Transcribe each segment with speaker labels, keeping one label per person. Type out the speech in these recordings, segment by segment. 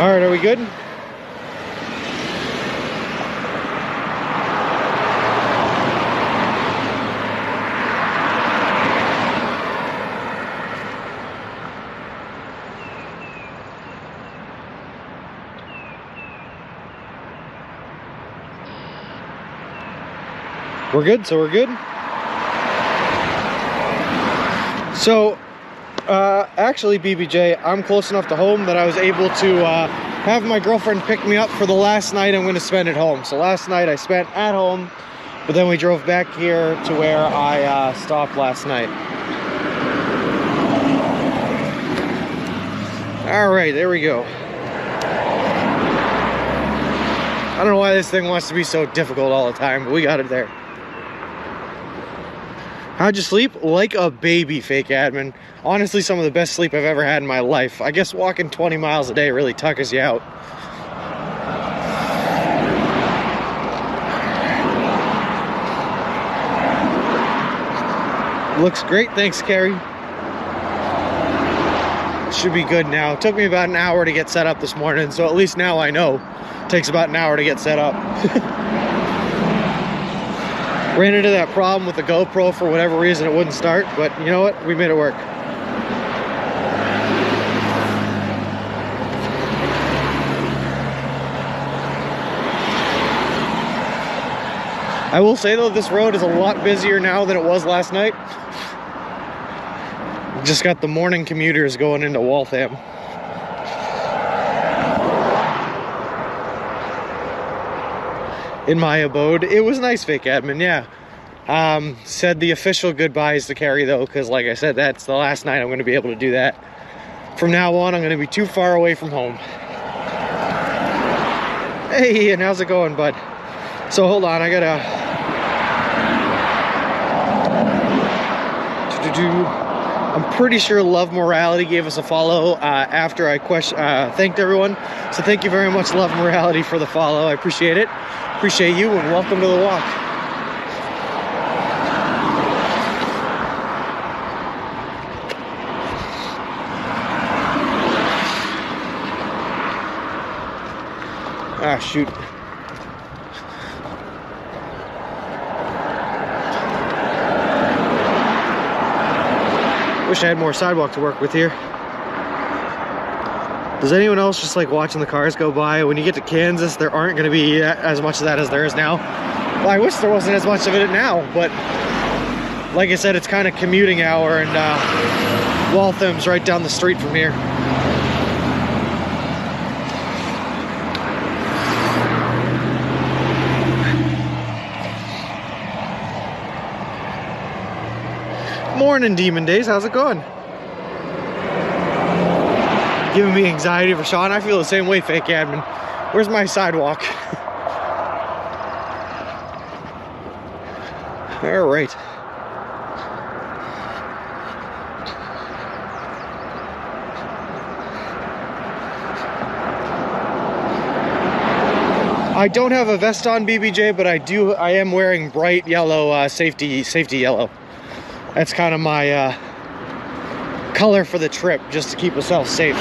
Speaker 1: All right, are we good? We're good, so we're good. So, actually, BBJ, I'm close enough to home that I was able to have my girlfriend pick me up for the last night I'm going to spend at home. So last night I spent at home, but then we drove back here to where I stopped last night. All right, there we go. I don't know why this thing wants to be so difficult all the time, but we got it there. How'd you sleep? Like a baby, fake admin. Honestly, some of the best sleep I've ever had in my life. I guess walking 20 miles a day really tuckers you out. Looks great, thanks, Carrie. Should be good now. It took me about an hour to get set up this morning, so at least now I know. It takes about an hour to get set up. Ran into that problem with the GoPro for whatever reason, it wouldn't start, but you know what? We made it work. I will say though, this road is a lot busier now than it was last night. Just got the morning commuters going into Waltham. In my abode. It was nice, fake admin, yeah. Said the official goodbyes to Carrie though, because like I said, that's the last night I'm going to be able to do that. From now on, I'm going to be too far away from home. Hey Ian, how's it going, bud? So hold on, I gotta... I'm pretty sure Love Morality gave us a follow after I thanked everyone. So thank you very much, Love Morality, for the follow. I appreciate it. Appreciate you, and welcome to the walk. Ah, shoot. Wish I had more sidewalk to work with here. Does anyone else just like watching the cars go by? When you get to Kansas, there aren't going to be as much of that as there is now. Well, I wish there wasn't as much of it now, but like I said, it's kind of commuting hour, and Waltham's right down the street from here. Morning, Demon Days. How's it going? Giving me anxiety for Sean. I feel the same way, fake admin. Where's my sidewalk? All right. I don't have a vest on, BBJ, but I am wearing bright yellow safety yellow. That's kind of my color for the trip, just to keep myself safe.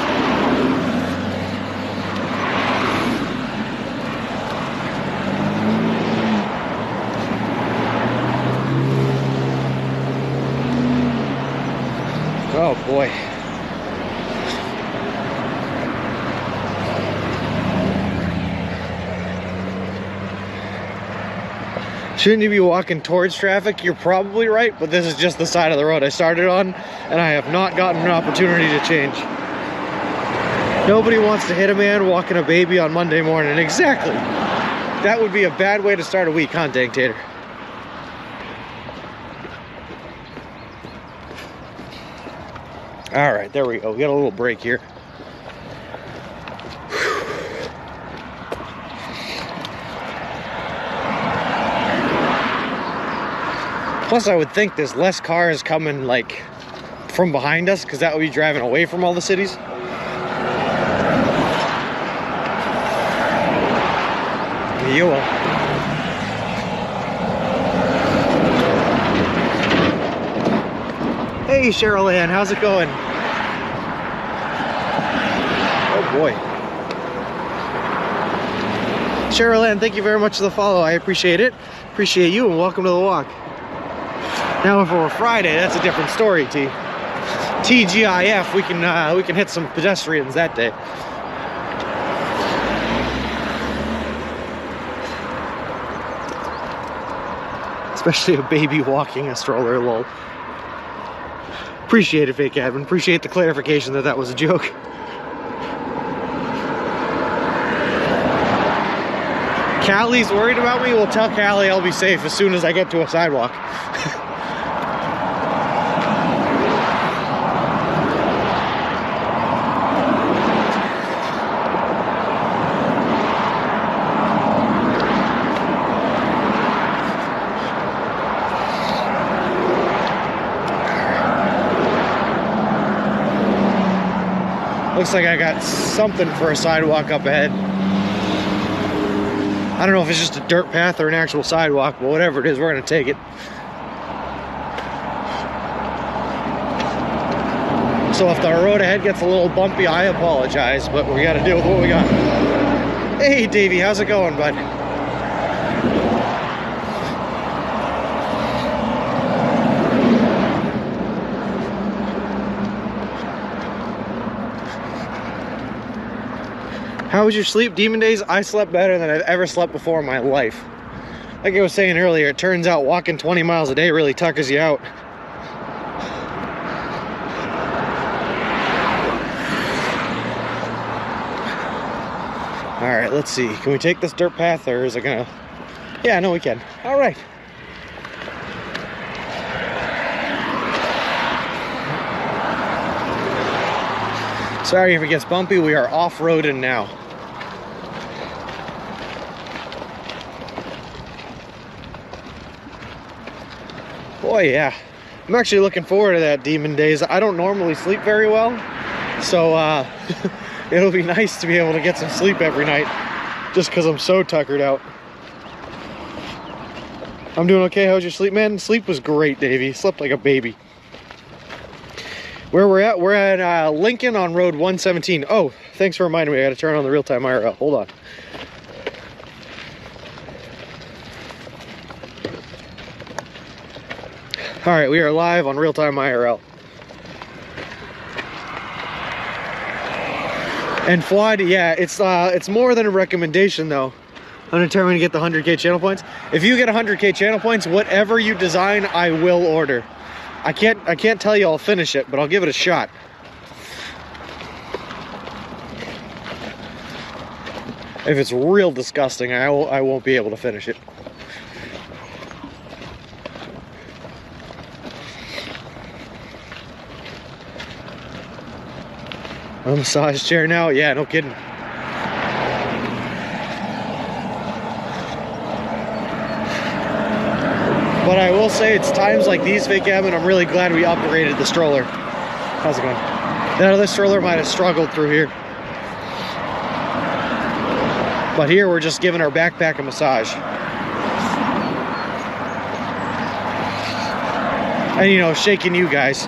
Speaker 1: Oh boy. Shouldn't you be walking towards traffic? You're probably right, but this is just the side of the road I started on, and I have not gotten an opportunity to change. Nobody wants to hit a man walking a baby on Monday morning. Exactly. That would be a bad way to start a week, huh, Dang Tater? All right, there we go. We got a little break here. Plus, I would think there's less cars coming, like, from behind us, because that would be driving away from all the cities. You will. Hey, Cheryl Ann, how's it going? Oh, boy. Cheryl Ann, thank you very much for the follow. I appreciate it. Appreciate you, and welcome to the walk. Now, if it were Friday, that's a different story, T. TGIF, we can hit some pedestrians that day. Especially a baby walking a stroller, lol. Appreciate it, fake admin. Appreciate the clarification that that was a joke. Callie's worried about me. Well, tell Callie I'll be safe as soon as I get to a sidewalk. Looks like I got something for a sidewalk up ahead. I don't know if it's just a dirt path or an actual sidewalk, but whatever it is, we're gonna take it. So if the road ahead gets a little bumpy, I apologize, but we gotta deal with what we got. Hey Davey, how's it going, bud? How was your sleep? Demon days? I slept better than I've ever slept before in my life. Like I was saying earlier, it turns out walking 20 miles a day really tuckers you out. All right, let's see. Can we take this dirt path, or is it gonna... Yeah, no, we can. All right. Sorry if it gets bumpy, we are off-roading now. Boy, yeah. I'm actually looking forward to that Demon Days. I don't normally sleep very well, so it'll be nice to be able to get some sleep every night, just because I'm so tuckered out. I'm doing okay. How's your sleep, man? Sleep was great, Davey. Slept like a baby. Where we're at Lincoln on Road 117. Oh, thanks for reminding me. I got to turn on the real-time IRL. Hold on. All right, we are live on real-time IRL. And Fuad, yeah, it's more than a recommendation though. I'm determined to get the 100K channel points. If you get 100K channel points, whatever you design, I will order. I can't tell you I'll finish it, but I'll give it a shot. If it's real disgusting, I won't be able to finish it. A massage chair now? Yeah, no kidding. But I will say, it's times like these, fake admin, I'm really glad we upgraded the stroller. How's it going? That other stroller might have struggled through here. But here we're just giving our backpack a massage. And you know, shaking you guys.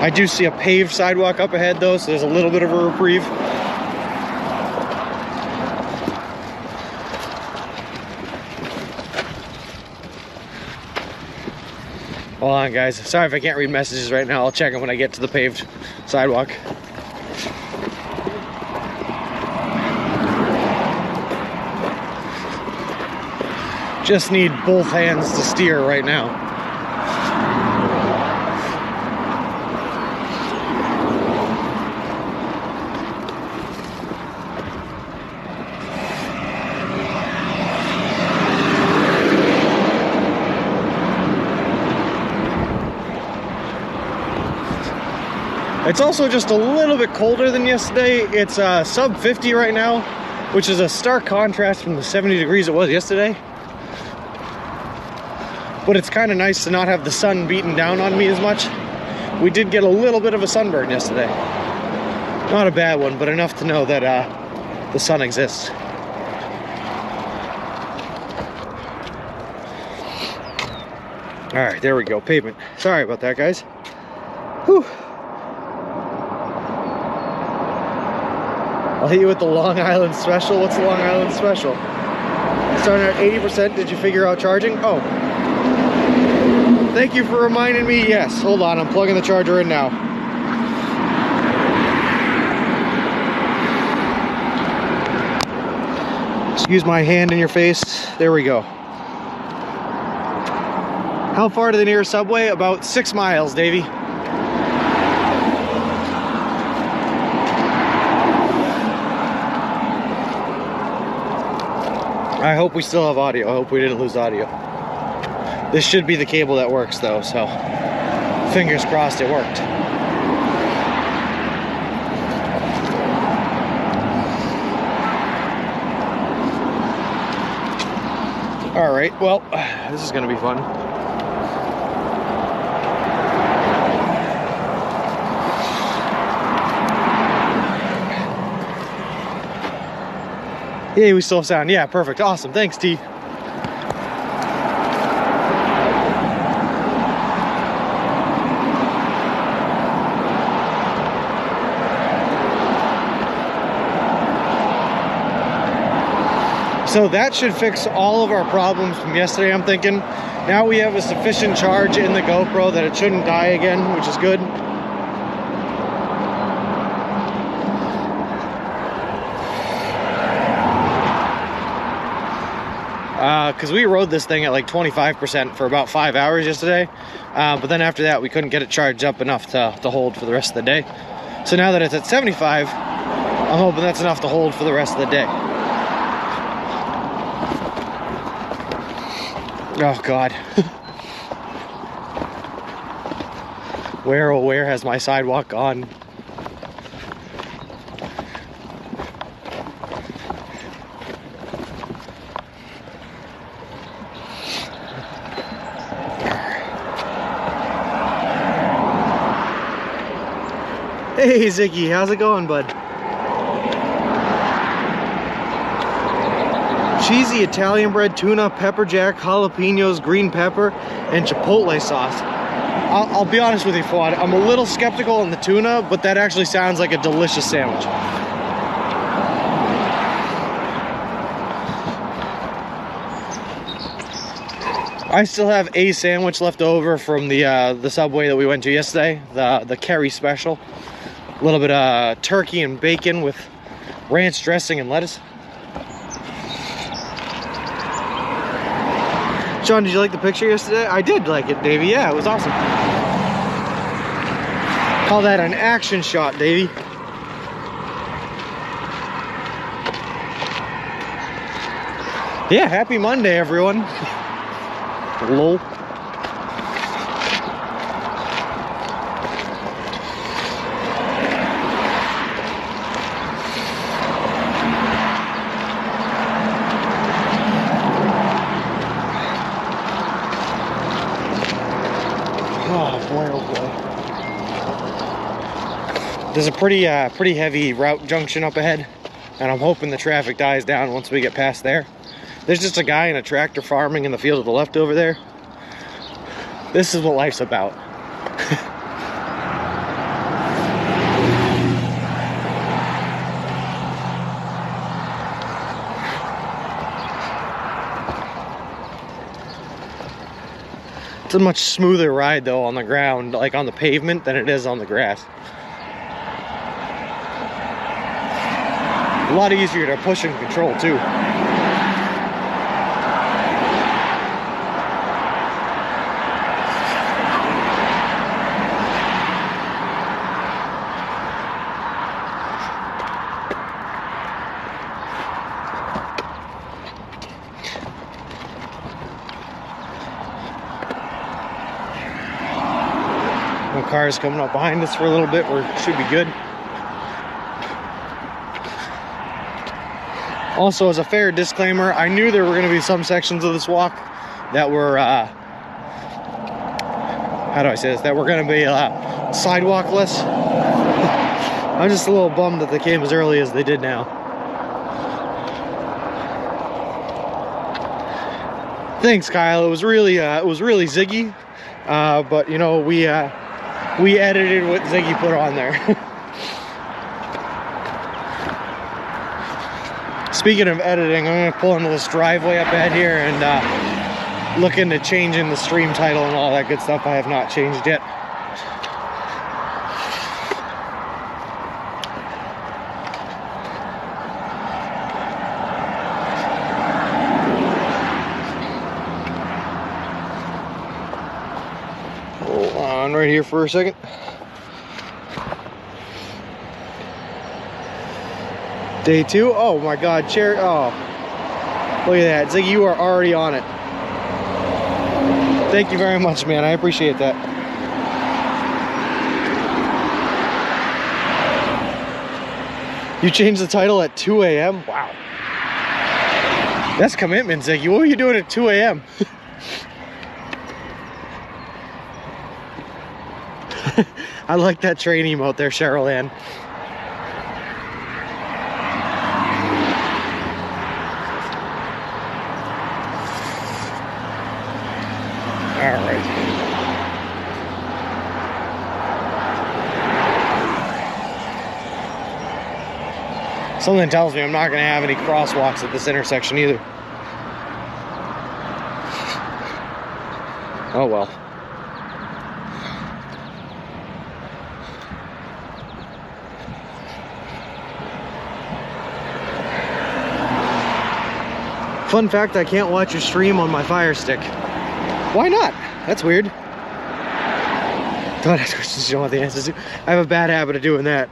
Speaker 1: I do see a paved sidewalk up ahead though, so there's a little bit of a reprieve. Hold on guys, sorry if I can't read messages right now. I'll check them when I get to the paved sidewalk. Just need both hands to steer right now. It's also just a little bit colder than yesterday. It's sub 50 right now, which is a stark contrast from the 70 degrees it was yesterday. But it's kind of nice to not have the sun beating down on me as much. We did get a little bit of a sunburn yesterday. Not a bad one, but enough to know that the sun exists. All right, there we go, pavement. Sorry about that, guys. Whew. I'll hit you with the Long Island Special. What's the Long Island Special? Starting at 80%, did you figure out charging? Oh. Thank you for reminding me, yes. Hold on, I'm plugging the charger in now. Excuse my hand in your face. There we go. How far to the nearest subway? About 6 miles, Davey. I hope we still have audio. I hope we didn't lose audio. This should be the cable that works though, so fingers crossed it worked. All right, well, this is gonna be fun. Yeah, we still have sound. Yeah, perfect. Awesome. Thanks, T. So that should fix all of our problems from yesterday, I'm thinking. Now we have a sufficient charge in the GoPro that it shouldn't die again, which is good. Because we rode this thing at like 25% for about 5 hours yesterday, but then after that we couldn't get it charged up enough to hold for the rest of the day. So now that it's at 75, I'm hoping that's enough to hold for the rest of the day. Oh God. Where, oh where has my sidewalk gone? Hey Ziggy, how's it going, bud? Cheesy Italian bread, tuna, pepper jack, jalapenos, green pepper, and chipotle sauce. I'll be honest with you, Fuad, I'm a little skeptical on the tuna, but that actually sounds like a delicious sandwich. I still have a sandwich left over from the Subway that we went to yesterday, the Kerry special. A little bit of turkey and bacon with ranch dressing and lettuce. John, did you like the picture yesterday? I did like it, Davey. Yeah, it was awesome. Call that an action shot, Davey. Yeah, happy Monday, everyone. Lol. There's a pretty heavy route junction up ahead, and I'm hoping the traffic dies down once we get past there. There's just a guy in a tractor farming in the field to the left over there. This is what life's about. It's a much smoother ride though on the ground, like on the pavement, than it is on the grass. A lot easier to push and control too. No cars coming up behind us for a little bit, we should be good. Also, as a fair disclaimer, I knew there were going to be some sections of this walk that were, how do I say this, that were going to be sidewalkless. I'm just a little bummed that they came as early as they did now. Thanks, Kyle. It was really ziggy, but you know, we edited what Ziggy put on there. Speaking of editing, I'm gonna pull into this driveway up ahead here and look into changing the stream title and all that good stuff. I have not changed yet. Hold on right here for a second. Day 2. Oh my God, Cherry. Oh, look at that. Ziggy, you are already on it. Thank you very much, man. I appreciate that. You changed the title at 2 a.m.? Wow. That's commitment, Ziggy. What were you doing at 2 a.m.? I like that train emote there, Cheryl Ann. All right. Something tells me I'm not going to have any crosswalks at this intersection either. Oh well. Fun fact, I can't watch your stream on my Fire Stick. Why not? That's weird. Don't ask questions you don't want the answers to. I have a bad habit of doing that.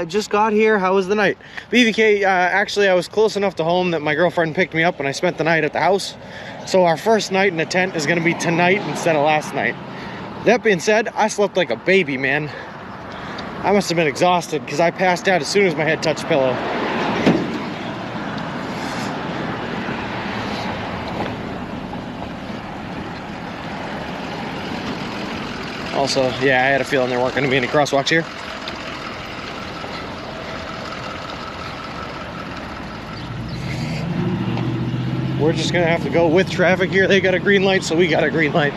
Speaker 1: Just got here. How was the night? BVK, actually I was close enough to home that my girlfriend picked me up and I spent the night at the house. So our first night in a tent is going to be tonight instead of last night. That being said, I slept like a baby, man. I must have been exhausted because I passed out as soon as my head touched pillow. Also, yeah, I had a feeling there weren't going to be any crosswalks here. We're just going to have to go with traffic here. They got a green light, so we got a green light.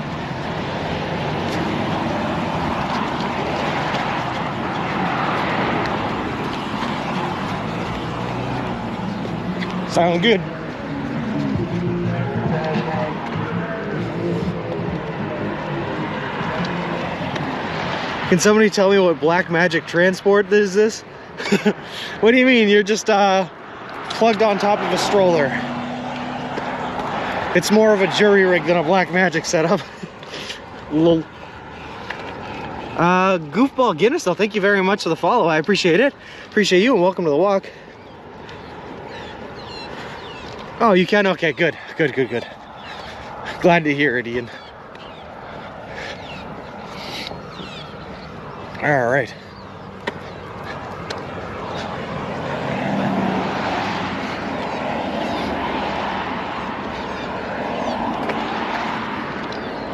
Speaker 1: Sound good. Can somebody tell me what black magic transport is this? What do you mean? You're just plugged on top of a stroller. It's more of a jury rig than a black magic setup. Lol. Goofball Guinness though, thank you very much for the follow. I appreciate it. Appreciate you and welcome to the walk. Oh, you can? Okay, good. Good. Glad to hear it, Ian. All right.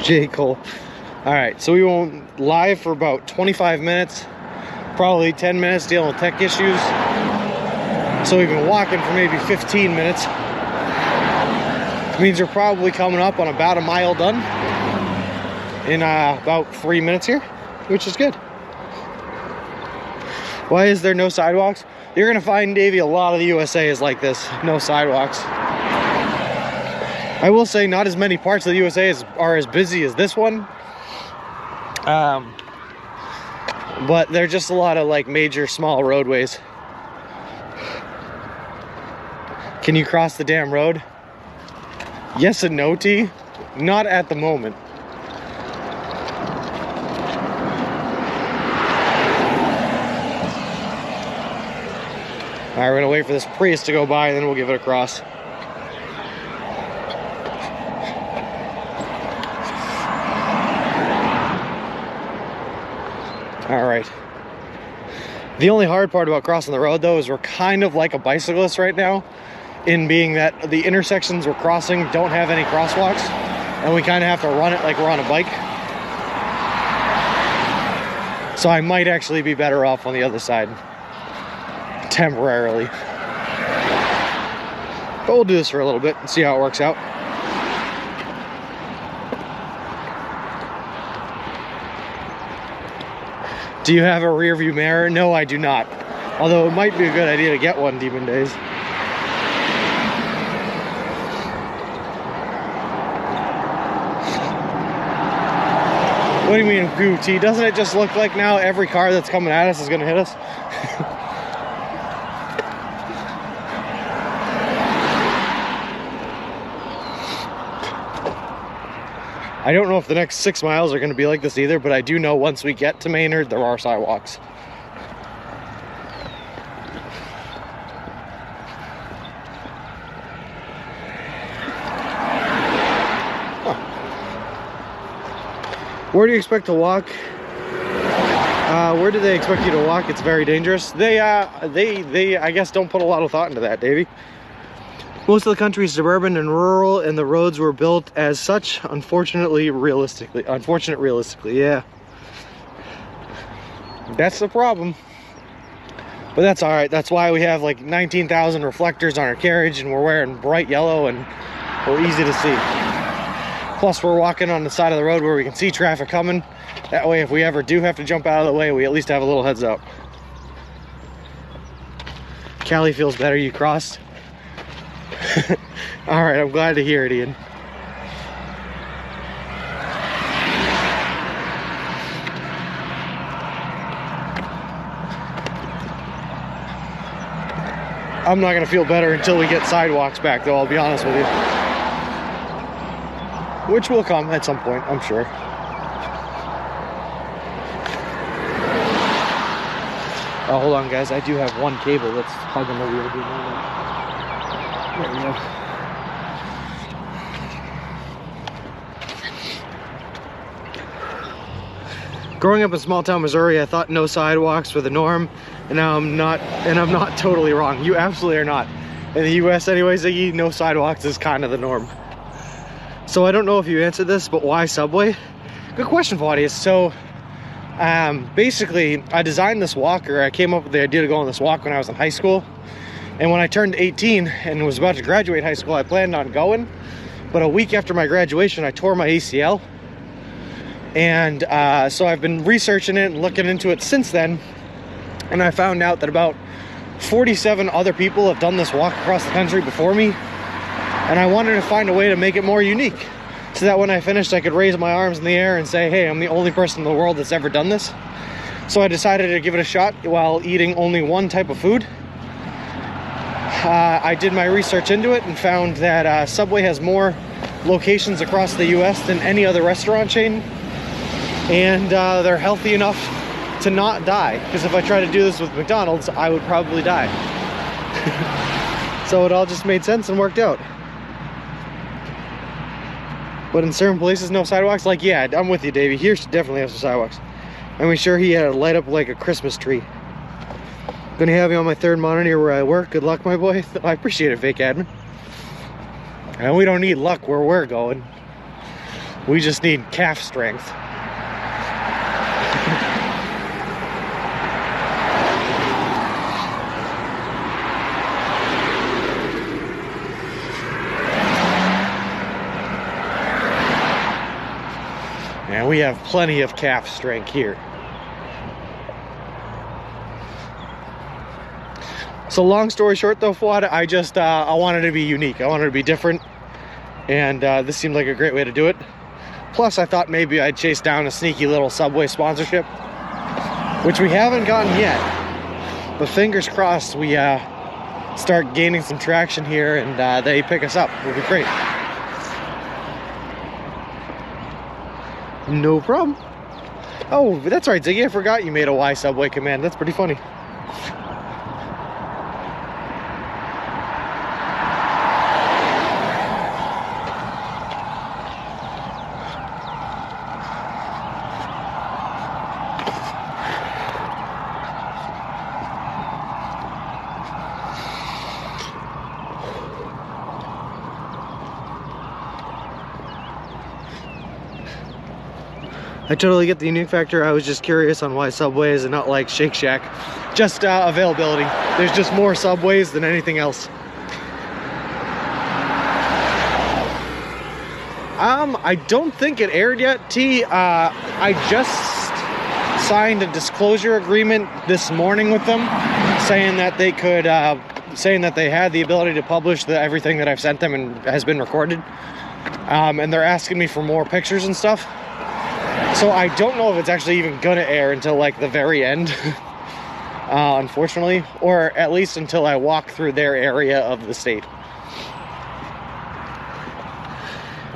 Speaker 1: J. Cole. All right, so we went live for about 25 minutes, probably 10 minutes dealing with tech issues. So we've been walking for maybe 15 minutes. Means we're probably coming up on about a mile done in about 3 minutes here, which is good. Why is there no sidewalks? You're gonna find, Davey, a lot of the USA is like this, no sidewalks. I will say not as many parts of the USA are as busy as this one. But they're just a lot of like major small roadways. Can you cross the damn road? Yes and no, T. Not at the moment. All right, we're gonna wait for this Prius to go by and then we'll give it a cross. All right. The only hard part about crossing the road though is we're kind of like a bicyclist right now, in being that the intersections we're crossing don't have any crosswalks and we kind of have to run it like we're on a bike. So I might actually be better off on the other side. Temporarily. But we'll do this for a little bit and see how it works out. Do you have a rear view mirror? No, I do not. Although it might be a good idea to get one, Demon Days. What do you mean, Gucci? Doesn't it just look like now every car that's coming at us is gonna hit us? I don't know if the next 6 miles are gonna be like this either, but I do know once we get to Maynard, there are sidewalks. Where do you expect to walk? Where do they expect you to walk? It's very dangerous. They I guess don't put a lot of thought into that, Davey. Most of the country is suburban and rural, and the roads were built as such. Unfortunate realistically, yeah. That's the problem. But that's all right. That's why we have like 19,000 reflectors on our carriage, and we're wearing bright yellow, and we're easy to see. Plus, we're walking on the side of the road where we can see traffic coming. That way, if we ever do have to jump out of the way, we at least have a little heads up. Callie feels better. You crossed? All right, I'm glad to hear it, Ian. I'm not going to feel better until we get sidewalks back, though, I'll be honest with you. Which will come at some point, I'm sure. Oh, hold on, guys. I do have one cable that's hugging the wheel. There we go. Growing up in small town Missouri, I thought no sidewalks were the norm, and now I'm not totally wrong. You absolutely are not. In the US anyways, Ziggy, no sidewalks is kind of the norm. So I don't know if you answered this, but why Subway? Good question, Claudius. So basically, I designed this walk, or I came up with the idea to go on this walk when I was in high school. And when I turned 18 and was about to graduate high school, I planned on going. But a week after my graduation, I tore my ACL. And so I've been researching it and looking into it since then. And I found out that about 47 other people have done this walk across the country before me. And I wanted to find a way to make it more unique, so that when I finished, I could raise my arms in the air and say, hey, I'm the only person in the world that's ever done this. So I decided to give it a shot while eating only one type of food. I did my research into it and found that Subway has more locations across the US than any other restaurant chain. And they're healthy enough to not die. Because if I try to do this with McDonald's, I would probably die. So it all just made sense and worked out. But in certain places, no sidewalks. Like, yeah, I'm with you, Davey. Here should definitely have some sidewalks. I mean, sure, he had it light up like a Christmas tree. Gonna have you on my third monitor where I work. Good luck, my boy. I appreciate it, fake admin. And we don't need luck where we're going. We just need calf strength. And we have plenty of calf strength here. So long story short though, Fuad, I wanted to be unique. I wanted to be different. And this seemed like a great way to do it. Plus I thought maybe I'd chase down a sneaky little Subway sponsorship, which we haven't gotten yet. But fingers crossed we start gaining some traction here and they pick us up. It'll be great. No problem. Oh, that's right, Ziggy. I forgot you made a Y Subway command. That's pretty funny. I totally get the unique factor. I was just curious on why Subways and not like Shake Shack. Just availability. There's just more Subways than anything else. I don't think it aired yet, T. I just signed a disclosure agreement this morning with them, saying that they could, saying that they had the ability to publish everything that I've sent them and has been recorded. And they're asking me for more pictures and stuff. So I don't know if it's actually even gonna air until like the very end, unfortunately, or at least until I walk through their area of the state.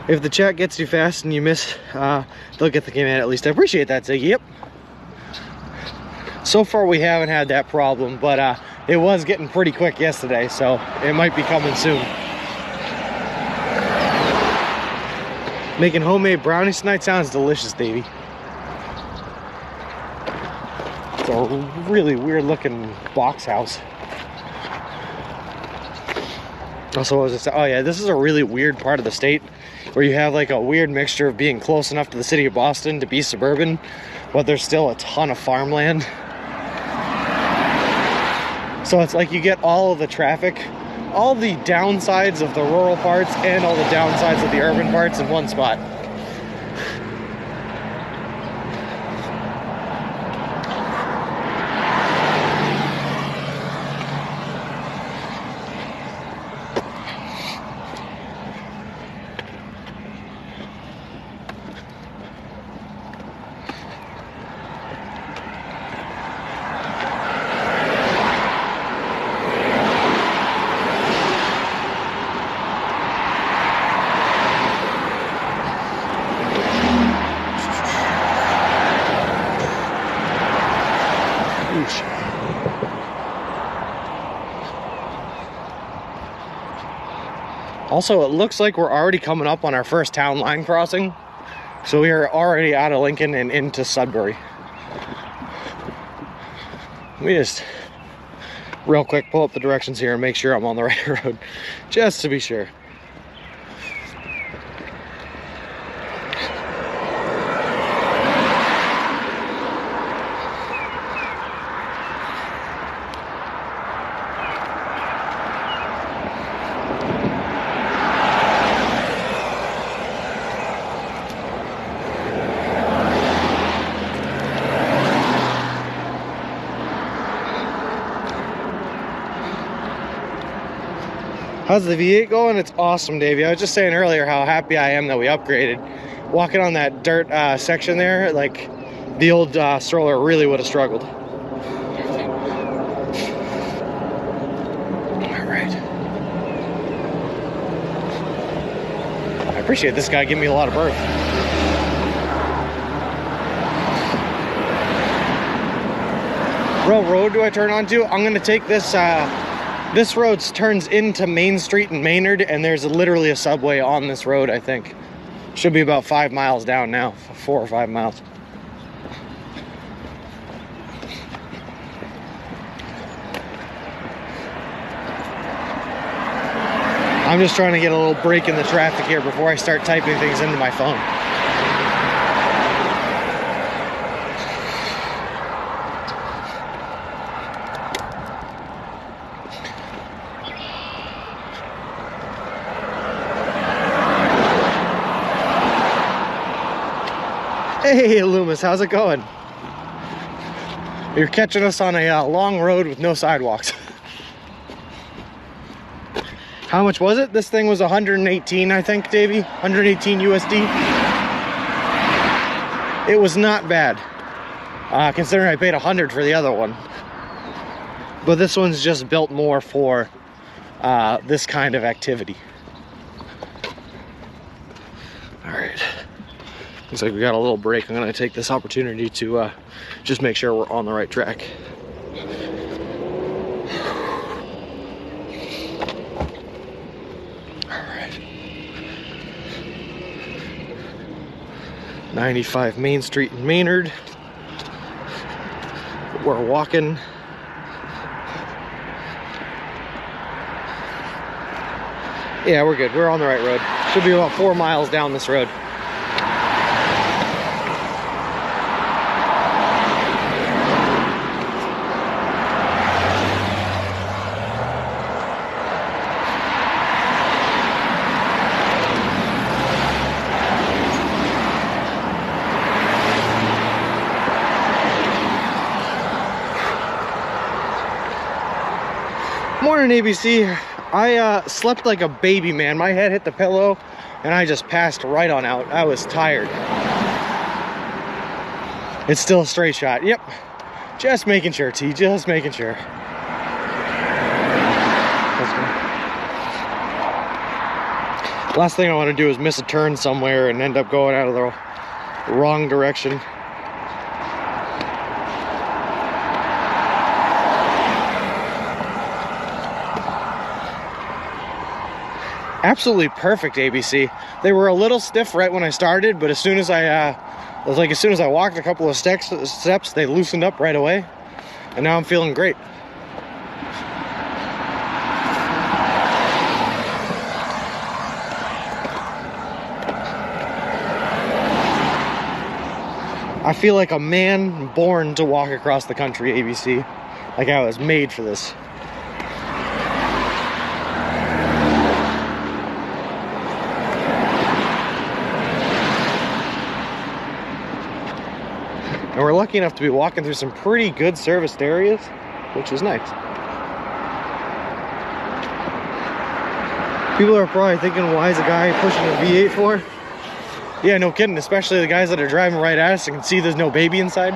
Speaker 1: If the chat gets too fast and you miss, they'll get the game in at least. I appreciate that, Ziggy. Yep. So far we haven't had that problem, but it was getting pretty quick yesterday, so it might be coming soon. Making homemade brownies tonight sounds delicious, Davey. It's a really weird looking box house. Also, what was I saying? Oh yeah, this is a really weird part of the state where you have like a weird mixture of being close enough to the city of Boston to be suburban, but there's still a ton of farmland. So it's like you get all of the traffic, all the downsides of the rural parts and all the downsides of the urban parts in one spot. Also, it looks like we're already coming up on our first town line crossing. So we are already out of Lincoln and into Sudbury. Let me just real quick pull up the directions here and make sure I'm on the right road, just to be sure. How's the V8 going? It's awesome, Davey. I was just saying earlier how happy I am that we upgraded. Walking on that dirt section there, like the old stroller really would have struggled. All right. I appreciate this guy giving me a lot of berth. What road do I turn onto? I'm gonna take this. This road turns into Main Street in Maynard, and there's literally a subway on this road, I think. Should be about 5 miles down now, 4 or 5 miles. I'm just trying to get a little break in the traffic here before I start typing things into my phone. Hey Loomis, how's it going? You're catching us on a long road with no sidewalks. How much was it? This thing was 118, I think, Davey. 118 USD. It was not bad, considering I paid 100 for the other one. But this one's just built more for this kind of activity. All right. Looks like we got a little break. I'm going to take this opportunity to just make sure we're on the right track. All right. 95 Main Street in Maynard. We're walking. Yeah, we're good. We're on the right road. Should be about 4 miles down this road. morning, ABC. I slept like a baby, man. My head hit the pillow and I just passed right on out. I was tired. It's still a straight shot. Yep. Just making sure, T. Just making sure. Last thing I want to do is miss a turn somewhere and end up going out of the wrong direction. Absolutely perfect, ABC. They were a little stiff right when I started, but as soon as I walked a couple of steps, they loosened up right away, and now I'm feeling great. I feel like a man born to walk across the country, ABC. Like I was made for this. And we're lucky enough to be walking through some pretty good serviced areas, which is nice. People are probably thinking, why is a guy pushing a V8 for? Yeah, no kidding, especially the guys that are driving right at us and can see there's no baby inside.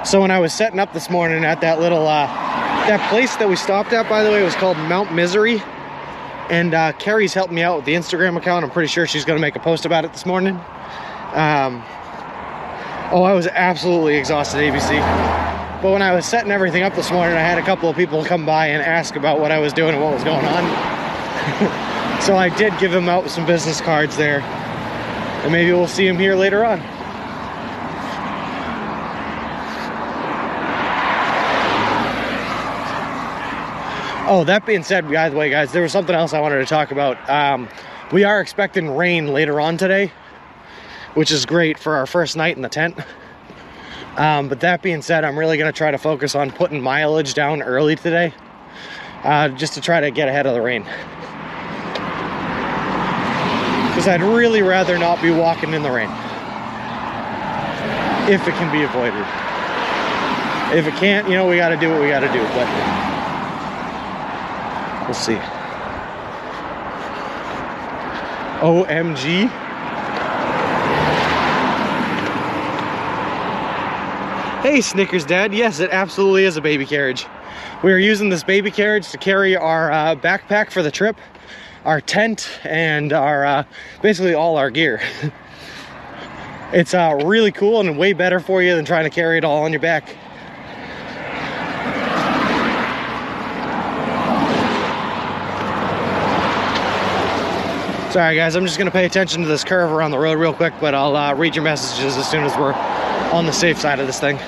Speaker 1: So when I was setting up this morning at that little, that place that we stopped at, by the way, was called Mount Misery. And Carrie's helped me out with the Instagram account. I'm pretty sure she's going to make a post about it this morning. Oh, I was absolutely exhausted, ABC. But when I was setting everything up this morning, I had a couple of people come by and ask about what I was doing and what was going on. So I did give them out some business cards there. And maybe we'll see them here later on. Oh, that being said, by the way, guys, there was something else I wanted to talk about. We are expecting rain later on today, which is great for our first night in the tent. But that being said, I'm really going to try to focus on putting mileage down early today, just to try to get ahead of the rain. Because I'd really rather not be walking in the rain, if it can be avoided. If it can't, you know, we got to do what we got to do, but we'll see. OMG. Hey, Snickers Dad. Yes, it absolutely is a baby carriage. We are using this baby carriage to carry our backpack for the trip, our tent, and our basically all our gear. It's really cool and way better for you than trying to carry it all on your back. Sorry guys, I'm just going to pay attention to this curve around the road real quick, but I'll read your messages as soon as we're on the safe side of this thing.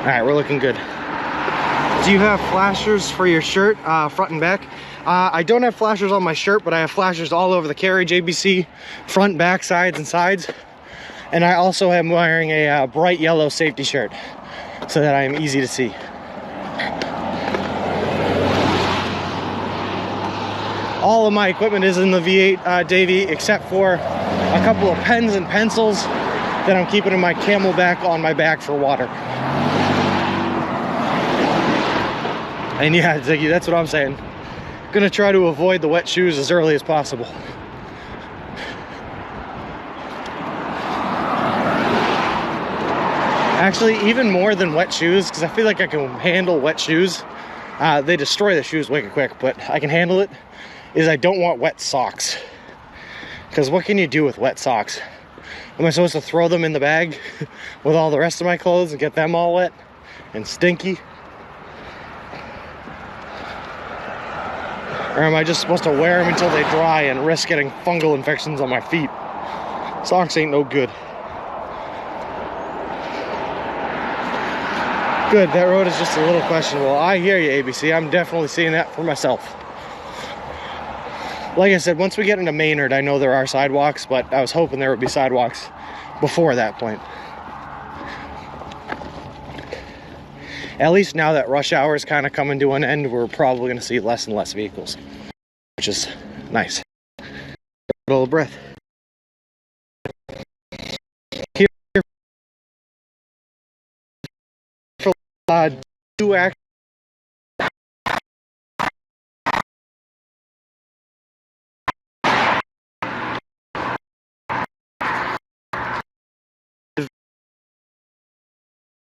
Speaker 1: Alright, we're looking good. Do you have flashers for your shirt, front and back? I don't have flashers on my shirt, but I have flashers all over the carriage, ABC, front, back, sides, and sides. And I also am wearing a bright yellow safety shirt so that I am easy to see. All of my equipment is in the V8, Davey, except for a couple of pens and pencils that I'm keeping in my Camelback on my back for water. And yeah, Ziggy, that's what I'm saying. Gonna try to avoid the wet shoes as early as possible. Actually, even more than wet shoes, because I feel like I can handle wet shoes. They destroy the shoes wicked quick, but I can handle it, is I don't want wet socks. Because what can you do with wet socks? Am I supposed to throw them in the bag with all the rest of my clothes and get them all wet and stinky? Or am I just supposed to wear them until they dry and risk getting fungal infections on my feet? Socks ain't no good. Good, that road is just a little questionable. I hear you, ABC. I'm definitely seeing that for myself. Like I said, once we get into Maynard, I know there are sidewalks, but I was hoping there would be sidewalks before that point. At least now that rush hour is kind of coming to an end, we're probably going to see less and less vehicles, which is nice. A little breath. Here for two acts.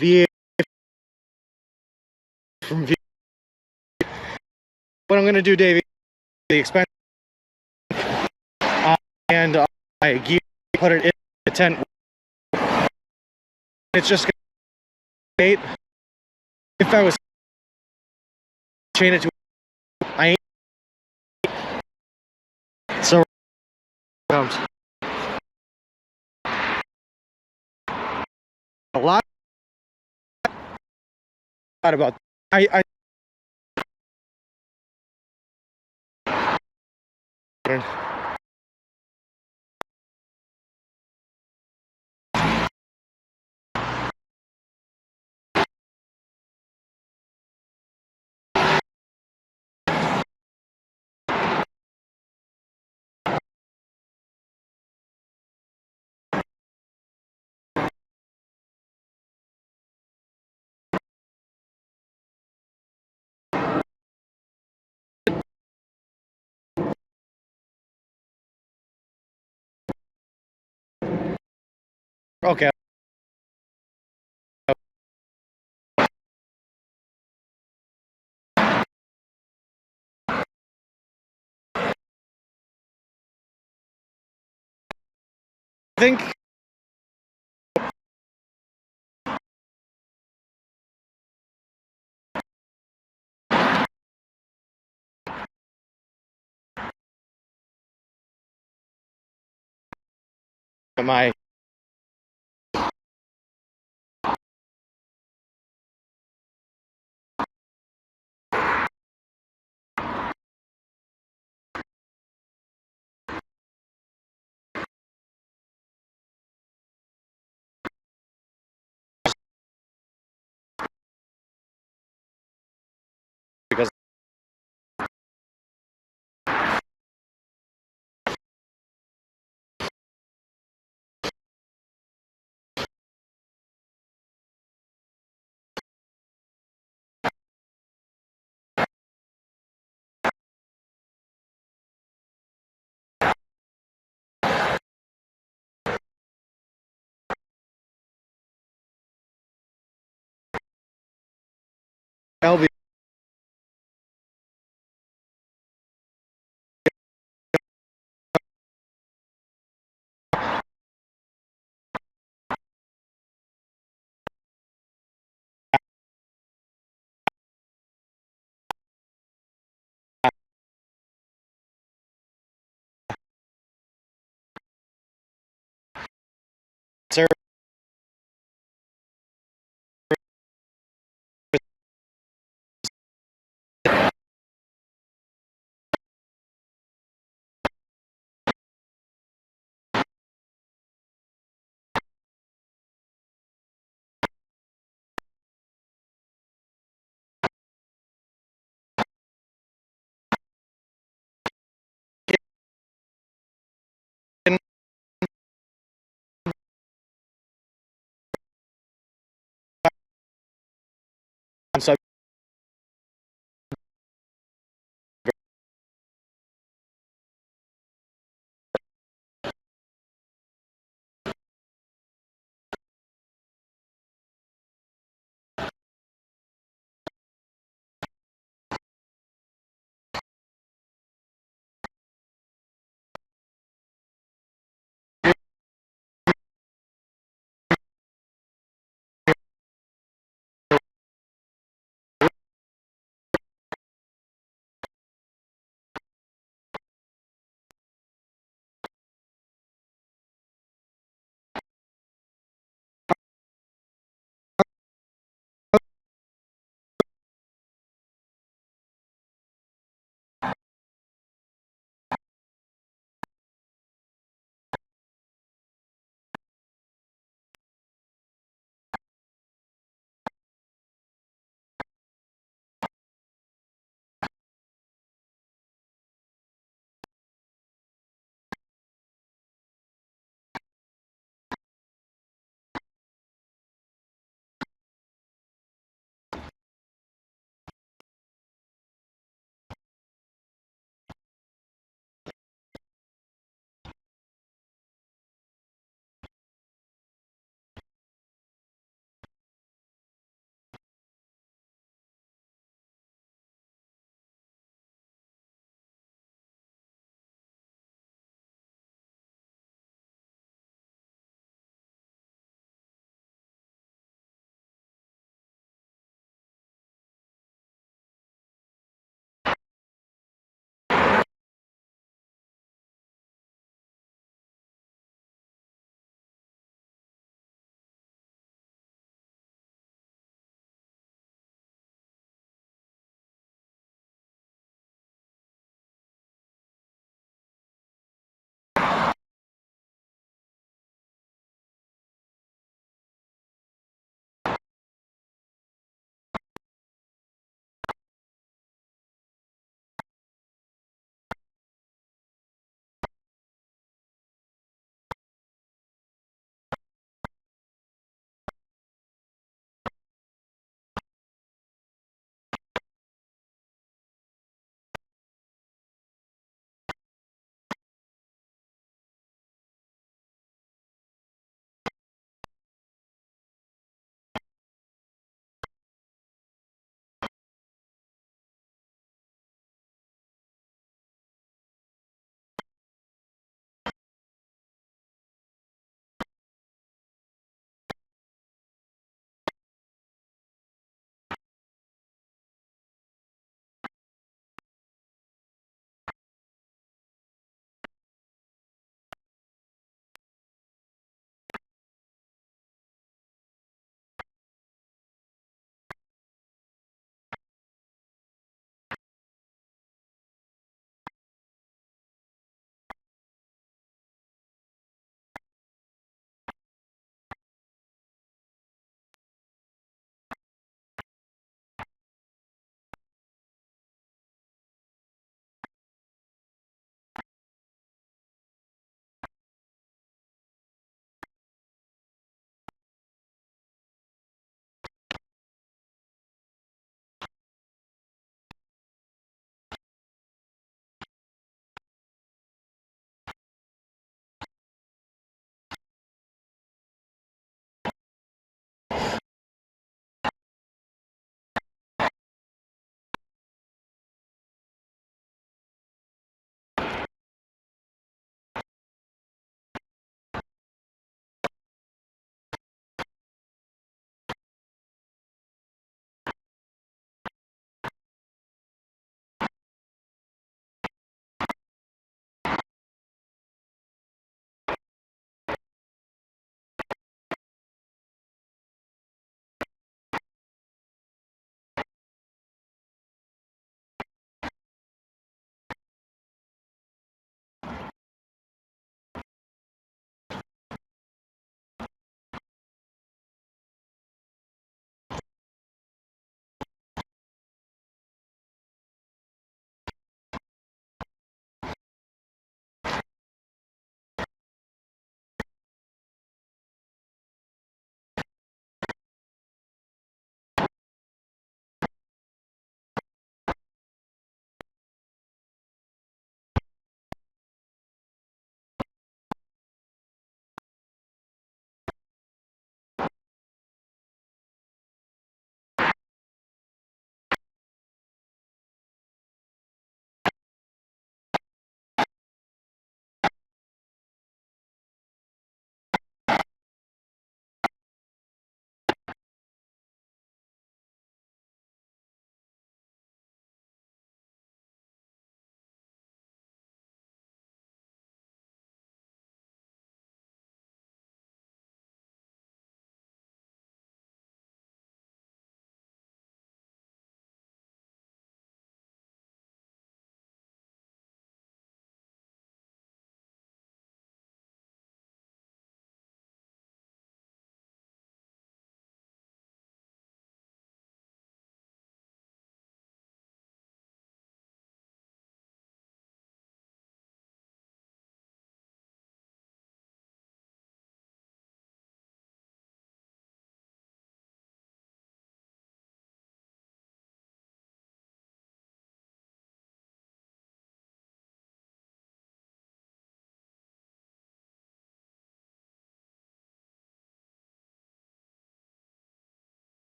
Speaker 1: VA from VA. What I'm going to do, Davey, the expense and my gear, put it in the tent. It's just going to wait. If I was chain it to, I ain't. So comes a lot about I okay. I think my because LB sir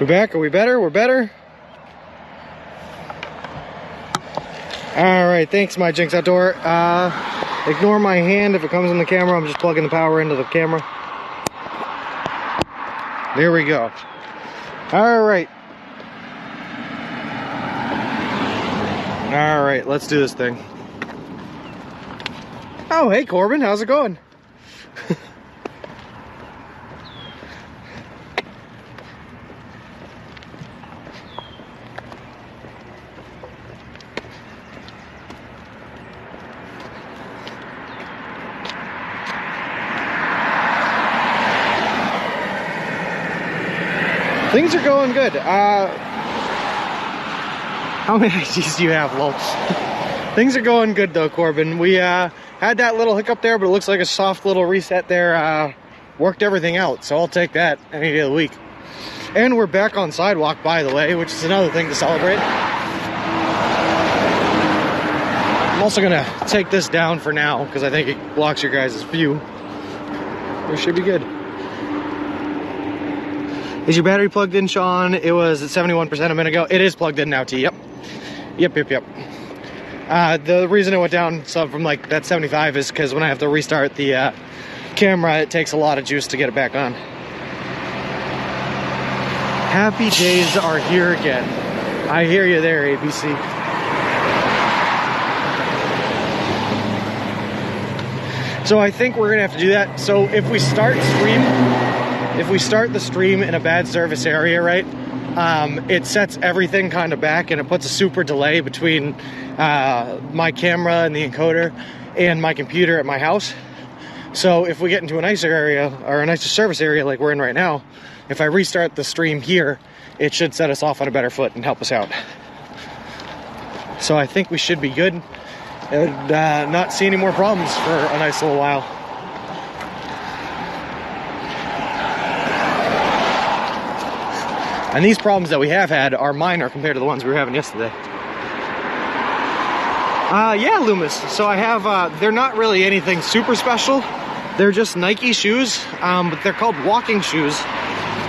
Speaker 1: We back? Are we better? We're better? Alright, thanks my Jinx Outdoor. Ignore my hand if it comes in the camera. I'm just plugging the power into the camera. There we go. Alright. Alright, let's do this thing. Oh, hey Corbin, how's it going? Things are going good. How many IDs do you have, lol? Things are going good though, Corbin. We had that little hiccup there, but it looks like a soft little reset there. Worked everything out, so I'll take that any day of the week. And we're back on sidewalk, by the way, which is another thing to celebrate. I'm also gonna take this down for now because I think it blocks your guys' view. It should be good. Is your battery plugged in, Sean? It was at 71% a minute ago. It is plugged in now, T. Yep. Yep. The reason it went down from like that 75 is because when I have to restart the camera, it takes a lot of juice to get it back on. Happy days are here again. I hear you there, ABC. So I think we're gonna have to do that. So if we start the stream in a bad service area, right, it sets everything kind of back and it puts a super delay between my camera and the encoder and my computer at my house. So if we get into a nicer area or a nicer service area like we're in right now, if I restart the stream here, it should set us off on a better foot and help us out. So I think we should be good and not see any more problems for a nice little while. And these problems that we have had are minor compared to the ones we were having yesterday. Yeah, Loomis. So I have, they're not really anything super special. They're just Nike shoes, but they're called walking shoes.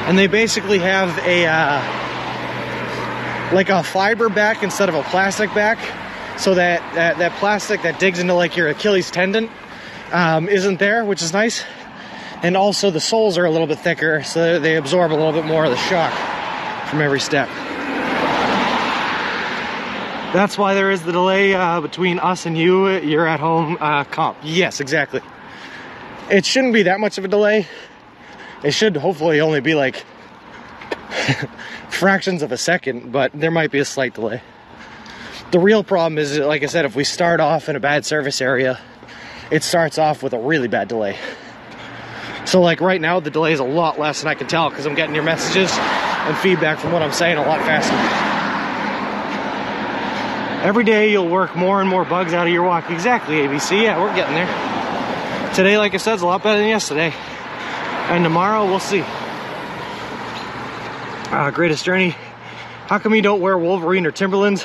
Speaker 1: And they basically have a, like a fiber back instead of a plastic back. So that plastic that digs into like your Achilles tendon isn't there, which is nice. And also the soles are a little bit thicker, so they absorb a little bit more of the shock from every step. That's why there is the delay between us and you. You're at home comp. Yes, exactly. It shouldn't be that much of a delay. It should hopefully only be like fractions of a second, but there might be a slight delay. The real problem is, like I said, if we start off in a bad service area, it starts off with a really bad delay. So like right now, the delay is a lot less than I can tell because I'm getting your messages and feedback from what I'm saying a lot faster. Every day you'll work more and more bugs out of your walk. Exactly, ABC. Yeah, we're getting there. Today, like I said, is a lot better than yesterday. And tomorrow, we'll see. Greatest journey. How come you don't wear Wolverine or Timberlands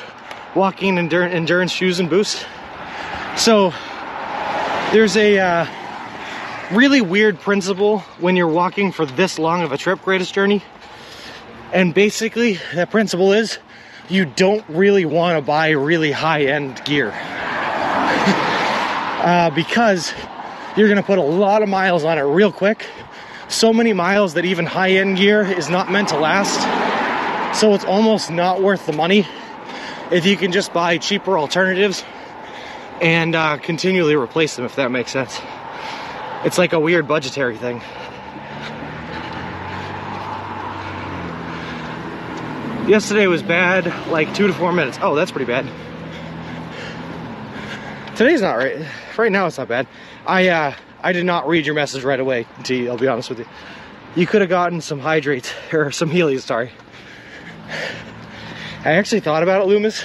Speaker 1: walking endurance shoes and boots? So there's a really weird principle when you're walking for this long of a trip, Greatest Journey. And basically, that principle is you don't really want to buy really high-end gear. Because you're going to put a lot of miles on it real quick. So many miles that even high-end gear is not meant to last. So it's almost not worth the money if you can just buy cheaper alternatives and continually replace them, if that makes sense. It's like a weird budgetary thing. Yesterday was bad, like 2 to 4 minutes. Oh, that's pretty bad. Today's not right. Right now it's not bad. I did not read your message right away, T, I'll be honest with you. You could have gotten some hydrates, or some Heelys, sorry. I actually thought about it, Loomis,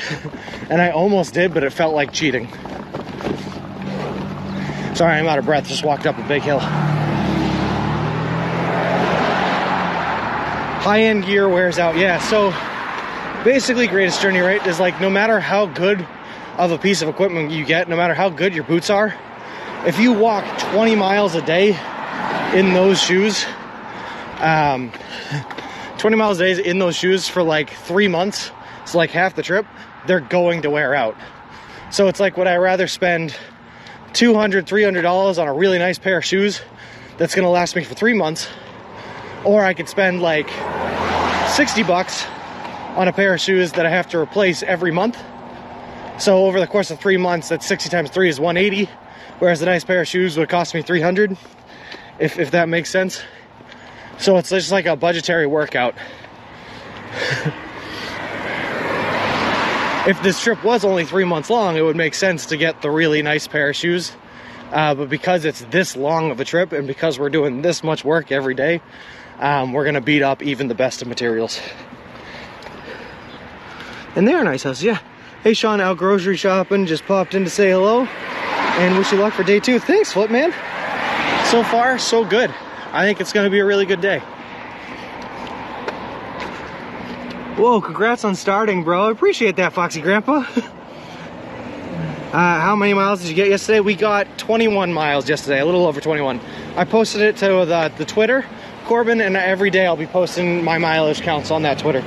Speaker 1: and I almost did, but it felt like cheating. Sorry, I'm out of breath, just walked up a big hill. High-end gear wears out, yeah, so basically Greatest Journey, right, is like no matter how good of a piece of equipment you get, no matter how good your boots are, if you walk 20 miles a day in those shoes, 20 20 miles a day in those shoes for like 3 months, it's like half the trip, they're going to wear out. So it's like, would I rather spend $200, $300 on a really nice pair of shoes that's gonna last me for 3 months, or I could spend like 60 bucks on a pair of shoes that I have to replace every month. So over the course of 3 months, that's 60 times 3 is 180, whereas a nice pair of shoes would cost me 300, if that makes sense. So it's just like a budgetary workout. If this trip was only 3 months long, it would make sense to get the really nice pair of shoes. But because it's this long of a trip, and because we're doing this much work every day, we're gonna beat up even the best of materials. And they're nice houses, yeah. Hey Sean, out grocery shopping, just popped in to say hello and wish you luck for day 2. Thanks, Flip Man. So far, so good. I think it's gonna be a really good day. Whoa, congrats on starting, bro. I appreciate that, Foxy Grandpa. How many miles did you get yesterday? We got 21 miles yesterday, a little over 21. I posted it to the Twitter, Corbin, and every day I'll be posting my mileage counts on that Twitter.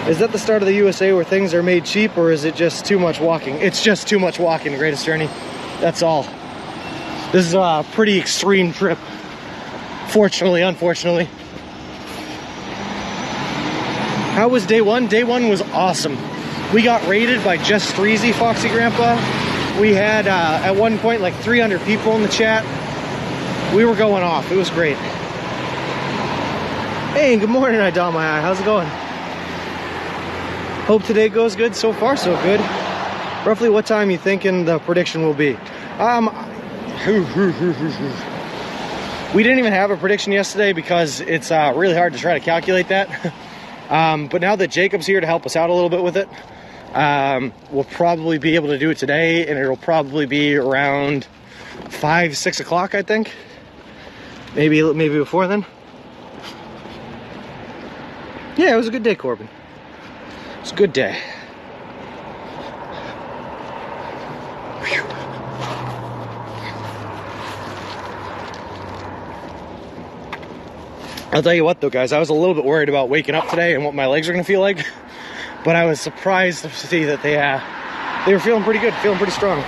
Speaker 1: Is that the start of the USA where things are made cheap, or is it just too much walking? It's just too much walking, the greatest journey. That's all. This is a pretty extreme trip. Fortunately, unfortunately. How was day 1? Day 1 was awesome. We got raided by Just Streezy, Foxy Grandpa. We had, at one point, like 300 people in the chat. We were going off. It was great. Hey, good morning, I dot my eye. How's it going? Hope today goes good. So far, so good. Roughly what time you thinking the prediction will be? We didn't even have a prediction yesterday because it's really hard to try to calculate that. But now that Jacob's here to help us out a little bit with it, we'll probably be able to do it today, and it'll probably be around 5, 6 o'clock, I think. Maybe before then. Yeah, it was a good day, Corbin. It's a good day. Whew. I'll tell you what though, guys, I was a little bit worried about waking up today and what my legs are gonna feel like, but I was surprised to see that they were feeling pretty good, feeling pretty strong.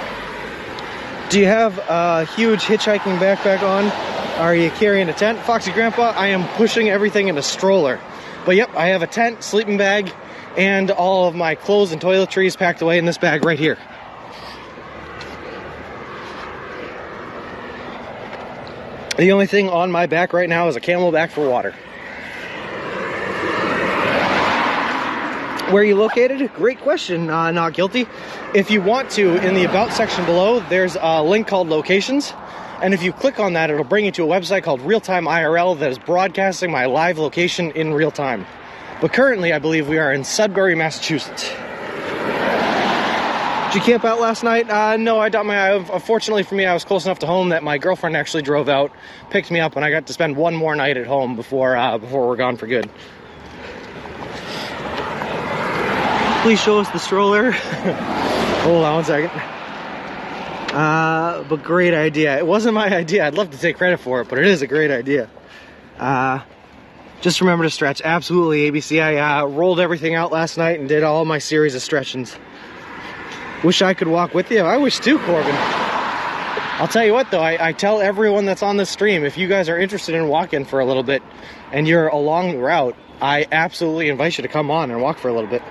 Speaker 1: Do you have a huge hitchhiking backpack on? Are you carrying a tent? Foxy Grandpa, I am pushing everything in a stroller. But yep, I have a tent, sleeping bag, and all of my clothes and toiletries packed away in this bag right here. The only thing on my back right now is a Camelback for water. Where are you located? Great question, not guilty. If you want to, in the About section below, there's a link called Locations. And if you click on that, it'll bring you to a website called Real Time IRL that is broadcasting my live location in real time. But currently, I believe we are in Sudbury, Massachusetts. Did you camp out last night? No, I got my. Unfortunately for me, I was close enough to home that my girlfriend actually drove out, picked me up, and I got to spend one more night at home before we're gone for good. Please show us the stroller. Hold on one second. But great idea. It wasn't my idea. I'd love to take credit for it, but it is a great idea. Just remember to stretch. Absolutely, ABC. I rolled everything out last night and did all my series of stretchings. Wish I could walk with you. I wish too, Corbin. I'll tell you what though, I tell everyone that's on this stream, if you guys are interested in walking for a little bit and you're along the route, I absolutely invite you to come on and walk for a little bit.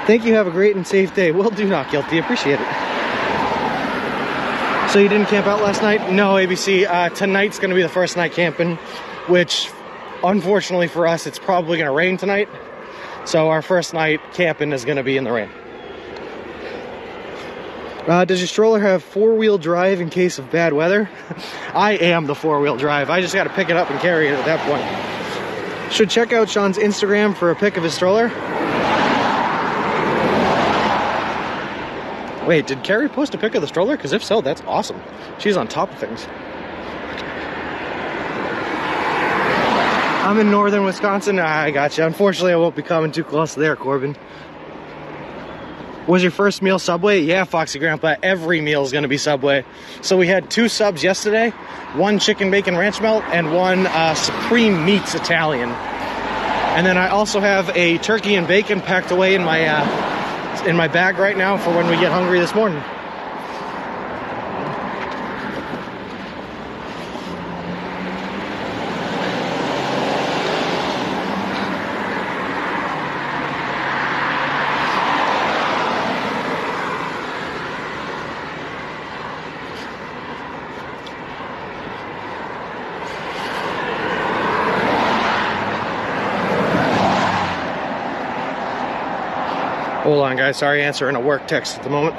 Speaker 1: Thank you, have a great and safe day. Will do, not guilty, appreciate it. So you didn't camp out last night? No, ABC, tonight's gonna be the first night camping, which unfortunately for us, it's probably gonna rain tonight. So our first night camping is gonna be in the rain. Does your stroller have four-wheel drive in case of bad weather? I am the four-wheel drive. I just gotta pick it up and carry it at that point. Should check out Sean's Instagram for a pic of his stroller. Wait, did Carrie post a pic of the stroller? Because if so, that's awesome. She's on top of things. I'm in northern Wisconsin. I gotcha. Unfortunately, I won't be coming too close there, Corbin. Was your first meal Subway? Yeah, Foxy Grandpa, every meal is going to be Subway. So we had 2 subs yesterday, 1 chicken bacon ranch melt and 1 Supreme Meats Italian. And then I also have a turkey and bacon packed away in my bag right now for when we get hungry this morning. Hold on, guys. Sorry, answering a work text at the moment.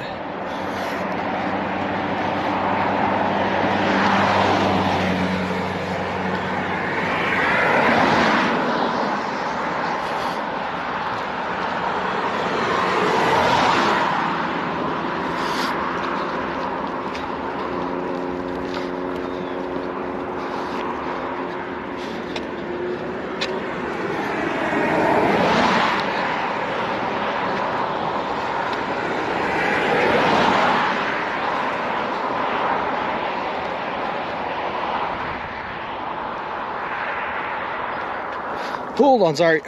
Speaker 1: Hold on, sorry.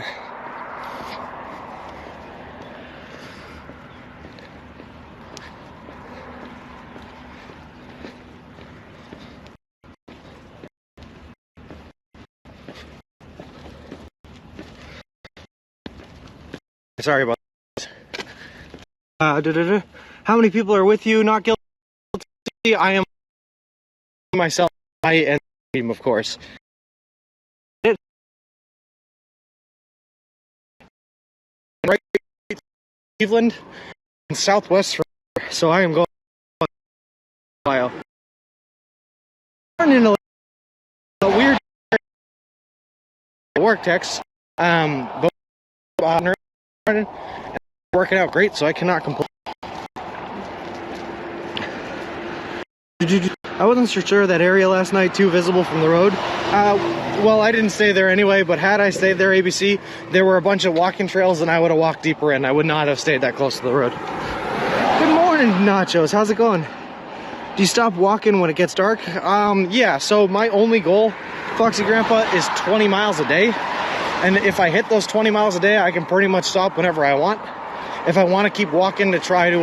Speaker 1: Sorry about this. How many people are with you? Not guilty. I am myself. I and team, of course. Right, Cleveland and Southwest. So I am going to Ohio. In a weird work text. But working out great, so I cannot complain. I wasn't sure that area last night too visible from the road. Well, I didn't stay there anyway, but had I stayed there, ABC, there were a bunch of walking trails and I would have walked deeper in. I would not have stayed that close to the road. Good morning, Nachos. How's it going? Do you stop walking when it gets dark? Yeah, so my only goal, Foxy Grandpa, is 20 miles a day. And if I hit those 20 miles a day, I can pretty much stop whenever I want. If I want to keep walking to try to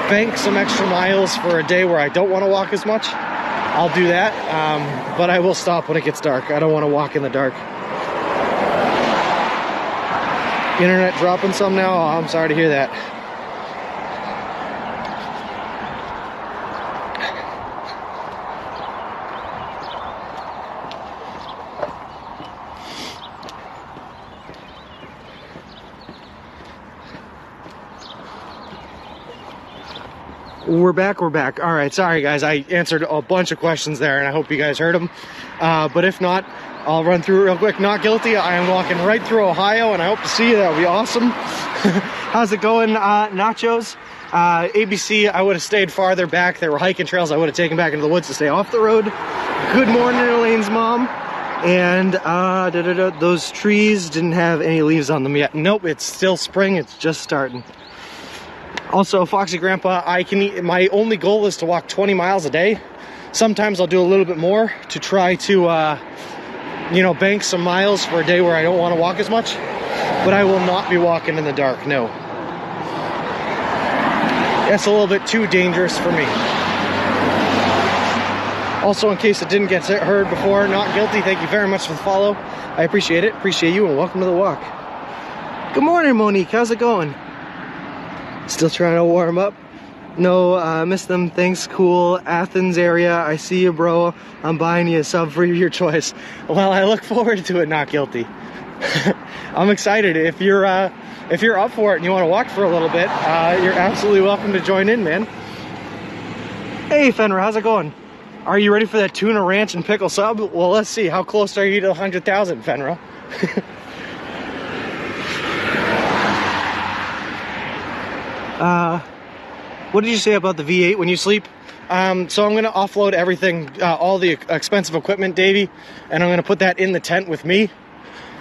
Speaker 1: bank some extra miles for a day where I don't want to walk as much, I'll do that. But I will stop when it gets dark. I don't want to walk in the dark. Internet dropping some now? Oh, I'm sorry to hear that. We're back. All right, sorry guys, I answered a bunch of questions there and I hope you guys heard them. But if not, I'll run through it real quick. Not guilty. I am walking right through Ohio and I hope to see you. That would be awesome. How's it going, Nachos? ABC, I would have stayed farther back. There were hiking trails I would have taken back into the woods to stay off the road. Good morning, Elaine's mom. And those trees didn't have any leaves on them yet. Nope, it's still spring. It's just starting. Also, Foxy Grandpa, my only goal is to walk 20 miles a day. Sometimes I'll do a little bit more to try to, bank some miles for a day where I don't want to walk as much. But I will not be walking in the dark, no. That's a little bit too dangerous for me. Also, in case it didn't get heard before, not guilty, thank you very much for the follow. I appreciate it. Appreciate you, and welcome to the walk. Good morning, Monique. How's it going? Still trying to warm up. No, miss them. Thanks, cool. Athens area. I see you, bro. I'm buying you a sub for your choice. Well, I look forward to it, not guilty. I'm excited. If you're up for it and you want to walk for a little bit, you're absolutely welcome to join in, man. Hey, Fenra, how's it going? Are you ready for that tuna ranch and pickle sub? Well, let's see. How close are you to 100,000, Fenra? What did you say about the V8 when you sleep? So I'm going to offload everything, all the expensive equipment, Davey, and I'm going to put that in the tent with me.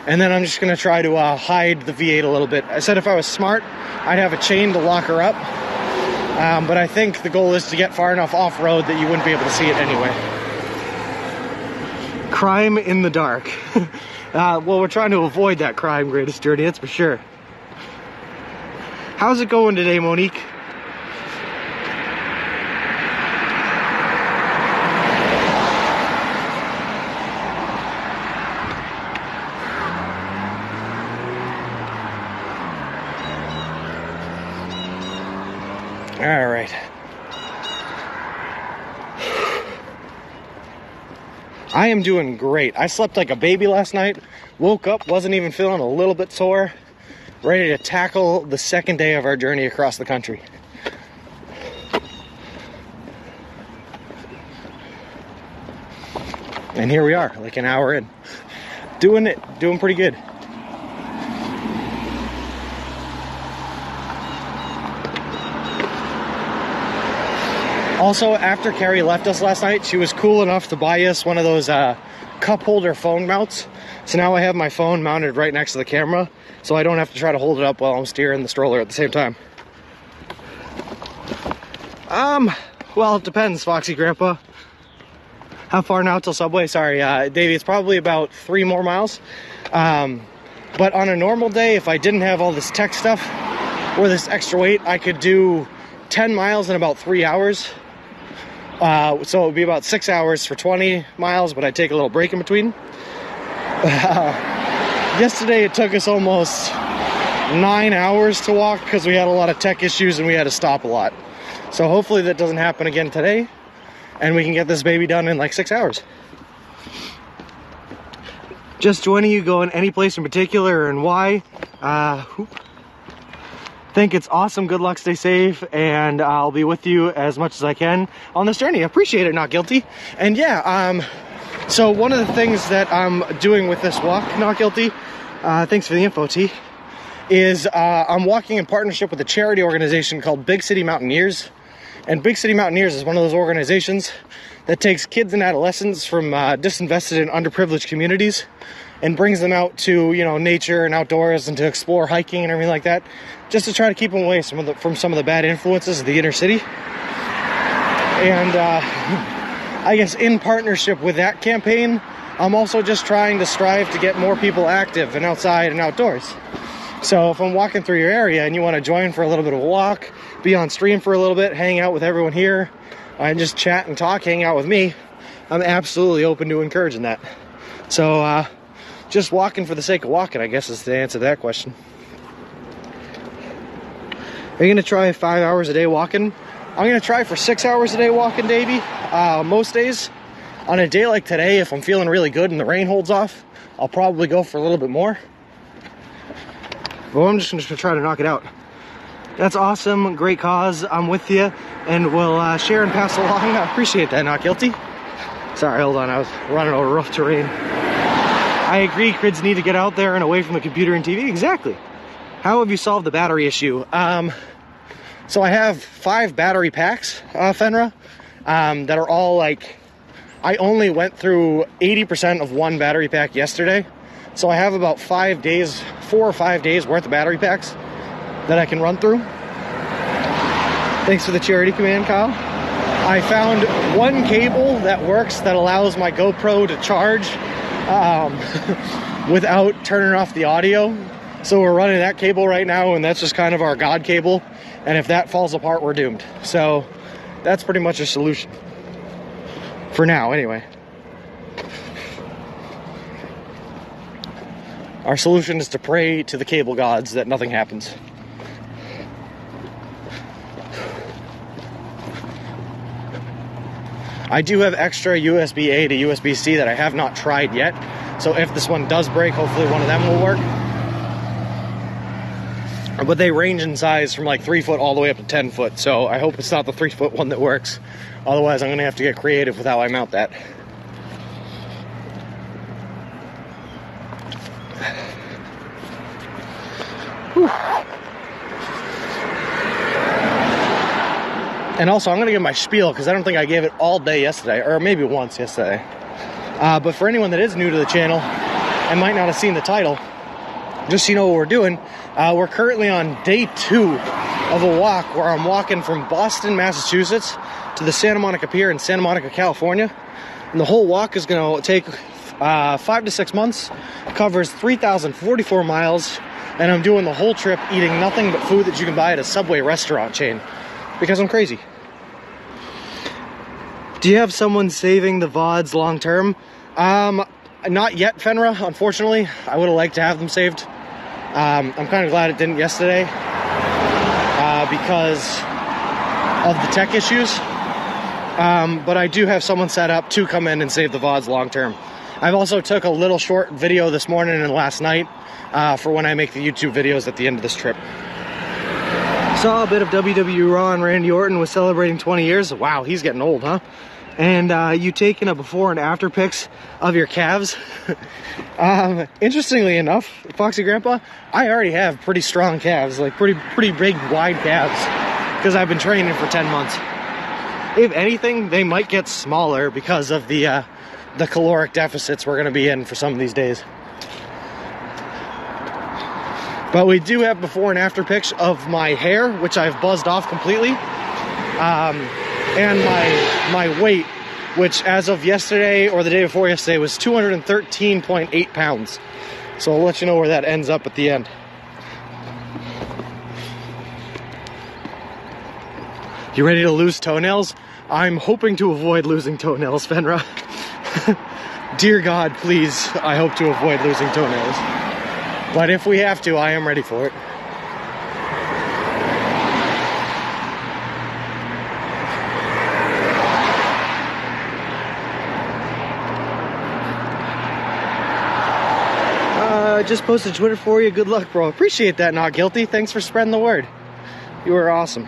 Speaker 1: and then I'm just gonna try to hide the V8 a little bit. I said if I was smart, I'd have a chain to lock her up, but I think the goal is to get far enough off-road that you wouldn't be able to see it anyway. Crime in the dark. Well, we're trying to avoid that crime, Greatest Journey, that's for sure. How's it going today, Monique? All right. I am doing great. I slept like a baby last night, woke up, wasn't even feeling a little bit sore, ready to tackle the second day of our journey across the country. And here we are, like an hour in. Doing pretty good. Also, after Carrie left us last night, she was cool enough to buy us one of those cup holder phone mounts. So now I have my phone mounted right next to the camera, so I don't have to try to hold it up while I'm steering the stroller at the same time. Well, it depends, Foxy Grandpa. How far now till Subway? Sorry, Davey, it's probably about 3 more miles. But on a normal day, if I didn't have all this tech stuff or this extra weight, I could do 10 miles in about 3 hours. So it would be about 6 hours for 20 miles, but I'd take a little break in between. Yesterday it took us almost 9 hours to walk because we had a lot of tech issues and we had to stop a lot. So hopefully that doesn't happen again today and we can get this baby done in like 6 hours. Just joining you, going any place in particular and why? Think it's awesome. Good luck, stay safe, and I'll be with you as much as I can on this journey. I appreciate it, Not Guilty. And yeah, so one of the things that I'm doing with this walk, Not Guilty, thanks for the info, T, is I'm walking in partnership with a charity organization called Big City Mountaineers. And Big City Mountaineers is one of those organizations that takes kids and adolescents from disinvested and underprivileged communities and brings them out to, you know, nature and outdoors and to explore hiking and everything like that, just to try to keep them away from some of the bad influences of the inner city. And I guess in partnership with that campaign, I'm also just trying to strive to get more people active and outside and outdoors. So if I'm walking through your area and you want to join for a little bit of a walk, be on stream for a little bit, hang out with everyone here, and just chat and talk, hang out with me, I'm absolutely open to encouraging that. So just walking for the sake of walking, I guess, is the answer to that question. Are you going to try 5 hours a day walking? I'm going to try for 6 hours a day walking, Davey. Most days. On a day like today, if I'm feeling really good and the rain holds off, I'll probably go for a little bit more. But I'm just going to try to knock it out. That's awesome. Great cause. I'm with you. And we'll share and pass along. I appreciate that, Not Guilty. Sorry, hold on. I was running over rough terrain. I agree, kids need to get out there and away from the computer and TV. Exactly. How have you solved the battery issue? So I have 5 battery packs, Fenra, that are all like, I only went through 80% of one battery pack yesterday. So I have about 5 days, 4 or 5 days worth of battery packs that I can run through. Thanks for the charity command, Kyle. I found one cable that works that allows my GoPro to charge without turning off the audio. So we're running that cable right now, and that's just kind of our God cable. And if that falls apart, we're doomed. So that's pretty much a solution. For now, anyway. Our solution is to pray to the cable gods that nothing happens. I do have extra USB-A to USB-C that I have not tried yet. So if this one does break, hopefully one of them will work. But they range in size from like 3 foot all the way up to 10 foot. So I hope it's not the 3 foot one that works. Otherwise, I'm going to have to get creative with how I mount that. Whew. And also, I'm going to give my spiel because I don't think I gave it all day yesterday, or maybe once yesterday. But for anyone that is new to the channel, and might not have seen the title, just so you know what we're doing, we're currently on day 2 of a walk where I'm walking from Boston, Massachusetts to the Santa Monica Pier in Santa Monica, California. And the whole walk is going to take 5 to 6 months, covers 3,044 miles, and I'm doing the whole trip eating nothing but food that you can buy at a Subway restaurant chain, because I'm crazy. Do you have someone saving the VODs long term? Not yet, Fenra, unfortunately. I would have liked to have them saved. I'm kind of glad it didn't yesterday because of the tech issues. But I do have someone set up to come in and save the VODs long term. I've also took a little short video this morning and last night for when I make the YouTube videos at the end of this trip. Saw a bit of WWE Raw, and Randy Orton was celebrating 20 years. Wow, he's getting old, huh? And you taking a before and after pics of your calves. Interestingly enough, Foxy Grandpa, I already have pretty strong calves, like pretty big, wide calves, because I've been training for 10 months. If anything, they might get smaller because of the caloric deficits we're going to be in for some of these days. But we do have before and after pics of my hair, which I've buzzed off completely, and my weight, which as of yesterday or the day before yesterday was 213.8 pounds. So I'll let you know where that ends up at the end. You ready to lose toenails? I'm hoping to avoid losing toenails, Fenra. Dear God, please, I hope to avoid losing toenails. But if we have to, I am ready for it. Just posted Twitter for you. Good luck, bro. Appreciate that, Not Guilty. Thanks for spreading the word. You were awesome.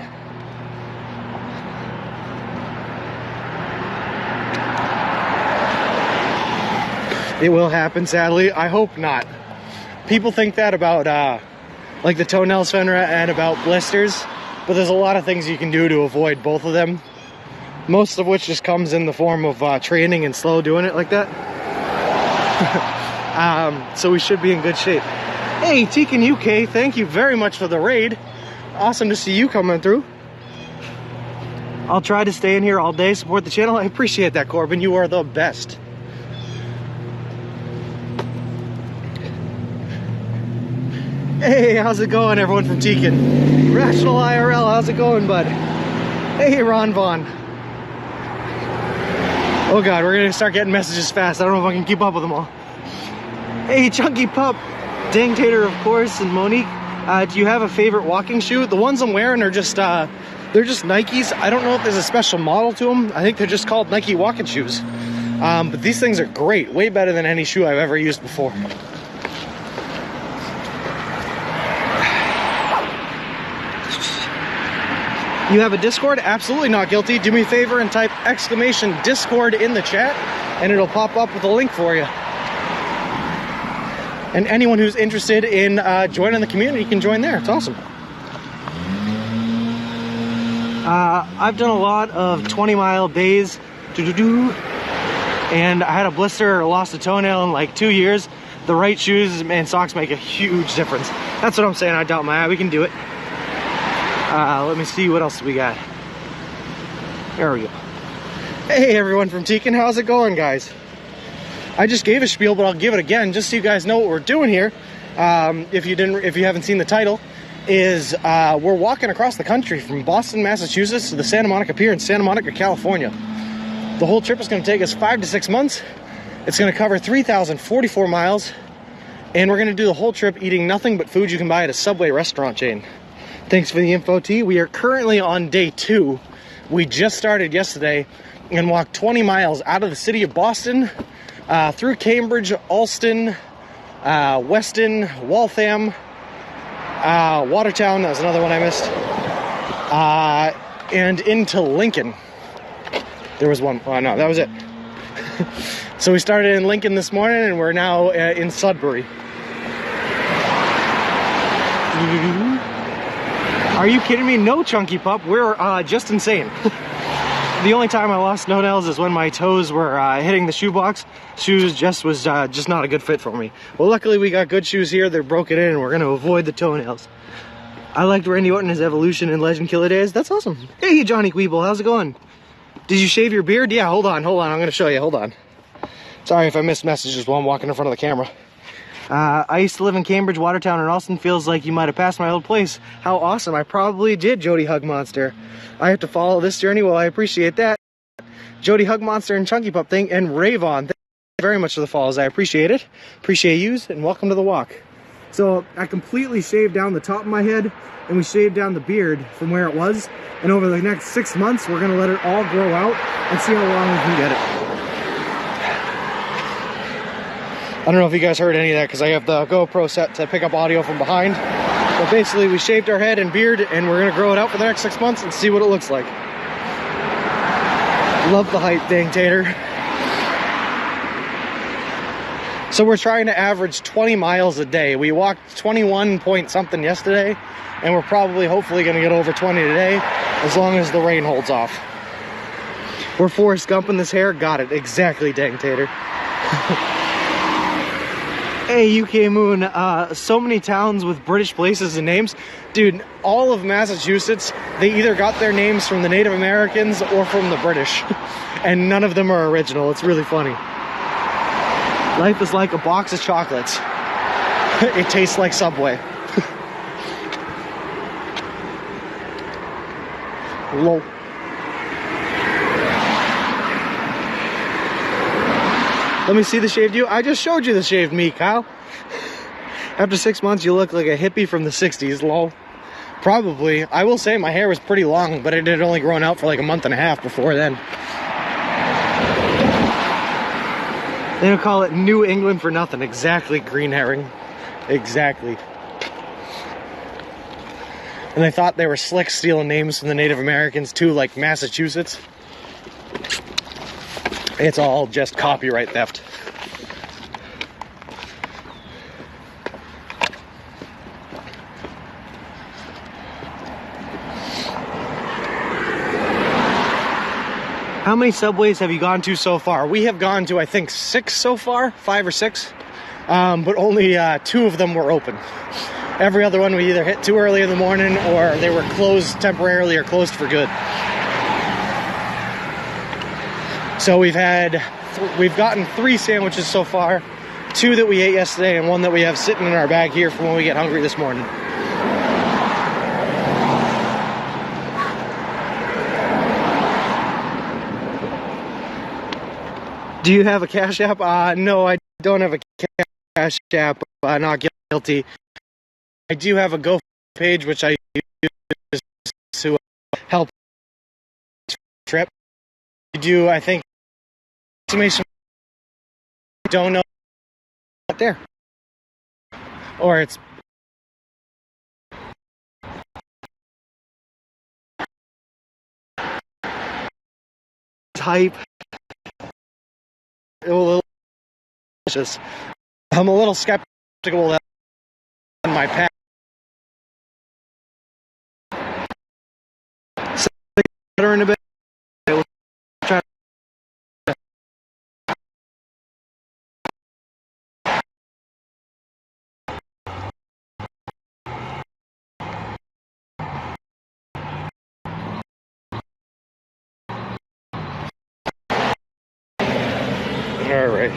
Speaker 1: It will happen, sadly. I hope not. People think that about like the toenails, Fenra, and about blisters, but there's a lot of things you can do to avoid both of them. Most of which just comes in the form of training and slow doing it like that. So we should be in good shape. Hey, Tekin UK, thank you very much for the raid. Awesome to see you coming through. I'll try to stay in here all day, support the channel. I appreciate that, Corbin. You are the best. Hey, how's it going, everyone from Tekin? Rational IRL, how's it going, bud? Hey, Ron Vaughn. Oh God, we're gonna start getting messages fast. I don't know if I can keep up with them all. Hey, Chunky Pup, Dang Tater, of course, and Monique. Do you have a favorite walking shoe? The ones I'm wearing are just, they're just Nikes. I don't know if there's a special model to them. I think they're just called Nike walking shoes. But these things are great, way better than any shoe I've ever used before. You have a Discord? Absolutely Not Guilty. Do me a favor and type exclamation Discord in the chat, and it'll pop up with a link for you. And anyone who's interested in joining the community can join there. It's awesome. I've done a lot of 20-mile days, and I had a blister or lost a toenail in like 2 years. The right shoes and socks make a huge difference. That's what I'm saying. I doubt my eye. We can do it. Let me see what else we got. There we go. Hey, everyone from Tekin, how's it going, guys? I just gave a spiel, but I'll give it again just so you guys know what we're doing here. If you haven't seen the title, is we're walking across the country from Boston, Massachusetts to the Santa Monica Pier in Santa Monica, California. The whole trip is going to take us 5 to 6 months. It's going to cover 3,044 miles, and we're going to do the whole trip eating nothing but food you can buy at a Subway restaurant chain. Thanks for the info, T. We are currently on day 2. We just started yesterday and walked 20 miles out of the city of Boston, through Cambridge, Alston, Weston, Waltham, Watertown, that was another one I missed, and into Lincoln. There was one. Oh, no, that was it. So we started in Lincoln this morning, and we're now in Sudbury. Are you kidding me? No, Chunky Pup. We're just insane. The only time I lost snow nails is when my toes were hitting the shoebox. Shoes was just not a good fit for me. Well, luckily we got good shoes here. They're broken in and we're gonna avoid the toenails. I liked Randy Orton, his evolution in Legend Killer Days. That's awesome. Hey, Johnny Queeble, how's it going? Did you shave your beard? Yeah, hold on. I'm gonna show you, hold on. Sorry if I missed messages while I'm walking in front of the camera. I used to live in Cambridge, Watertown, and Austin. Feels like you might have passed my old place. How awesome. I probably did, Jody Hug Monster. I have to follow this journey. Well, I appreciate that. Jody Hug Monster and Chunky Pup Thing and Ravon. Thank you very much for the follows. I appreciate it. Appreciate yous, and welcome to the walk. So I completely shaved down the top of my head, and we shaved down the beard from where it was. And over the next 6 months, we're gonna let it all grow out and see how long we can get it. I don't know if you guys heard any of that because I have the GoPro set to pick up audio from behind. But basically we shaved our head and beard and we're gonna grow it out for the next 6 months and see what it looks like. Love the height thing, Tater. So we're trying to average 20 miles a day. We walked 21 point something yesterday and we're probably hopefully gonna get over 20 today as long as the rain holds off. We're Forrest Gumping this hair. Got it. Exactly, dang Tater. Hey, UK Moon, so many towns with British places and names. Dude, all of Massachusetts, they either got their names from the Native Americans or from the British. And none of them are original. It's really funny. Life is like a box of chocolates. It tastes like Subway. Lol. Let me see the shaved you. I just showed you the shaved me, Kyle. After 6 months, you look like a hippie from the 60s, lol. Probably. I will say my hair was pretty long, but it had only grown out for like a month and a half before then. They don't call it New England for nothing. Exactly, green herring. Exactly. And they thought they were slick stealing names from the Native Americans too, like Massachusetts. It's all just copyright theft. How many subways have you gone to so far? We have gone to, I think, 6 so far, 5 or 6, but only 2 of them were open. Every other one we either hit too early in the morning or they were closed temporarily or closed for good. So we've gotten 3 sandwiches so far, 2 that we ate yesterday and 1 that we have sitting in our bag here for when we get hungry this morning. Do you have a Cash App? No, I don't have a Cash App. Not guilty. I do have a GoFundMe page, which I use to help trip. I do, I think, estimation. Don't know there, or it's type. I'm a little skeptical that on my pack. So in a bit. Try. All right.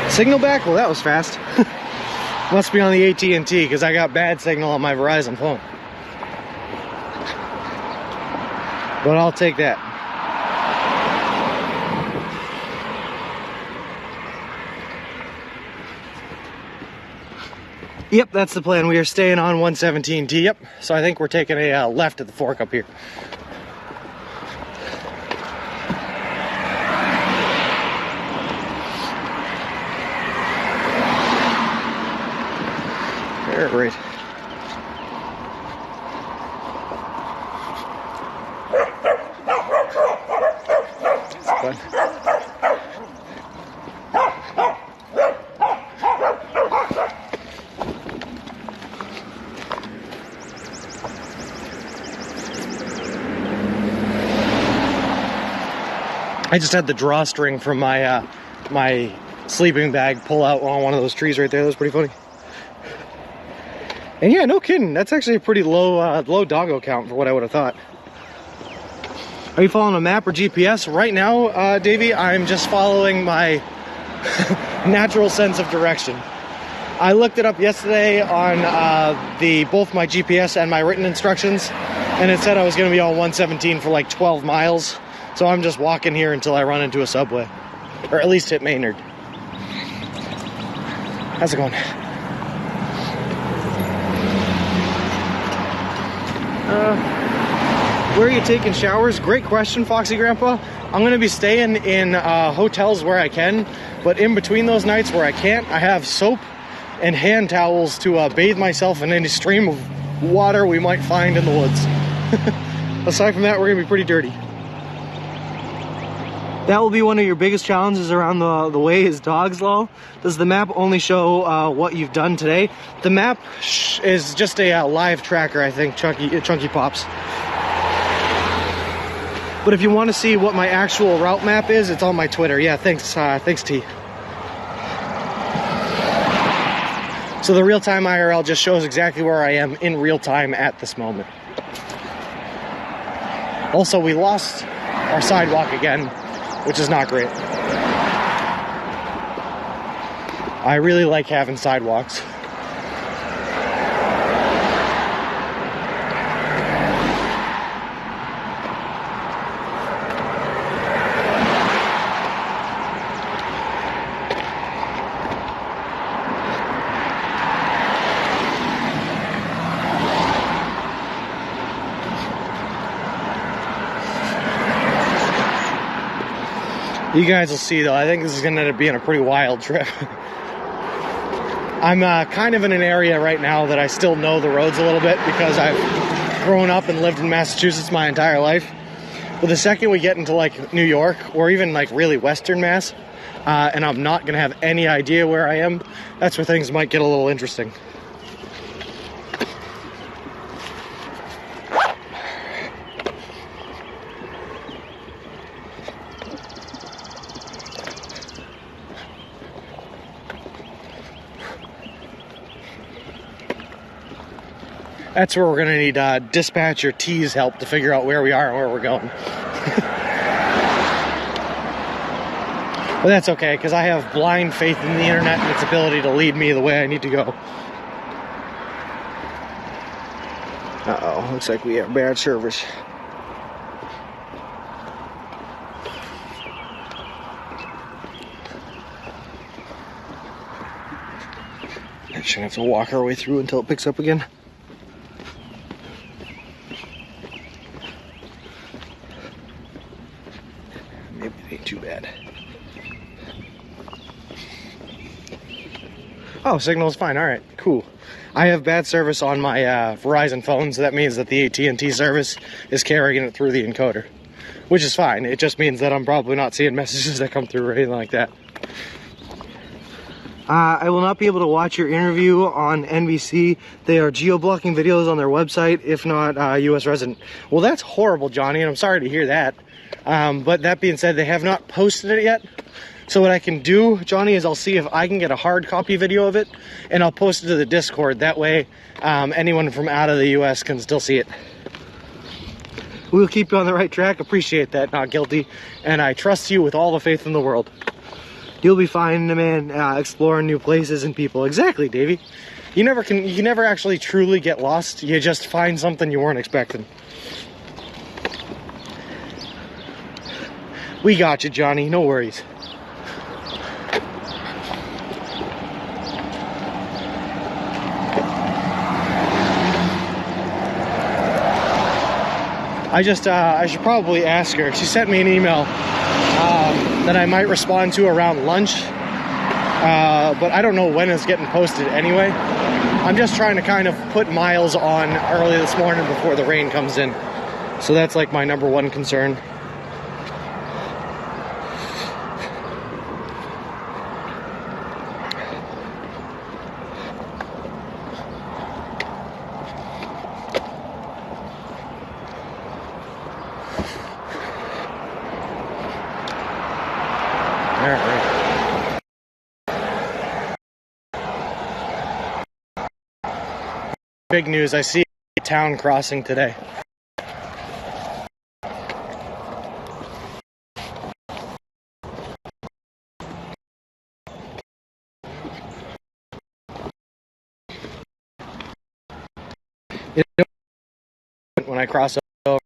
Speaker 1: Signal back? Well, that was fast. Must be on the AT&T because I got bad signal on my Verizon phone. But I'll take that. Yep, that's the plan. We are staying on 117T. Yep. So I think we're taking a left at the fork up here. All right. I just had the drawstring from my my sleeping bag pull out on one of those trees right there. That was pretty funny. And yeah, no kidding, that's actually a pretty low low doggo count for what I would have thought. Are you following a map or GPS? Right now, Davey, I'm just following my natural sense of direction. I looked it up yesterday on both my GPS and my written instructions, and it said I was going to be on 117 for like 12 miles. So I'm just walking here until I run into a subway, or at least hit Maynard. How's it going? Where are you taking showers? Great question, Foxy Grandpa. I'm going to be staying in hotels where I can, but in between those nights where I can't, I have soap and hand towels to bathe myself in any stream of water we might find in the woods. Aside from that, we're going to be pretty dirty. That will be one of your biggest challenges around the way is dogs, lol. Does the map only show what you've done today? The map is just a live tracker, I think, Chunky Pops. But if you want to see what my actual route map is, it's on my Twitter. Yeah, thanks T. So the real-time IRL just shows exactly where I am in real time at this moment. Also, we lost our sidewalk again, which is not great. I really like having sidewalks. You guys will see, though. I think this is going to end up being a pretty wild trip. I'm kind of in an area right now that I still know the roads a little bit because I've grown up and lived in Massachusetts my entire life. But the second we get into like New York or even like really Western Mass, and I'm not going to have any idea where I am, that's where things might get a little interesting. That's where we're going to need dispatcher T's help to figure out where we are and where we're going. But that's okay, because I have blind faith in the internet and its ability to lead me the way I need to go. Uh-oh, looks like we have bad service. I shouldn't have to walk our way through until it picks up again. Maybe it ain't too bad. Oh, signal's fine. All right, cool. I have bad service on my Verizon phone, so that means that the AT&T service is carrying it through the encoder, which is fine. It just means that I'm probably not seeing messages that come through or anything like that. I will not be able to watch your interview on NBC. They are geo-blocking videos on their website, if not US resident. Well, that's horrible, Johnny, and I'm sorry to hear that. But that being said, they have not posted it yet. So what I can do, Johnny, is I'll see if I can get a hard copy video of it, and I'll post it to the Discord. That way, anyone from out of the US can still see it. We'll keep you on the right track. Appreciate that, not guilty. And I trust you with all the faith in the world. You'll be fine, man, exploring new places and people. Exactly, Davey. You can never actually truly get lost. You just find something you weren't expecting. We got you, Johnny. No worries. I should probably ask her. She sent me an email that I might respond to around lunch, but I don't know when it's getting posted anyway. I'm just trying to kind of put miles on early this morning before the rain comes in. So that's like my number one concern. big news. I see a town crossing today. When I cross over,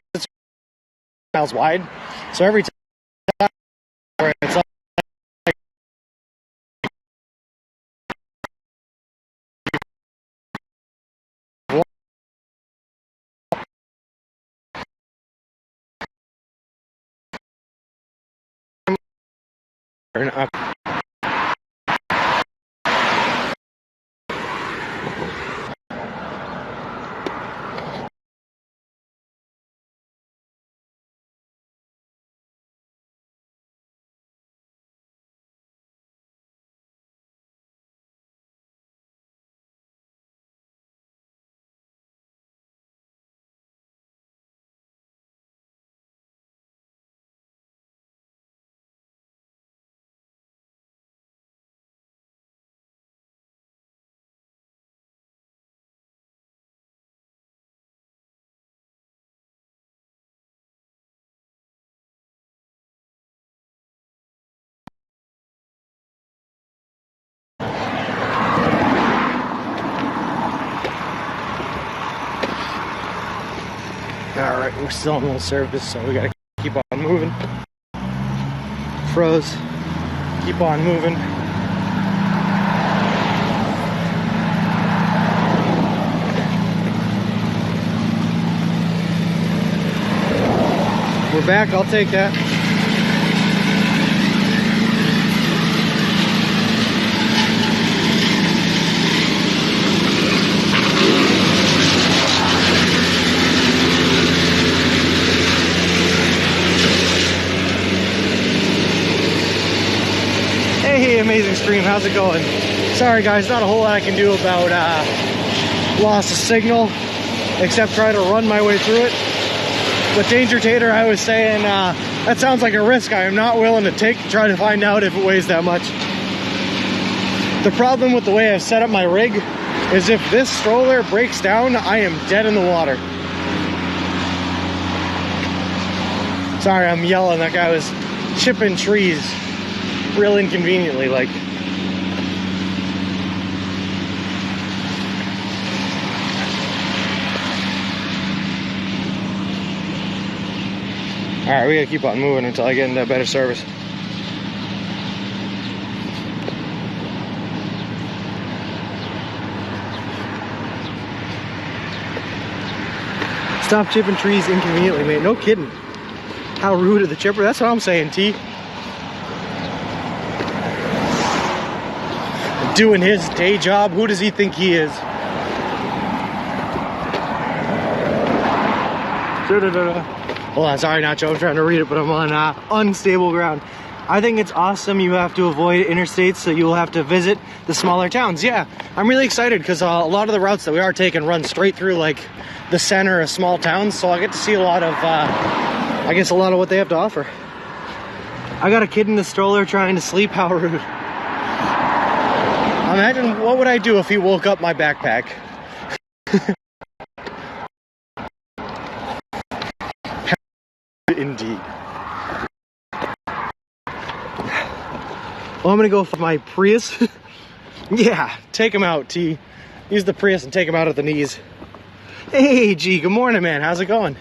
Speaker 1: it's miles wide, so every time it's like up. Alright, we're still on the surface, so we gotta keep on moving. Froze. Keep on moving. We're back, I'll take that. Hey, Amazing Stream, how's it going? Sorry guys, not a whole lot I can do about loss of signal, except try to run my way through it. But Danger Tater, I was saying, that sounds like a risk I am not willing to take to try to find out if it weighs that much. The problem with the way I've set up my rig is if this stroller breaks down, I am dead in the water. Sorry, I'm yelling. That guy was chipping trees real inconveniently, like. Alright, we gotta keep on moving until I get into better service. Stop chipping trees inconveniently, mate. No kidding. How rude of the chipper. That's what I'm saying, T. Doing his day job. Who does he think he is? Hold on, sorry Nacho, I'm trying to read it, but I'm on unstable ground. I think it's awesome you have to avoid interstates, so you'll have to visit the smaller towns. Yeah, I'm really excited because a lot of the routes that we are taking run straight through like the center of small towns, so I get to see a lot of, I guess a lot of what they have to offer. I got a kid in the stroller trying to sleep, how rude. Imagine what would I do if he woke up my backpack. Indeed. Well, I'm gonna go for my Prius. Yeah, take him out, T. Use the Prius and take him out at the knees. Hey, G, good morning, man. How's it going?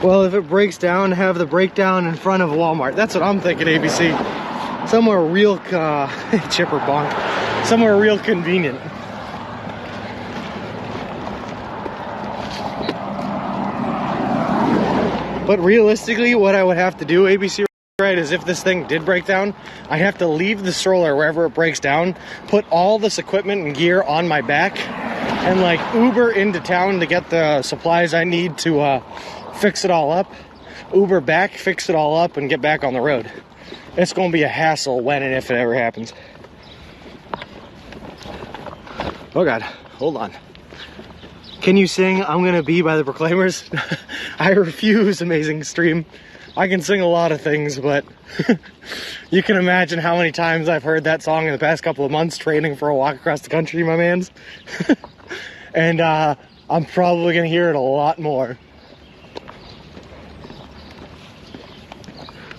Speaker 1: Well, if it breaks down, have the breakdown in front of Walmart. That's what I'm thinking, ABC. Somewhere real, chipper bonk. Somewhere real convenient. But realistically, what I would have to do, ABC, right, is if this thing did break down, I have to leave the stroller wherever it breaks down, put all this equipment and gear on my back, and like Uber into town to get the supplies I need to fix it all up, Uber back, fix it all up, and get back on the road. It's going to be a hassle when and if it ever happens. Oh God, hold on. Can you sing I'm Gonna Be by the Proclaimers? I refuse, amazing stream. I can sing a lot of things, but you can imagine how many times I've heard that song in the past couple of months training for a walk across the country, my mans. And I'm probably gonna hear it a lot more.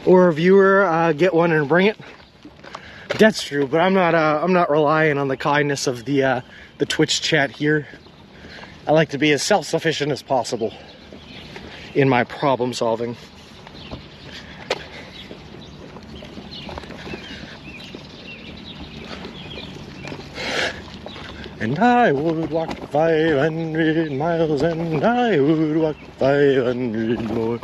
Speaker 1: Or a viewer get one and bring it. That's true, but I'm not relying on the kindness of the Twitch chat here. I like to be as self-sufficient as possible in my problem solving. And I would walk 500 miles, and I would walk 500 more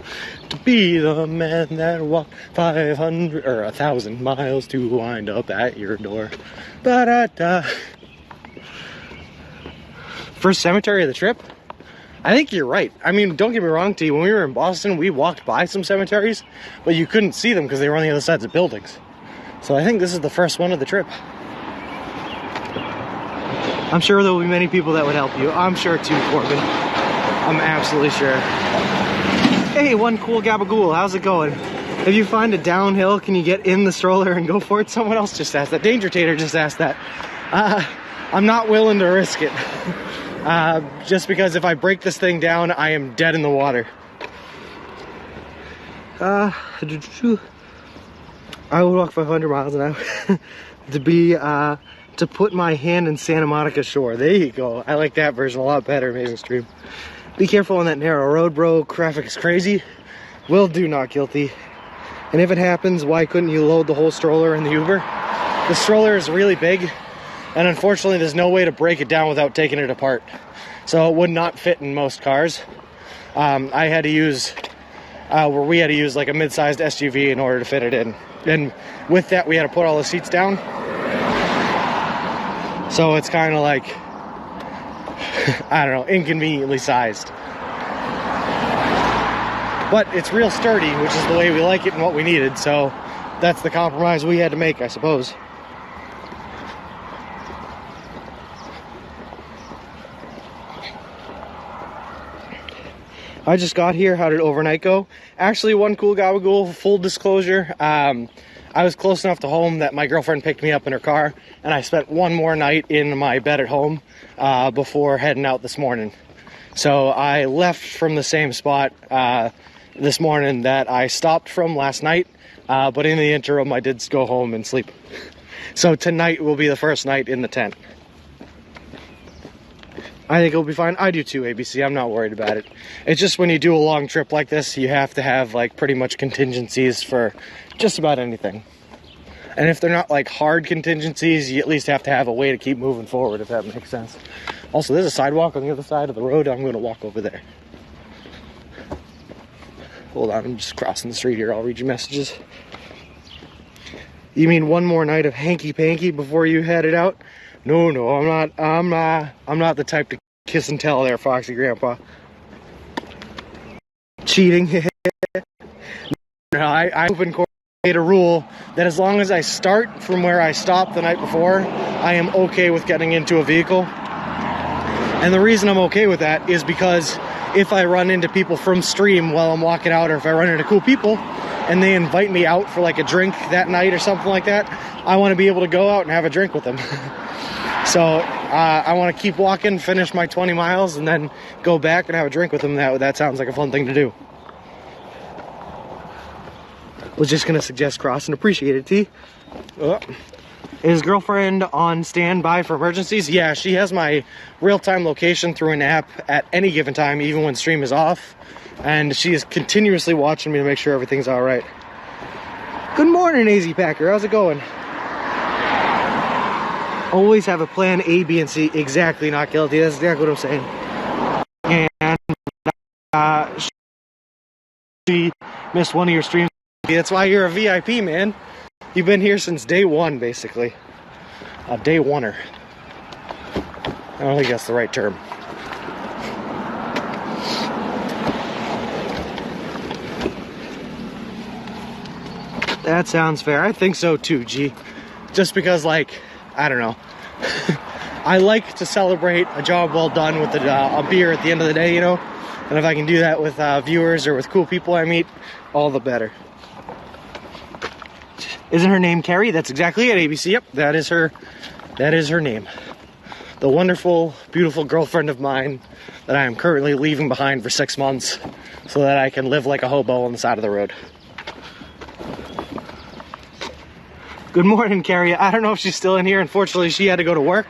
Speaker 1: to be the man that walked 500 or 1,000 miles to wind up at your door. Ba-da-da. First cemetery of the trip? I think you're right. I mean, don't get me wrong, T. When we were in Boston, we walked by some cemeteries, but you couldn't see them because they were on the other sides of buildings. So I think this is the first one of the trip. I'm sure there will be many people that would help you. I'm sure too, Corbin. I'm absolutely sure. Hey, one cool gabagool. How's it going? If you find a downhill, can you get in the stroller and go for it? Someone else just asked that. Danger Tater just asked that. I'm not willing to risk it. Just because if I break this thing down, I am dead in the water. I would walk 500 miles an hour to put my hand in Santa Monica shore. There you go. I like that version a lot better, amazing stream. Be careful on that narrow road, bro. Traffic is crazy. Will do, not guilty. And if it happens, why couldn't you load the whole stroller in the Uber? The stroller is really big, and unfortunately there's no way to break it down without taking it apart. So it would not fit in most cars. We had to use like a mid-sized SUV in order to fit it in. And with that, we had to put all the seats down. So it's kind of like, I don't know, inconveniently sized. But it's real sturdy, which is the way we like it and what we needed. So that's the compromise we had to make, I suppose. I just got here. How did overnight go? Actually, one cool gabagool, full disclosure. I was close enough to home that my girlfriend picked me up in her car, and I spent one more night in my bed at home before heading out this morning. So I left from the same spot this morning that I stopped from last night, but in the interim I did go home and sleep. So tonight will be the first night in the tent. I think it'll be fine. I do too, ABC. I'm not worried about it. It's just when you do a long trip like this, you have to have like pretty much contingencies for just about anything. And if they're not like hard contingencies, you at least have to have a way to keep moving forward, if that makes sense. Also, there's a sidewalk on the other side of the road. I'm going to walk over there. Hold on, I'm just crossing the street here. I'll read your messages. You mean one more night of hanky-panky before you headed out? No, I'm not the type to kiss and tell there, Foxy Grandpa. Cheating. No, I made a rule that as long as I start from where I stopped the night before, I am okay with getting into a vehicle. And the reason I'm okay with that is because if I run into people from stream while I'm walking out, or if I run into cool people and they invite me out for like a drink that night or something like that, I want to be able to go out and have a drink with them. So I want to keep walking, finish my 20 miles, and then go back and have a drink with them. That sounds like a fun thing to do. Was just going to suggest crossing. Appreciate it, T. Is girlfriend on standby for emergencies? Yeah, she has my real-time location through an app at any given time, even when stream is off. And she is continuously watching me to make sure everything's all right. Good morning, AZ Packer. How's it going? Always have a plan A, B, and C. Exactly, not guilty. That's exactly what I'm saying. And she missed one of your streams. That's why you're a VIP, man. You've been here since day one, basically. A day oneer. I don't think that's the right term. That sounds fair. I think so too, G. Just because, like, I don't know. I like to celebrate a job well done with a beer at the end of the day, you know? And if I can do that with viewers or with cool people I meet, all the better. Isn't her name Carrie? That's exactly it, ABC. Yep, that is her name. The wonderful, beautiful girlfriend of mine that I am currently leaving behind for 6 months so that I can live like a hobo on the side of the road. Good morning, Carrie. I don't know if she's still in here. Unfortunately, she had to go to work.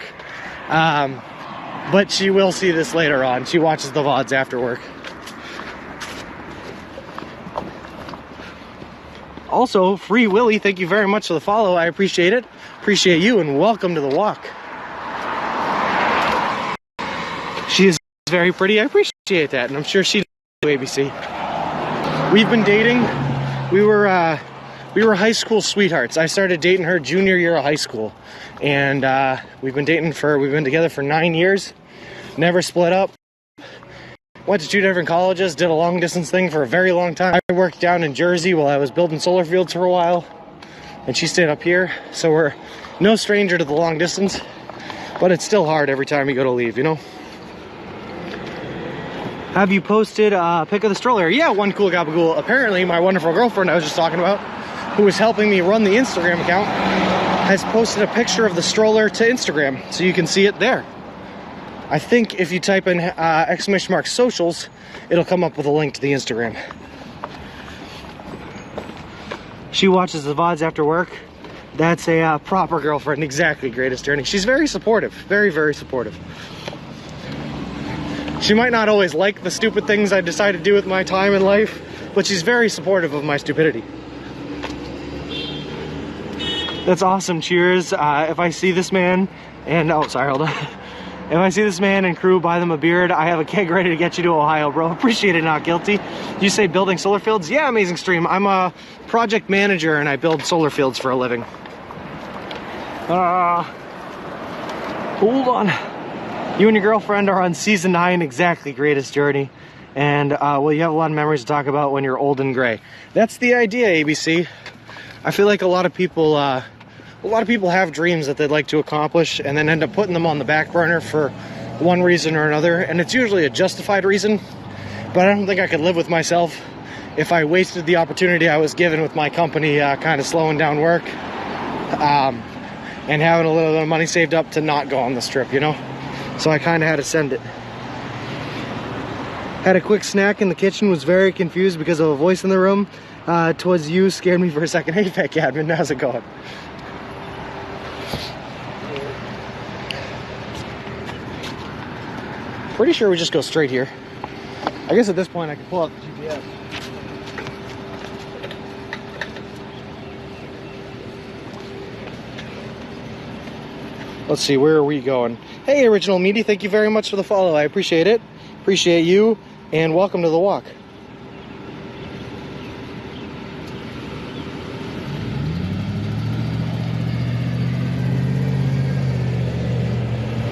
Speaker 1: But she will see this later on. She watches the VODs after work. Also, Free Willy, thank you very much for the follow. I appreciate it. Appreciate you, and welcome to the walk. She is very pretty. I appreciate that, and I'm sure she does, ABC. We've been dating. We were high school sweethearts. I started dating her junior year of high school, and we've been together for 9 years. Never split up. Went to 2 different colleges, did a long distance thing for a very long time. I worked down in Jersey while I was building solar fields for a while, and she stayed up here. So we're no stranger to the long distance, but it's still hard every time you go to leave, you know? Have you posted a pic of the stroller? Yeah, one cool gabagool. Apparently, my wonderful girlfriend I was just talking about, who is helping me run the Instagram account, has posted a picture of the stroller to Instagram, so you can see it there. I think if you type in ! socials, it'll come up with a link to the Instagram. She watches the VODs after work. That's a proper girlfriend, exactly, Greatest Journey. She's very supportive, very, very supportive. She might not always like the stupid things I decide to do with my time in life, but she's very supportive of my stupidity. That's awesome, cheers. If I see this man and, oh, sorry, hold on. If I see this man and crew, buy them a beard. I have a keg ready to get you to Ohio, bro. Appreciate it, not guilty. You say building solar fields? Yeah, amazing stream. I'm a project manager and I build solar fields for a living. Hold on. You and your girlfriend are on season 9, exactly, Greatest Journey. And, well, you have a lot of memories to talk about when you're old and gray. That's the idea, ABC. I feel like a lot of people have dreams that they'd like to accomplish and then end up putting them on the back burner for one reason or another, and it's usually a justified reason, but I don't think I could live with myself if I wasted the opportunity I was given with my company kind of slowing down work and having a little bit of money saved up to not go on this trip, you know? So I kind of had to send it. Had a quick snack in the kitchen, was very confused because of a voice in the room. Twas you, scared me for a second. Hey, Peck Admin, how's it going? Pretty sure we just go straight here. I guess at this point I can pull out the GPS. Let's see, where are we going? Hey, Original Meaty, thank you very much for the follow. I appreciate it. Appreciate you, and welcome to the walk.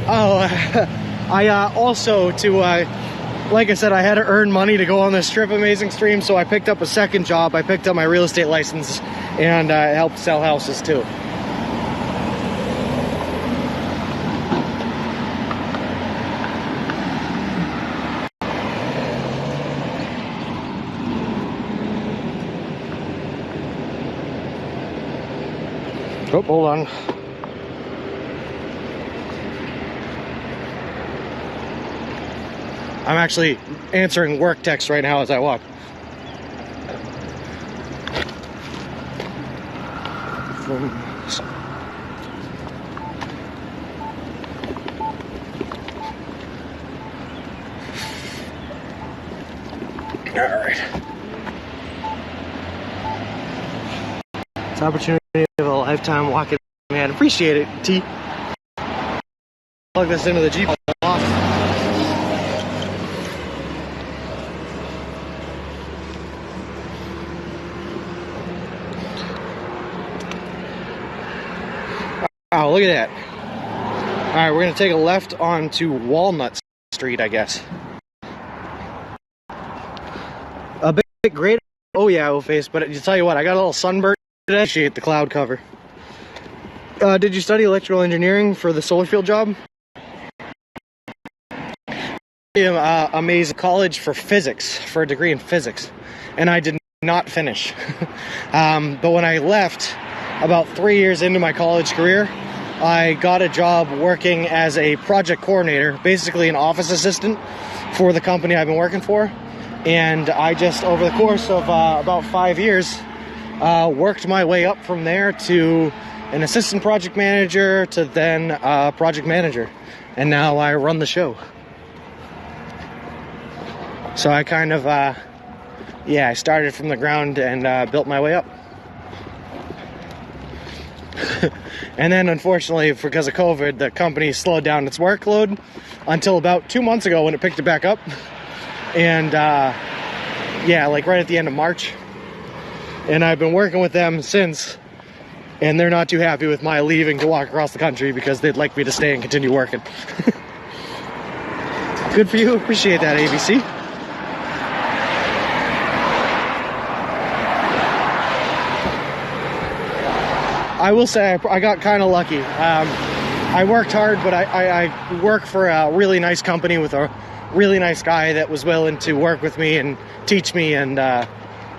Speaker 1: Oh, I also, like I said, I had to earn money to go on this trip amazing stream, so I picked up a second job. I picked up my real estate license and helped sell houses too. Oh, hold on. I'm actually answering work text right now as I walk. All right. It's an opportunity of a lifetime walking, man. Appreciate it, T. Plug this into the Jeep. Wow, look at that. All right, we're gonna take a left onto Walnut Street, I guess. A bit great. Oh yeah, O-face, but to tell you what, I got a little sunburn today. Appreciate the cloud cover. Did you study electrical engineering for the solar field job? amazing college for physics, for a degree in physics, and I did not finish. But when I left, about 3 years into my college career, I got a job working as a project coordinator, basically an office assistant for the company I've been working for. And I just, over the course of about 5 years, worked my way up from there to an assistant project manager to then project manager. And now I run the show. So I kind of, I started from the ground and built my way up. And then, unfortunately, because of COVID, the company slowed down its workload until about 2 months ago when it picked it back up. And, like right at the end of March. And I've been working with them since, and they're not too happy with my leaving to walk across the country because they'd like me to stay and continue working. Good for you. Appreciate that, ABC. I will say I got kind of lucky. I worked hard, but I work for a really nice company with a really nice guy that was willing to work with me and teach me and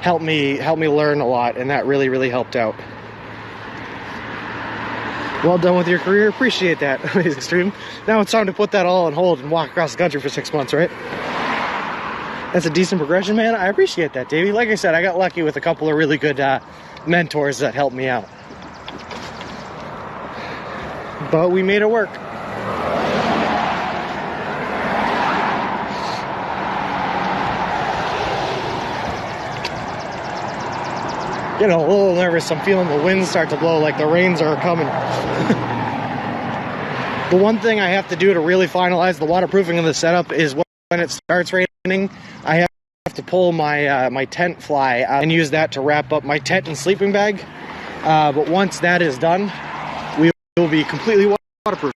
Speaker 1: help me learn a lot, and that really helped out. Well done with your career. Appreciate that. Amazing stream. Now it's time to put that all on hold and walk across the country for 6 months, right? That's a decent progression, man. I appreciate that, Davey. Like I said, I got lucky with a couple of really good mentors that helped me out. But we made it work. Getting a little nervous. I'm feeling the winds start to blow, like the rains are coming. The one thing I have to do to really finalize the waterproofing of the setup is when it starts raining, I have to pull my my tent fly out and use that to wrap up my tent and sleeping bag. But once that is done, we will be completely waterproof.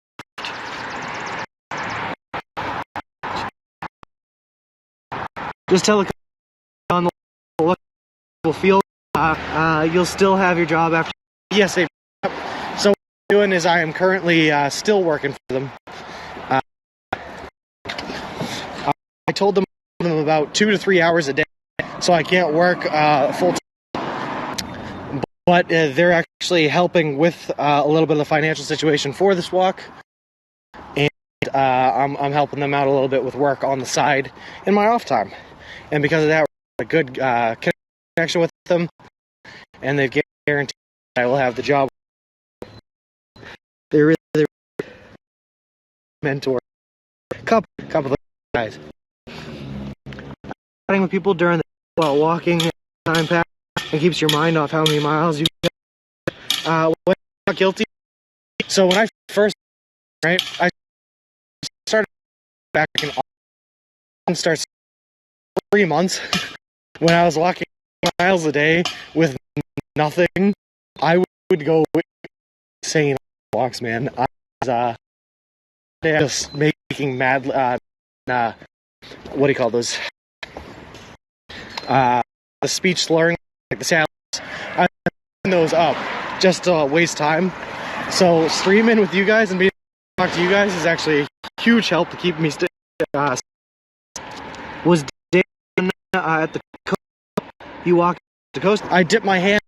Speaker 1: Just tell the on the local field, you'll still have your job after. Yes, they. So what I'm doing is I am currently still working for them. I told them about 2 to 3 hours a day, so I can't work full time. But they're actually helping with a little bit of the financial situation for this walk, and I'm helping them out a little bit with work on the side in my off time. And because of that, we're a good connection with them, and they've guaranteed I will have the job. They're really mentor. Couple of guys. Chatting with people during the while walking, time pass, and keeps your mind off how many miles you get. When I'm not guilty. So when I first, I started back in August, starts 3 months when I was walking miles a day with nothing. I would go insane walks, man. I was just making mad what do you call those? The speech slurring, like the sounds. I put those up just to waste time. So streaming with you guys and being able to talk to you guys is actually a huge help to keep me was at the coast. You walk the coast. I dip my hand.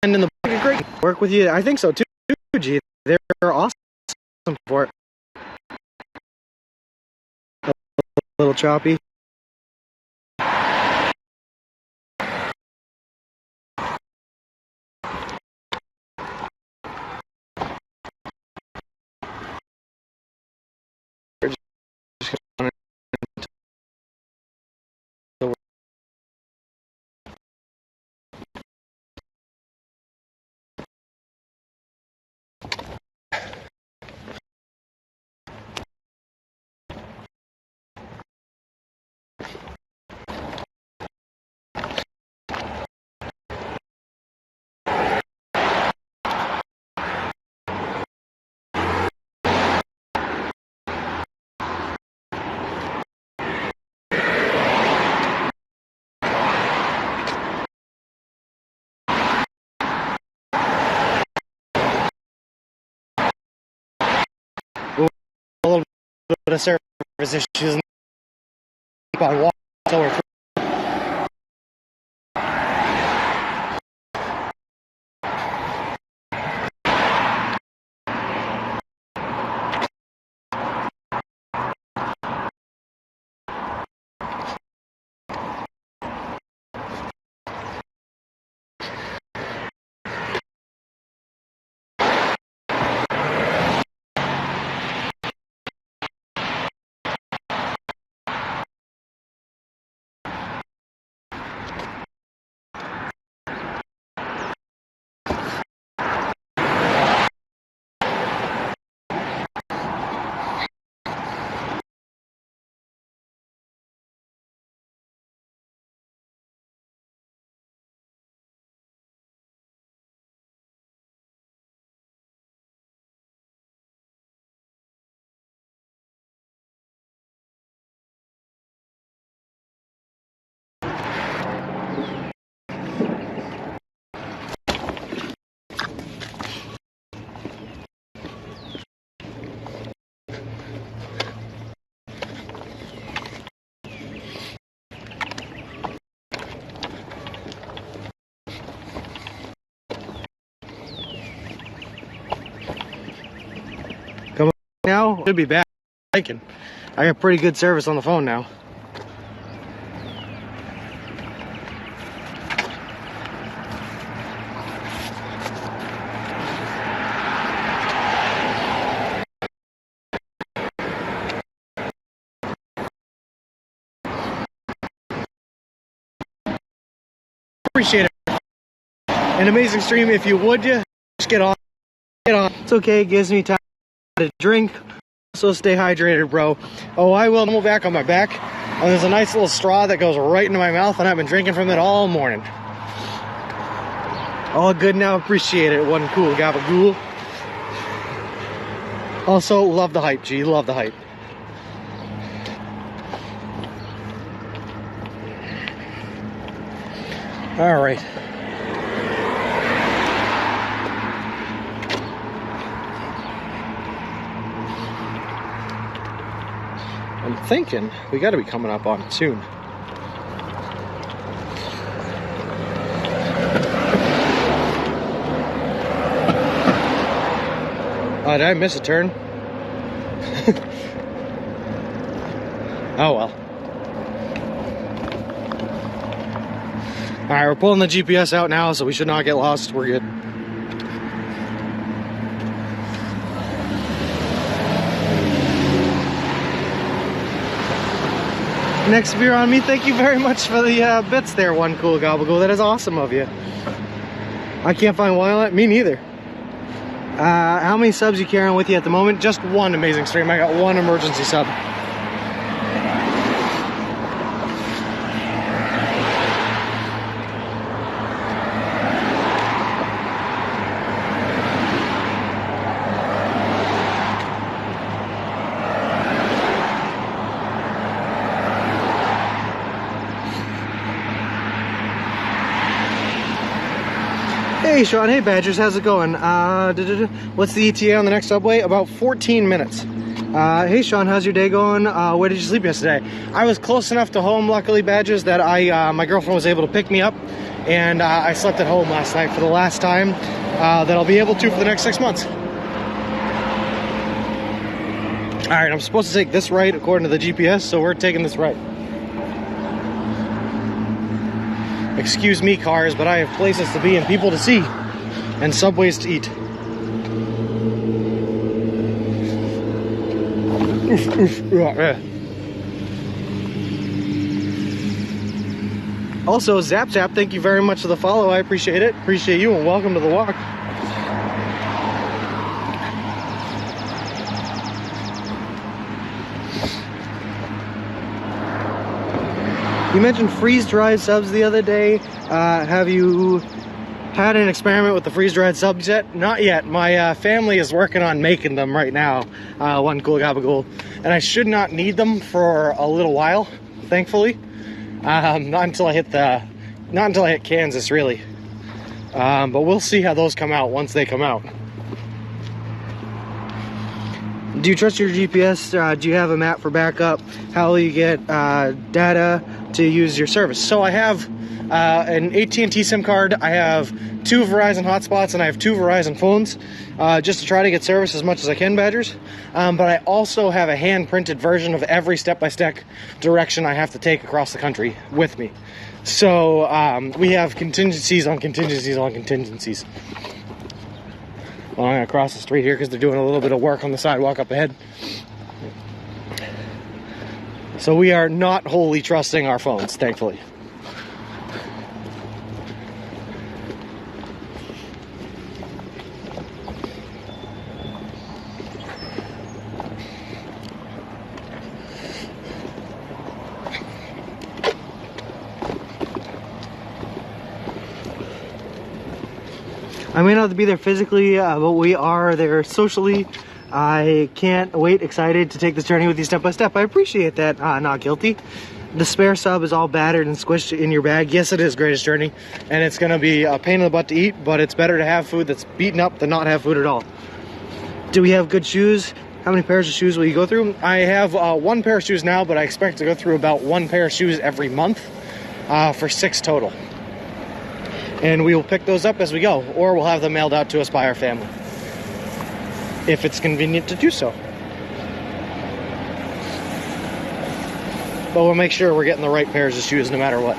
Speaker 1: And in the great work with you. I think so too, G. They're awesome for it. A little choppy. bit of service issues and keep on walking until we're through. Now should be back. I got pretty good service on the phone now. Appreciate it. An amazing stream. If you would, just get on. It's okay. It gives me time to drink. So stay hydrated, bro. Oh, I will. I'm back on my back. And there's a nice little straw that goes right into my mouth, and I've been drinking from it all morning. All good now. Appreciate it. One cool gabagool. Also, love the hype, G. Love the hype. All right. I'm thinking we got to be coming up on it soon. Oh, did I miss a turn? Oh well. Alright, we're pulling the GPS out now, so we should not get lost. We're good. Next beer on me. Thank you very much for the bits there, one cool gobble. That is awesome of you. I can't find Violet. Me neither. How many subs you carrying with you at the moment? Just one amazing stream. I got one emergency sub. Hey Sean, hey Badgers, how's it going? What's the ETA on the next subway? About 14 minutes. Hey Sean, how's your day going? Where did you sleep yesterday? I was close enough to home, luckily, Badgers, that my girlfriend was able to pick me up, and I slept at home last night for the last time that I'll be able to for the next 6 months. Alright, I'm supposed to take this right according to the GPS, so we're taking this right. Excuse me, cars, but I have places to be and people to see, and subways to eat. Also, Zap, thank you very much for the follow. I appreciate it. Appreciate you, and welcome to the walk. You mentioned freeze-dried subs the other day. Have you had an experiment with the freeze-dried subs yet? Not yet. My family is working on making them right now. One cool gabagool. And I should not need them for a little while, thankfully. Not until I hit Kansas, really. But we'll see how those come out once they come out. Do you trust your GPS? Do you have a map for backup? How will you get data to use your service? So I have an AT&T SIM card, I have 2 Verizon hotspots, and I have 2 Verizon phones, just to try to get service as much as I can, Badgers. But I also have a hand-printed version of every step-by-step direction I have to take across the country with me. So we have contingencies on contingencies on contingencies. Well, I'm gonna cross the street here because they're doing a little bit of work on the sidewalk up ahead. So we are not wholly trusting our phones, thankfully. I may not be there physically, but we are there socially. I can't wait, excited to take this journey with you step by step. I appreciate that, not guilty. The spare sub is all battered and squished in your bag. Yes, it is Greatest Journey, and it's gonna be a pain in the butt to eat, but it's better to have food that's beaten up than not have food at all. Do we have good shoes? How many pairs of shoes will you go through? I have 1 pair of shoes now, but I expect to go through about 1 pair of shoes every month for 6 total. And we will pick those up as we go, or we'll have them mailed out to us by our family, if it's convenient to do so. But we'll make sure we're getting the right pairs of shoes no matter what.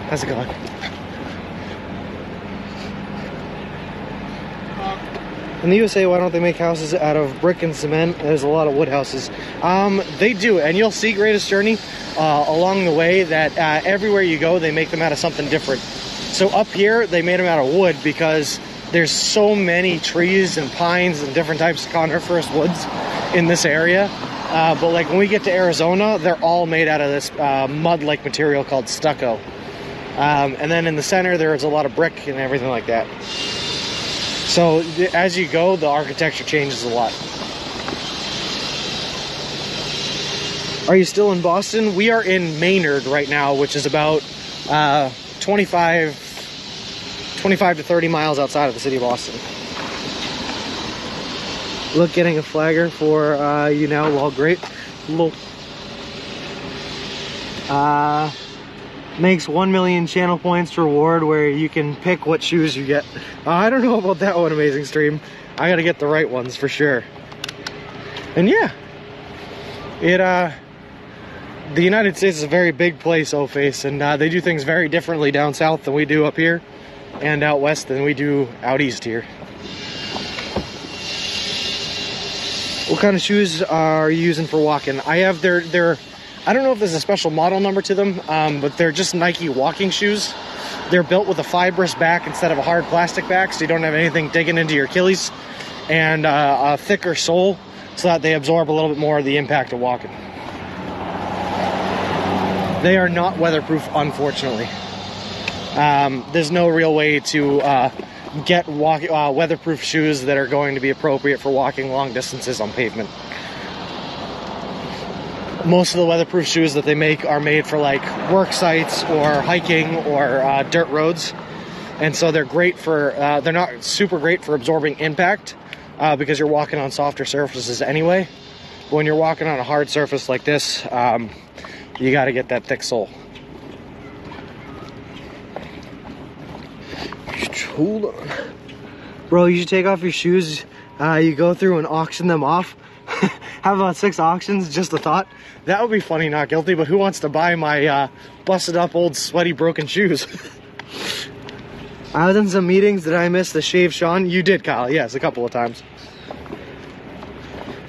Speaker 1: How's it going? In the USA, why don't they make houses out of brick and cement? There's a lot of wood houses. They do, and you'll see Greatest Journey along the way that everywhere you go, they make them out of something different. So up here, they made them out of wood because there's so many trees and pines and different types of coniferous woods in this area. But like when we get to Arizona, they're all made out of this mud-like material called stucco. And then in the center, there's a lot of brick and everything like that. So as you go, the architecture changes a lot. Are you still in Boston? We are in Maynard right now, which is about 25 to 30 miles outside of the city of Boston. Look, getting a flagger for you now, well, great. Makes 1 million channel points reward where you can pick what shoes you get. I don't know about that one, Amazing Stream. I gotta get the right ones for sure. And yeah, the United States is a very big place, O-Face, and they do things very differently down south than we do up here, and out west than we do out east here. What kind of shoes are you using for walking? I have I don't know if there's a special model number to them, but they're just Nike walking shoes. They're built with a fibrous back instead of a hard plastic back, so you don't have anything digging into your Achilles, and a thicker sole so that they absorb a little bit more of the impact of walking. They are not weatherproof, unfortunately. There's no real way to get weatherproof shoes that are going to be appropriate for walking long distances on pavement. Most of the weatherproof shoes that they make are made for like work sites or hiking or dirt roads, and so they're great for they're not super great for absorbing impact because you're walking on softer surfaces anyway. But when you're walking on a hard surface like this, you got to get that thick sole. Hold on, bro. You should take off your shoes. You go through and auction them off. Have about 6 auctions, just a thought. That would be funny, not guilty, but who wants to buy my busted up, old, sweaty, broken shoes? I was in some meetings. Did I miss the Shave Sean? You did, Kyle. Yes, a couple of times.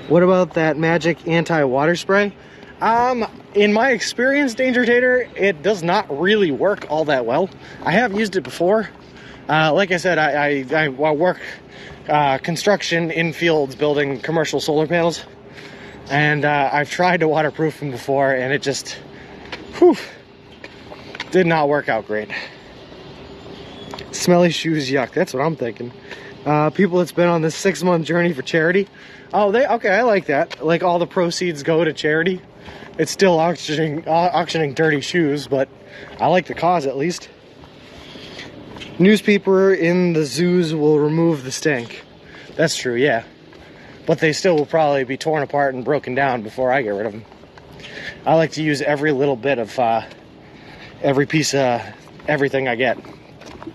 Speaker 1: What about that magic anti-water spray? In my experience, Danger Tater, it does not really work all that well. I have used it before. Like I said, I work construction in fields building commercial solar panels, and I've tried to waterproof them before, and it just did not work out great. Smelly shoes, yuck. That's what I'm thinking. People that's been on this 6-month journey for charity. Oh, okay, I like that. Like all the proceeds go to charity. It's still auctioning dirty shoes, but I like the cause at least. Newspaper in the zoos will remove the stank. That's true, yeah. But they still will probably be torn apart and broken down before I get rid of them. I like to use every little bit of every piece of everything I get.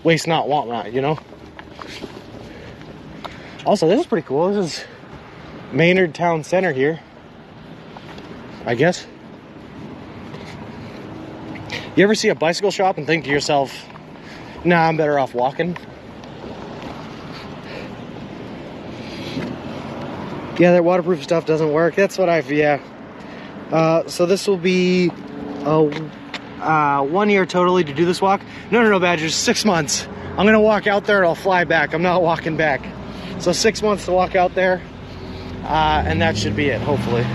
Speaker 1: Waste not, want not, you know? Also, this is pretty cool. This is Maynard Town Center here, I guess. You ever see a bicycle shop and think to yourself, nah, I'm better off walking? Yeah, that waterproof stuff doesn't work. That's what yeah. So this will be 1 year totally to do this walk. No, Badgers, 6 months. I'm gonna walk out there and I'll fly back. I'm not walking back. So 6 months to walk out there, and that should be it, hopefully.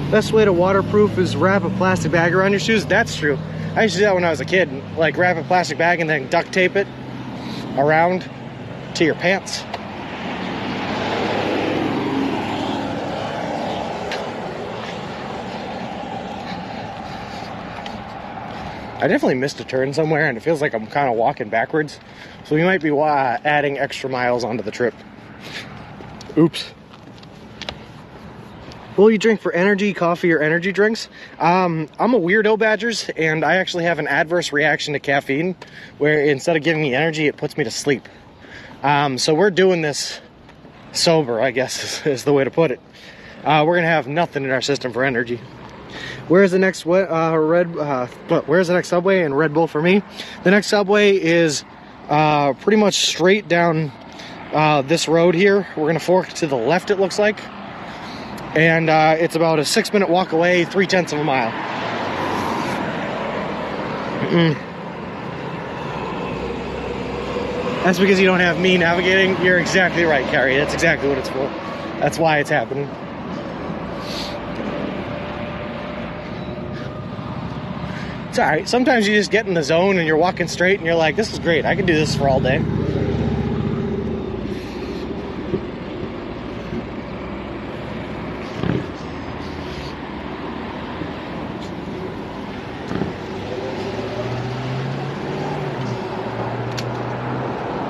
Speaker 1: Best way to waterproof is wrap a plastic bag around your shoes. That's true. I used to do that when I was a kid. Like wrap a plastic bag and then duct tape it around to your pants. I definitely missed a turn somewhere and it feels like I'm kind of walking backwards. So we might be adding extra miles onto the trip. Oops. What will you drink for energy, coffee, or energy drinks? I'm a weirdo, Badgers, and I actually have an adverse reaction to caffeine where instead of giving me energy, it puts me to sleep. So we're doing this sober, I guess is the way to put it. We're going to have nothing in our system for energy. Where's the next where's the next Subway and Red Bull for me? The next Subway is pretty much straight down this road here. We're gonna fork to the left, it looks like, and it's about a 6-minute walk away, 3/10 of a mile. That's because you don't have me navigating. You're exactly right, Carrie. That's exactly what it's for. That's why it's happening. It's all right. Sometimes you just get in the zone and you're walking straight and you're like, this is great. I can do this for all day.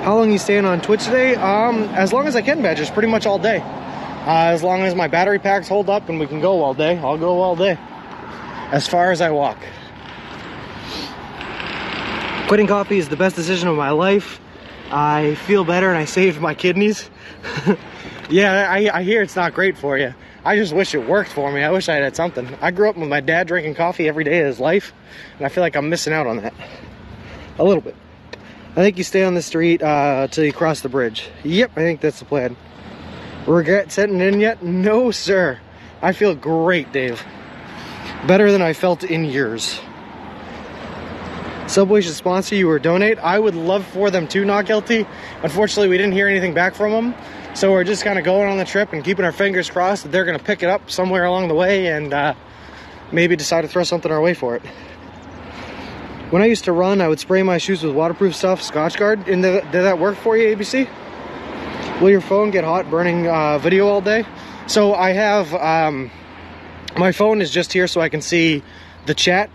Speaker 1: How long are you staying on Twitch today? As long as I can, Badgers. Pretty much all day. As long as my battery packs hold up and we can go all day, I'll go all day. As far as I walk. Quitting coffee is the best decision of my life. I feel better and I saved my kidneys. Yeah, I hear it's not great for you. I just wish it worked for me. I wish I had something. I grew up with my dad drinking coffee every day of his life, and I feel like I'm missing out on that. A little bit. I think you stay on the street till you cross the bridge. Yep, I think that's the plan. Regret setting in yet? No, sir. I feel great, Dave. Better than I felt in years. Subway should sponsor you or donate. I would love for them to, Not Guilty. Unfortunately, we didn't hear anything back from them. So we're just kind of going on the trip and keeping our fingers crossed that they're going to pick it up somewhere along the way and maybe decide to throw something our way for it. When I used to run, I would spray my shoes with waterproof stuff, Scotch Guard. And did that work for you, ABC? Will your phone get hot burning video all day? So I have, my phone is just here so I can see the chat,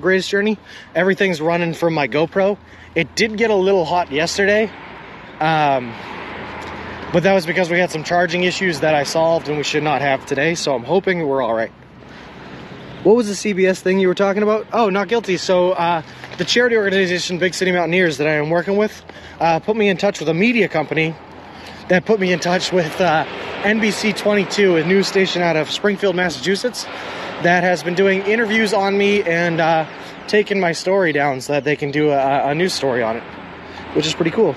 Speaker 1: Greatest Journey. Everything's running from my GoPro. It did get a little hot yesterday, but that was because we had some charging issues that I solved and we should not have today, so I'm hoping we're all right. What was the CBS thing you were talking about? Oh, Not Guilty. So the charity organization Big City Mountaineers that I am working with put me in touch with a media company that put me in touch with NBC 22, a news station out of Springfield, Massachusetts, that has been doing interviews on me and taking my story down so that they can do a news story on it, which is pretty cool.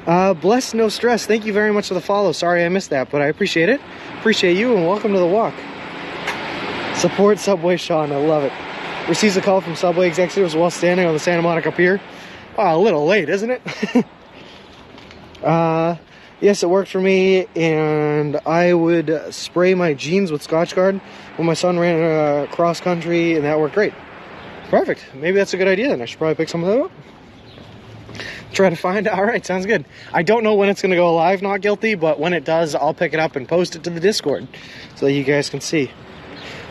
Speaker 1: Bless, no stress. Thank you very much for the follow. Sorry I missed that, but I appreciate it. Appreciate you, and welcome to the walk. Support Subway Sean, I love it. Receives a call from Subway executives while standing on the Santa Monica Pier. Oh, a little late, isn't it? Yes, it worked for me, and I would spray my jeans with Scotch Guard when my son ran cross country, and that worked great. Perfect. Maybe that's a good idea then. I should probably pick some of that up. Try to find it. All right, sounds good. I don't know when it's going to go live, Not Guilty, but when it does, I'll pick it up and post it to the Discord so that you guys can see.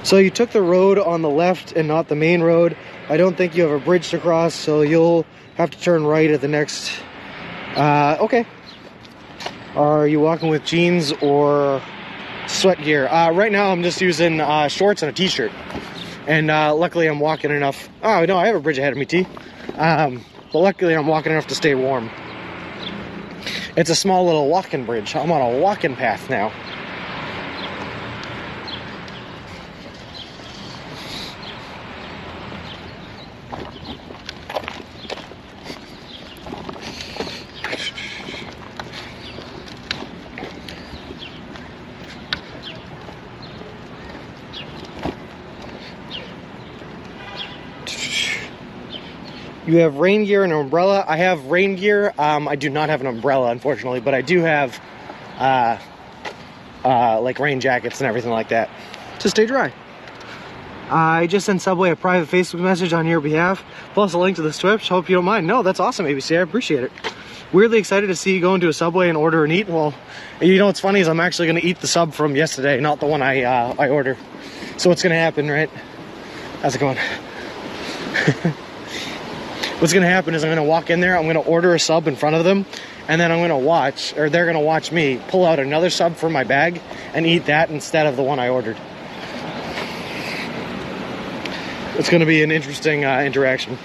Speaker 1: So you took the road on the left and not the main road. I don't think you have a bridge to cross, so you'll have to turn right at the next. Okay. Are you walking with jeans or sweat gear? Right now I'm just using shorts and a t-shirt. And luckily I'm walking enough. Oh no, I have a bridge ahead of me, T. But luckily I'm walking enough to stay warm. It's a small little walking bridge. I'm on a walking path now. You have rain gear and an umbrella. I have rain gear. I do not have an umbrella, unfortunately, but I do have like rain jackets and everything like that to stay dry. I just sent Subway a private Facebook message on your behalf, plus a link to the Twitch. Hope you don't mind. No, that's awesome, ABC. I appreciate it. Weirdly excited to see you go into a Subway and order and eat. Well, you know what's funny is I'm actually going to eat the sub from yesterday, not the one I ordered. So what's going to happen, right? How's it going? What's going to happen is I'm going to walk in there, I'm going to order a sub in front of them, and then I'm going to watch, or they're going to watch me pull out another sub from my bag and eat that instead of the one I ordered. It's going to be an interesting interaction.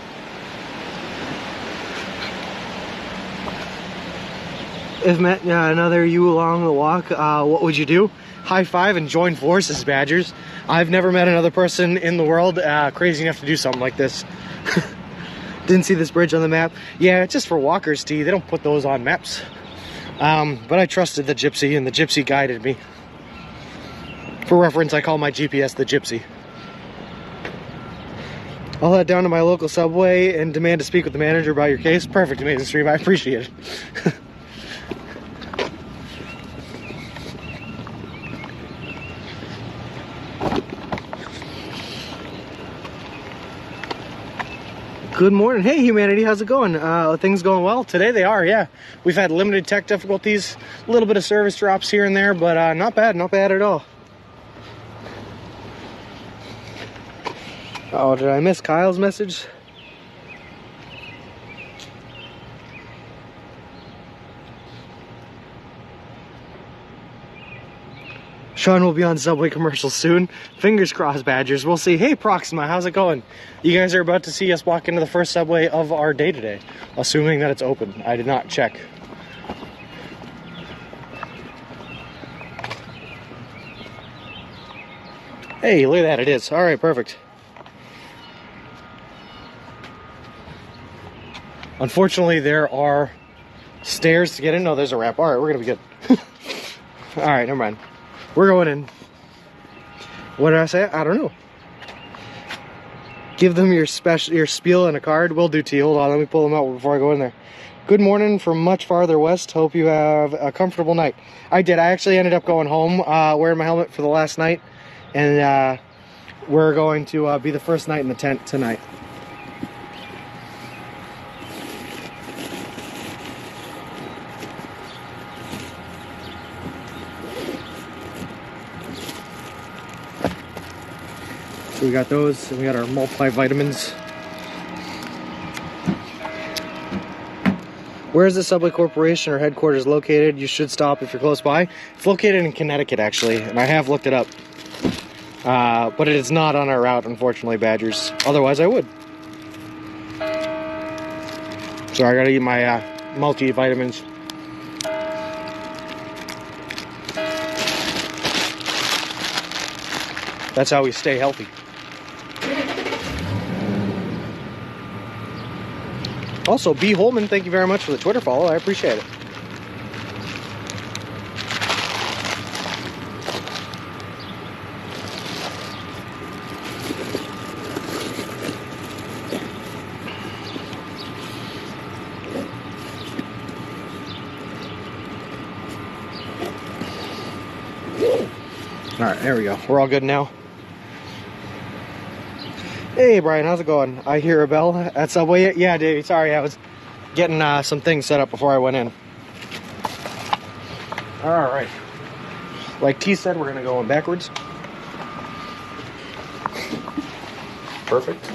Speaker 1: If met another you along the walk, what would you do? High five and join forces, Badgers. I've never met another person in the world crazy enough to do something like this. Didn't see this bridge on the map. Yeah, it's just for walkers, T. They don't put those on maps. But I trusted the gypsy, and the gypsy guided me. For reference, I call my GPS the gypsy. I'll head down to my local Subway and demand to speak with the manager about your case. Perfect, amazing stream. I appreciate it. Good morning. Hey, humanity. How's it going? Things going well? Today they are, yeah. We've had limited tech difficulties, a little bit of service drops here and there, but not bad at all. Oh, did I miss Kyle's message? Sean will be on Subway commercials soon. Fingers crossed, Badgers. We'll see. Hey, Proxima, how's it going? You guys are about to see us walk into the first Subway of our day today, assuming that it's open. I did not check. Hey, look at that, it is. All right, perfect. Unfortunately, there are stairs to get in. No, there's a ramp. All right, we're going to be good. All right, never mind. We're going in. What did I say? I don't know. Give them your spiel and a card. Will do, T. Hold on, let me pull them out before I go in there. Good morning from much farther west. Hope you have a comfortable night. I did. I actually ended up going home wearing my helmet for the last night. And we're going to be the first night in the tent tonight. So we got those, and we got our multivitamins. Where is the Subway Corporation or headquarters located? You should stop if you're close by. It's located in Connecticut, actually, and I have looked it up. But it is not on our route, unfortunately, Badgers. Otherwise, I would. So I gotta eat my multivitamins. That's how we stay healthy. Also, B. Holman, thank you very much for the Twitter follow. I appreciate it. All right, there we go. We're all good now. Hey, Brian, how's it going? I hear a bell at Subway. Yeah, Davey, sorry, I was getting some things set up before I went in. All right. Like T said, we're going to go in backwards. Perfect.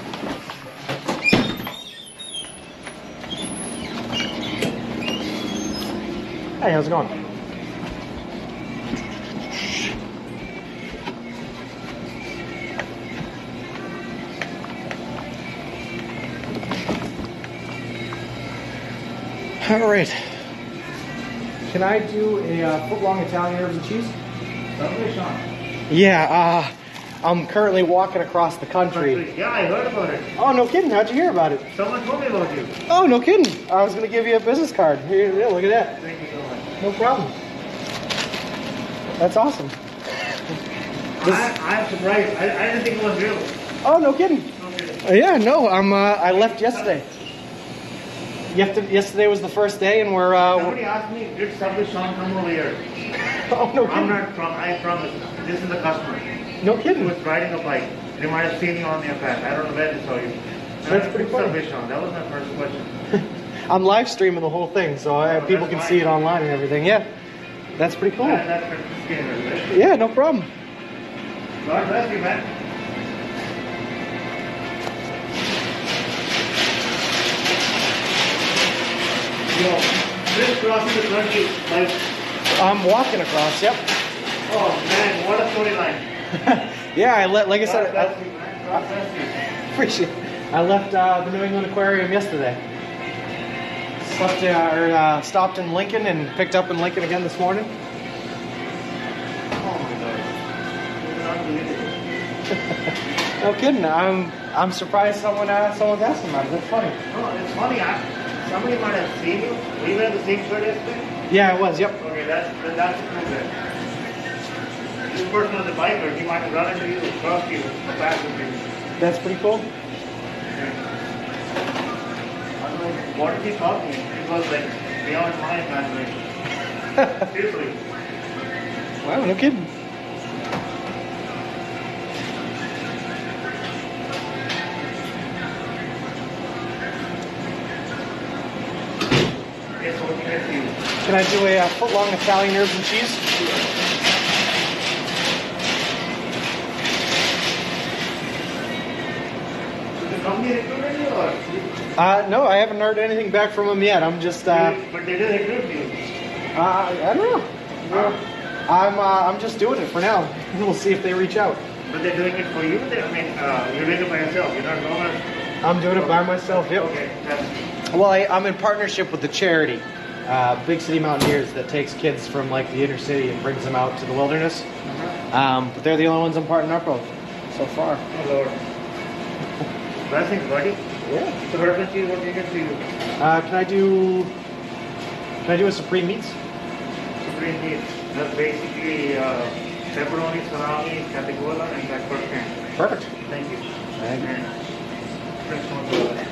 Speaker 1: Hey, how's it going? All right. Can I do a foot-long Italian herbs and cheese? Yeah, I'm currently walking across the country.
Speaker 2: Yeah, I heard about it.
Speaker 1: Oh, no kidding. How'd you hear about it?
Speaker 2: Someone told me about you.
Speaker 1: Oh, no kidding. I was going to give you a business card. Here, yeah, look at that.
Speaker 2: Thank you so much.
Speaker 1: No problem. That's awesome.
Speaker 2: I'm surprised. I didn't think it was real.
Speaker 1: Oh, no kidding.
Speaker 2: Okay.
Speaker 1: Yeah, no, I left yesterday. Yesterday was the first day, and we're...
Speaker 2: Somebody asked me, did Subway Sean come over here?
Speaker 1: Oh, no kidding.
Speaker 2: I'm not from, I promise. This is the customer.
Speaker 1: No
Speaker 2: He
Speaker 1: kidding.
Speaker 2: was riding a bike. They might have seen you on their path. I don't know where they saw you.
Speaker 1: That's pretty funny.
Speaker 2: Subway Sean. That was my first question.
Speaker 1: I'm live streaming the whole thing, so people can see it online and everything. Yeah, that's pretty cool.
Speaker 2: That's pretty scary, right?
Speaker 1: Yeah, no problem.
Speaker 2: God bless you, man. Yo, this crossing the country, like,
Speaker 1: I'm walking across. Yep.
Speaker 2: oh man, what a storyline.
Speaker 1: Yeah, like I
Speaker 2: God
Speaker 1: said,
Speaker 2: bless you, man. God bless you.
Speaker 1: appreciate. I left the New England Aquarium yesterday. Stopped in Lincoln and picked up in Lincoln again this morning.
Speaker 2: Oh my God. This is unbelievable.
Speaker 1: No kidding. I'm surprised someone's asking about it. That's funny.
Speaker 2: No, it's funny. Somebody might have seen you. Were you wearing the same shirt yesterday?
Speaker 1: Yeah, it was. Yep.
Speaker 2: Okay, that's the proof there. This person was a biker. He might have run into you, crossed you, or passed with you.
Speaker 1: That's pretty cool.
Speaker 2: I don't know, what did he talk to me? It was like beyond my imagination. Seriously.
Speaker 1: Wow, no kidding.
Speaker 2: Yes, what can I get to you?
Speaker 1: Can I do a foot-long Italian herbs and cheese?
Speaker 2: Did the company recruit you or?
Speaker 1: No, I haven't heard anything back from them yet. I'm just,
Speaker 2: But they did recruit you.
Speaker 1: I don't know. I'm just doing it for now. We'll see if they reach out.
Speaker 2: But they're doing it for you? You're doing it by yourself. You're not normal.
Speaker 1: I'm doing it by myself. Yep.
Speaker 2: Okay, that's...
Speaker 1: Well, I'm in partnership with the charity, Big City Mountaineers, that takes kids from like the inner city and brings them out to the wilderness. But they're the only ones I'm partnering up with so far.
Speaker 2: Oh Lord. Blessings, buddy.
Speaker 1: Yeah.
Speaker 2: So what can you get to you?
Speaker 1: Can I do a supreme meats?
Speaker 2: Supreme meat. That's basically pepperoni, salami, capicola, and that first can.
Speaker 1: Perfect.
Speaker 2: Thank you.
Speaker 1: Thank you.
Speaker 2: And French mozzarella.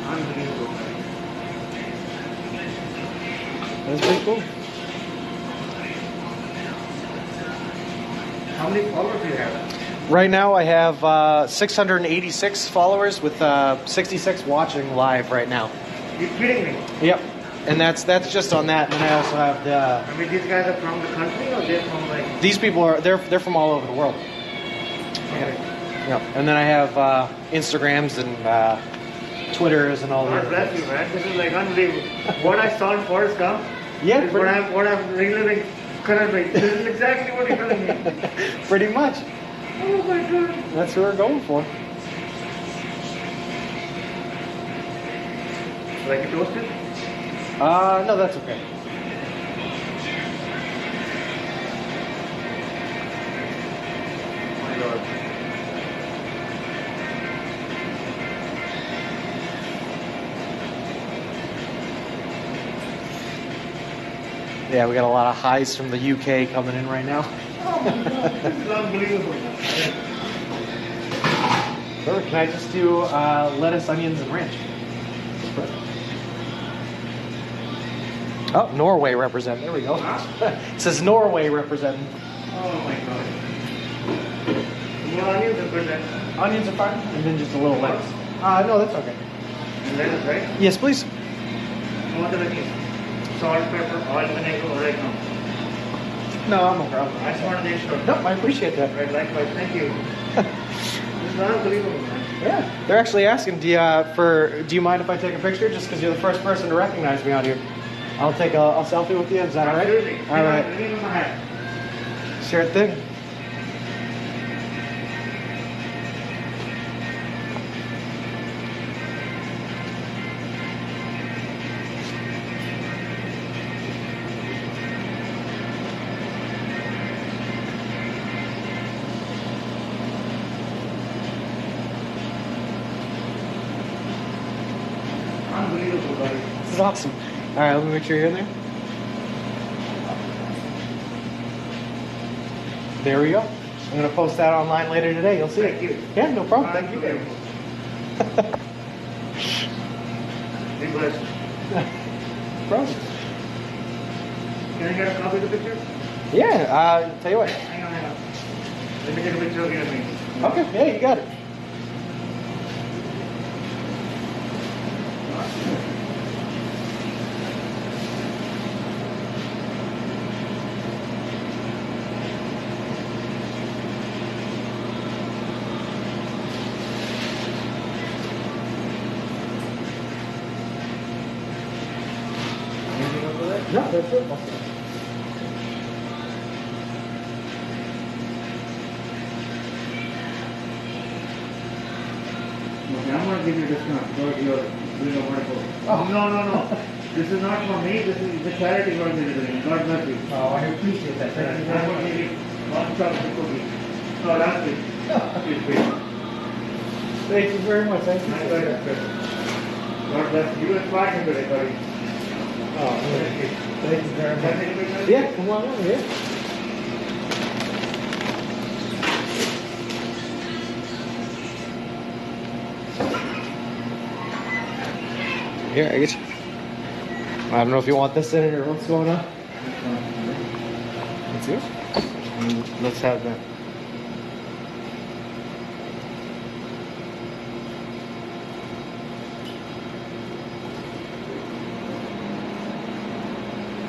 Speaker 2: Unbelievable.
Speaker 1: That's pretty cool.
Speaker 2: How many followers do you have?
Speaker 1: Right now I have 686 followers with 66 watching live right now.
Speaker 2: You're kidding me?
Speaker 1: Yep. And that's just on that. And then I also have the...
Speaker 2: I mean, these guys are from the country or they're from like...
Speaker 1: These people are, they're from all over the world.
Speaker 2: Okay.
Speaker 1: Yep. And then I have Instagrams and Twitters and all
Speaker 2: God
Speaker 1: that.
Speaker 2: bless you, man. This is like unbelievable. What I saw in Forrest Gump
Speaker 1: Yeah,
Speaker 2: is what I'm reliving currently. This is exactly what you're telling me.
Speaker 1: pretty much.
Speaker 2: Oh my God.
Speaker 1: That's what we're going for.
Speaker 2: Like it toasted?
Speaker 1: No, that's okay.
Speaker 2: My Lord.
Speaker 1: Yeah, we got a lot of highs from the UK coming in right now.
Speaker 2: Oh my God. This is unbelievable.
Speaker 1: Perfect. Can I just do lettuce, onions, and ranch? Oh, Norway represent. There we go.
Speaker 2: Huh?
Speaker 1: It says Norway representing.
Speaker 2: Oh my God. More onions are good then.
Speaker 1: Onions are fine, and then just a little lettuce. No, that's okay.
Speaker 2: And lettuce, right?
Speaker 1: Yes, please.
Speaker 2: What are the things? Salt, pepper, oil, vinegar, oregano.
Speaker 1: No, I'm no problem.
Speaker 2: I just wanted to make sure.
Speaker 1: Nope, I appreciate that.
Speaker 2: Right, likewise. Thank you. This unbelievable, man.
Speaker 1: Yeah. They're actually asking, do you mind if I take a picture? Just because you're the first person to recognize me out here. I'll take a selfie with you. Is that all right?
Speaker 2: Absolutely.
Speaker 1: All right.
Speaker 2: Let me give him a hat.
Speaker 1: Sure thing.
Speaker 2: Unbelievable, buddy.
Speaker 1: This is awesome. All right, let me make sure you're in there. There we go. I'm gonna post that online later today. You'll see
Speaker 2: Thank
Speaker 1: it.
Speaker 2: you.
Speaker 1: Yeah, no problem. Thank you.
Speaker 2: Unbelievable. Be blessed.
Speaker 1: Problem.
Speaker 2: Can I get a copy of the picture?
Speaker 1: Yeah. Tell you what.
Speaker 2: Hang on. Let me take a picture of you and me.
Speaker 1: Okay. Yeah, you got it.
Speaker 2: Anything else with it?
Speaker 1: No, that's it.
Speaker 2: Okay, I'm going to give you a discount because you're doing a wonderful.
Speaker 1: Oh.
Speaker 2: No. This is not for me. This is the charity work that you're doing. God bless you.
Speaker 1: Oh, I appreciate that. Thank you
Speaker 2: I'm
Speaker 1: very
Speaker 2: going to
Speaker 1: much.
Speaker 2: give you one chocolate cookie. No, that's it. Please, please.
Speaker 1: Thank you very much. Thank you.
Speaker 2: My pleasure. God bless you. You inspired me today, buddy.
Speaker 1: Oh,
Speaker 2: Thank you.
Speaker 1: thank you very
Speaker 2: Can I
Speaker 1: much.
Speaker 2: take a picture?
Speaker 1: Yeah, come on over here. Here, I get you. I don't know if you want this in it or what's going on. Let's see. Let's have that.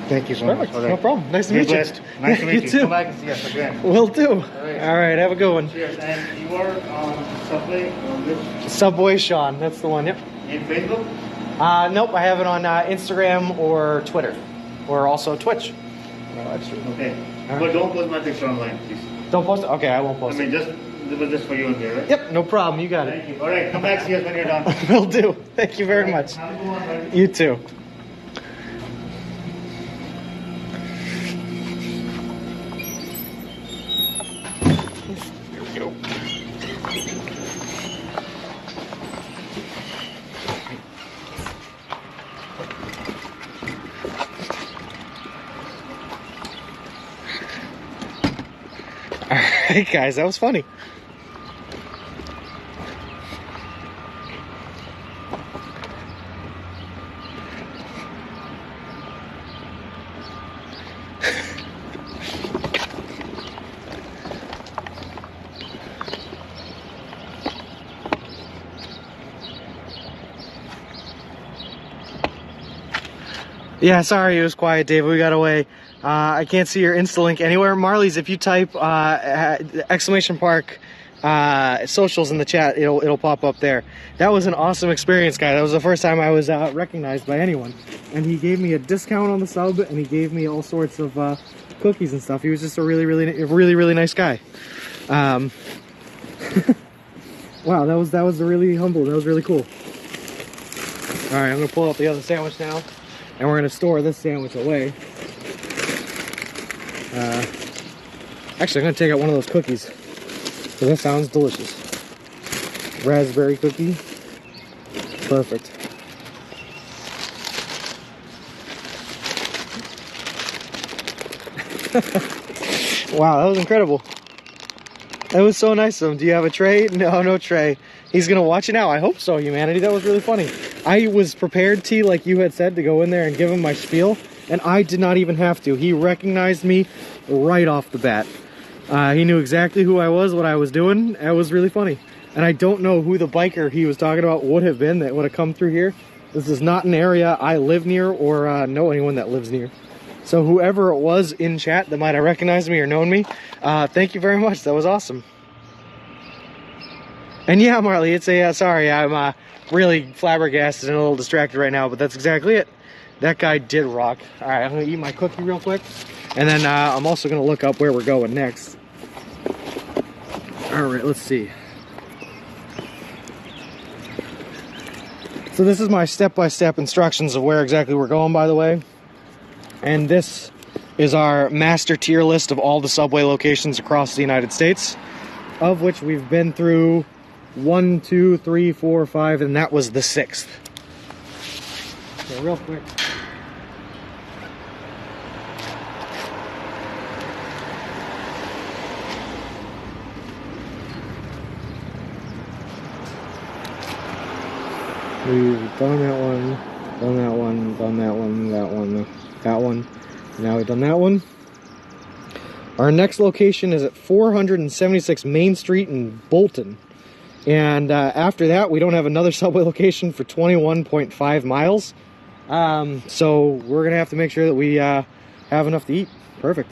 Speaker 2: Thank you so much.
Speaker 1: Perfect. No problem. Nice to
Speaker 2: Be
Speaker 1: meet you.
Speaker 2: blessed. Nice to meet you.
Speaker 1: too.
Speaker 2: Come back and see us again.
Speaker 1: Will do. All
Speaker 2: right.
Speaker 1: right, have a good one.
Speaker 2: Cheers. And you are on Subway on this
Speaker 1: Subway Sean, that's the one. Yep.
Speaker 2: in Facebook?
Speaker 1: Nope, I have it on Instagram or Twitter, or also Twitch. No, that's true.
Speaker 2: Okay.
Speaker 1: All right.
Speaker 2: But don't post my picture online, please.
Speaker 1: Don't post it. Okay, I won't
Speaker 2: I
Speaker 1: post
Speaker 2: mean,
Speaker 1: it.
Speaker 2: just it was just for you and me, right?
Speaker 1: Yep, no problem. You got it.
Speaker 2: Thank you. All right, come back see us when you're done.
Speaker 1: Will do. Thank you very much.
Speaker 2: Have a good one, buddy.
Speaker 1: You too. Here we go. All right, guys, that was funny. Yeah, sorry, it was quiet, Dave. We got away. I can't see your Insta link anywhere. Marley's, if you type exclamation mark socials in the chat, it'll pop up there. That was an awesome experience, guy. That was the first time I was recognized by anyone. And he gave me a discount on the sub, and he gave me all sorts of cookies and stuff. He was just a really nice guy. Wow, that was really humble. That was really cool. All right, I'm gonna pull out the other sandwich now, and we're gonna store this sandwich away. Actually, I'm gonna take out one of those cookies, because that sounds delicious. Raspberry cookie. Perfect. Wow, that was incredible. That was so nice of him. Do you have a tray? No, no tray. He's gonna watch it now. I hope so, humanity. That was really funny. I was prepared, T, like you had said, to go in there and give him my spiel, and I did not even have to. He recognized me right off the bat. He knew exactly who I was, what I was doing. That was really funny. And I don't know who the biker he was talking about would have been that would have come through here. This is not an area I live near or know anyone that lives near. So whoever it was in chat that might have recognized me or known me, thank you very much. That was awesome. And yeah, Marley, it's a, sorry, I'm really flabbergasted and a little distracted right now, but that's exactly it. That guy did rock. All right, I'm gonna eat my cookie real quick. And then I'm also gonna look up where we're going next. All right, let's see. So this is my step-by-step instructions of where exactly we're going, by the way. And this is our master tier list of all the subway locations across the United States, of which we've been through 1, 2, 3, 4, 5, and that was the 6th. So real quick. We've done that one, done that one, done that one, that one, that one. Now we've done that one. Our next location is at 476 Main Street in Bolton. And after that, we don't have another subway location for 21.5 miles. So we're going to have to make sure that we have enough to eat. Perfect.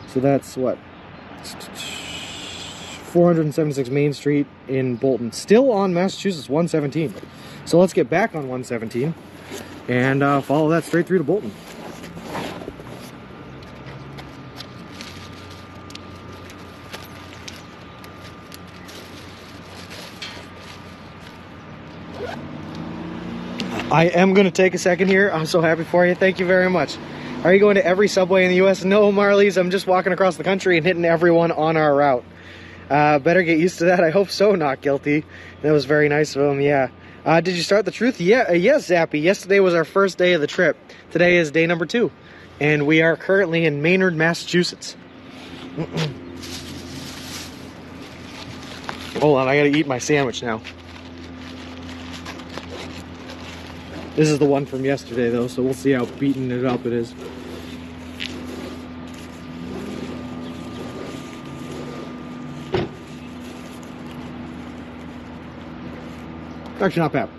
Speaker 1: So that's what? 476 Main Street in Bolton. Still on Massachusetts 117. So let's get back on 117 and follow that straight through to Bolton. I am going to take a second here. I'm so happy for you. Thank you very much. Are you going to every subway in the U.S.? No, Marlies. I'm just walking across the country and hitting everyone on our route. Better get used to that. I hope so. Not guilty. That was very nice of him. Yeah. Did you start the truth? Yeah. Yes, Zappy. Yesterday was our first day of the trip. Today is day number 2. And we are currently in Maynard, Massachusetts. Hold on. I got to eat my sandwich now. This is the one from yesterday, though, so we'll see how beaten it up it is. Actually, not bad.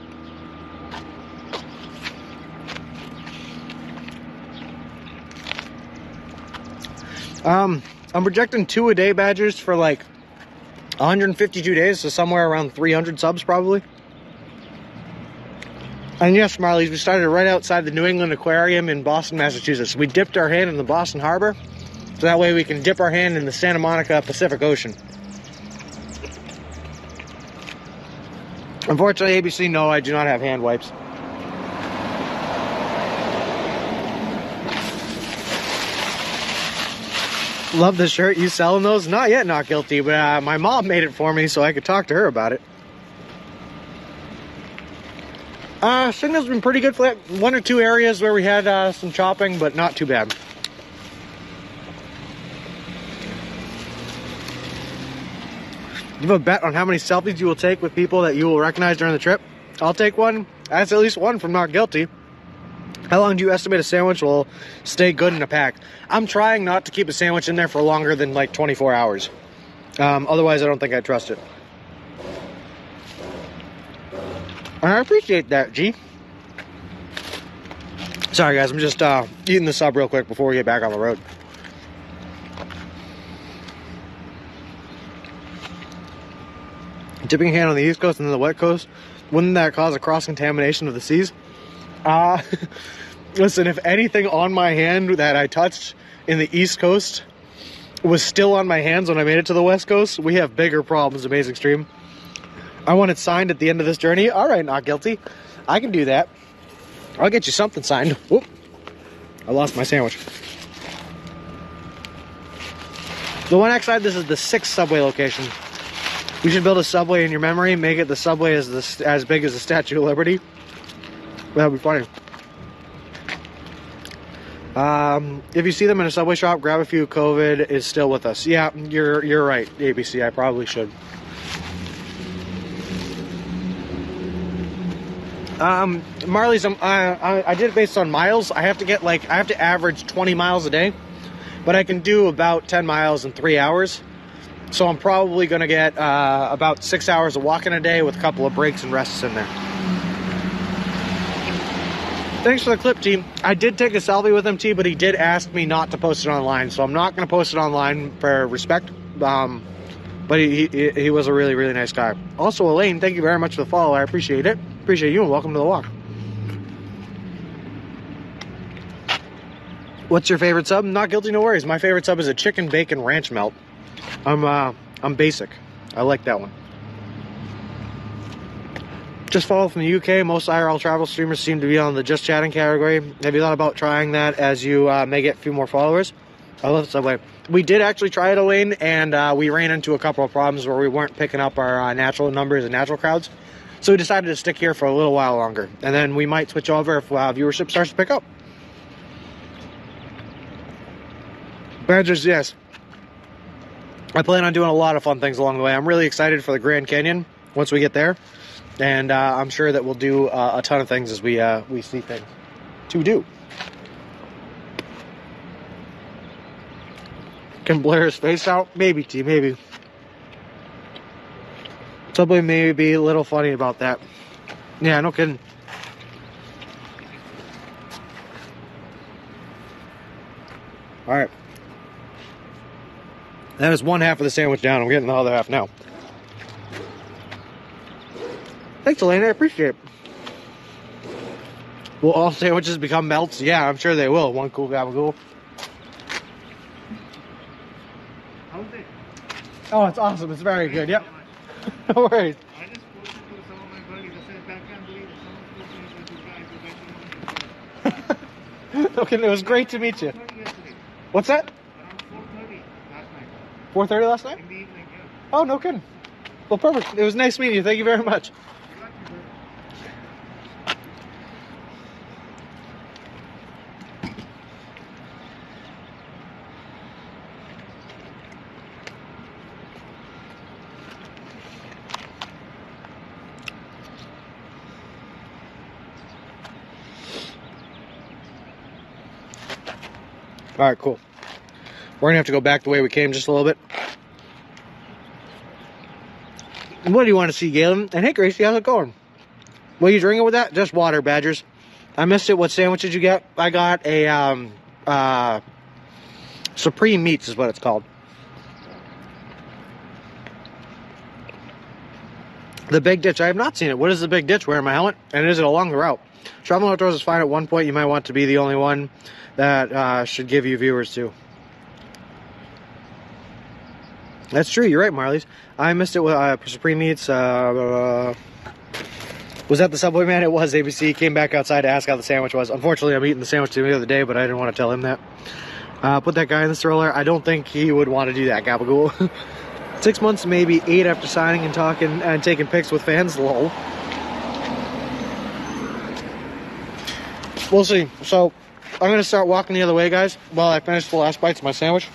Speaker 1: I'm projecting 2 a day badges for like 152 days, so somewhere around 300 subs probably. And yes, Marlies, we started right outside the New England Aquarium in Boston, Massachusetts. We dipped our hand in the Boston Harbor, so that way we can dip our hand in the Santa Monica Pacific Ocean. Unfortunately, ABC, no, I do not have hand wipes. Love the shirt. You selling those? Not yet, not guilty, but my mom made it for me so I could talk to her about it. Signal's been pretty good for 1 or 2 areas where we had some chopping, but not too bad. You have a bet on how many selfies you will take with people that you will recognize during the trip? I'll take one. That's at least one from Not Guilty. How long do you estimate a sandwich will stay good in a pack? I'm trying not to keep a sandwich in there for longer than like 24 hours. Otherwise, I don't think I trust it. And I appreciate that, G. Sorry, guys. I'm just eating the sub real quick before we get back on the road. Dipping hand on the East Coast and then the West Coast, wouldn't that cause a cross-contamination of the seas? Listen, if anything on my hand that I touched in the East Coast was still on my hands when I made it to the West Coast, we have bigger problems, Amazing Stream. I want it signed at the end of this journey. All right, Not Guilty. I can do that. I'll get you something signed. Whoop. I lost my sandwich. The one outside, this is the 6th subway location. We should build a subway in your memory, make it the subway as big as the Statue of Liberty. That'd be funny. If you see them in a subway shop, grab a few. COVID is still with us. Yeah, you're right, ABC. I probably should. Marley's, I did it based on miles. I have to average 20 miles a day, but I can do about 10 miles in 3 hours. So I'm probably going to get about 6 hours of walking a day with a couple of breaks and rests in there. Thanks for the clip, T. I did take a selfie with him, T, but he did ask me not to post it online, so I'm not going to post it online for respect. But But he was a really, really nice guy. Also, Elaine, thank you very much for the follow. I appreciate it. Appreciate you, and welcome to the walk. What's your favorite sub? Not guilty, no worries. My favorite sub is a chicken bacon ranch melt. I'm basic. I like that one. Just follow from the UK. Most IRL travel streamers seem to be on the just chatting category. Have you thought about trying that as you may get a few more followers? I love Subway. We did actually try it, Elaine, and we ran into a couple of problems where we weren't picking up our natural numbers and natural crowds. So we decided to stick here for a little while longer. And then we might switch over if viewership starts to pick up. Badgers, yes. I plan on doing a lot of fun things along the way. I'm really excited for the Grand Canyon once we get there. And I'm sure that we'll do a ton of things as we see things to do. Can blur his face out? Maybe, T, maybe. Somebody may be a little funny about that. Yeah, no kidding. All right. That is one half of the sandwich down. I'm getting the other half now. Thanks, Elaine. I appreciate it. Will all sandwiches become melts? Yeah, I'm sure they will. One cool gabagool.
Speaker 2: How's it?
Speaker 1: Oh, it's awesome. It's very good. Yep. No worries.
Speaker 2: I just posted to some of my buddies. I said, I can't believe it. Someone spoke to me with you guys.
Speaker 1: Okay, it was great to meet you.
Speaker 2: 4:30 yesterday.
Speaker 1: What's that?
Speaker 2: Around 4:30 last night.
Speaker 1: 4:30 last night?
Speaker 2: In the evening, yeah.
Speaker 1: Oh, no kidding. Well, perfect. It was nice meeting you. Thank you very much. All right, cool. We're gonna have to go back the way we came just a little bit. What do you want to see, Galen? And hey, Gracie, how's it going? What are you drinking with that? Just water, Badgers. I missed it. What sandwich did you get? I got a Supreme Meats is what it's called. The Big Ditch. I have not seen it. What is the Big Ditch? Wearing my helmet? And is it along the route? Traveling Outdoors is fine. At one point, you might want to be the only one that should give you viewers too. That's true. You're right, Marlies. I missed it with Supreme Meats. Was that the Subway man? It was. ABC came back outside to ask how the sandwich was. Unfortunately, I'm eating the sandwich the other day, but I didn't want to tell him that. Put that guy in the stroller. I don't think he would want to do that, Gabagool. 6 months, maybe 8 after signing and talking and taking pics with fans. Lol. We'll see. So, I'm going to start walking the other way, guys, while I finish the last bites of my sandwich.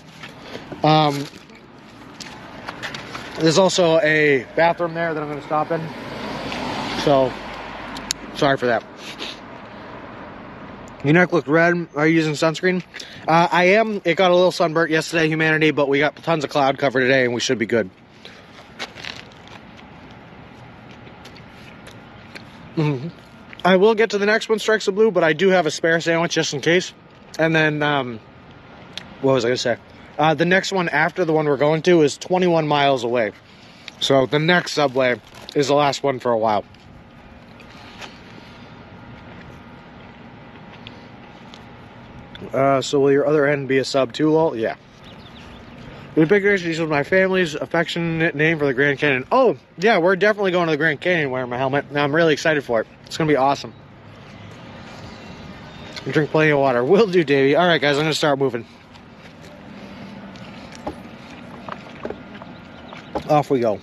Speaker 1: There's also a bathroom there that I'm going to stop in. So, sorry for that. Your neck looked red. Are you using sunscreen? I am. It got a little sunburnt yesterday, humanity, but we got tons of cloud cover today, and we should be good. I will get to the next one, Strikes of Blue, but I do have a spare sandwich just in case. And then, what was I going to say? The next one after the one we're going to is 21 miles away. So the next Subway is the last one for a while. So will your other end be a sub too, lol? Yeah. The Big Race is my family's affectionate name for the Grand Canyon. Oh, yeah, we're definitely going to the Grand Canyon wearing my helmet. And I'm really excited for it. It's going to be awesome. And drink plenty of water. Will do, Davey. All right, guys, I'm going to start moving. Off we go.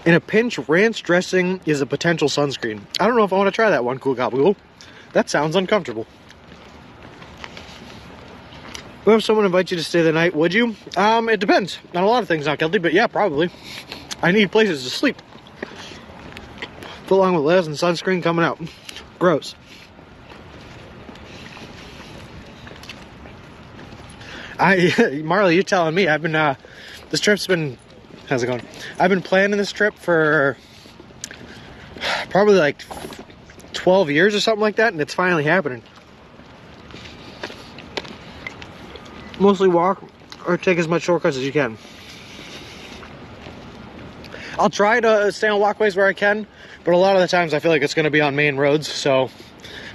Speaker 1: In a pinch, ranch dressing is a potential sunscreen. I don't know if I want to try that one, Cool Gabagool. That sounds uncomfortable. What if someone invites you to stay the night, would you? It depends. On a lot of things, not guilty, but yeah, probably. I need places to sleep. Along with layers and sunscreen coming out. Gross. Marley, you're telling me. I've been, this trip's been How's it going? I've been planning this trip for probably like 12 years or something like that, and it's finally happening. Mostly walk or take as much shortcuts as you can. I'll try to stay on walkways where I can, but a lot of the times I feel like it's going to be on main roads, so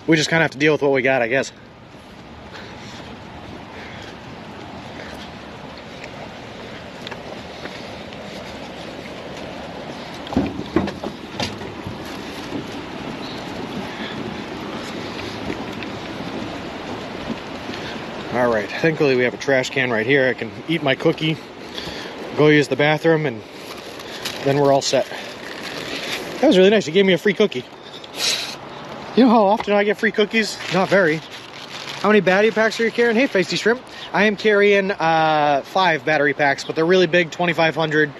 Speaker 1: we just kind of have to deal with what we got, I guess. All right, thankfully we have a trash can right here. I can eat my cookie, go use the bathroom, and then we're all set. That was really nice. You gave me a free cookie. You know how often I get free cookies? Not very. How many battery packs are you carrying? Hey, Feisty Shrimp. I am carrying 5 battery packs, but they're really big, 2500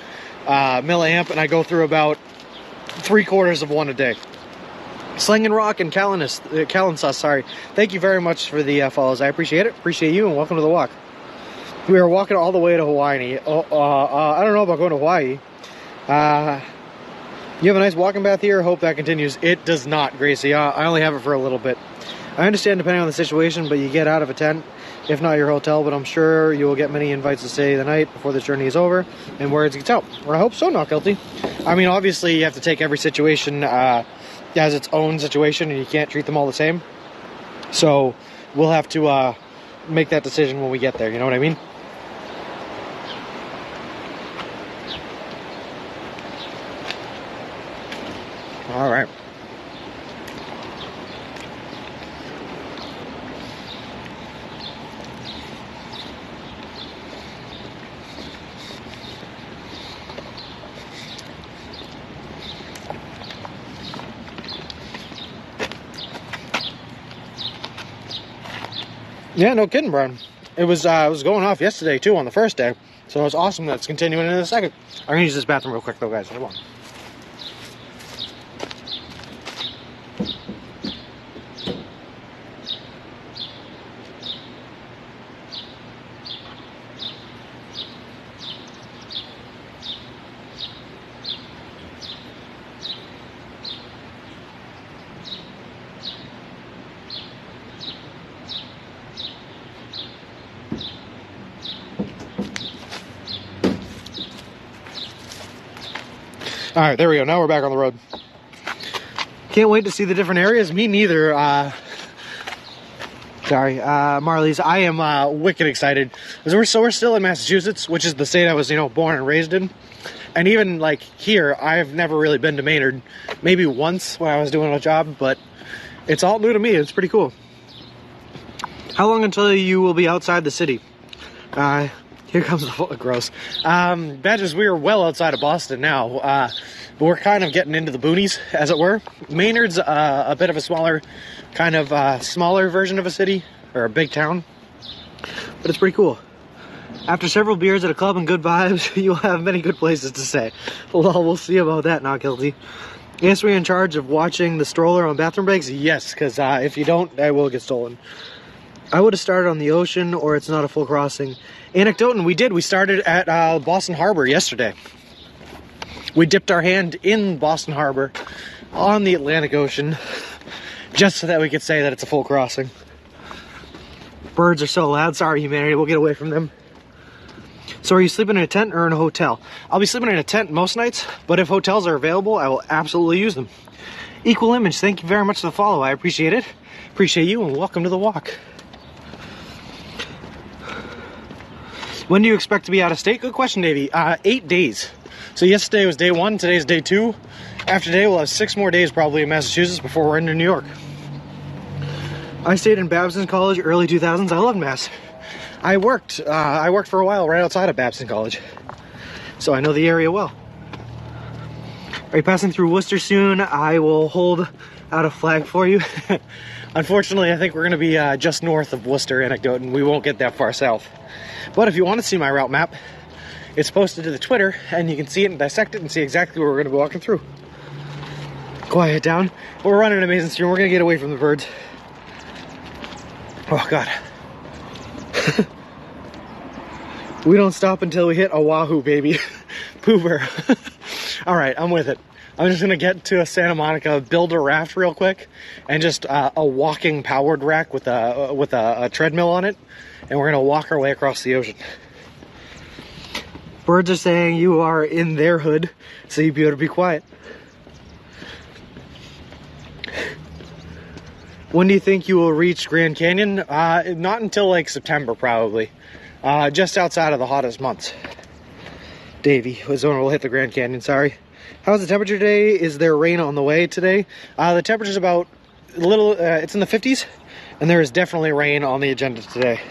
Speaker 1: milliamp, and I go through about 3/4 of one a day. Sling and Rock and Callansus, sorry. Thank you very much for the follows. I appreciate it. Appreciate you, and welcome to the walk. We are walking all the way to Hawaii. I don't know about going to Hawaii. You have a nice walking path here. Hope that continues. It does not, Gracie. I only have it for a little bit. I understand depending on the situation, but you get out of a tent, if not your hotel, but I'm sure you will get many invites to stay the night before the journey is over, and words gets out. Or I hope so, not guilty. I mean, obviously, you have to take every situation as its own situation, and you can't treat them all the same. So we'll have to make that decision when we get there, you know what I mean? All right. Yeah, no kidding, Brian. It was going off yesterday too on the first day, so it's awesome that it's continuing in the second. I'm gonna use this bathroom real quick though, guys. Come on. All right, there we go. Now we're back on the road. Can't wait to see the different areas. Me neither. Sorry, Marlies. I am wicked excited because we're still in Massachusetts, which is the state I was, born and raised in. And even like here, I've never really been to Maynard. Maybe once when I was doing a job, but it's all new to me. It's pretty cool. How long until you will be outside the city? Here comes the gross. Badges, we are well outside of Boston now. But we're kind of getting into the boonies, as it were. Maynard's a bit of a smaller, smaller version of a city, or a big town. But it's pretty cool. After several beers at a club and good vibes, you'll have many good places to stay. Well, we'll see about that, not guilty. Yes, we're in charge of watching the stroller on bathroom breaks? Yes, because if you don't, I will get stolen. I would have started on the ocean, or it's not a full crossing. Anecdote, we did. We started at Boston Harbor yesterday. We dipped our hand in Boston Harbor on the Atlantic Ocean, just so that we could say that it's a full crossing. Birds are so loud. Sorry, humanity. We'll get away from them. So are you sleeping in a tent or in a hotel? I'll be sleeping in a tent most nights, but if hotels are available, I will absolutely use them. Equal Image, thank you very much for the follow. I appreciate it. Appreciate you, and welcome to the walk. When do you expect to be out of state? Good question, Davey. 8 days. So yesterday was day 1, today's day 2. After today, we'll have 6 more days probably in Massachusetts before we're into New York. I stayed in Babson College early 2000s. I loved Mass. I worked for a while right outside of Babson College, so I know the area well. Are you passing through Worcester soon? I will hold out a flag for you. Unfortunately, I think we're going to be just north of Worcester, Anecdote, and we won't get that far south. But if you want to see my route map, it's posted to the Twitter, and you can see it and dissect it and see exactly where we're going to be walking through. Quiet down. We're running an amazing stream. We're going to get away from the birds. Oh, God. We don't stop until we hit Oahu, baby. Pooper. All right, I'm with it. I'm just gonna get to a Santa Monica, build a raft real quick, and just a walking powered rack with a treadmill on it, and we're gonna walk our way across the ocean. Birds are saying you are in their hood, so you better be quiet. When do you think you will reach Grand Canyon? Not until like September, probably. Just outside of the hottest months. Davey was when we'll hit the Grand Canyon, sorry. How's the temperature today? Is there rain on the way today? The temperature's about a little, it's in the 50s, and there is definitely rain on the agenda today.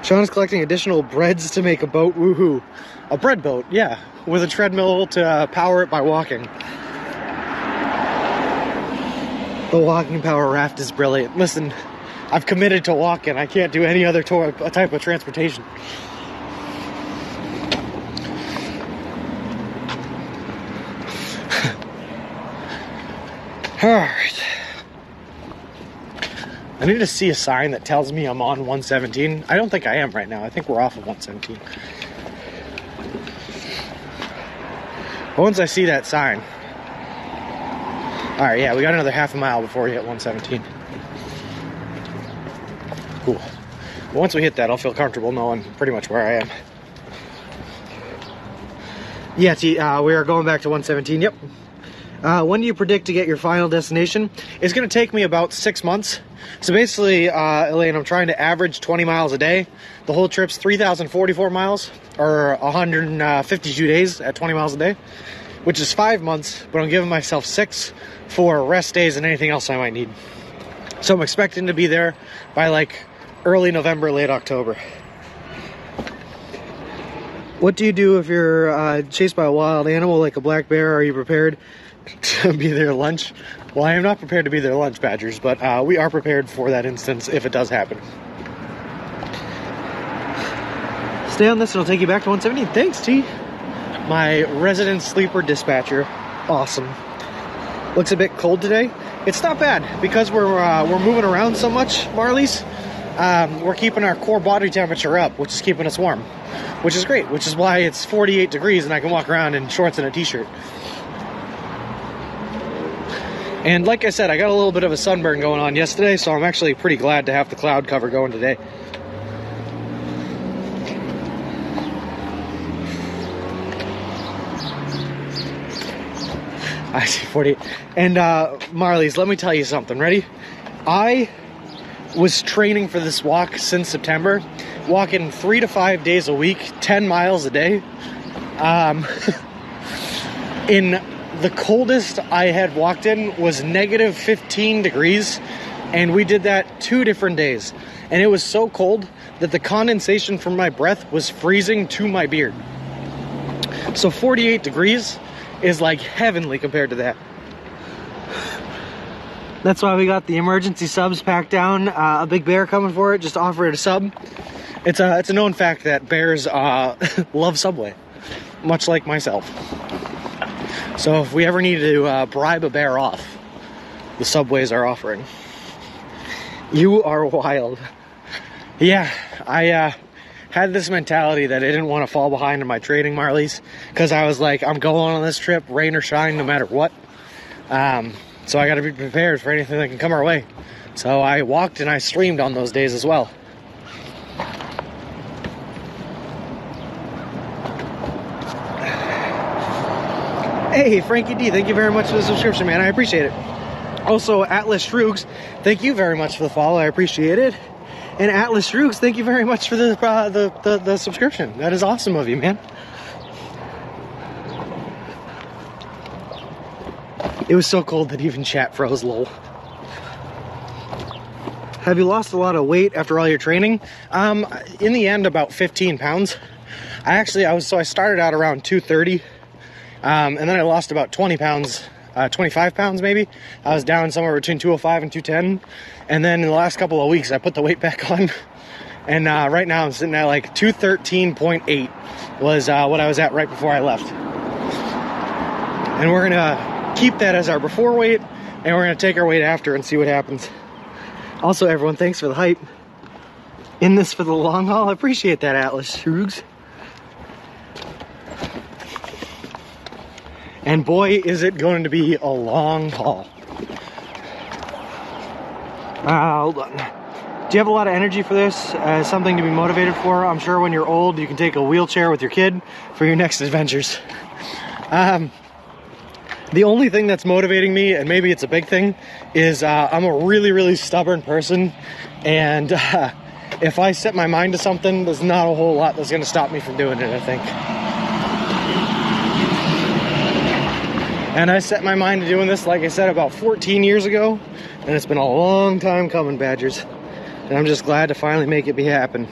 Speaker 1: Sean is collecting additional breads to make a boat, woohoo. A bread boat, yeah, with a treadmill to power it by walking. The walking power raft is brilliant. Listen, I've committed to walking. I can't do any other type of transportation. All right. I need to see a sign that tells me I'm on 117. I don't think I am right now. I think we're off of 117. But once I see that sign. All right, yeah, we got another half a mile before we hit 117. Cool. But once we hit that, I'll feel comfortable knowing pretty much where I am. Yeah, we are going back to 117, yep. When do you predict to get your final destination? It's going to take me about 6 months. So basically, Elaine, I'm trying to average 20 miles a day. The whole trip's 3,044 miles, or 152 days at 20 miles a day, which is 5 months, but I'm giving myself 6 for rest days and anything else I might need. So I'm expecting to be there by like early November, late October. What do you do if you're chased by a wild animal like a black bear? Are you prepared to be their lunch? Well, I am not prepared to be their lunch, Badgers, but we are prepared for that instance if it does happen. Stay on this and I'll take you back to 117. Thanks, T. My resident sleeper dispatcher. Awesome. Looks a bit cold today. It's not bad because we're moving around so much, Marlies. We're keeping our core body temperature up, which is keeping us warm, which is great, which is why it's 48 degrees and I can walk around in shorts and a t-shirt. And like I said, I got a little bit of a sunburn going on yesterday, so I'm actually pretty glad to have the cloud cover going today. I see 48. And Marlies, let me tell you something. Ready? I was training for this walk since September, walking 3 to 5 days a week, 10 miles a day. In the coldest I had walked in was negative 15 degrees, and we did that 2 different days. And it was so cold that the condensation from my breath was freezing to my beard. So 48 degrees is like heavenly compared to that. That's why we got the emergency subs packed down. A big bear coming for it, just offer it a sub. It's a known fact that bears love Subway, much like myself. So if we ever need to bribe a bear off, the Subways are offering. You are wild. Yeah, I had this mentality that I didn't want to fall behind in my training, Marlies, because I was like, I'm going on this trip, rain or shine, no matter what. So I got to be prepared for anything that can come our way. So I walked and I streamed on those days as well. Hey, Frankie D, thank you very much for the subscription, man. I appreciate it. Also, Atlas Shroogs, thank you very much for the follow. I appreciate it. And Atlas Shroogs, thank you very much for the subscription. That is awesome of you, man. It was so cold that even chat froze, lol. Have you lost a lot of weight after all your training? In the end, about 15 pounds. I started out around 230. And then I lost about 20 pounds, 25 pounds maybe. I was down somewhere between 205 and 210. And then in the last couple of weeks, I put the weight back on. And right now I'm sitting at like 213.8 was what I was at right before I left. And we're going to keep that as our before weight, and we're going to take our weight after and see what happens. Also, everyone, thanks for the hype. In this for the long haul. I appreciate that, Atlas Shroogs. And boy, is it going to be a long haul. Hold on. Do you have a lot of energy for this? Something to be motivated for? I'm sure when you're old, you can take a wheelchair with your kid for your next adventures. The only thing that's motivating me, and maybe it's a big thing, is I'm a really, really stubborn person. And if I set my mind to something, there's not a whole lot that's going to stop me from doing it, I think. And I set my mind to doing this, like I said, about 14 years ago. And it's been a long time coming, Badgers. And I'm just glad to finally make it happen.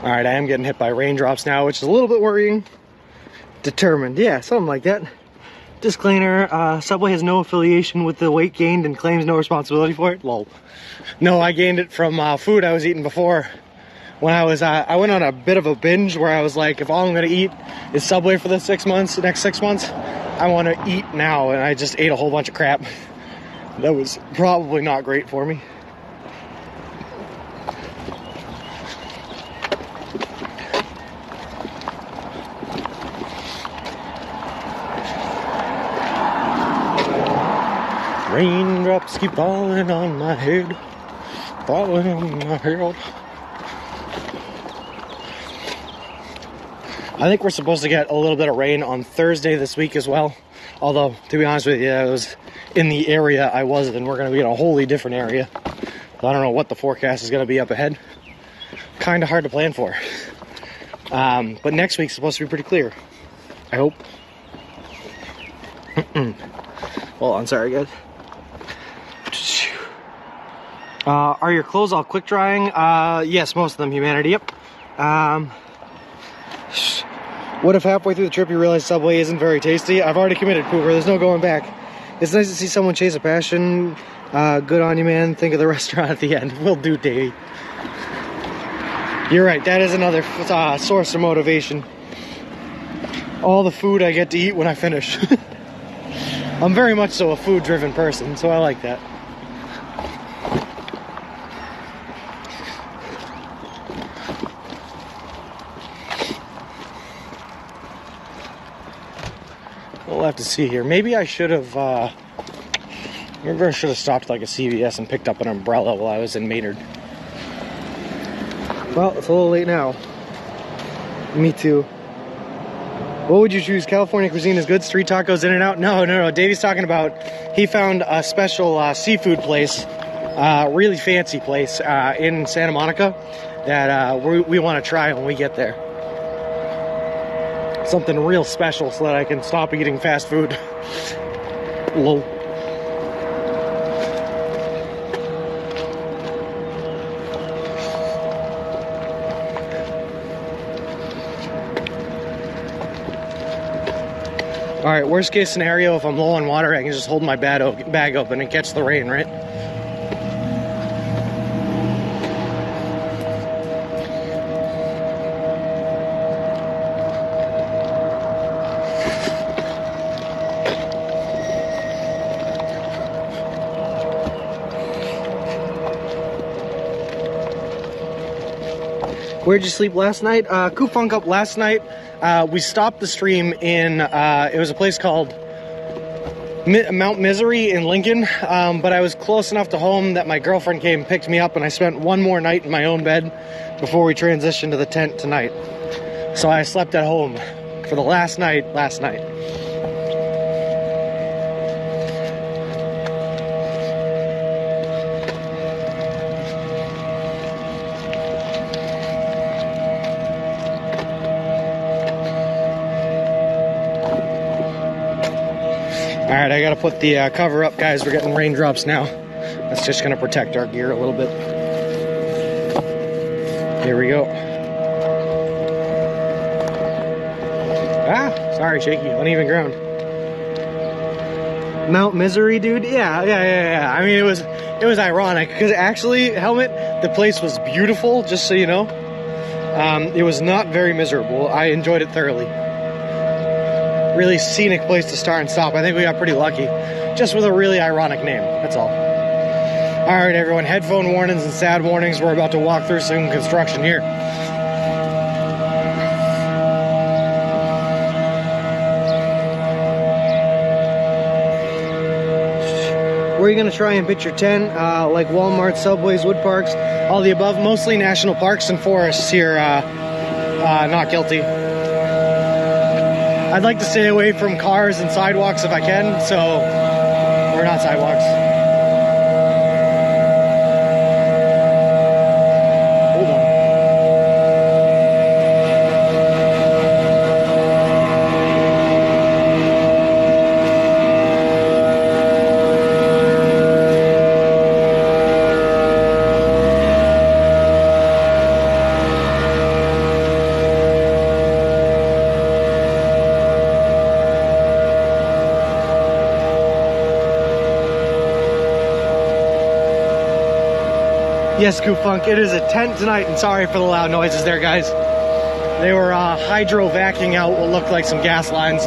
Speaker 1: All right, I am getting hit by raindrops now, which is a little bit worrying. Determined, yeah, something like that. Disclaimer, Subway has no affiliation with the weight gained and claims no responsibility for it. Lol. No, I gained it from food I was eating before. When I went on a bit of a binge where I was like, if all I'm gonna eat is Subway for the next 6 months, I wanna eat now, and I just ate a whole bunch of crap. That was probably not great for me. Raindrops keep falling on my head, falling on my head. I think we're supposed to get a little bit of rain on Thursday this week as well. Although, to be honest with you, it was in the area I was in. We're going to be in a wholly different area. So I don't know what the forecast is going to be up ahead. Kind of hard to plan for. But next week's supposed to be pretty clear. I hope. Well, I'm sorry, guys. Are your clothes all quick drying? Yes, most of them, humanity, yep. What if halfway through the trip you realize Subway isn't very tasty? I've already committed, Pooper, there's no going back. It's nice to see someone chase a passion. Good on you, man. Think of the restaurant at the end. Will do, Davey. You're right, that is another source of motivation. All the food I get to eat when I finish. I'm very much so a food-driven person, so I like that. We'll have to see here. Maybe I should have, maybe I should have stopped like a CVS and picked up an umbrella while I was in Maynard. Well, it's a little late now. Me too. What would you choose? California cuisine is good? Street tacos, In and Out? No. Davey's talking about, he found a special seafood place, really fancy place in Santa Monica that we want to try when we get there. Something real special so that I can stop eating fast food. Lol. Alright, worst case scenario, if I'm low on water, I can just hold my bag open and catch the rain, right? Where'd you sleep last night? Coop Funk Up last night. We stopped the stream in, it was a place called Mount Misery in Lincoln, but I was close enough to home that my girlfriend came and picked me up, and I spent one more night in my own bed before we transitioned to the tent tonight. So I slept at home for the last night last night. Alright, I gotta put the cover up, guys. We're getting raindrops now. That's just gonna protect our gear a little bit. Here we go. Ah, sorry, shaky, uneven ground. Mount Misery, dude? Yeah. I mean, it was ironic, because actually, Helmet, the place was beautiful, just so you know. It was not very miserable. I enjoyed it thoroughly. really scenic place to start and stop. I think we got pretty lucky, just with a really ironic name, that's all. All right, everyone, headphone warnings and sad warnings. We're about to walk through some construction here. Where are you going to try and pitch your tent? Like Walmart, Subways, wood parks, all the above. Mostly national parks and forests here, not guilty. I'd like to stay away from cars and sidewalks if I can, so we're not sidewalks. Hold on. Yes, Goofunk, it is a tent tonight, and sorry for the loud noises there, guys. They were hydro vacuuming out what looked like some gas lines.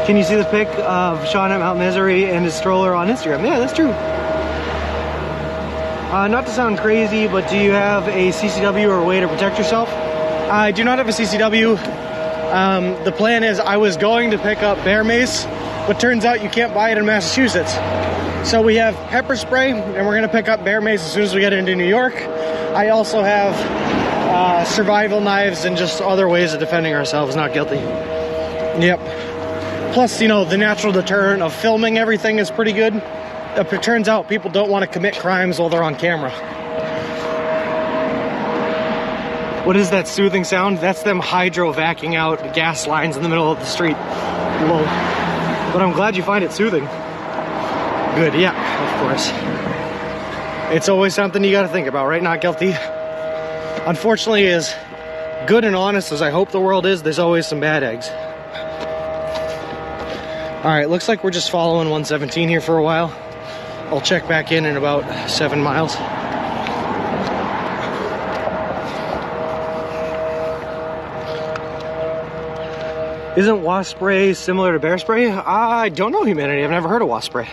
Speaker 1: Can you see the pic of Sean at Mount Misery and his stroller on Instagram? Yeah, that's true. Not to sound crazy, but do you have a CCW or a way to protect yourself? I do not have a CCW. The plan is I was going to pick up bear mace, but turns out you can't buy it in Massachusetts. So we have pepper spray, and we're going to pick up bear mace as soon as we get into New York. I also have survival knives and just other ways of defending ourselves, not guilty. Yep. Plus, you know, the natural deterrent of filming everything is pretty good. It turns out people don't want to commit crimes while they're on camera. What is that soothing sound? That's them hydro vacuuming out gas lines in the middle of the street. Whoa. But I'm glad you find it soothing. Good, yeah, of course. It's always something you gotta think about, right? Not guilty. Unfortunately, as good and honest as I hope the world is, there's always some bad eggs. All right, looks like we're just following 117 here for a while. I'll check back in about 7 miles. Isn't wasp spray similar to bear spray? I don't know, humanity. I've never heard of wasp spray.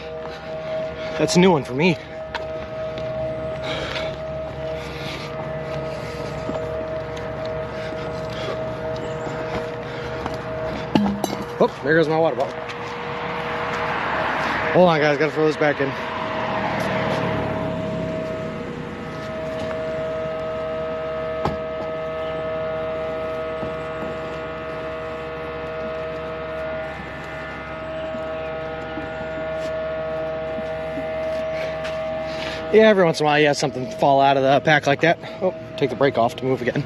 Speaker 1: That's a new one for me. Oh, there goes my water bottle. Hold on, guys. Gotta throw this back in. Yeah, every once in a while you have something fall out of the pack like that. Oh, take the brake off to move again.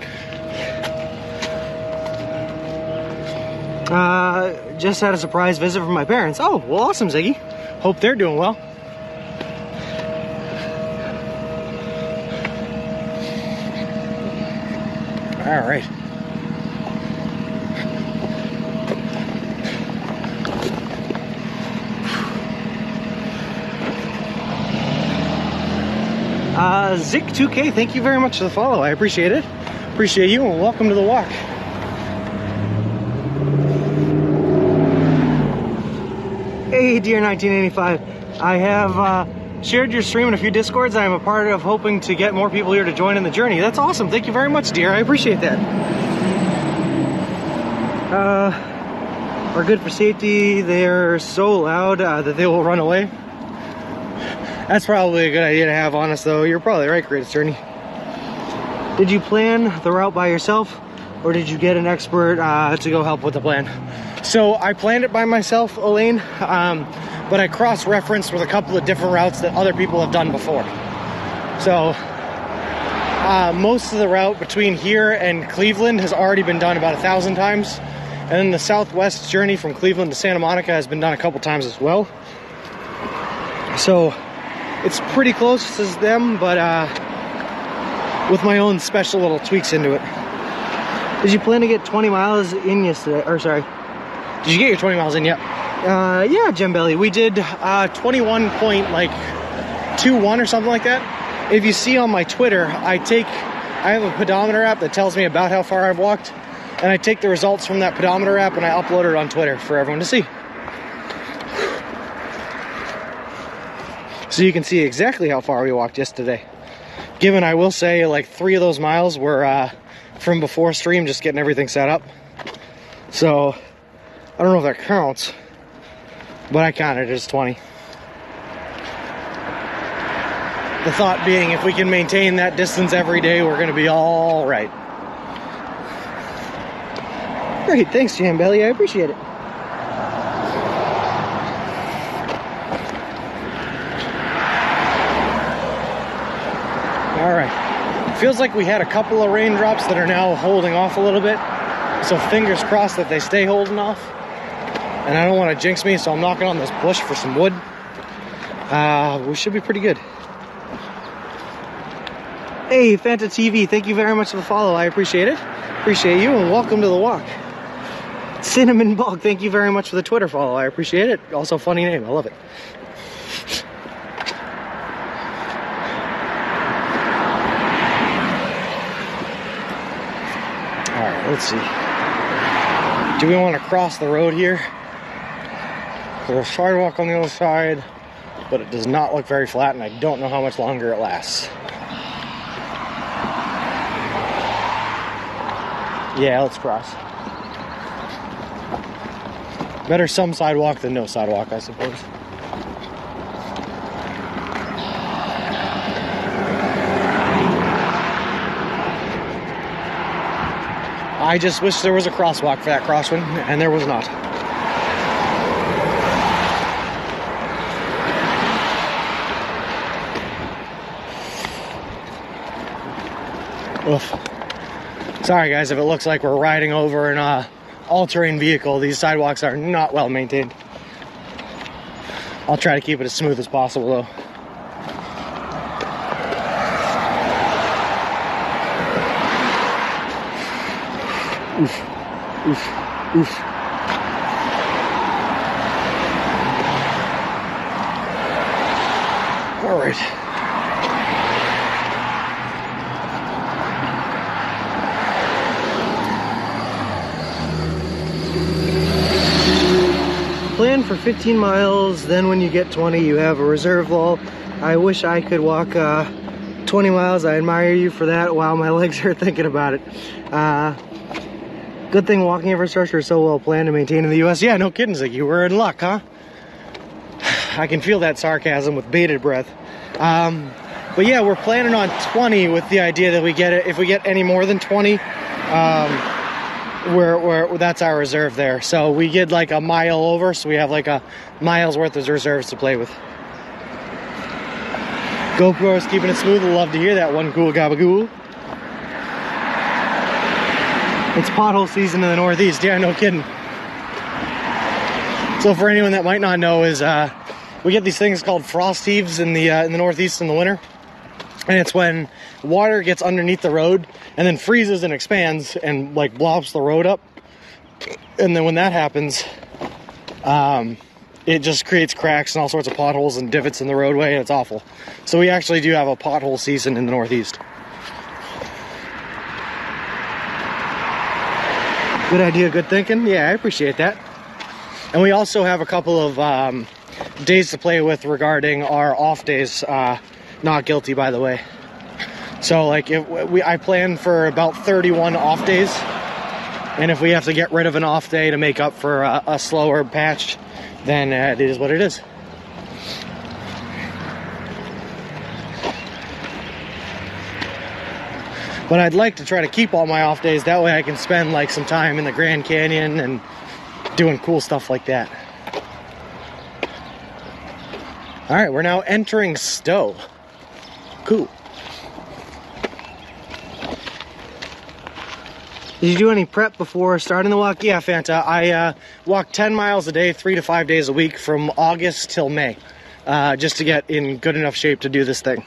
Speaker 1: Just had a surprise visit from my parents. Oh, well, awesome, Ziggy. Hope they're doing well. All right. Zick2K, thank you very much for the follow. I appreciate it. Appreciate you, and welcome to the walk. Hey, dear 1985. I have shared your stream in a few Discords. I am a part of hoping to get more people here to join in the journey. That's awesome. Thank you very much, dear. I appreciate that. Are good for safety. They're so loud that they will run away. That's probably a good idea to have on us, though. You're probably right, Greatest Journey. Did you plan the route by yourself, or did you get an expert to go help with the plan? So I planned it by myself, Elaine, but I cross-referenced with a couple of different routes that other people have done before. So most of the route between here and Cleveland has already been done about 1,000 times. And then the southwest journey from Cleveland to Santa Monica has been done a couple times as well. So it's pretty close to them, but with my own special little tweaks into it. Did you plan to get 20 miles in yesterday? Or sorry, did you get your 20 miles in yet? Yeah, Jim Belly. We did 21.21 or something like that. if you see on my Twitter, I have a pedometer app that tells me about how far I've walked, and I take the results from that pedometer app and I upload it on Twitter for everyone to see. So you can see exactly how far we walked yesterday. Given, I will say, like 3 of those miles were from before stream, just getting everything set up. So, I don't know if that counts, but I counted it as 20. The thought being, if we can maintain that distance every day, we're going to be all right. Great, thanks, Jambelly. I appreciate it. All right. Feels like we had a couple of raindrops that are now holding off a little bit. So fingers crossed that they stay holding off. And I don't want to jinx me, so I'm knocking on this bush for some wood. We should be pretty good. Hey, Fanta TV, thank you very much for the follow. I appreciate it. Appreciate you, and welcome to the walk. Cinnamon Bog, thank you very much for the Twitter follow. I appreciate it. Also, funny name. I love it. All right, let's see. Do we want to cross the road here? There's a sidewalk on the other side, but it does not look very flat, and I don't know how much longer it lasts. Yeah, let's cross. Better some sidewalk than no sidewalk, I suppose. I just wish there was a crosswalk for that crosswind, and there was not. Oof. Sorry guys if it looks like we're riding over an all-terrain vehicle. These sidewalks are not well maintained. I'll try to keep it as smooth as possible though. Oof, oof, oof. All right. Plan for 15 miles, then when you get 20, you have a reserve lull. I wish I could walk 20 miles. I admire you for that. Wow, my legs hurt thinking about it. Good thing walking infrastructure is so well planned and maintained in the US. Yeah, no kidding, Ziggy. We're in luck, huh? I can feel that sarcasm with bated breath. But yeah, we're planning on 20 with the idea that we get it. If we get any more than 20, that's our reserve there. So we get like a mile over, so we have like a mile's worth of reserves to play with. GoPro's keeping it smooth. Love to hear that one. Cool gabagool. It's pothole season in the Northeast. Yeah, no kidding. So for anyone that might not know, is we get these things called frost heaves in the Northeast in the winter. And it's when water gets underneath the road and then freezes and expands and like blobs the road up. And then when that happens, it just creates cracks and all sorts of potholes and divots in the roadway, and it's awful. So we actually do have a pothole season in the Northeast. Good idea, good thinking. Yeah, I appreciate that. And we also have a couple of days to play with regarding our off days. Not guilty, by the way. So like I plan for about 31 off days, and if we have to get rid of an off day to make up for a slower patch, then it is what it is. But I'd like to try to keep all my off days, that way I can spend like some time in the Grand Canyon and doing cool stuff like that. All right, we're now entering Stowe. Cool. Did you do any prep before starting the walk? Yeah, Fanta. I walk 10 miles a day, 3 to 5 days a week from August till May, just to get in good enough shape to do this thing.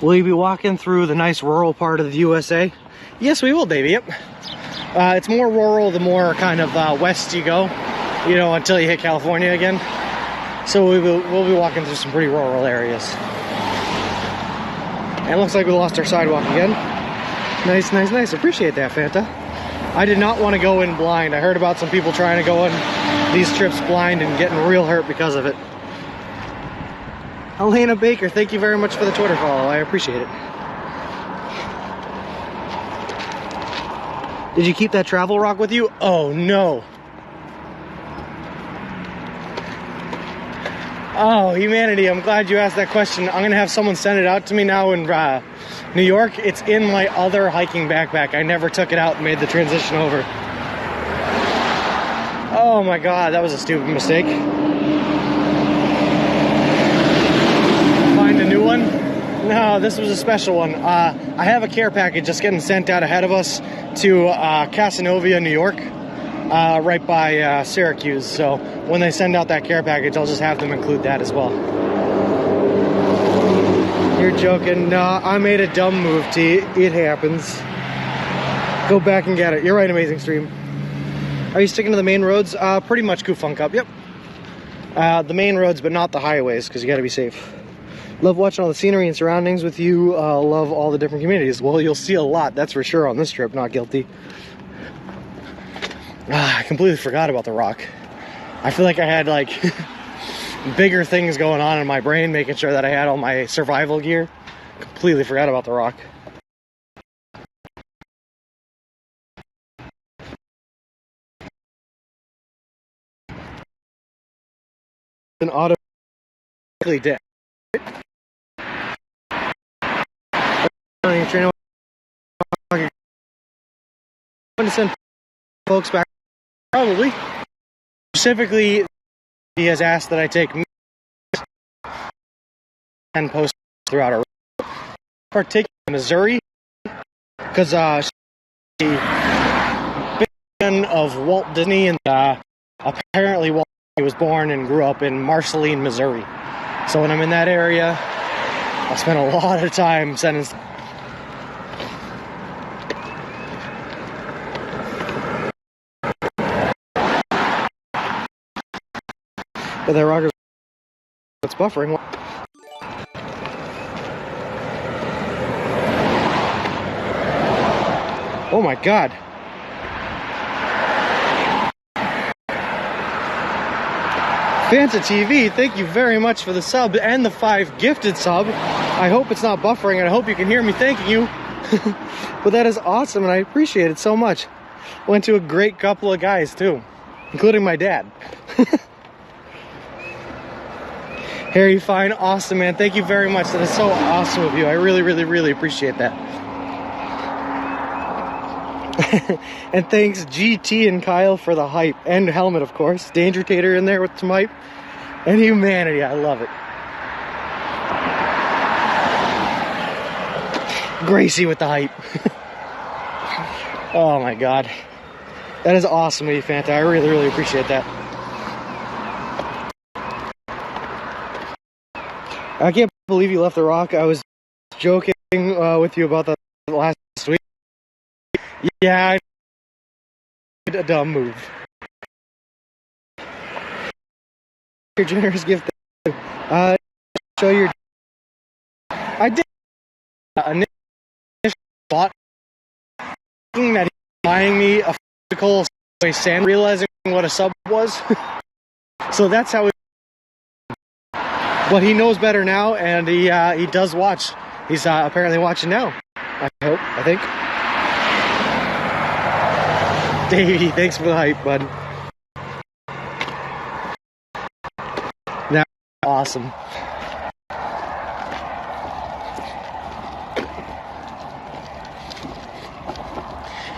Speaker 1: Will you be walking through the nice rural part of the USA? Yes, we will, baby. Yep. It's more rural the more kind of west you go, you know, until you hit California again. So we'll be walking through some pretty rural areas. And it looks like we lost our sidewalk again. Nice, nice, nice. Appreciate that, Fanta. I did not want to go in blind. I heard about some people trying to go on these trips blind and getting real hurt because of it. Elena Baker, thank you very much for the Twitter follow. I appreciate it. Did you keep that travel rock with you? Oh, no. Oh, humanity, I'm glad you asked that question. I'm going to have someone send it out to me now in New York. It's in my other hiking backpack. I never took it out and made the transition over. Oh my God, that was a stupid mistake. Find a new one? No, this was a special one. I have a care package just getting sent out ahead of us to Casanova, New York. Right by Syracuse, so when they send out that care package, I'll just have them include that as well. You're joking. Nah, I made a dumb move, T. It happens. Go back and get it. You're right, amazing stream. Are you sticking to the main roads? Pretty much Kufunk up, yep. The main roads, but not the highways, because you gotta be safe. Love watching all the scenery and surroundings with you. Love all the different communities. Well, you'll see a lot, that's for sure, on this trip, not guilty. I completely forgot about the rock. I feel like I had like bigger things going on in my brain, making sure that I had all my survival gear. Completely forgot about the rock. An automatically dead. I'm going to send folks back. Probably. Specifically, he has asked that I take 10 posts throughout our particularly in Missouri, because she's a big fan of Walt Disney, and apparently Walt Disney was born and grew up in Marceline, Missouri. So when I'm in that area, I'll spend a lot of time sending. But that rocker, it's buffering. Oh my God. Fanta TV, thank you very much for the sub and the 5 gifted sub. I hope it's not buffering and I hope you can hear me thanking you. But that is awesome and I appreciate it so much. Went to a great couple of guys too, including my dad. Harry Fine, awesome, man. Thank you very much. That is so awesome of you. I really, really, really appreciate that. And thanks GT and Kyle for the hype. And Helmet, of course. Danger Tater in there with some hype. And humanity, I love it. Gracie with the hype. Oh my God. That is awesome of you, Fanta. I really, really appreciate that. I can't believe you left the rock. I was joking with you about that last week. Yeah, I did a dumb move. Your generous gift. Show your. I did initial thought thinking that he was buying me a physical sand, realizing what a sub was. So that's how. But he knows better now, and he does watch. He's apparently watching now. I hope. I think. Davey, thanks for the hype, bud. That's awesome.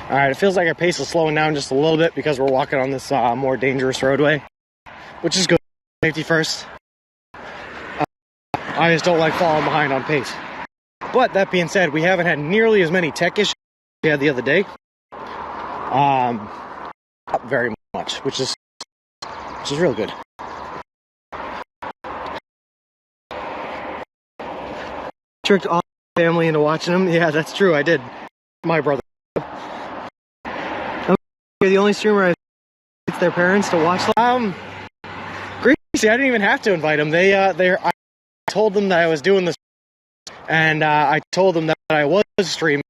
Speaker 1: All right, it feels like our pace is slowing down just a little bit because we're walking on this more dangerous roadway, which is good. Safety first. I just don't like falling behind on pace. But that being said, we haven't had nearly as many tech issues we had the other day. Not very much, which is real good. Tricked all my family into watching them. Yeah, that's true. I did. My brother. You're the only streamer I get their parents to watch. Gracie, I didn't even have to invite them. I told them that I was doing this, and I told them that I was streaming,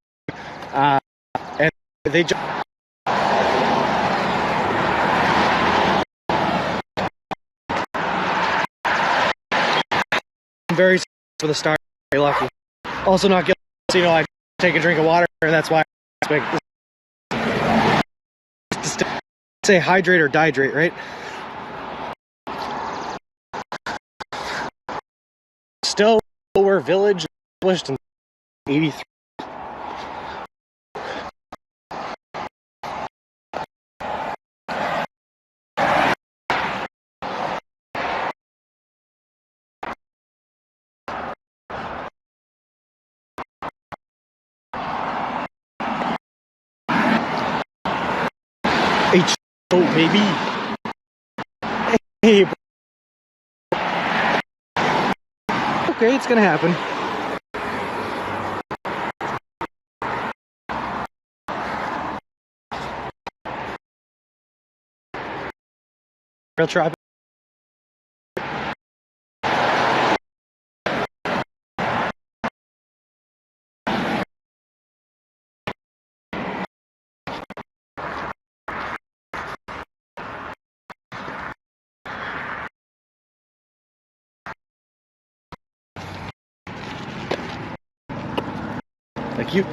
Speaker 1: and they just very for the start, very lucky. Also not guilty, you know, I take a drink of water, and that's why I say hydrate or dihydrate, right? Still, we're village established in 83. H-O, baby. Hey, okay, it's gonna happen. Real traffic. Thank you.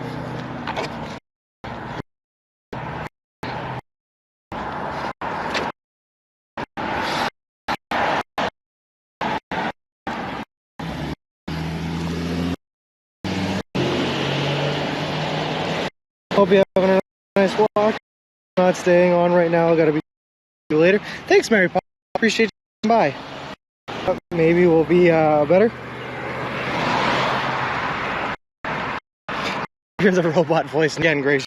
Speaker 1: Hope you're having a nice walk. Not staying on right now. Gotta be later. Thanks, Mary Pop. Appreciate you coming by. Maybe we'll be better. Here's a robot voice again, Gracie.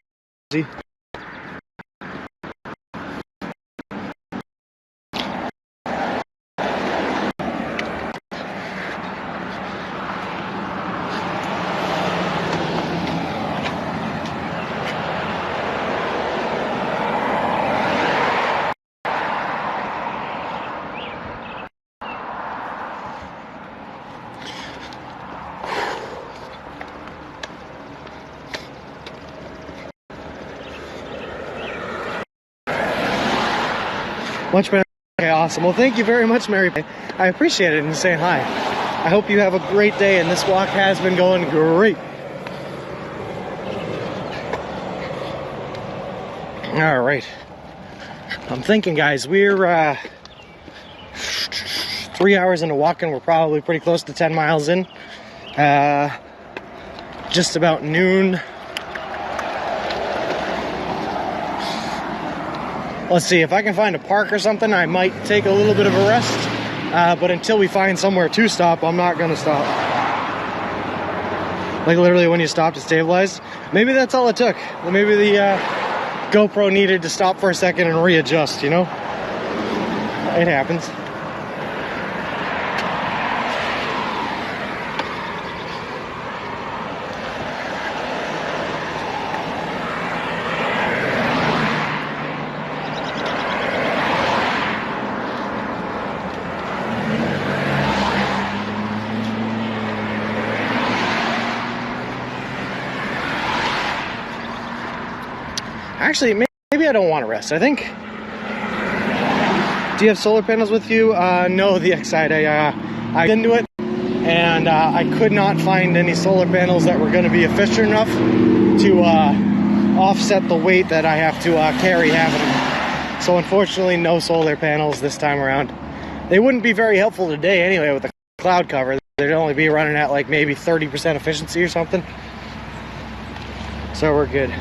Speaker 1: Much better. Okay, awesome. Well, thank you very much, Mary. I appreciate it and saying hi. I hope you have a great day, and this walk has been going great. All right. I'm thinking, guys, we're 3 hours into walking. We're probably pretty close to 10 miles in. Just about noon. Let's see, if I can find a park or something, I might take a little bit of a rest. But until we find somewhere to stop, I'm not going to stop. Like literally when you stop to stabilize. Maybe that's all it took. Maybe the GoPro needed to stop for a second and readjust, you know? It happens. Actually, maybe I don't want to rest. I think. Do you have solar panels with you? No, the Excite. I into it, and I could not find any solar panels that were going to be efficient enough to offset the weight that I have to carry having them. So unfortunately, no solar panels this time around. They wouldn't be very helpful today anyway with the cloud cover. They'd only be running at like maybe 30% efficiency or something. So we're good.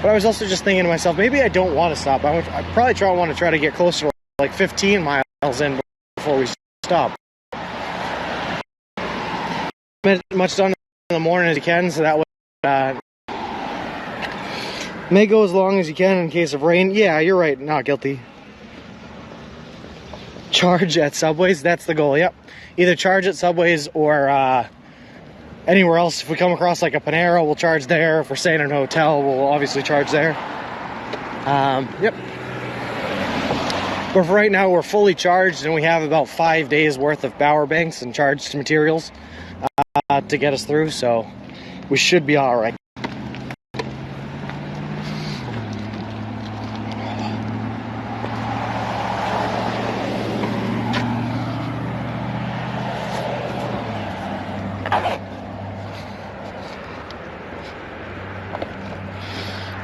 Speaker 1: But I was also just thinking to myself, maybe I don't want to stop. I probably want to try to get closer to like 15 miles in before we stop. Much done in the morning as you can, so that way may go as long as you can in case of rain. Yeah, you're right, not guilty. Charge at Subways, that's the goal, yep. Either charge at Subways or anywhere else. If we come across like a Panera, we'll charge there. If we're staying in a hotel, we'll obviously charge there. Yep. But for right now, we're fully charged, and we have about 5 days worth of power banks and charged materials. to get us through, so we should be all right.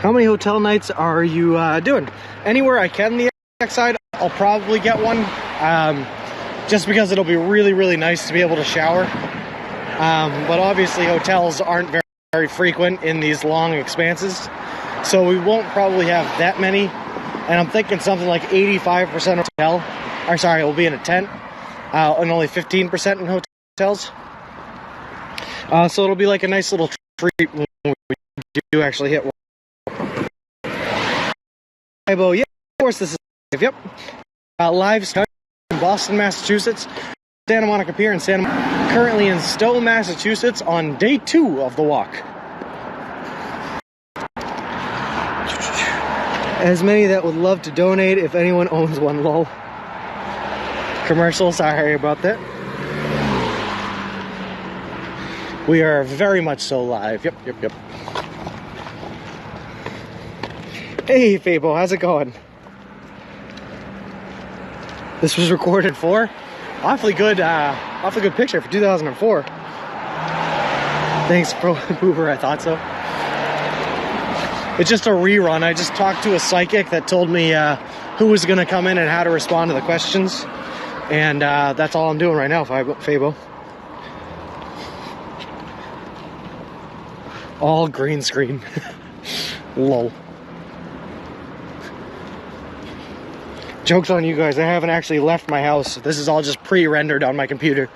Speaker 1: How many hotel nights are you doing? Anywhere I can the X side, I'll probably get one. Just because it'll be really, really nice to be able to shower. But obviously hotels aren't very, very frequent in these long expanses. So we won't probably have that many. And I'm thinking something like 85% hotel. Or sorry, it will be in a tent. And only 15% in hotels. So it'll be like a nice little treat when we do actually hit one. Yeah, of course this is live. Yep. Live start in Boston, Massachusetts. Santa Monica Pier in currently in Stowe, Massachusetts on day 2 of the walk. As many that would love to donate if anyone owns one, lol. Commercial, sorry about that. We are very much so live. Yep. Hey Fabo, how's it going? This was recorded for awfully good picture for 2004. Thanks, Boober, I thought so. It's just a rerun. I just talked to a psychic that told me who was going to come in and how to respond to the questions. And that's all I'm doing right now, Fabo. All green screen. Lol. Joke's on you guys, I haven't actually left my house. This is all just pre-rendered on my computer.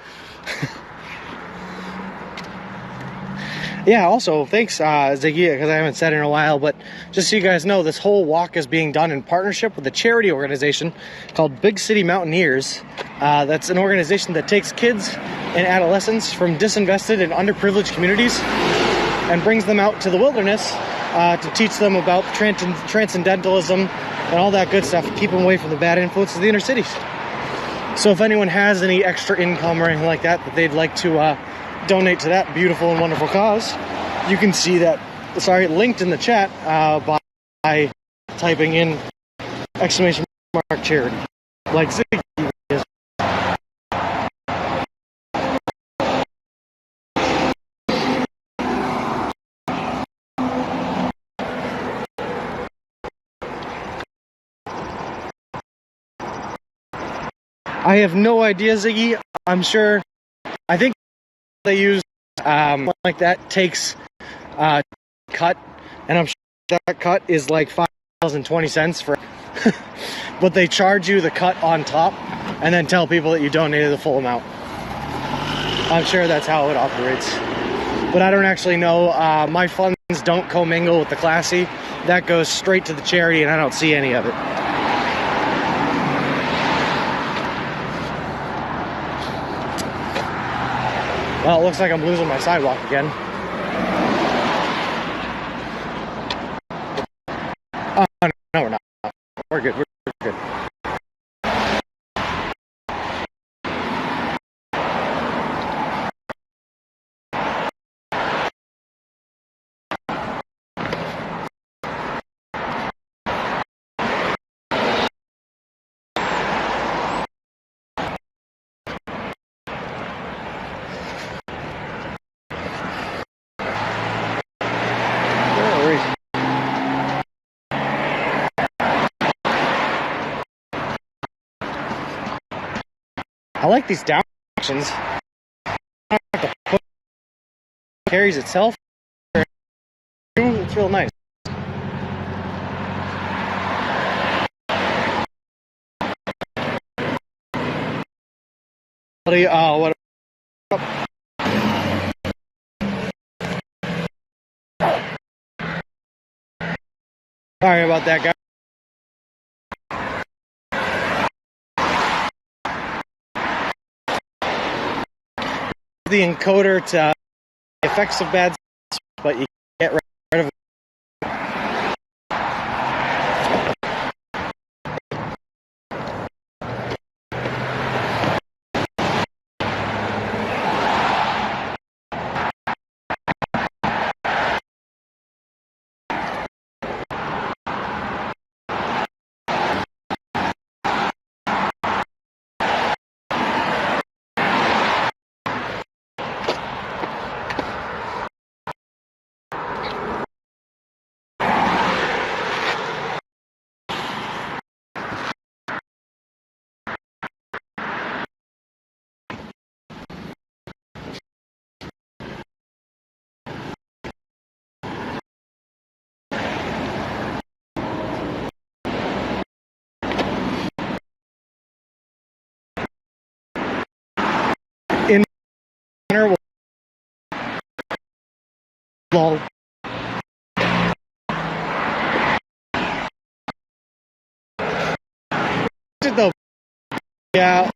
Speaker 1: Yeah, also, thanks, Ziggy, because I haven't said it in a while, but just so you guys know, this whole walk is being done in partnership with a charity organization called Big City Mountaineers. That's an organization that takes kids and adolescents from disinvested and underprivileged communities and brings them out to the wilderness to teach them about transcendentalism and all that good stuff, keep them away from the bad influences of the inner cities. So if anyone has any extra income or anything like that that they'd like to donate to that beautiful and wonderful cause, you can see that, linked in the chat by typing in exclamation mark charity, like Ziggy is. I have no idea, Ziggy. I'm sure. I think they use like that takes cut, and I'm sure that cut is like $5.20 for. But they charge you the cut on top, and then tell people that you donated the full amount. I'm sure that's how it operates. But I don't actually know. My funds don't commingle with the classy. That goes straight to the charity, and I don't see any of it. Well, it looks like I'm losing my sidewalk again. Oh, no, we're not. We're good. We're good. I like these down actions. Carries itself. It's real nice. What? Sorry about that, guys. The encoder to effects of bad, but you get rid of it. Lol. Though, yeah,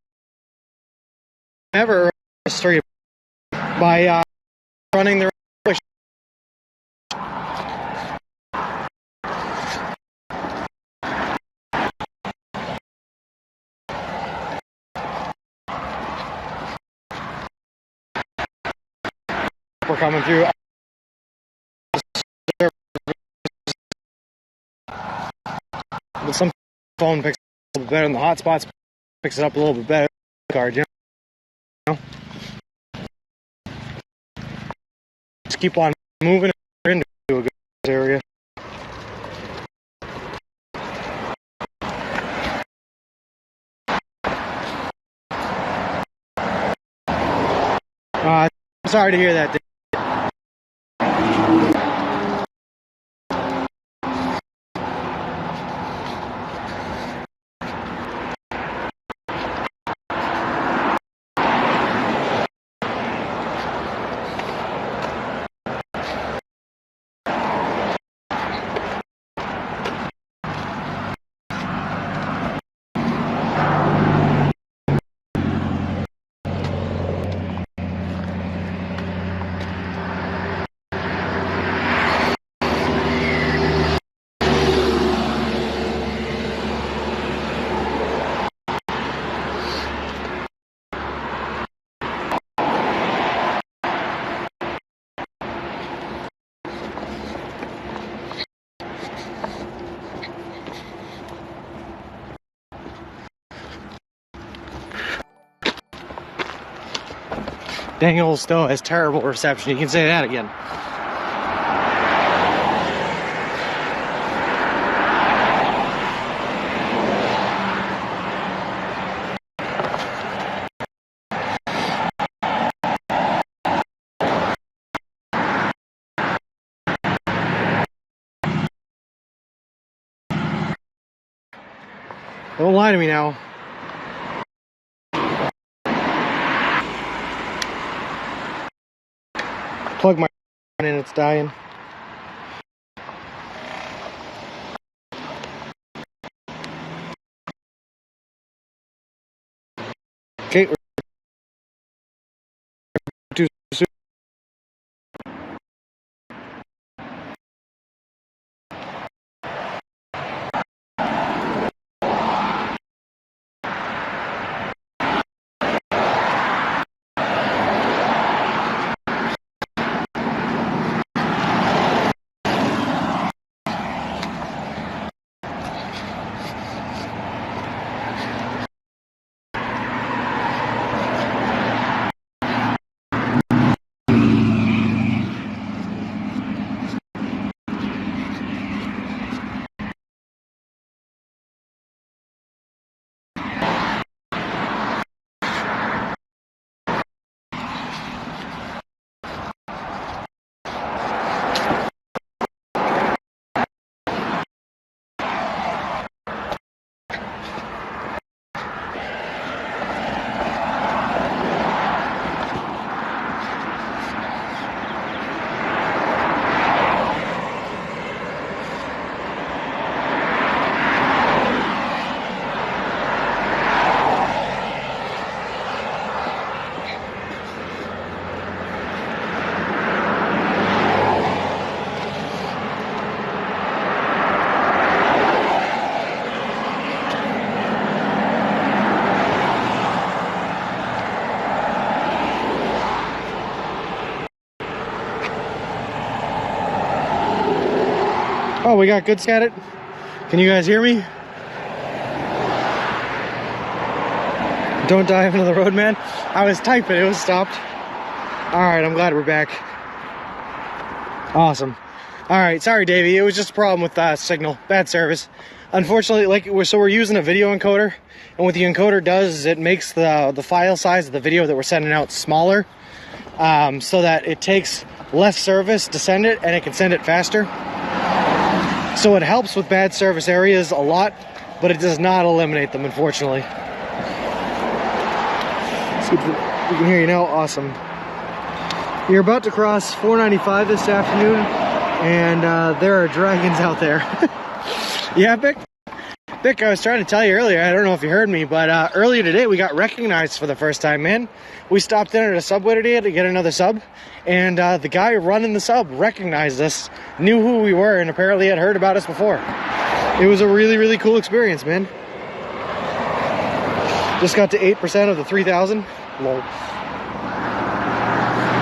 Speaker 1: never stream by running the push. We're coming through. But some phone picks it up a little bit better, and the hotspots picks it up a little bit better. Card, you know? Just keep on moving into a good area. I'm sorry to hear that, Dave. Dang old Stowe has terrible reception. You can say that again. Don't lie to me now. Plug my in, it's dying. Okay. Too soon. Oh, we got good at it. Can you guys hear me? Don't dive into the road, man. I was typing, it was stopped. All right, I'm glad we're back. Awesome. All right, sorry, Davey. It was just a problem with signal, bad service. Unfortunately, we're using a video encoder, and what the encoder does is it makes the file size of the video that we're sending out smaller, so that it takes less service to send it, and it can send it faster. So it helps with bad service areas a lot, but it does not eliminate them, unfortunately. See if we can hear you now. Awesome. You're about to cross 495 this afternoon, and there are dragons out there. Yeah, Vic, I was trying to tell you earlier, I don't know if you heard me, but earlier today we got recognized for the first time, man. We stopped in at a Subway today to get another sub, and the guy running the sub recognized us, knew who we were, and apparently had heard about us before. It was a really, really cool experience, man. Just got to 8% of the 3,000. Lol.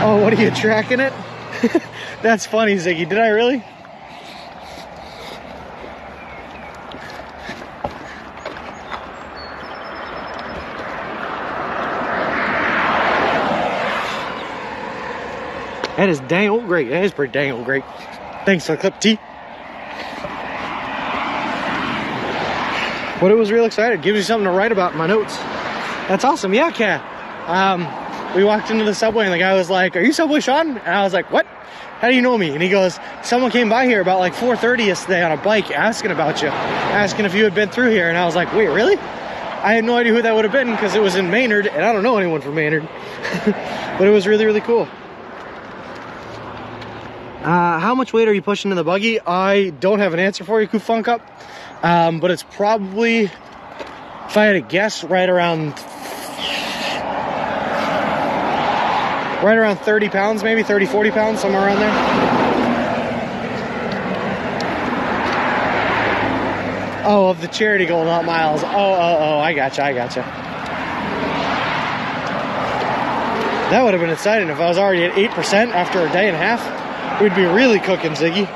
Speaker 1: Oh, what are you tracking it? That's funny, Ziggy. Did I really? That is dang old great. That is pretty dang old great. Thanks for the clip, T. But it was real excited. Gives you something to write about in my notes. That's awesome. Yeah, Kat. We walked into the Subway and the guy was like, "Are you Subway Sean?" And I was like, "What? How do you know me?" And he goes, "Someone came by here about like 4:30 yesterday on a bike asking about you, asking if you had been through here." And I was like, "Wait, really?" I had no idea who that would have been because it was in Maynard and I don't know anyone from Maynard. But it was really, really cool. How much weight are you pushing in the buggy? I don't have an answer for you, Kufunk Up. But it's probably, if I had to guess, right around 30 pounds, maybe 30, 40 pounds, somewhere around there. Oh, of the charity goal, not miles. Oh, I gotcha. That would have been exciting if I was already at 8% after a day and a half. We'd be really cooking, Ziggy.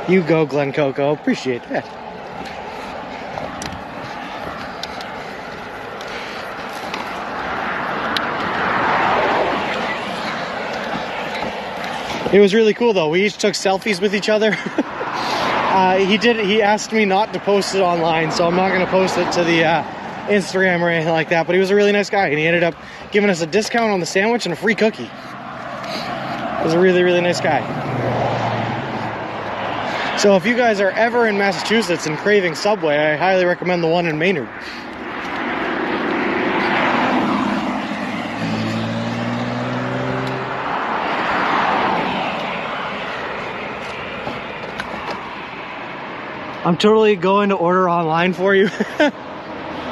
Speaker 1: You go, Glen Coco. Appreciate that. It was really cool though. We each took selfies with each other. He asked me not to post it online, so I'm not going to post it to the Instagram or anything like that. But he was a really nice guy, and he ended up giving us a discount on the sandwich and a free cookie. He was a really, really nice guy. So if you guys are ever in Massachusetts and craving Subway, I highly recommend the one in Maynard. I'm totally going to order online for you.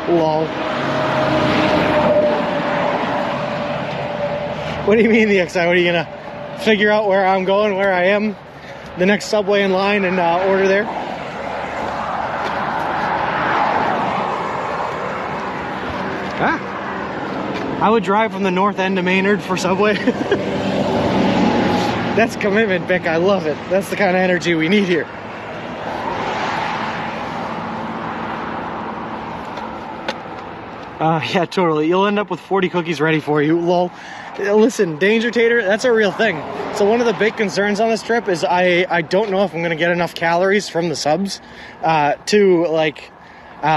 Speaker 1: Lol. What do you mean the XI? What are you gonna figure out where I'm going, where I am, the next Subway in line, and order there? I would drive from the north end of Maynard for Subway. That's commitment, Vic. I love it. That's the kind of energy we need here. Yeah, totally. You'll end up with 40 cookies ready for you. Lol. Listen, Danger Tater, that's a real thing. So one of the big concerns on this trip is I don't know if I'm going to get enough calories from the subs to like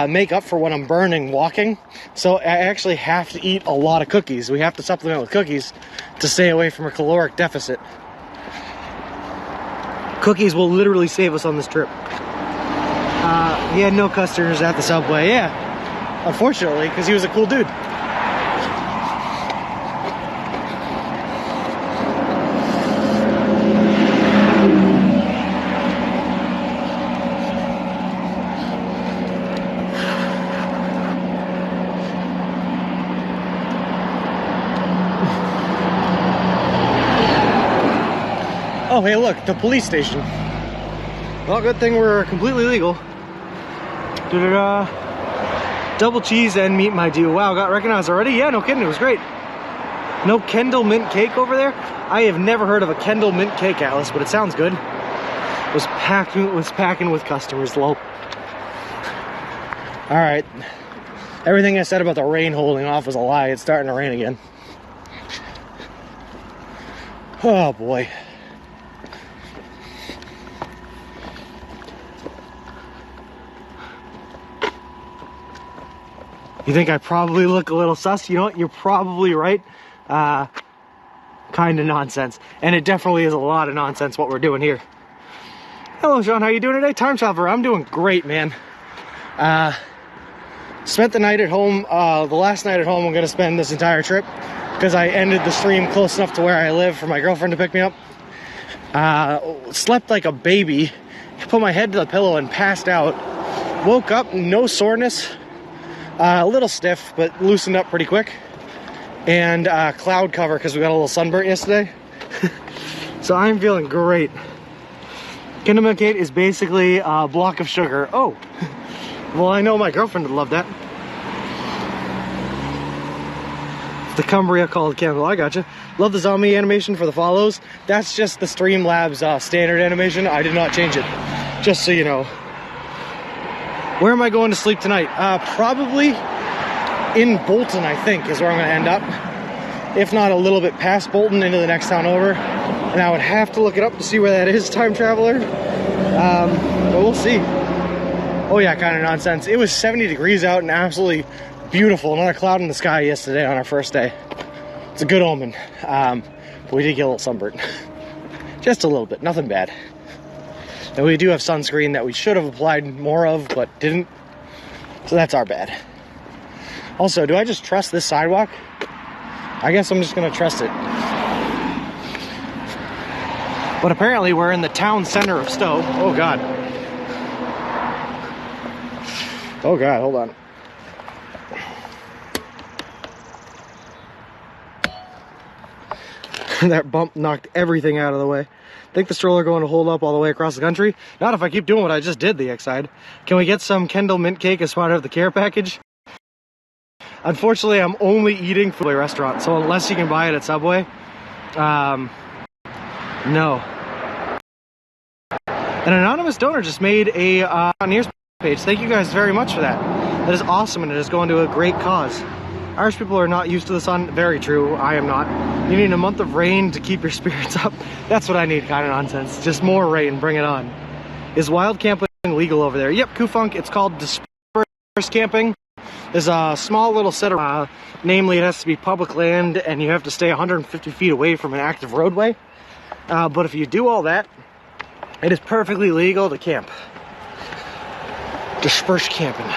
Speaker 1: make up for what I'm burning walking. So I actually have to eat a lot of cookies. We have to supplement with cookies to stay away from a caloric deficit. Cookies will literally save us on this trip. He had no customers at the Subway. Yeah. Unfortunately, because he was a cool dude. Oh, hey, look, the police station. Well, good thing we're completely legal. Da-da-da. Double cheese and meat, my dude. Wow, got recognized already? Yeah, no kidding, it was great. No Kendall mint cake over there? I have never heard of a Kendall mint cake, Alice, but it sounds good. It was packing with customers, lol. Alright. Everything I said about the rain holding off was a lie. It's starting to rain again. Oh boy. You think I probably look a little sus? You know what? You're probably right. Kind of nonsense. And it definitely is a lot of nonsense what we're doing here. Hello, Sean. How you doing today? Time traveler. I'm doing great, man. Spent the night at home. The last night at home I'm going to spend this entire trip. because I ended the stream close enough to where I live for my girlfriend to pick me up. Slept like a baby, put my head to the pillow and passed out. Woke up, no soreness, a little stiff, but loosened up pretty quick. And cloud cover because we got a little sunburnt yesterday. So I'm feeling great. Cinnamon cake is basically a block of sugar. Oh, well, I know my girlfriend would love that. The Cumbria called Campbell. I gotcha. Love the zombie animation for the follows. That's just the Streamlabs standard animation. I did not change it. Just so you know. Where am I going to sleep tonight? Probably in Bolton, I think, is where I'm going to end up. If not a little bit past Bolton into the next town over. And I would have to look it up to see where that is, time traveler. But we'll see. Oh yeah, kind of nonsense. It was 70 degrees out and absolutely beautiful. Not a cloud in the sky yesterday on our first day. It's a good omen. But we did get a little sunburned. Just a little bit, nothing bad. And we do have sunscreen that we should have applied more of, but didn't. So that's our bad. Also, do I just trust this sidewalk? I guess I'm just gonna trust it. But apparently we're in the town center of Stowe. Oh God. Oh God, hold on. That bump knocked everything out of the way. Think the stroller going to hold up all the way across the country? Not if I keep doing what I just did the X-side. Can we get some Kendall mint cake as part of the care package? Unfortunately, I'm only eating from a restaurant, so unless you can buy it at Subway, no. An anonymous donor just made a Nears page. Thank you guys very much for that. That is awesome, and it is going to a great cause. Irish people are not used to the sun. Very true. I am not. You need a month of rain to keep your spirits up. That's what I need, kind of nonsense. Just more rain. Bring it on. Is wild camping legal over there? Yep, Kufunk. It's called dispersed camping. There's a small little set of, namely it has to be public land and you have to stay 150 feet away from an active roadway. But if you do all that, it is perfectly legal to camp. Dispersed camping.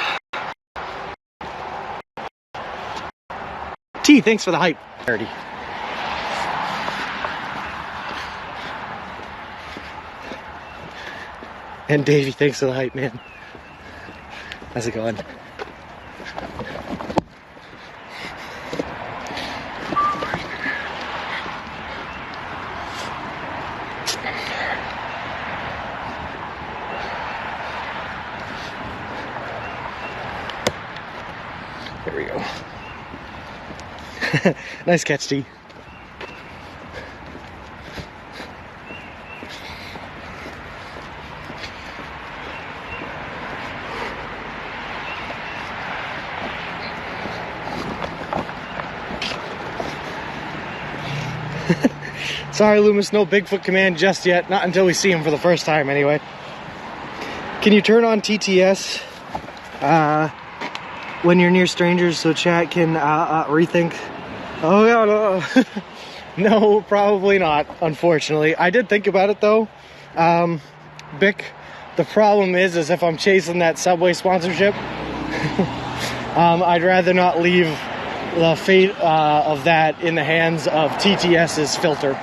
Speaker 1: T, thanks for the hype. Dirty. And Davey, thanks for the hype, man. How's it going? There we go. Nice catch, T. Sorry, Loomis, no Bigfoot command just yet. Not until we see him for the first time, anyway. Can you turn on TTS when you're near strangers so chat can rethink? Oh, yeah, no. No, probably not, unfortunately. I did think about it, though. Bic, the problem is if I'm chasing that Subway sponsorship, I'd rather not leave the fate of that in the hands of TTS's filter.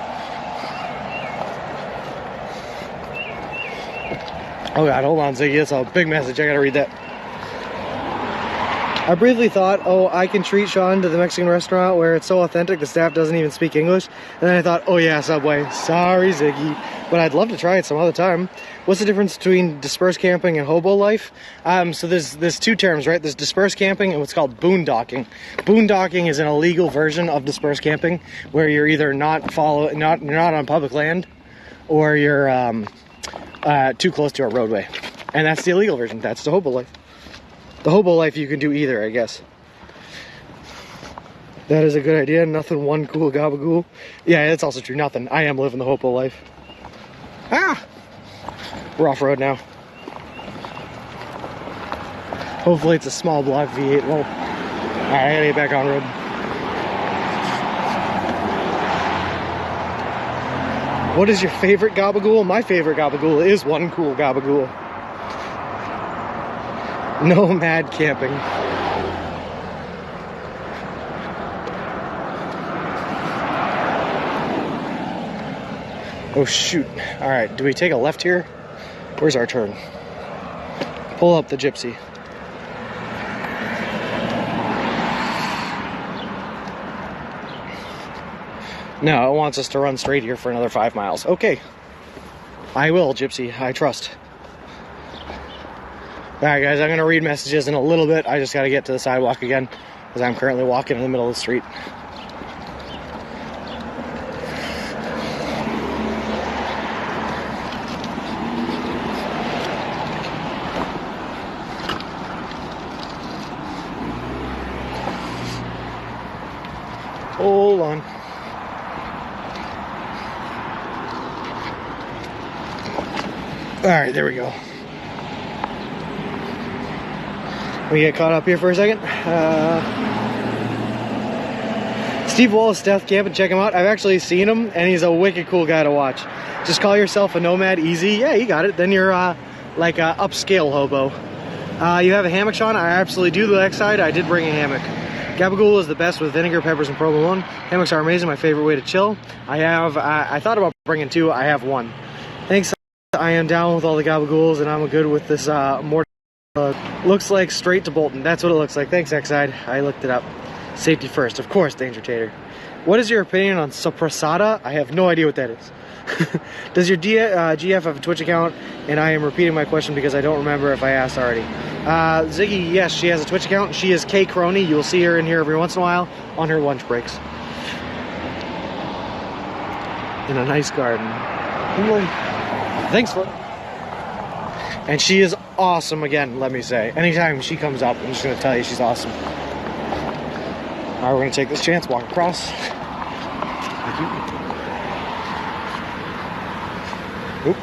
Speaker 1: Oh God, hold on, Ziggy, that's a big message, I gotta read that. I briefly thought, oh, I can treat Sean to the Mexican restaurant where it's so authentic the staff doesn't even speak English. And then I thought, oh yeah, Subway, sorry Ziggy, but I'd love to try it some other time. What's the difference between dispersed camping and hobo life? So there's two terms, right? There's dispersed camping and what's called boondocking. Boondocking is an illegal version of dispersed camping where you're either not on public land or you're too close to a roadway. And that's the illegal version. That's the hobo life. The hobo life, you can do either, I guess. That is a good idea. Nothing one cool gabagool. Yeah, that's also true. Nothing. I am living the hobo life. Ah! We're off road now. Hopefully it's a small block V8. Well, alright, I gotta get back on road. What is your favorite gabagool? My favorite gabagool is one cool gabagool. Nomad camping. Oh shoot. All right, do we take a left here? Where's our turn? Pull up the gypsy. No, it wants us to run straight here for another 5 miles. Okay. I will, gypsy. I trust. Alright guys, I'm going to read messages in a little bit. I just got to get to the sidewalk again because I'm currently walking in the middle of the street. Hold on. Alright, there we go. We get caught up here for a second. Steve Wallace Death Camp, and check him out. I've actually seen him, and he's a wicked cool guy to watch. Just call yourself a nomad easy. Yeah, you got it. Then you're like a upscale hobo. You have a hammock, Sean? I absolutely do. The next side, I did bring a hammock. Gabagool is the best with vinegar, peppers, and provolone. Hammocks are amazing. My favorite way to chill. I thought about bringing two. I have one. Thanks. I am down with all the gabagools, and I'm good with this more. Looks like straight to Bolton. That's what it looks like. Thanks, X-Side. I looked it up. Safety first, of course, Danger Tater. What is your opinion on soprasada? I have no idea what that is. Does your GF have a Twitch account? And I am repeating my question because I don't remember if I asked already. Ziggy, yes, she has a Twitch account. She is K Crony. You will see her in here every once in a while on her lunch breaks. In a nice garden. Thanks for. And she is awesome again, let me say. Anytime she comes up, I'm just going to tell you she's awesome. All right, we're going to take this chance, walk across. Thank you. Oop.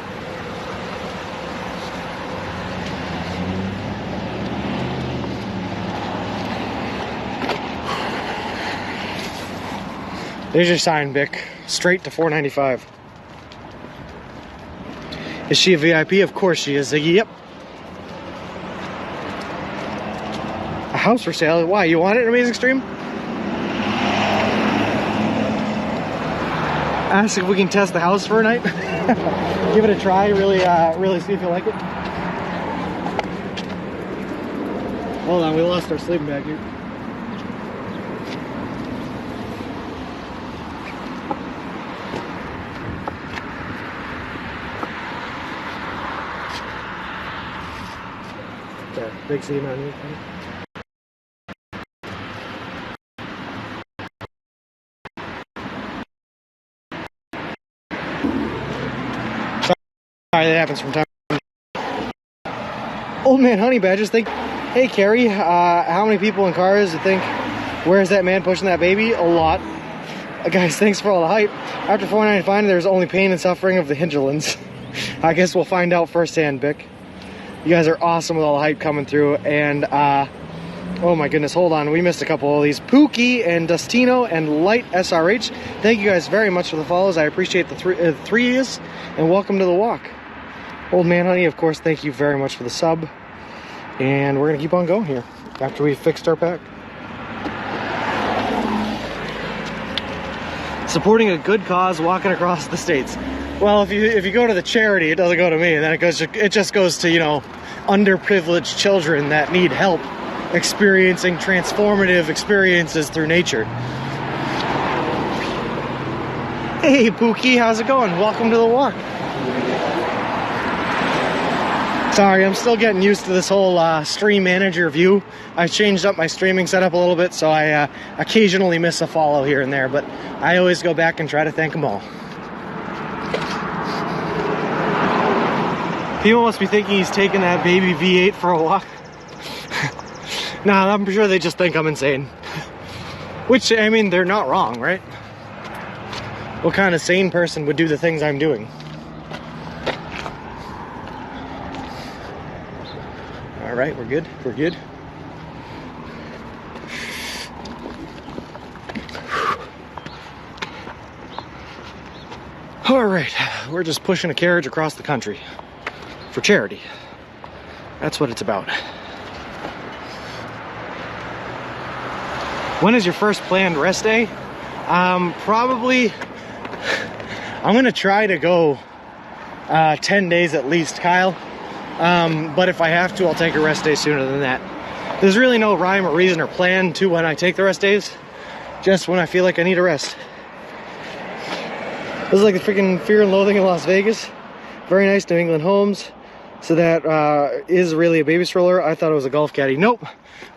Speaker 1: There's your sign, Bic. Straight to $4.95. Is she a VIP? Of course she is, Ziggy. Yep. A house for sale? Why? You want it, Amazing Stream? Ask if we can test the house for a night. Give it a try. Really see if you like it. Hold on, we lost our sleeping bag here. Okay, big seam on here. Sorry, that happens from time to time. Old man honey badgers think, hey Carrie, how many people in cars think, where's that man pushing that baby? A lot. Guys, thanks for all the hype. After $4.95, there's only pain and suffering of the hinterlands. I guess we'll find out firsthand, Bic. You guys are awesome with all the hype coming through, and oh my goodness, hold on, we missed a couple of these. Pookie and Dustino and Light SRH, thank you guys very much for the follows. I appreciate the threes, and welcome to the walk. Old man honey, of course, thank you very much for the sub, and we're gonna keep on going here after we fixed our pack. Supporting a good cause, walking across the states. Well, if you go to the charity, it doesn't go to me, and then it just goes to, you know, underprivileged children that need help experiencing transformative experiences through nature. Hey Pookie, how's it going? Welcome to the walk. Sorry, I'm still getting used to this whole stream manager view. I've changed up my streaming setup a little bit, so I occasionally miss a follow here and there, but I always go back and try to thank them all. People must be thinking he's taking that baby V8 for a walk. Nah, I'm sure they just think I'm insane. Which, I mean, they're not wrong, right? What kind of sane person would do the things I'm doing? All right, we're good. We're good. All right, we're just pushing a carriage across the country for charity. That's what it's about. When is your first planned rest day? Probably, I'm gonna try to go 10 days at least, Kyle. But if I have to, I'll take a rest day sooner than that. There's really no rhyme or reason or plan to when I take the rest days. Just when I feel like I need a rest. This is like the freaking Fear and Loathing in Las Vegas. Very nice New England homes. So that is really a baby stroller. I thought it was a golf caddy. Nope.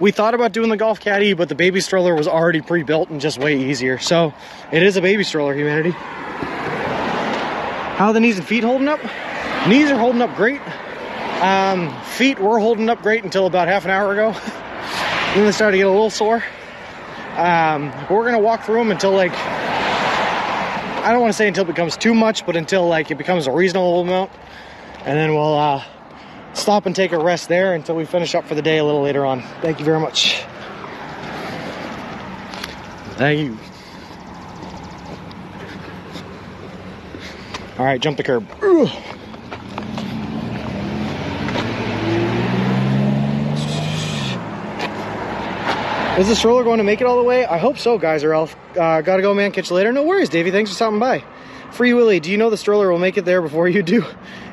Speaker 1: We thought about doing the golf caddy, but the baby stroller was already pre-built and just way easier. So it is a baby stroller, humanity. How are the knees and feet holding up? Knees are holding up great. Feet were holding up great until about half an hour ago. Then they started to get a little sore. We're gonna walk through them until, like, I don't want to say until it becomes too much, but until like it becomes a reasonable amount. And then we'll stop and take a rest there until we finish up for the day a little later on. Thank you very much. Thank you. All right, jump the curb. Ugh. Is the stroller going to make it all the way? I hope so, guys, or else. Gotta go, man. Catch you later. No worries, Davey. Thanks for stopping by. Free Willy, do you know the stroller will make it there before you do?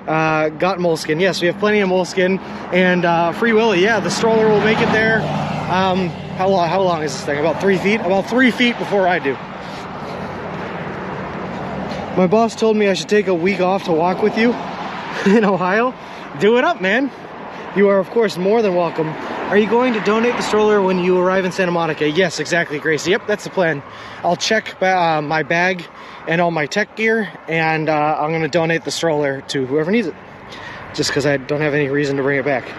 Speaker 1: Got moleskin. Yes, we have plenty of moleskin. And Free Willy, yeah, the stroller will make it there. How long is this thing? About 3 feet? About 3 feet before I do. My boss told me I should take a week off to walk with you in Ohio. Do it up, man. You are, of course, more than welcome. Are you going to donate the stroller when you arrive in Santa Monica? Yes, exactly, Gracie. Yep, that's the plan. I'll check my bag and all my tech gear, and I'm going to donate the stroller to whoever needs it, just because I don't have any reason to bring it back.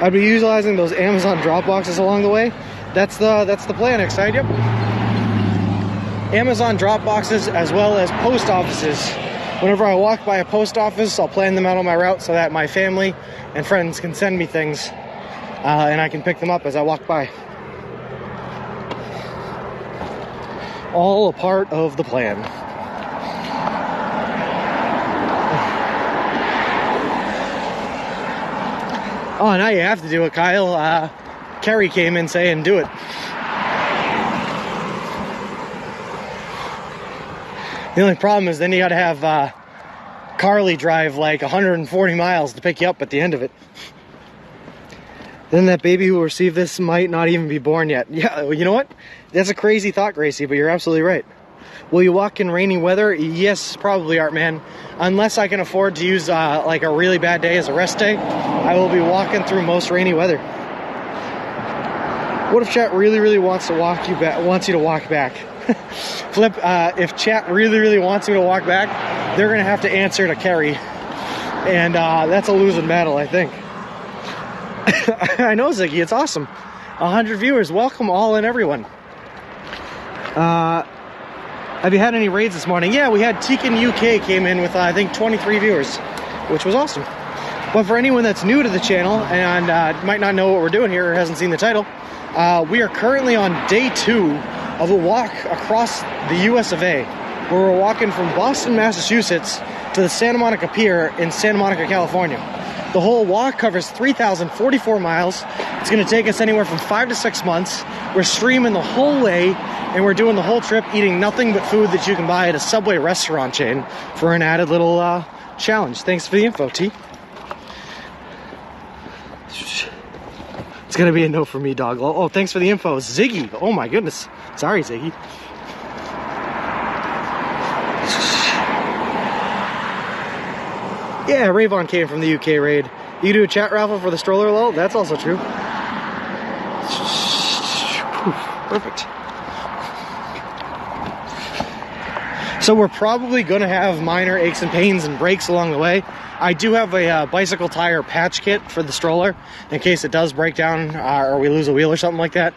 Speaker 1: I'd be utilizing those Amazon drop boxes along the way. That's the plan, excited? Yep. Amazon drop boxes as well as post offices. Whenever I walk by a post office, I'll plan them out on my route so that my family and friends can send me things, and I can pick them up as I walk by. All a part of the plan. Oh, now you have to do it, Kyle. Kerry came in saying, do it. The only problem is then you gotta have Carly drive like 140 miles to pick you up at the end of it. Then that baby who will receive this might not even be born yet. Yeah, you know what? That's a crazy thought, Gracie, but you're absolutely right. Will you walk in rainy weather? Yes, probably, Art Man. Unless I can afford to use like a really bad day as a rest day, I will be walking through most rainy weather. What if chat really wants to walk you back? Wants you to walk back? Flip. If chat really wants you to walk back, they're gonna have to answer to Kerry, and that's a losing battle, I think. I know, Ziggy. It's awesome. 100 viewers. Welcome all and everyone. Have you had any raids this morning? Yeah, we had Tekin UK came in with I think 23 viewers, which was awesome. But for anyone that's new to the channel and might not know what we're doing here or hasn't seen the title, we are currently on day 2 of a walk across the US of A, where we're walking from Boston, Massachusetts to the Santa Monica Pier in Santa Monica, California. The whole walk covers 3,044 miles. It's going to take us anywhere from 5 to 6 months. We're streaming the whole way, and we're doing the whole trip eating nothing but food that you can buy at a Subway restaurant chain for an added little challenge. Thanks for the info, T. It's going to be a no for me, dog. Oh, thanks for the info. Ziggy. Oh, my goodness. Sorry, Ziggy. Yeah, Rayvon came from the UK raid. You do a chat raffle for the stroller, lol? That's also true. Perfect. So we're probably going to have minor aches and pains and breaks along the way. I do have a bicycle tire patch kit for the stroller in case it does break down or we lose a wheel or something like that.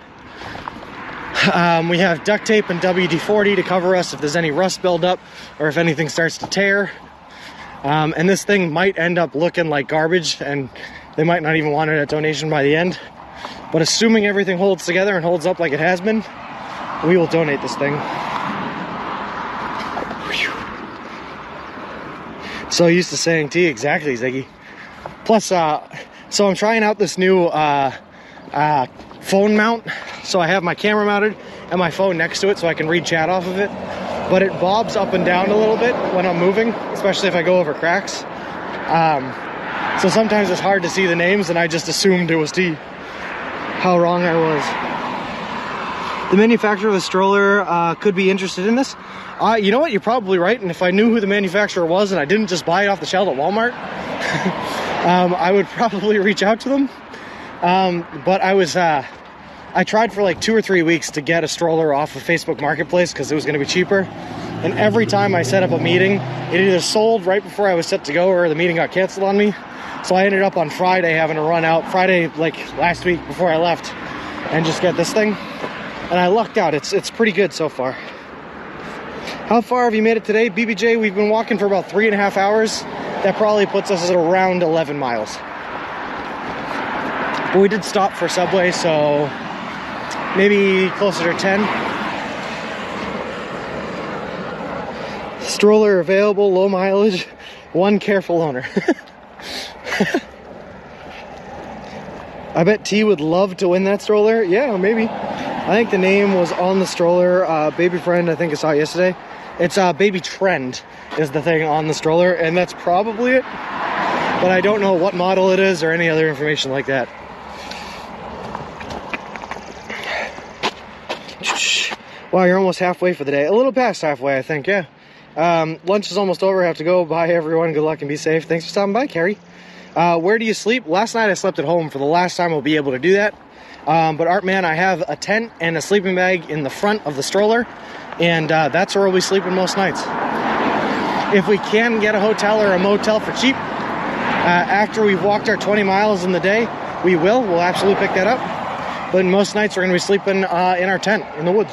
Speaker 1: We have duct tape and WD-40 to cover us if there's any rust buildup or if anything starts to tear. And this thing might end up looking like garbage and they might not even want it at donation by the end. But assuming everything holds together and holds up like it has been, we will donate this thing. So used to saying T, exactly, Ziggy. Plus, so I'm trying out this new phone mount. So I have my camera mounted and my phone next to it so I can read chat off of it. but it bobs up and down a little bit when I'm moving, especially if I go over cracks. So sometimes it's hard to see the names, and I just assumed it was T. How wrong I was. The manufacturer of the stroller could be interested in this. You know what? You're probably right. And if I knew who the manufacturer was and I didn't just buy it off the shelf at Walmart, I would probably reach out to them. But I tried for like 2 or 3 weeks to get a stroller off of Facebook Marketplace because it was going to be cheaper. And every time I set up a meeting, it either sold right before I was set to go or the meeting got canceled on me. So I ended up on Friday having to run out, Friday like last week before I left, and just get this thing. And I lucked out. It's pretty good so far. How far have you made it today? BBJ, we've been walking for about 3.5 hours. That probably puts us at around 11 miles. But we did stop for Subway, so maybe closer to 10. Stroller available, low mileage, one careful owner. I bet T would love to win that stroller. Yeah, maybe. I think the name was on the stroller. Baby Friend, I think I saw it yesterday. It's Baby Trend is the thing on the stroller, and that's probably it. But I don't know what model it is or any other information like that. Wow, you're almost halfway for the day. A little past halfway, I think, yeah. Lunch is almost over. I have to go. Bye, everyone. Good luck and be safe. Thanks for stopping by, Carrie. Where do you sleep? Last night I slept at home. For the last time I'll be able to do that. But Art Man, I have a tent and a sleeping bag in the front of the stroller, and that's where we'll be sleeping most nights. If we can get a hotel or a motel for cheap, after we've walked our 20 miles in the day, we will. We'll absolutely pick that up. But most nights we're going to be sleeping in our tent in the woods.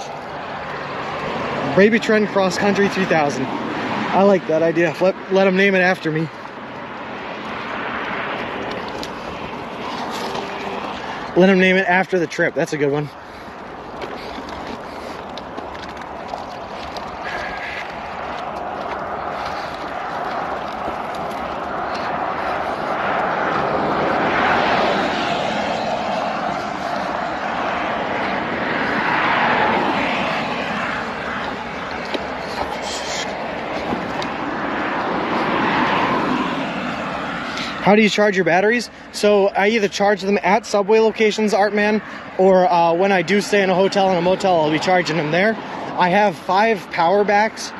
Speaker 1: Baby Trend Cross Country 3000. I like that idea. Let them name it after me. Let them name it after the trip. That's a good one. How do you charge your batteries? So I either charge them at Subway locations, Artman, or when I do stay in a hotel and a motel, I'll be charging them there. I have 5 power banks,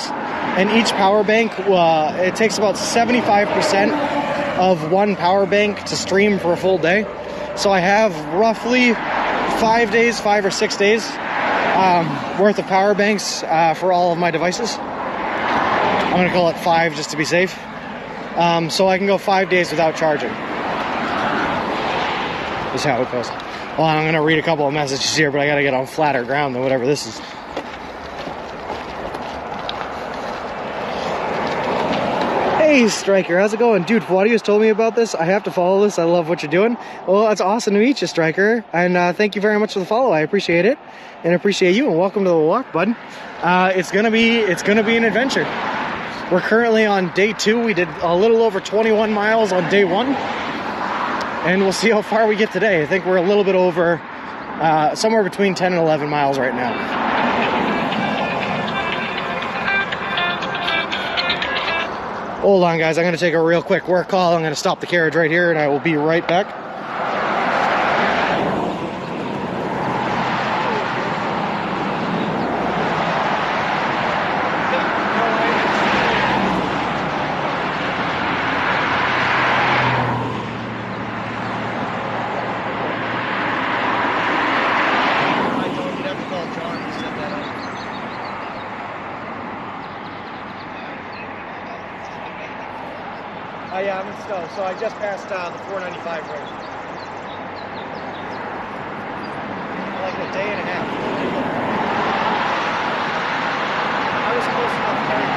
Speaker 1: and each power bank, it takes about 75% of one power bank to stream for a full day. So I have roughly 5 or 6 days worth of power banks for all of my devices. I'm gonna call it 5 just to be safe. So I can go 5 days without charging. Is how it goes. Well, I'm going to read a couple of messages here, but I got to get on flatter ground than whatever this is. Hey, Striker, how's it going? Dude, Fuadios told me about this. I have to follow this. I love what you're doing. Well, it's awesome to meet you, Striker. And thank you very much for the follow. I appreciate it. And appreciate you. And welcome to the walk, bud. It's gonna be an adventure. We're currently on day 2. We did a little over 21 miles on day 1. And we'll see how far we get today. I think we're a little bit over, somewhere between 10 and 11 miles right now. Hold on, guys. I'm going to take a real quick work call. I'm going to stop the carriage right here, and I will be right back. Yeah, I'm in Stowe, so I just passed the 495 road. Like a day and a half. I was close enough to carry.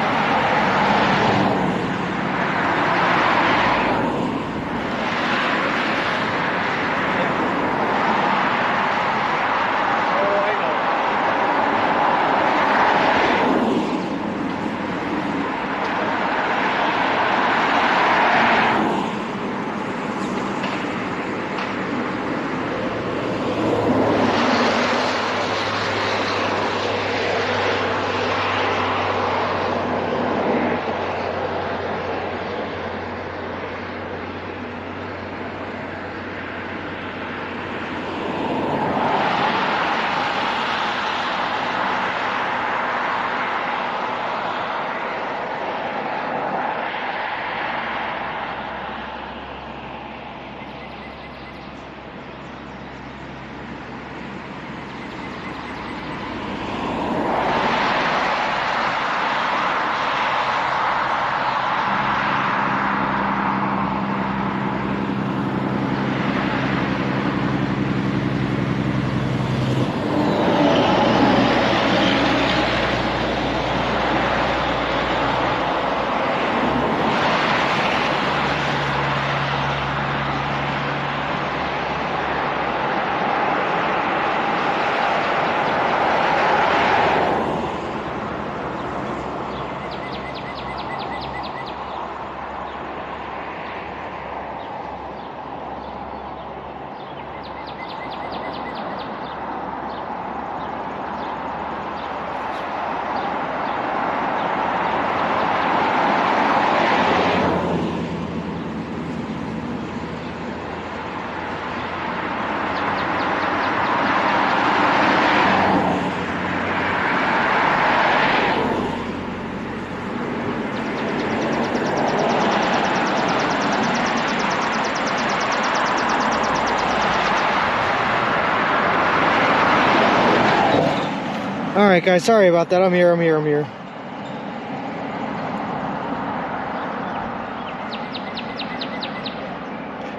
Speaker 1: Alright guys, sorry about that. I'm here.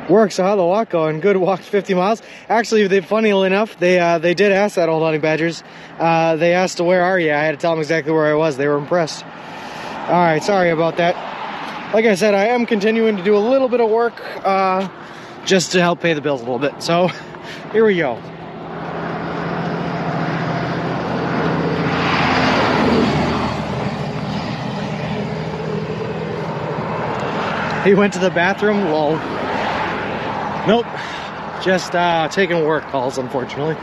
Speaker 1: Work, so how the walk going? Good, walked 50 miles. Actually, funny enough, they did ask that old honey badgers. They asked, where are you? I had to tell them exactly where I was. They were impressed. Alright, sorry about that. Like I said, I am continuing to do a little bit of work just to help pay the bills a little bit. So, here we go. He went to the bathroom, lol. Nope, just taking work calls, unfortunately.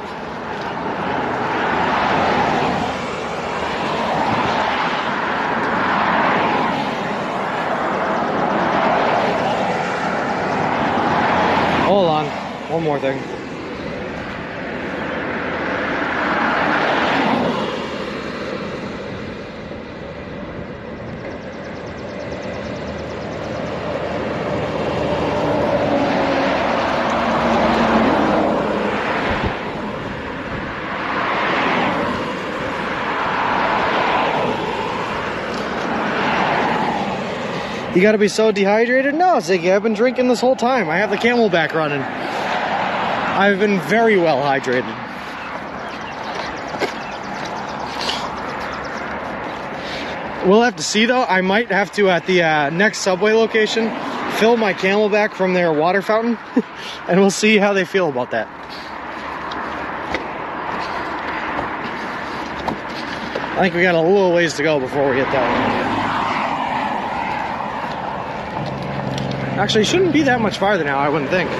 Speaker 1: Hold on, one more thing. You gotta be so dehydrated? No, Ziggy, I've been drinking this whole time. I have the Camelback running. I've been very well hydrated. We'll have to see though. I might have to, at the next Subway location, fill my Camelback from their water fountain. And we'll see how they feel about that. I think we got a little ways to go before we hit that one. Actually, it shouldn't be that much farther now, I wouldn't think.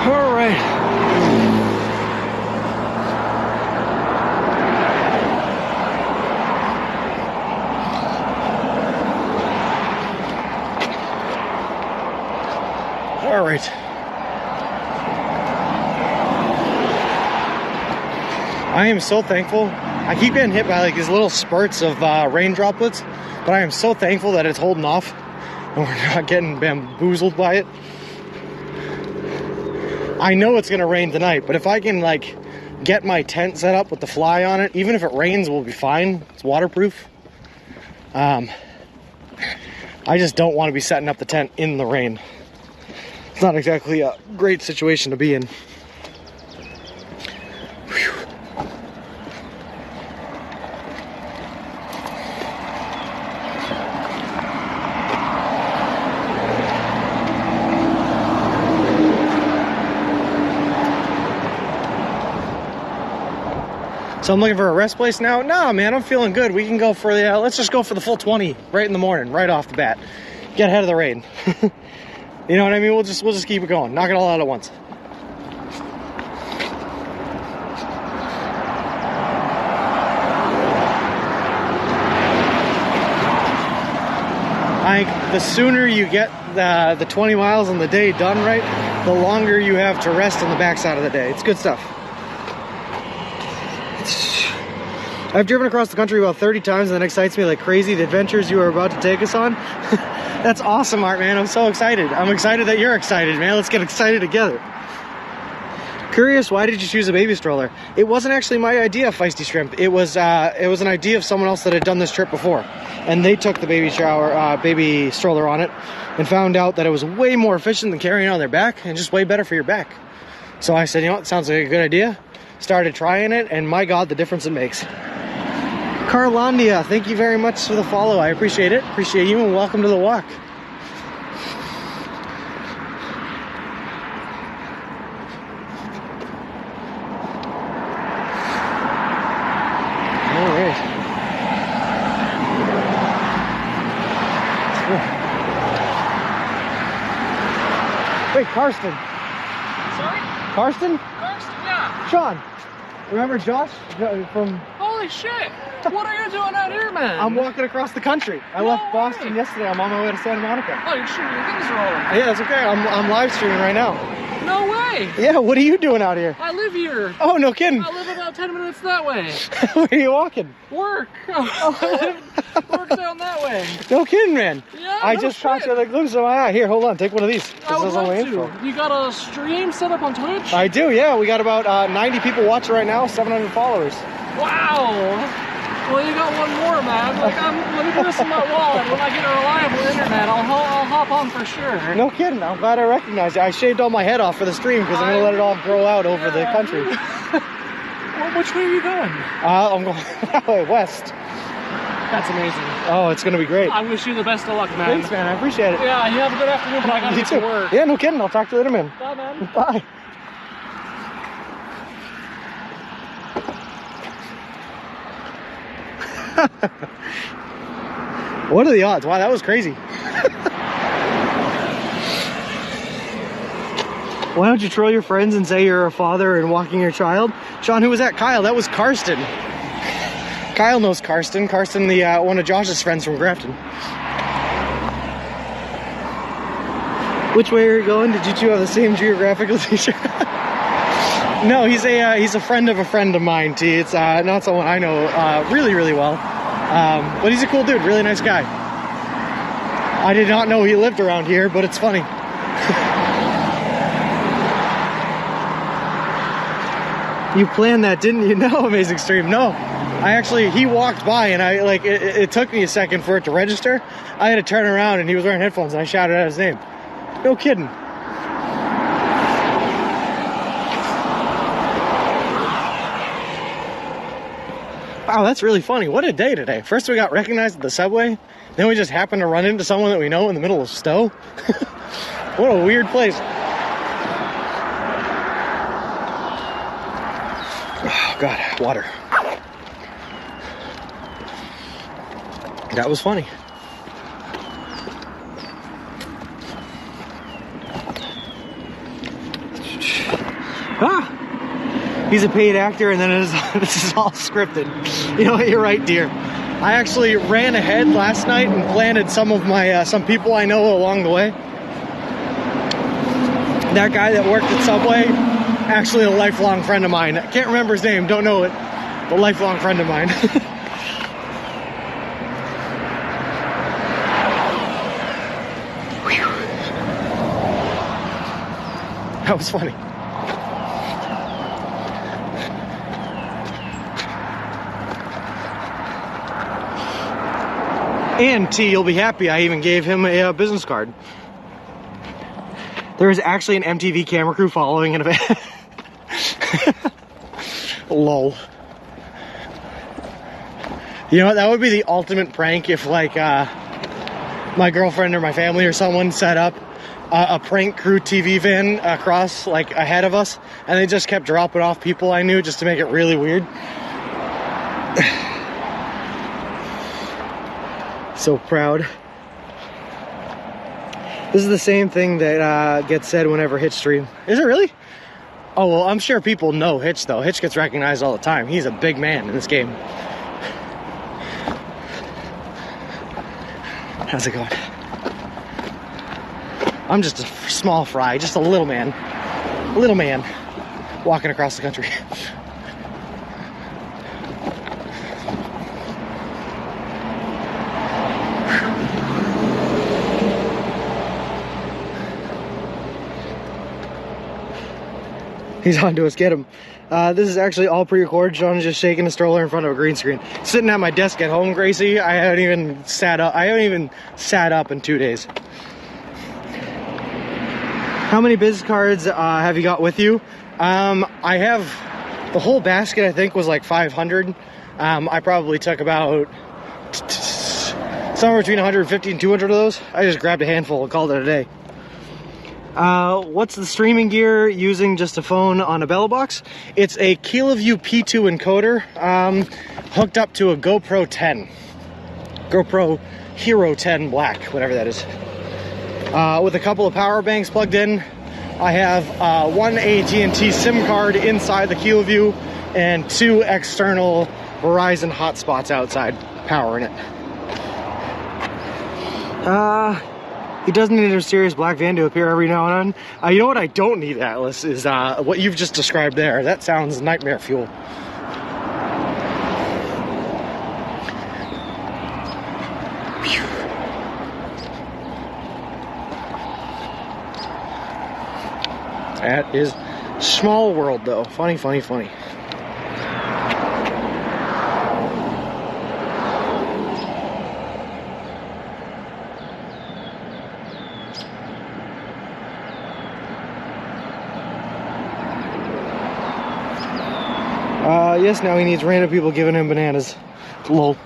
Speaker 1: All right. All right. I am so thankful. I keep getting hit by like these little spurts of rain droplets, but I am so thankful that it's holding off and we're not getting bamboozled by it. I know it's gonna rain tonight, but if I can like get my tent set up with the fly on it, even if it rains, we'll be fine. It's waterproof. I just don't want to be setting up the tent in the rain. It's not exactly a great situation to be in. So I'm looking for a rest place now. No, man, I'm feeling good. We can go for the, let's just go for the full 20 right in the morning, right off the bat. Get ahead of the rain. You know what I mean? We'll just keep it going. Knock it all out at once. I think the sooner you get the 20 miles in the day done right, the longer you have to rest on the backside of the day. It's good stuff. I've driven across the country about 30 times and that excites me like crazy, the adventures you are about to take us on. That's awesome, Art, man. I'm so excited. I'm excited that you're excited, man. Let's get excited together. Curious, why did you choose a baby stroller? It wasn't actually my idea, Feisty Shrimp. It was an idea of someone else that had done this trip before. And they took the baby stroller on it and found out that it was way more efficient than carrying it on their back and just way better for your back. So I said, you know what, it sounds like a good idea. Started trying it, and my God, the difference it makes. Carlandia, thank you very much for the follow. I appreciate it. Appreciate you, and welcome to the walk. All right. Wait, Karsten.
Speaker 3: Sorry?
Speaker 1: Karsten?
Speaker 3: Karsten, yeah.
Speaker 1: Sean. Remember Josh from...
Speaker 3: Holy shit! What are you doing out here, man?
Speaker 1: I'm walking across the country. I left Boston yesterday. I'm on my way to Santa Monica.
Speaker 3: Oh, you're sure your things are rolling?
Speaker 1: Yeah, it's okay. I'm live streaming right now.
Speaker 3: No way! Hi.
Speaker 1: Yeah, what are you doing out here?
Speaker 3: I live here.
Speaker 1: Oh, no kidding.
Speaker 3: I live about 10 minutes that way.
Speaker 1: Where are you walking?
Speaker 3: Work. Work down that way.
Speaker 1: No kidding, man.
Speaker 3: Yeah,
Speaker 1: I
Speaker 3: no
Speaker 1: just caught
Speaker 3: shit.
Speaker 1: you like glimpse of my eye. Here, hold on, take one of these.
Speaker 3: I would
Speaker 1: This is only
Speaker 3: love
Speaker 1: info.
Speaker 3: to. You got a stream set up on Twitch?
Speaker 1: I do, yeah. We got about 90 people watching right now, 700 followers.
Speaker 3: Wow. Well, you got one more, man. Like, let me put this in my wallet. When I get a reliable internet, I'll hop on for sure.
Speaker 1: No kidding. I'm glad I recognized it. I shaved all my head off for the stream because I'm going to let it all grow out over the country.
Speaker 3: Well, which way are you going?
Speaker 1: I'm going that way, west.
Speaker 3: That's amazing.
Speaker 1: Oh, it's going to be great.
Speaker 3: I wish you the best of luck, man.
Speaker 1: Thanks, man. I appreciate it.
Speaker 3: Yeah, you have a good afternoon, but I got to
Speaker 1: You
Speaker 3: get
Speaker 1: too.
Speaker 3: to work.
Speaker 1: Yeah, no kidding. I'll talk to you later, man.
Speaker 3: Bye, man.
Speaker 1: Bye. What are the odds? Wow, that was crazy. Why don't you troll your friends and say you're a father and walking your child? Sean, who was that? Kyle. That was Karsten. Kyle knows Karsten. Karsten, the one of Josh's friends from Grafton. Which way are you going? Did you two have the same geographical teacher? No, he's a friend of mine, T. It's not someone I know really, really well. But he's a cool dude, really nice guy. I did not know he lived around here, but it's funny. You planned that, didn't you? No, Amazing Stream. No, he walked by and it took me a second for it to register. I had to turn around and he was wearing headphones and I shouted out his name. No kidding. Wow, that's really funny. What a day today. First we got recognized at the subway, then we just happened to run into someone that we know in the middle of Stowe. What a weird place. Oh God, water. That was funny. Ah! He's a paid actor, and then this is all scripted. You know what? You're right, dear. I actually ran ahead last night and planted some of my some people I know along the way. That guy that worked at Subway, actually a lifelong friend of mine. I can't remember his name, don't know it, but lifelong friend of mine. That was funny. And T, you'll be happy I even gave him a business card. There is actually an MTV camera crew following an event. Lol. You know what? That would be the ultimate prank if, like, my girlfriend or my family or someone set up a prank crew TV van across, like, ahead of us, and they just kept dropping off people I knew just to make it really weird. So proud. This is the same thing that gets said whenever Hitch stream. Is it really? Oh, well, I'm sure people know Hitch, though. Hitch gets recognized all the time. He's a big man in this game. How's it going? I'm just a small fry, just a little man. Little man walking across the country. He's on to us, get him. This is actually all pre-recorded. Sean is just shaking a stroller in front of a green screen. Sitting at my desk at home, Gracie. I haven't even sat up in 2 days. How many business cards have you got with you? I have the whole basket, I think, was like 500. I probably took about somewhere between 150 and 200 of those. I just grabbed a handful and called it a day. What's the streaming gear using? Just a phone on a Bella box? It's a KiloView P2 encoder hooked up to a GoPro 10. GoPro Hero 10 Black, whatever that is. With a couple of power banks plugged in. I have one AT&T SIM card inside the KiloView and 2 external Verizon hotspots outside powering it. He does need a mysterious black van to appear every now and then. You know what I don't need, Atlas, is what you've just described there. That sounds nightmare fuel. That is small world, though. Funny, funny, funny. Yes, now he needs random people giving him bananas. Lol.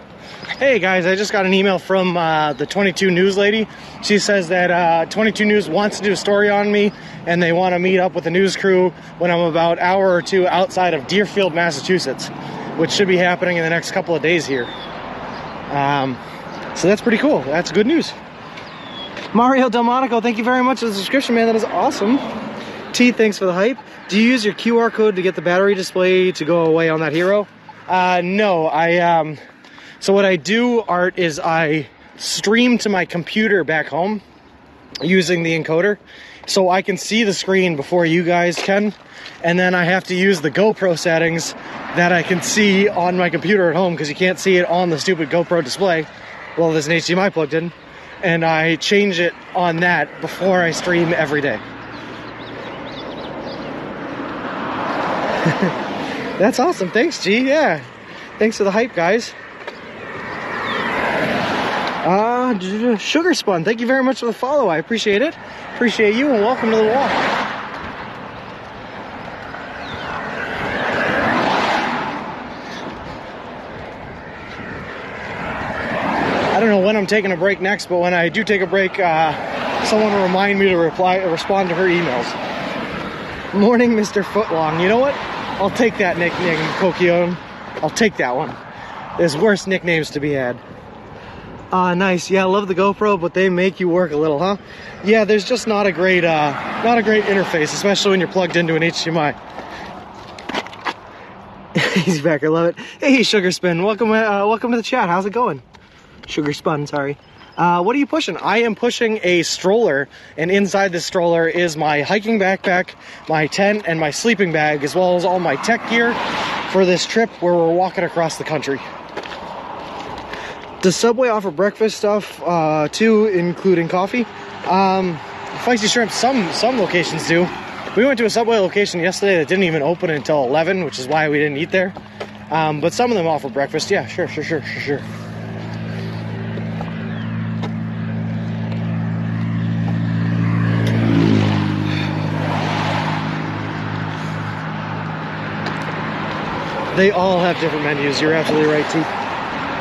Speaker 1: Hey guys, I just got an email from the 22 News lady. She says that 22 News wants to do a story on me, and they want to meet up with the news crew when I'm about an hour or two outside of Deerfield, Massachusetts, which should be happening in the next couple of days here. So that's pretty cool. That's good news. Mario Delmonico, thank you very much for the subscription, man. That is awesome. T, thanks for the hype. Do you use your QR code to get the battery display to go away on that Hero? No, so what I do, Art, is I stream to my computer back home using the encoder, so I can see the screen before you guys can, and then I have to use the GoPro settings that I can see on my computer at home, because you can't see it on the stupid GoPro display. Well, there's an HDMI plugged in, and I change it on that before I stream every day. That's awesome. Thanks, G. Yeah. Thanks for the hype, guys. Sugar Spun, thank you very much for the follow. I appreciate it. Appreciate you, and welcome to the walk. I don't know when I'm taking a break next, but when I do take a break, someone will remind me to respond to her emails. Morning, Mr. Footlong. You know what? I'll take that nickname, Kokio. I'll take that one. There's worse nicknames to be had. Nice. Yeah, I love the GoPro, but they make you work a little, huh? Yeah, there's just not a great interface, especially when you're plugged into an HDMI. He's back. I love it. Hey, Sugar Spin. Welcome to the chat. How's it going? Sugar Spun. Sorry. What are you pushing? I am pushing a stroller, and inside this stroller is my hiking backpack, my tent, and my sleeping bag, as well as all my tech gear for this trip where we're walking across the country. Does Subway offer breakfast stuff too, including coffee? Feisty Shrimp, some locations do. We went to a Subway location yesterday that didn't even open until 11, which is why we didn't eat there. But some of them offer breakfast. Yeah, sure. They all have different menus. You're absolutely right, T.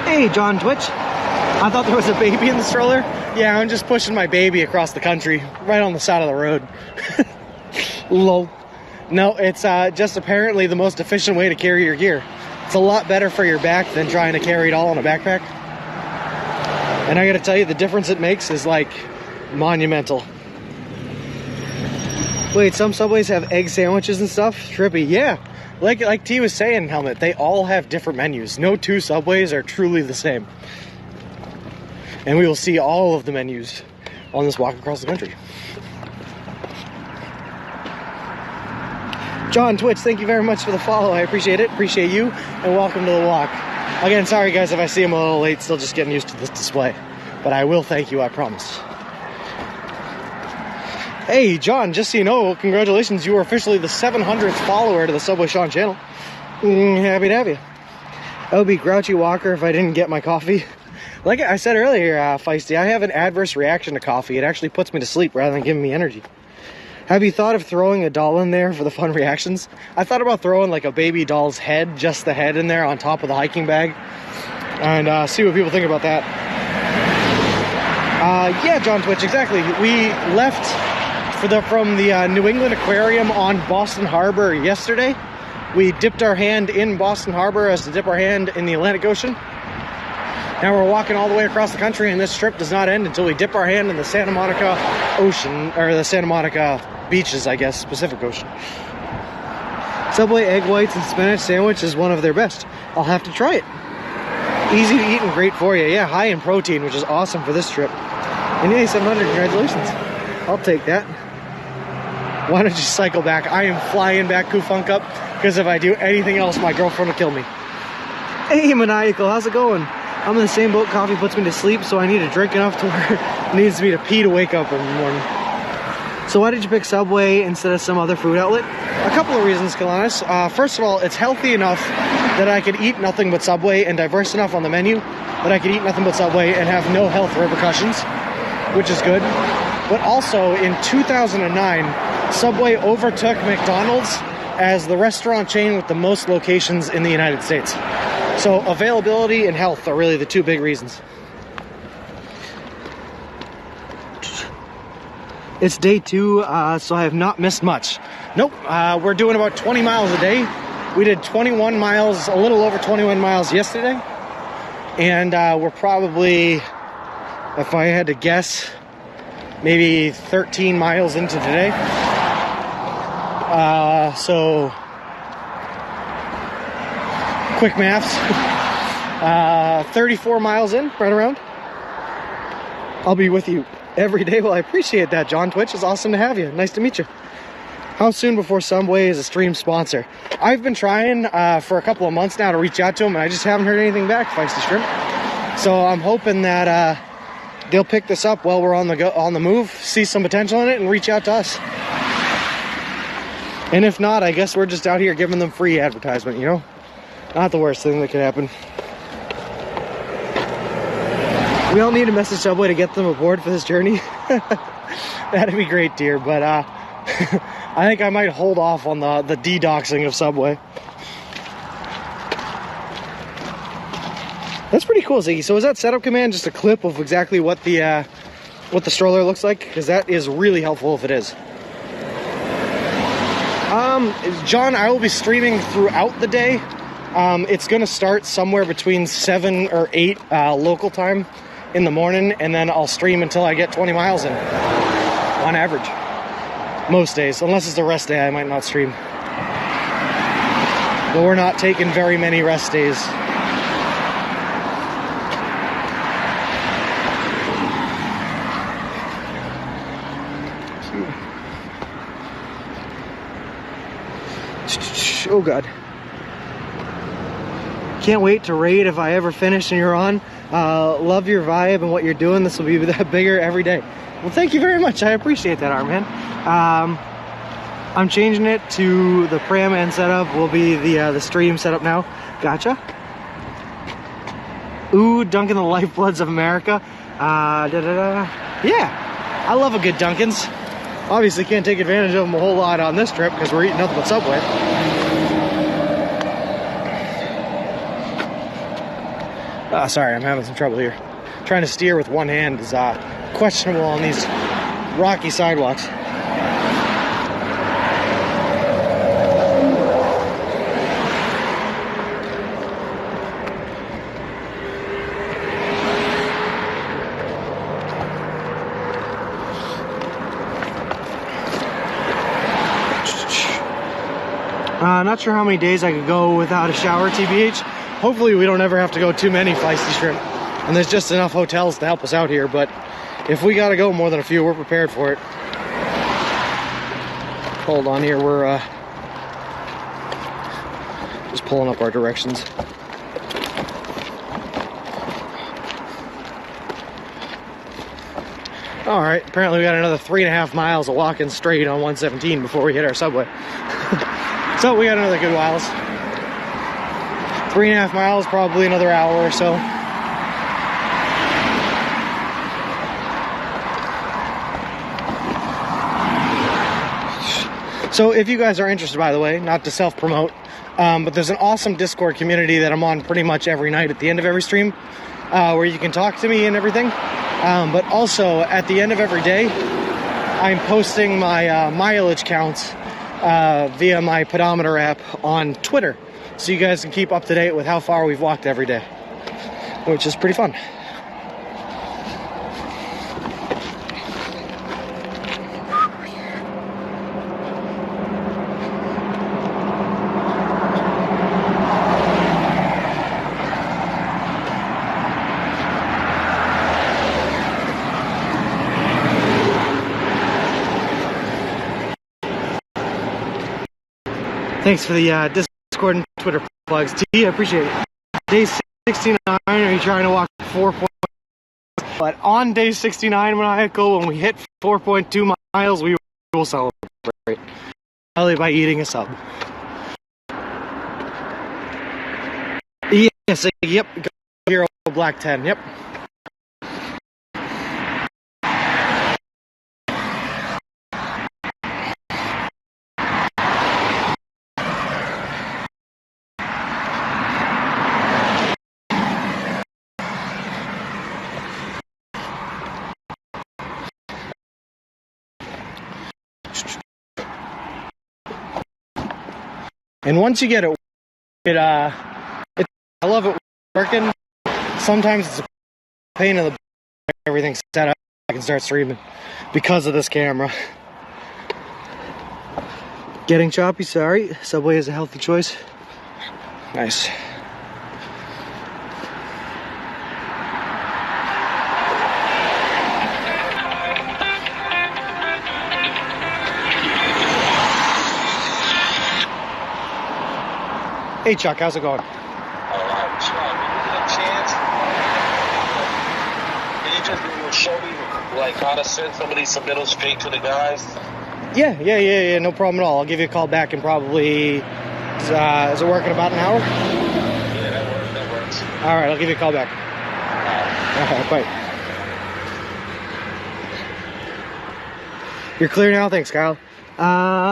Speaker 1: Hey, John Twitch. I thought there was a baby in the stroller. Yeah, I'm just pushing my baby across the country, right on the side of the road. Lol. No, it's just apparently the most efficient way to carry your gear. It's a lot better for your back than trying to carry it all in a backpack. And I gotta tell you, the difference it makes is like monumental. Wait, some Subways have egg sandwiches and stuff? Trippy, yeah. Like T was saying, Helmet, they all have different menus. No two Subways are truly the same. And we will see all of the menus on this walk across the country. John Twitch, thank you very much for the follow. I appreciate it. Appreciate you, and welcome to the walk. Again, sorry guys if I see him a little late. Still just getting used to this display. But I will thank you, I promise. Hey, John, just so you know, congratulations. You are officially the 700th follower to the Subway Sean channel. Happy to have you. I would be grouchy walker if I didn't get my coffee. Like I said earlier, Feisty, I have an adverse reaction to coffee. It actually puts me to sleep rather than giving me energy. Have you thought of throwing a doll in there for the fun reactions? I thought about throwing like a baby doll's head, just the head in there on top of the hiking bag. And see what people think about that. Yeah, John Twitch, exactly. We left from the New England Aquarium on Boston Harbor yesterday. We dipped our hand in Boston Harbor as to dip our hand in the Atlantic Ocean. Now we're walking all the way across the country, and this trip does not end until we dip our hand in the Santa Monica Ocean, or the Santa Monica beaches, I guess, Pacific Ocean. Subway egg whites and spinach sandwich is one of their best. I'll have to try it. Easy to eat and great for you. Yeah, high in protein, which is awesome for this trip. And yay, 700, congratulations. I'll take that. Why don't you cycle back? I am flying back Kufunk up, because if I do anything else, my girlfriend will kill me. Hey, Maniacal, how's it going? I'm in the same boat. Coffee puts me to sleep, so I need to drink enough to where it needs me to pee to wake up in the morning. So why did you pick Subway instead of some other food outlet? A couple of reasons, Kalanis. First of all, it's healthy enough that I could eat nothing but Subway, and diverse enough on the menu that I could eat nothing but Subway and have no health repercussions, which is good. But also, in 2009, Subway overtook McDonald's as the restaurant chain with the most locations in the United States. So availability and health are really the two big reasons. It's day 2, so I have not missed much. Nope, we're doing about 20 miles a day. We did 21 miles, a little over 21 miles yesterday. And we're probably, if I had to guess, maybe 13 miles into today. So, quick maths. 34 miles in, right around. I'll be with you every day. Well, I appreciate that, John Twitch. It's awesome to have you. Nice to meet you. How soon before Subway is a stream sponsor? I've been trying for a couple of months now to reach out to them, and I just haven't heard anything back, Feisty Shrimp. So I'm hoping that they'll pick this up while we're on the move, see some potential in it, and reach out to us. And if not, I guess we're just out here giving them free advertisement, you know? Not the worst thing that could happen. We all need to message Subway to get them aboard for this journey. That'd be great, dear, but I think I might hold off on the de-doxing of Subway. That's pretty cool, Ziggy. So is that setup command just a clip of exactly what the stroller looks like? Because that is really helpful if it is. John, I will be streaming throughout the day. It's going to start somewhere between 7 or 8 local time in the morning, and then I'll stream until I get 20 miles in, on average. Most days, unless it's a rest day, I might not stream. But we're not taking very many rest days. Oh God. Can't wait to raid if I ever finish and you're on. Love your vibe and what you're doing. This will be that bigger every day. Well, thank you very much. I appreciate that, Arman. I'm changing it to the pram end setup. Will be the stream setup now. Gotcha. Ooh, Dunkin' the Lifebloods of America. Yeah, I love a good Dunkin's. Obviously can't take advantage of them a whole lot on this trip because we're eating nothing but Subway. Sorry, I'm having some trouble here. Trying to steer with one hand is questionable on these rocky sidewalks. Not sure how many days I could go without a shower, TBH. Hopefully we don't ever have to go too many, Feisty Shrimp. And there's just enough hotels to help us out here, but if we gotta go more than a few, we're prepared for it. Hold on here, we're just pulling up our directions. All right, apparently we got another 3.5 miles of walking straight on 117 before we hit our Subway. So we got another good whiles. 3.5 miles, probably another hour or so. So if you guys are interested, by the way, not to self-promote, but there's an awesome Discord community that I'm on pretty much every night at the end of every stream, where you can talk to me and everything. But also, at the end of every day, I'm posting my mileage counts via my pedometer app on Twitter. So you guys can keep up to date with how far we've walked every day, which is pretty fun. Thanks for the Discord and Twitter plugs. T, I appreciate it. Day 69, are you trying to walk 4 points? But on day 69, Maniacal, when we hit 4.2 miles, we will celebrate. Probably by eating a sub. Yes, yep, Hero Black 10, yep. And once you get it, I love it working. Sometimes it's a pain in the everything's set up. I can start streaming because of this camera. Getting choppy, sorry. Subway is a healthy choice. Nice. Hey Chuck, how's it going?
Speaker 4: Alright, Chuck, when you get a chance, can you just show me like how to send some of these submittals straight to the guys?
Speaker 1: Yeah, no problem at all. I'll give you a call back in probably, is it working about an hour?
Speaker 4: Yeah, that works.
Speaker 1: Alright, I'll give you a call back. Alright, bye. You're clear now? Thanks, Kyle.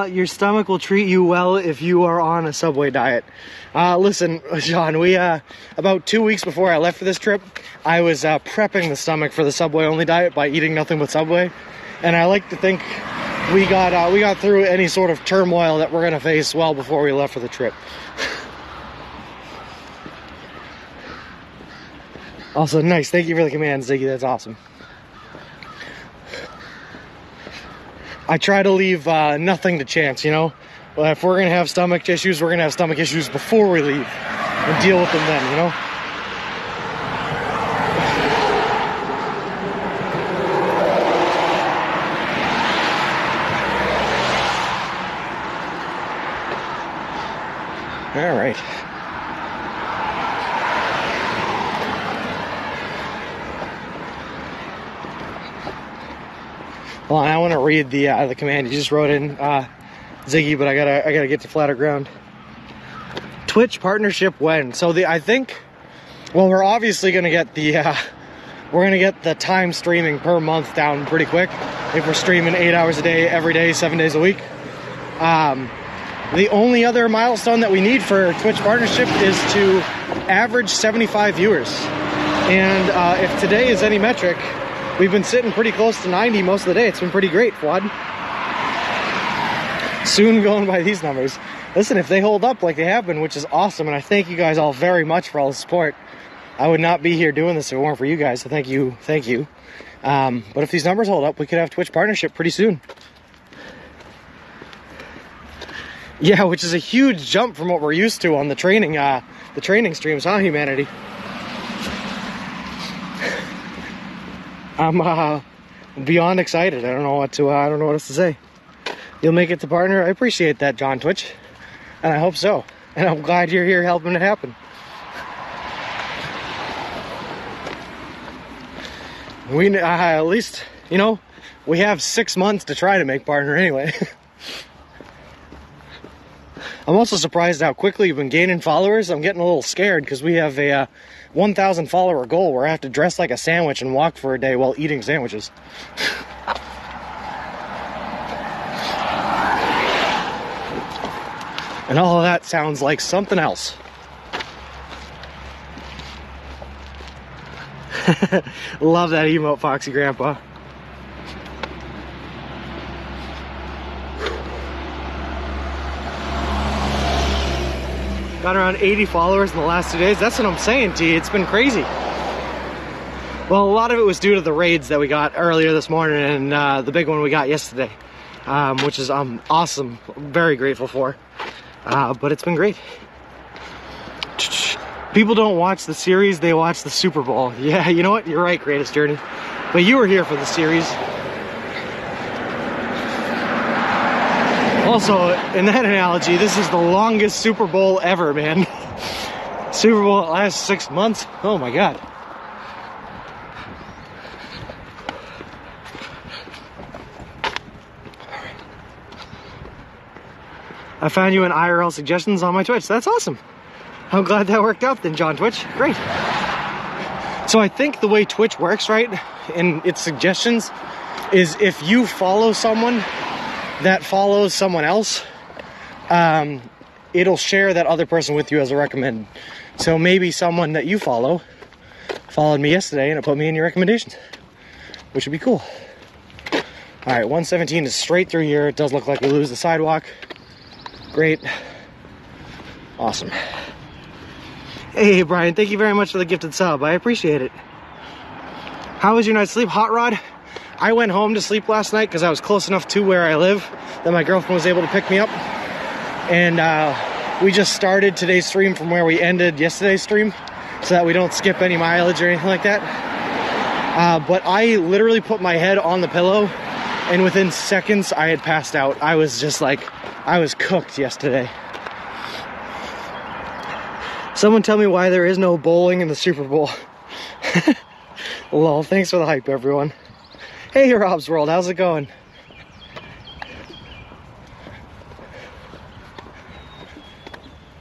Speaker 1: Your stomach will treat you well if you are on a Subway diet. Listen, John, we, about 2 weeks before I left for this trip, I was, prepping the stomach for the Subway-only diet by eating nothing but Subway. And I like to think we got through any sort of turmoil that we're gonna face well before we left for the trip. Also, nice. Thank you for the command, Ziggy. That's awesome. I try to leave nothing to chance, you know? Well, if we're going to have stomach issues, we're going to have stomach issues before we leave and deal with them then, you know? All right. Well, I want to read the command you just wrote in, Ziggy, but I gotta get to flatter ground. Twitch partnership when? So I think, well, we're obviously gonna get the time streaming per month down pretty quick if we're streaming 8 hours a day, every day, 7 days a week. The only other milestone that we need for Twitch partnership is to average 75 viewers, and if today is any metric, we've been sitting pretty close to 90 most of the day. It's been pretty great, Fuad. Soon going by these numbers. Listen, if they hold up like they have been, which is awesome, and I thank you guys all very much for all the support. I would not be here doing this if it weren't for you guys, so thank you. But if these numbers hold up, we could have Twitch partnership pretty soon. Yeah, which is a huge jump from what we're used to on the training streams, huh, humanity? I'm beyond excited. I don't know what else to say. You'll make it to partner. I appreciate that, John Twitch, and I hope so. And I'm glad you're here helping it happen. We at least, you know, we have 6 months to try to make partner anyway. I'm also surprised how quickly you've been gaining followers. I'm getting a little scared because we have a 1,000 follower goal where I have to dress like a sandwich and walk for a day while eating sandwiches. And all of that sounds like something else. Love that emote, Foxy Grandpa. Got around 80 followers in the last 2 days. That's what I'm saying to you. It's been crazy. Well, a lot of it was due to the raids that we got earlier this morning and the big one we got yesterday, which is awesome. Very grateful for. But it's been great. People don't watch the series, they watch the Super Bowl. Yeah, you know what? You're right, Greatest Journey. But you were here for the series. Well, Also, in that analogy, this is the longest Super Bowl ever, man. Super Bowl last 6 months. Oh my God. I found you in IRL suggestions on my Twitch. That's awesome. I'm glad that worked out then, John Twitch. Great. So I think the way Twitch works, right, in its suggestions, is if you follow someone that follows someone else, it'll share that other person with you as a recommend. So maybe someone that you follow followed me yesterday and it put me in your recommendations, which would be cool. All right, 117 is straight through here. It does look like we lose the sidewalk. Great. Awesome. Hey, Brian, thank you very much for the gifted sub. I appreciate it. How was your night's sleep, Hot Rod? I went home to sleep last night because I was close enough to where I live that my girlfriend was able to pick me up. And we just started today's stream from where we ended yesterday's stream so that we don't skip any mileage or anything like that. But I literally put my head on the pillow and within seconds I had passed out. I was just like, I was cooked yesterday. Someone tell me why there is no bowling in the Super Bowl. Lol, thanks for the hype, everyone. Hey, Rob's World, how's it going?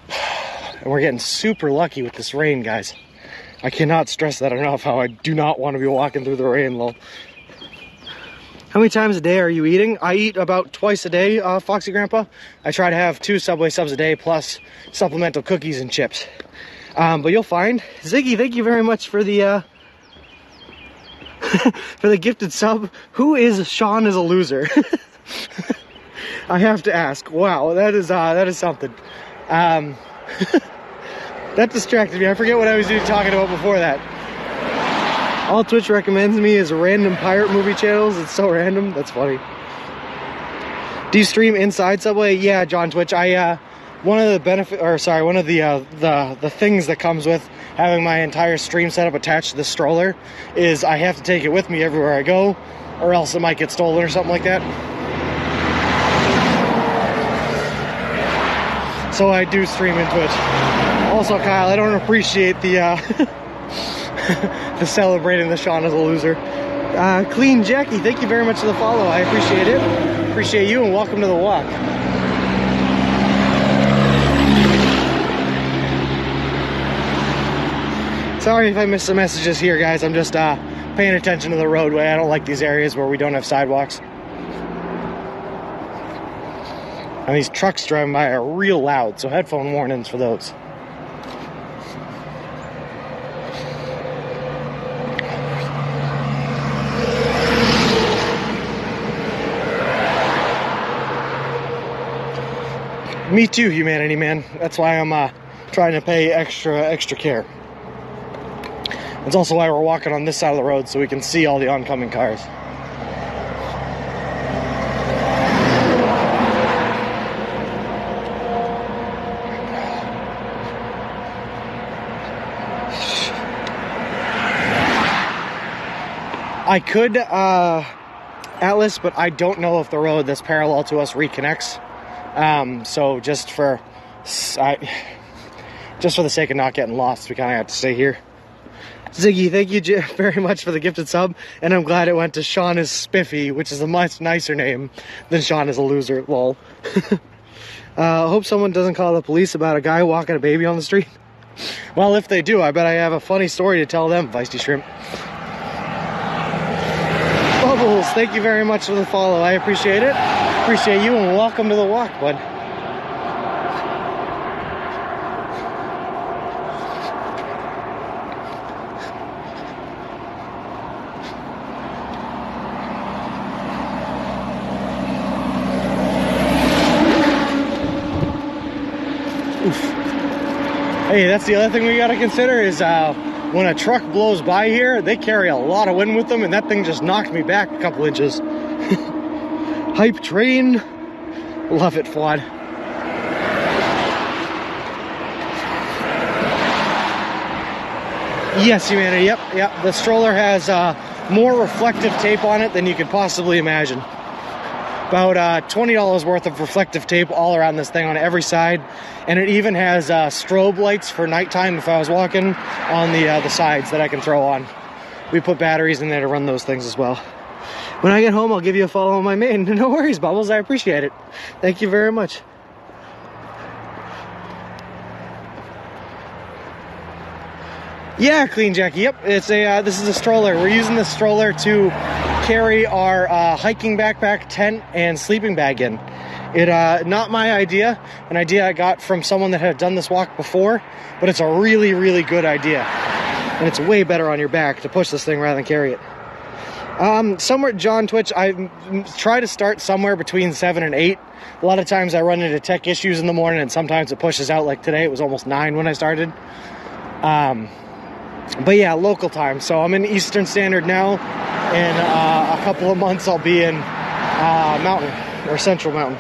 Speaker 1: And we're getting super lucky with this rain, guys. I cannot stress that enough, how I do not want to be walking through the rain, lol. How many times a day are you eating? I eat about twice a day, Foxy Grandpa. I try to have 2 Subway subs a day plus supplemental cookies and chips. But you'll find, Ziggy, thank you very much for the for the gifted sub. Who is Sean is a loser? I have to ask. Wow, that is something. That distracted me. I forget what I was talking about before that. All Twitch recommends me is random pirate movie channels. It's so random. That's funny. Do you stream inside Subway? Yeah, John Twitch. One of the the things that comes with having my entire stream setup attached to the stroller is I have to take it with me everywhere I go, or else it might get stolen or something like that. So I do stream in Twitch. Also, Kyle, I don't appreciate the the celebrating the Sean as a loser. Clean Jackie, thank you very much for the follow. I appreciate it. Appreciate you, and welcome to the walk. Sorry if I missed some messages here, guys. I'm just paying attention to the roadway. I don't like these areas where we don't have sidewalks. And these trucks driving by are real loud, so headphone warnings for those. Me too, humanity, man. That's why I'm trying to pay extra care. That's also why we're walking on this side of the road so we can see all the oncoming cars. I could Atlas, but I don't know if the road that's parallel to us reconnects. So just for the sake of not getting lost, we kind of have to stay here. Ziggy, thank you very much for the gifted sub, and I'm glad it went to Sean is Spiffy, which is a much nicer name than Sean is a loser, lol. Hope someone doesn't call the police about a guy walking a baby on the street. Well, if they do, I bet I have a funny story to tell them, Feisty Shrimp. Bubbles, thank you very much for the follow. I appreciate it. Appreciate you, and welcome to the walk, bud. Oof. Hey, that's the other thing we gotta consider is when a truck blows by here, they carry a lot of wind with them, and that thing just knocked me back a couple inches. Hype train. Love it, Fuad. Yes, humanity. Yep. The stroller has more reflective tape on it than you could possibly imagine. About $20 worth of reflective tape all around this thing on every side, and it even has strobe lights for nighttime if I was walking on the sides that I can throw on. We put batteries in there to run those things as well. When I get home, I'll give you a follow on my main. No worries, Bubbles. I appreciate it. Thank you very much. Yeah, Clean Jackie. Yep, it's a. This is a stroller. We're using this stroller to carry our hiking backpack, tent, and sleeping bag in. It not my idea. An idea I got from someone that had done this walk before, but it's a really, really good idea, and it's way better on your back to push this thing rather than carry it. Somewhere, John Twitch, I try to start somewhere between 7 and 8. A lot of times I run into tech issues in the morning, and sometimes it pushes out. Like today, it was almost 9 when I started. But yeah, local time. So I'm in Eastern Standard now. In a couple of months, I'll be in Mountain, or Central Mountain.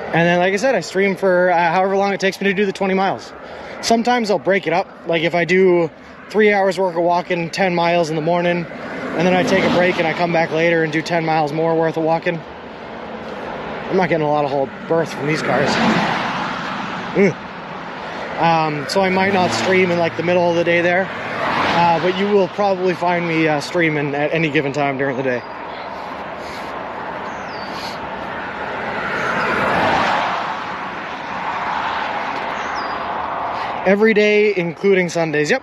Speaker 1: And then, like I said, I stream for however long it takes me to do the 20 miles. Sometimes I'll break it up. Like if I do 3 hours worth of walking, 10 miles in the morning, and then I take a break and I come back later and do 10 miles more worth of walking. I'm not getting a lot of whole berth from these cars. So I might not stream in like the middle of the day there, but you will probably find me streaming at any given time during the day. Every day, including Sundays. Yep.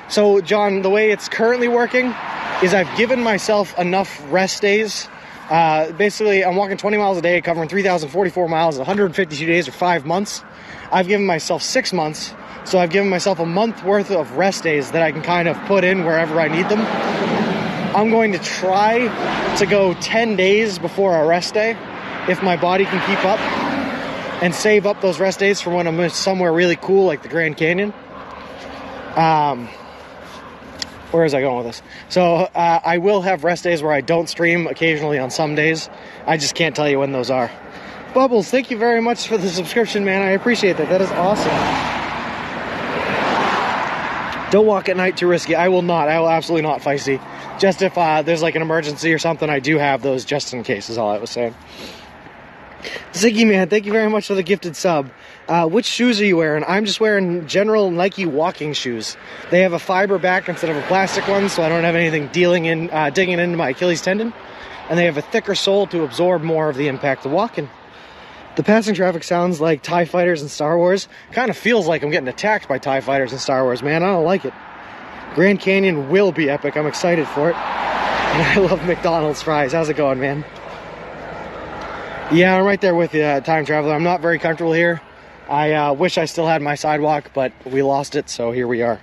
Speaker 1: So John, the way it's currently working is I've given myself enough rest days. Basically, I'm walking 20 miles a day, covering 3,044 miles, 152 days or 5 months. I've given myself 6 months, so I've given myself a month worth of rest days that I can kind of put in wherever I need them. I'm going to try to go 10 days before a rest day, if my body can keep up, and save up those rest days for when I'm somewhere really cool like the Grand Canyon. Where is I going with this? So I will have rest days where I don't stream occasionally on some days. I just can't tell you when those are. Bubbles, thank you very much for the subscription, man. I appreciate that. That is awesome. Don't walk at night, too risky. I will not. I will absolutely not, Feisty. Just if there's like an emergency or something, I do have those just in case is all I was saying. Ziggy, man, thank you very much for the gifted sub. Which shoes are you wearing? I'm just wearing general Nike walking shoes. They have a fiber back instead of a plastic one, so I don't have anything digging into my Achilles tendon. And they have a thicker sole to absorb more of the impact of walking. The passing traffic sounds like TIE fighters in Star Wars. Kind of feels like I'm getting attacked by TIE fighters in Star Wars, man. I don't like it. Grand Canyon will be epic. I'm excited for it. And I love McDonald's fries. How's it going, man? Yeah, I'm right there with you, Time Traveler. I'm not very comfortable here. I wish I still had my sidewalk, but we lost it, so here we are.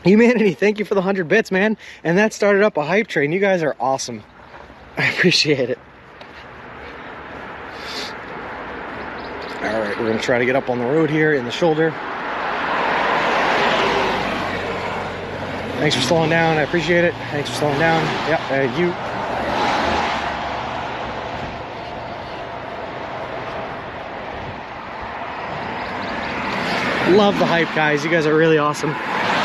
Speaker 1: Humanity, thank you for the 100 bits, man. And that started up a hype train. You guys are awesome. I appreciate it. Alright, we're going to try to get up on the road here in the shoulder. Thanks for slowing down. I appreciate it. Thanks for slowing down. Yep, you... Love the hype, guys. You guys are really awesome.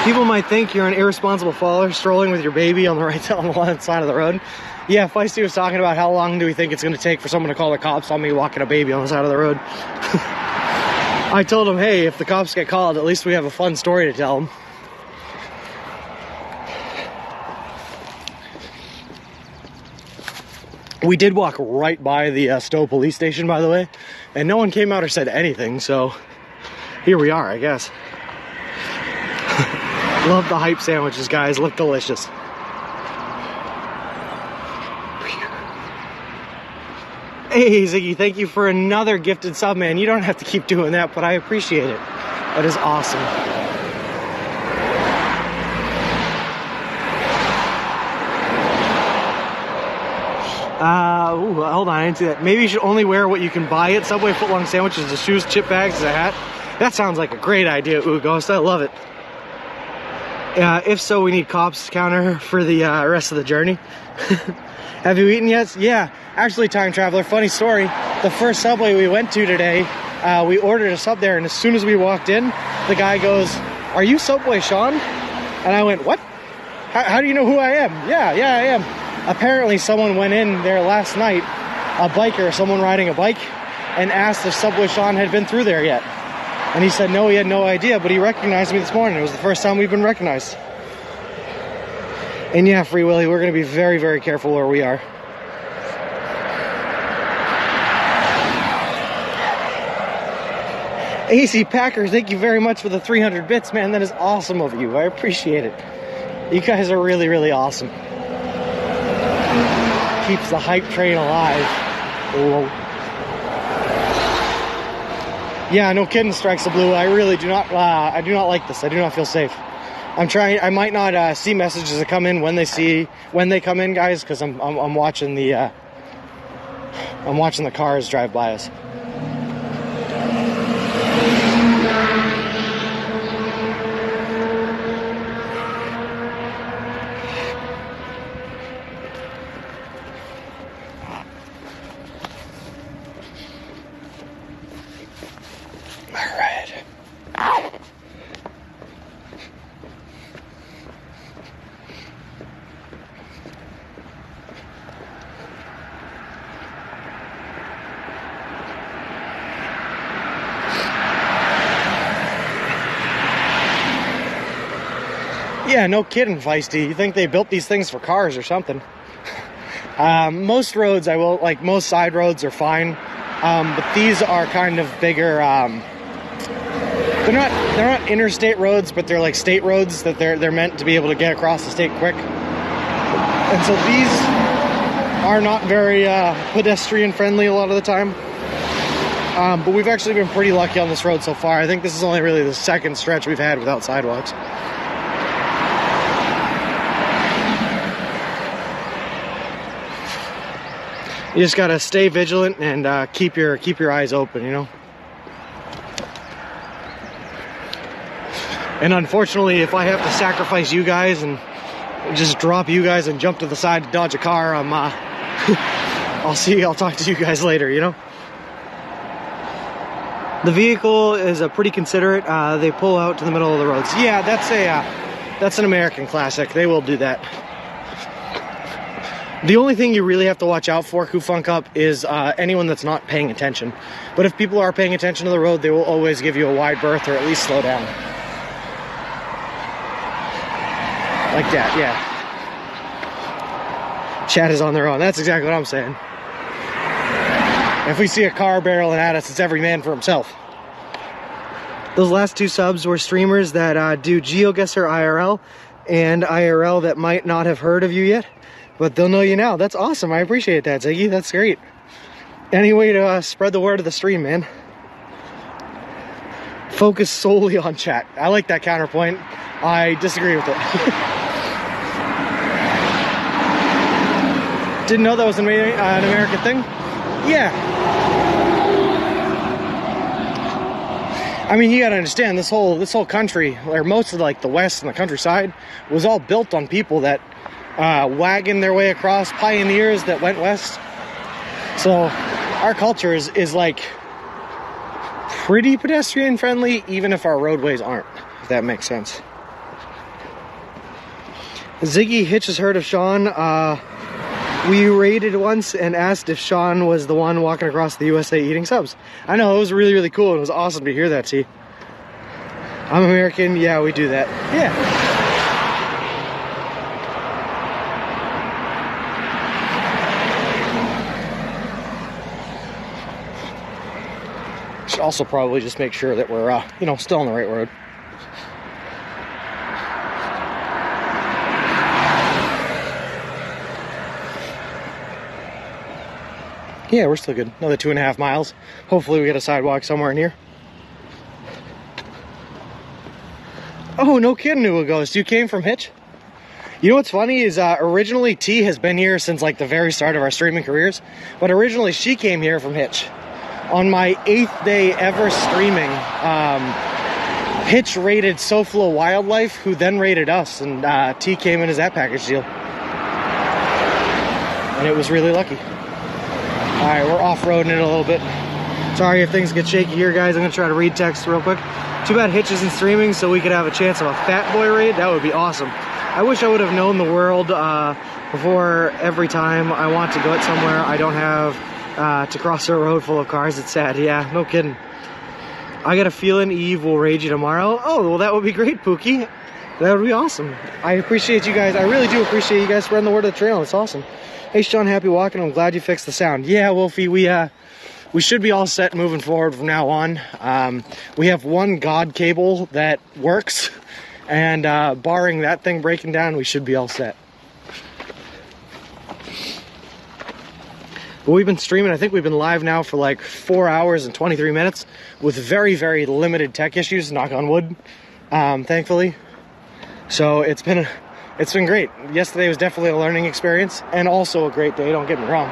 Speaker 1: People might think you're an irresponsible follower strolling with your baby on the right on the one side of the road. Yeah, Feisty was talking about how long do we think it's going to take for someone to call the cops on me walking a baby on the side of the road. I told him, hey, if the cops get called, at least we have a fun story to tell them. We did walk right by the Stowe police station, by the way, and no one came out or said anything, so here we are, I guess. Love the hype sandwiches, guys. Look delicious. Hey, Ziggy, thank you for another gifted sub, man. You don't have to keep doing that, but I appreciate it. That is awesome. Hold on, I didn't see that. Maybe you should only wear what you can buy at Subway footlong sandwiches, the shoes, chip bags, a hat. That sounds like a great idea, Ooh Ghost. I love it. If so, we need cops counter for the rest of the journey. Have you eaten yet? Yeah, actually, Time Traveler, funny story. The first Subway we went to today, we ordered a sub there, and as soon as we walked in, the guy goes, "Are you Subway Sean?" And I went, "What?" How do you know who I am? Yeah, I am. Apparently someone went in there last night, a biker, someone riding a bike, and asked if Subway Sean had been through there yet. And he said no, he had no idea, but he recognized me this morning. It was the first time we've been recognized. And yeah, Free Willy, we're going to be very, very careful where we are. AC Packer, thank you very much for the 300 bits, man. That is awesome of you. I appreciate it. You guys are really, really awesome. Keeps the hype train alive. Whoa. Yeah, no kidding, Strikes the Blue. I really do not. I do not like this. I do not feel safe. I'm trying. I might not see messages that come in when they come in, guys, because I'm watching the cars drive by us. Yeah, no kidding, Feisty. You think they built these things for cars or something. Most roads, most side roads are fine. But these are kind of bigger, they're not interstate roads, but they're like state roads that they're meant to be able to get across the state quick. And so these are not very pedestrian friendly a lot of the time. But we've actually been pretty lucky on this road so far. I think this is only really the second stretch we've had without sidewalks. You just gotta stay vigilant and keep your eyes open, you know. And unfortunately, if I have to sacrifice you guys and just drop you guys and jump to the side to dodge a car, I'll talk to you guys later, you know. The vehicle is pretty considerate. They pull out to the middle of the roads. Yeah, that's an American classic. They will do that. The only thing you really have to watch out for, Kufunk Up, is anyone that's not paying attention. But if people are paying attention to the road, they will always give you a wide berth or at least slow down. Like that, yeah. Chat is on their own. That's exactly what I'm saying. If we see a car barreling at us, it's every man for himself. Those last two subs were streamers that do GeoGuessr IRL and IRL that might not have heard of you yet. But they'll know you now. That's awesome. I appreciate that, Ziggy. That's great. Any way to spread the word of the stream, man. Focus solely on chat. I like that counterpoint. I disagree with it. Didn't know that was an American thing? Yeah. I mean, you gotta understand, this whole country, or most of like the West and the countryside, was all built on people that wagging their way across, pioneers that went west. So our culture is like pretty pedestrian friendly, even if our roadways aren't, if that makes sense. Ziggy Hitch has heard of Sean. We raided once and asked if Sean was the one walking across the USA eating subs. I know, it was really, really cool. It was awesome to hear that, T. I'm American, yeah, we do that. Yeah. Should also probably just make sure that we're, you know, still on the right road. Yeah, we're still good. Another 2.5 miles. Hopefully we get a sidewalk somewhere in here. Oh, no kidding, New Ghost. You came from Hitch? You know what's funny is originally T has been here since like the very start of our streaming careers. But originally she came here from Hitch. On my 8th day ever streaming, Hitch raided SoFlo Wildlife, who then raided us, and T came in as that package deal. And it was really lucky. Alright, we're off-roading it a little bit. Sorry if things get shaky here, guys. I'm going to try to read text real quick. Too bad Hitch isn't streaming so we could have a chance of a fat boy raid. That would be awesome. I wish I would have known the world before every time I want to go out somewhere I don't have to cross a road full of cars. It's sad. Yeah, no kidding. I got a feeling Eve will raid you tomorrow. Oh, well, that would be great, Pookie. That would be awesome. I appreciate you guys. I really do appreciate you guys spreading the word of the trail. It's awesome. Hey, Sean, happy walking. I'm glad you fixed the sound. Yeah, Wolfie, we should be all set moving forward from now on. We have one God cable that works, and barring that thing breaking down, we should be all set. But we've been streaming. I think we've been live now for like 4 hours and 23 minutes with very, very limited tech issues, knock on wood, thankfully. So it's been great. Yesterday was definitely a learning experience and also a great day, don't get me wrong.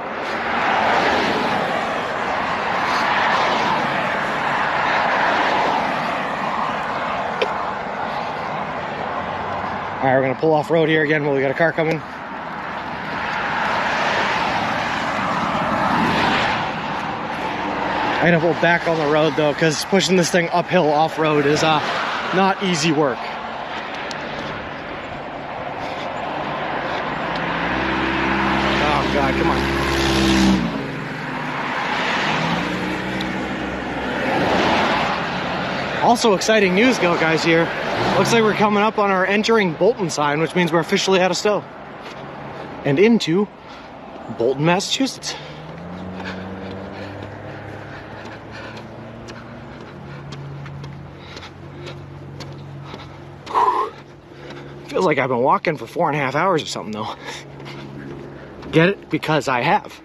Speaker 1: All right, we're gonna pull off road here again while we got a car coming. I gotta pull back on the road though, because pushing this thing uphill off-road is not easy work. Oh God, come on. Also exciting news, guys, here. Looks like we're coming up on our entering Bolton sign, which means we're officially out of Stowe. And into Bolton, Massachusetts. Feels like I've been walking for 4.5 hours or something though. Get it? Because I have.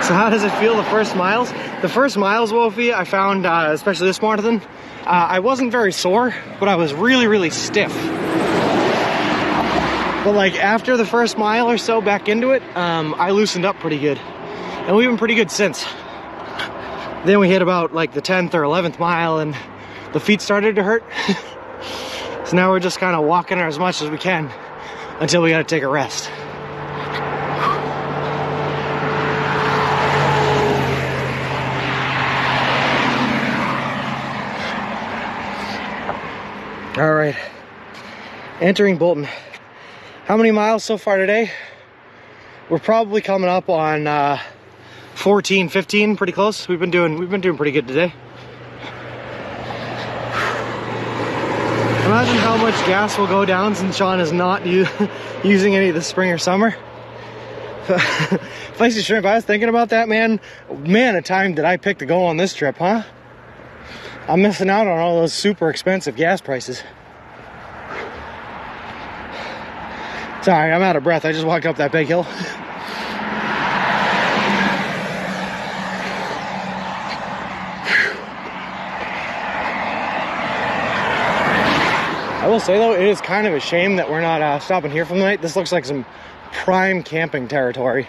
Speaker 1: So how does it feel the first miles? The first miles, Wolfie, I found, especially this morning, I wasn't very sore, but I was really, really stiff. But like after the first mile or so back into it, I loosened up pretty good. And we've been pretty good since. Then we hit about like the 10th or 11th mile and the feet started to hurt. So now we're just kind of walking as much as we can until we got to take a rest. All right, entering Bolton. How many miles so far today? We're probably coming up on 14, 15, pretty close. We've been doing pretty good today. Imagine how much gas will go down since Sean is not using any of the spring or summer. Feisty Shrimp, I was thinking about that, man. Man, a time did I pick to go on this trip, huh? I'm missing out on all those super expensive gas prices. Sorry, I'm out of breath. I just walked up that big hill. I will say though, it is kind of a shame that we're not stopping here for the night. This looks like some prime camping territory.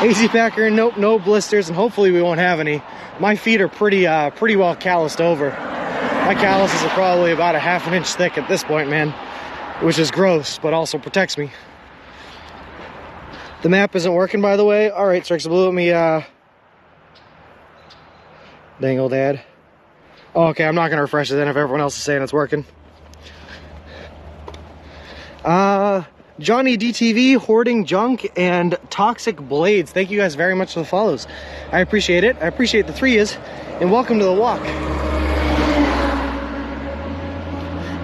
Speaker 1: Easy packer, nope, no blisters, and hopefully we won't have any. My feet are pretty well calloused over. My calluses are probably about a ½ inch thick at this point, man, which is gross, but also protects me. The map isn't working, by the way. All right, Strix blew at me. Dang old dad. Oh, okay, I'm not gonna refresh it then if everyone else is saying it's working. Johnny DTV, Hoarding Junk, and Toxic Blades. Thank you guys very much for the follows. I appreciate it. I appreciate the 3s, and welcome to the walk.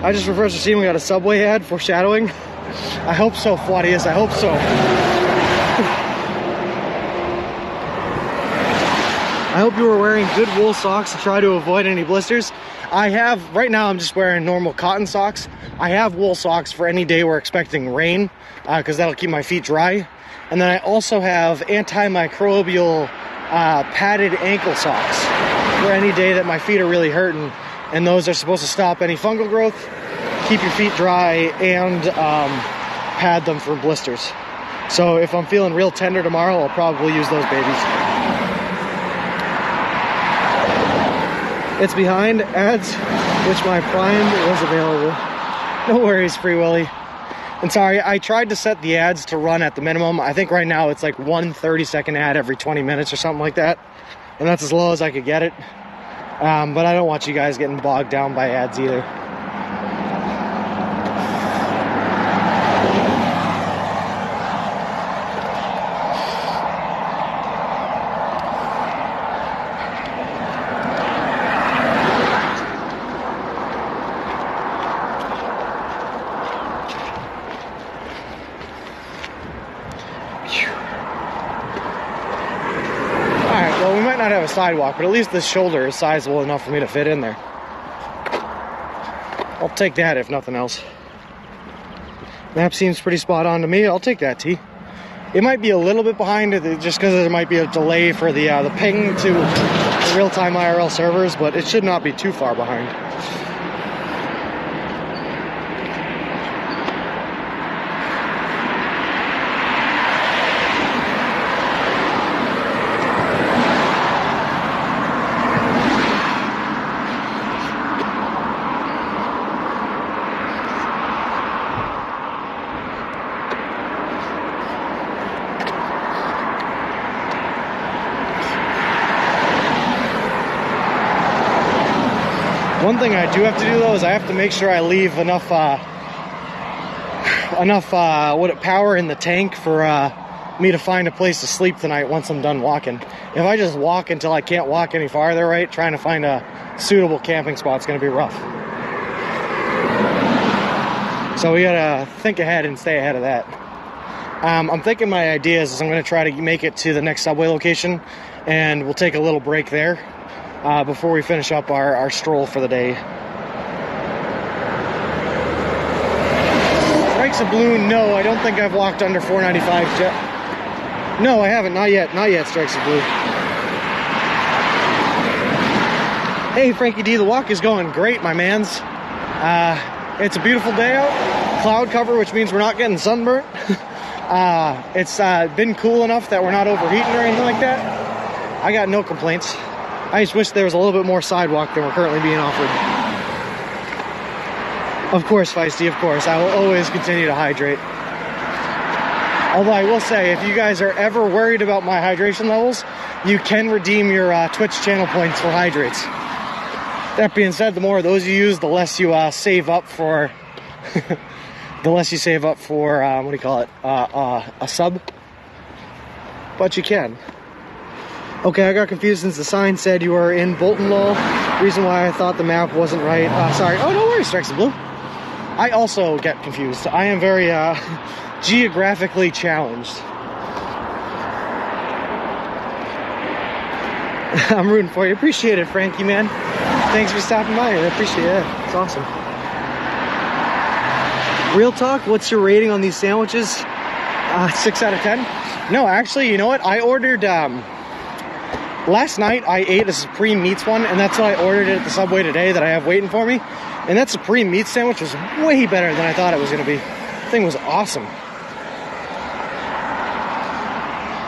Speaker 1: I just refreshed the scene. We got a Subway ad foreshadowing. I hope so, Flaudius. I hope so. I hope you were wearing good wool socks to try to avoid any blisters. I have, right now I'm just wearing normal cotton socks. I have wool socks for any day we're expecting rain, because that'll keep my feet dry. And then I also have antimicrobial padded ankle socks for any day that my feet are really hurting. And those are supposed to stop any fungal growth, keep your feet dry, and pad them for blisters. So if I'm feeling real tender tomorrow, I'll probably use those babies. It's behind ads, which my Prime was available. No worries, Free Willy. And sorry, I tried to set the ads to run at the minimum. I think right now it's like 1 30-second ad every 20 minutes or something like that. And that's as low as I could get it. But I don't want you guys getting bogged down by ads either. Not have a sidewalk, but at least this shoulder is sizable enough for me to fit in there. I'll take that if nothing else. Map seems pretty spot on to me. I'll take that, T. It might be a little bit behind just because there might be a delay for the ping to the real-time IRL servers, but it should not be too far behind. One thing I do have to do though is I have to make sure I leave enough power in the tank for me to find a place to sleep tonight once I'm done walking. If I just walk until I can't walk any farther, right, trying to find a suitable camping spot is going to be rough. So we gotta think ahead and stay ahead of that. I'm thinking my idea is I'm going to try to make it to the next subway location, and we'll take a little break there before we finish up our stroll for the day. Strikes of blue, no, I don't think I've walked under 495 yet. No, I haven't, not yet, Strikes of blue. Hey, Frankie D, the walk is going great, my mans. It's a beautiful day out, cloud cover, which means we're not getting sunburnt. It's been cool enough that we're not overheating or anything like that. I got no complaints. I just wish there was a little bit more sidewalk than we're currently being offered. Of course, Feisty, of course. I will always continue to hydrate. Although I will say, if you guys are ever worried about my hydration levels, you can redeem your Twitch channel points for hydrates. That being said, the more of those you use, the less you save up for... the less you save up for, what do you call it, a sub. But you can. Okay, I got confused since the sign said you were in Bolton, lol. Reason why I thought the map wasn't right. Sorry. Oh, no worries, Strikes of Blue. I also get confused. I am very geographically challenged. I'm rooting for you. Appreciate it, Frankie, man. Thanks for stopping by. I appreciate it. It's awesome. Real talk, what's your rating on these sandwiches? 6 out of 10? No, actually, you know what? I ordered... last night I ate a Supreme Meats one, and that's why I ordered it at the Subway today that I have waiting for me. And that Supreme Meats sandwich was way better than I thought it was going to be. The thing was awesome.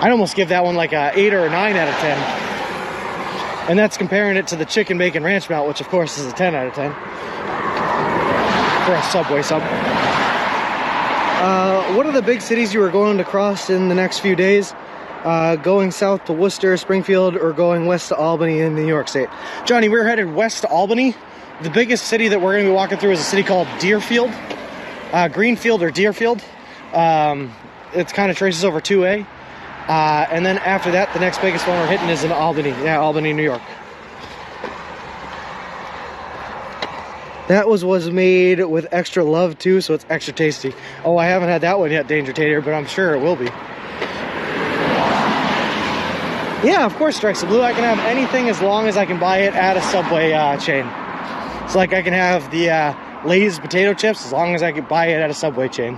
Speaker 1: I'd almost give that one like a 8 or a 9 out of 10. And that's comparing it to the Chicken Bacon Ranch Melt, which of course is a 10 out of 10. For a Subway sub. What are the big cities you are going to cross in the next few days? Going south to Worcester, Springfield, or going west to Albany in New York State? Johnny, we're headed west to Albany. The biggest city that we're going to be walking through is a city called Deerfield. Greenfield or Deerfield. It kind of traces over 2A. And then after that, the next biggest one we're hitting is in Albany. Yeah, Albany, New York. That was made with extra love too, so it's extra tasty. Oh, I haven't had that one yet, Danger Tater, but I'm sure it will be. Yeah, of course, Strikes of Blue. I can have anything as long as I can buy it at a Subway chain. So like I can have the Lay's potato chips as long as I can buy it at a Subway chain.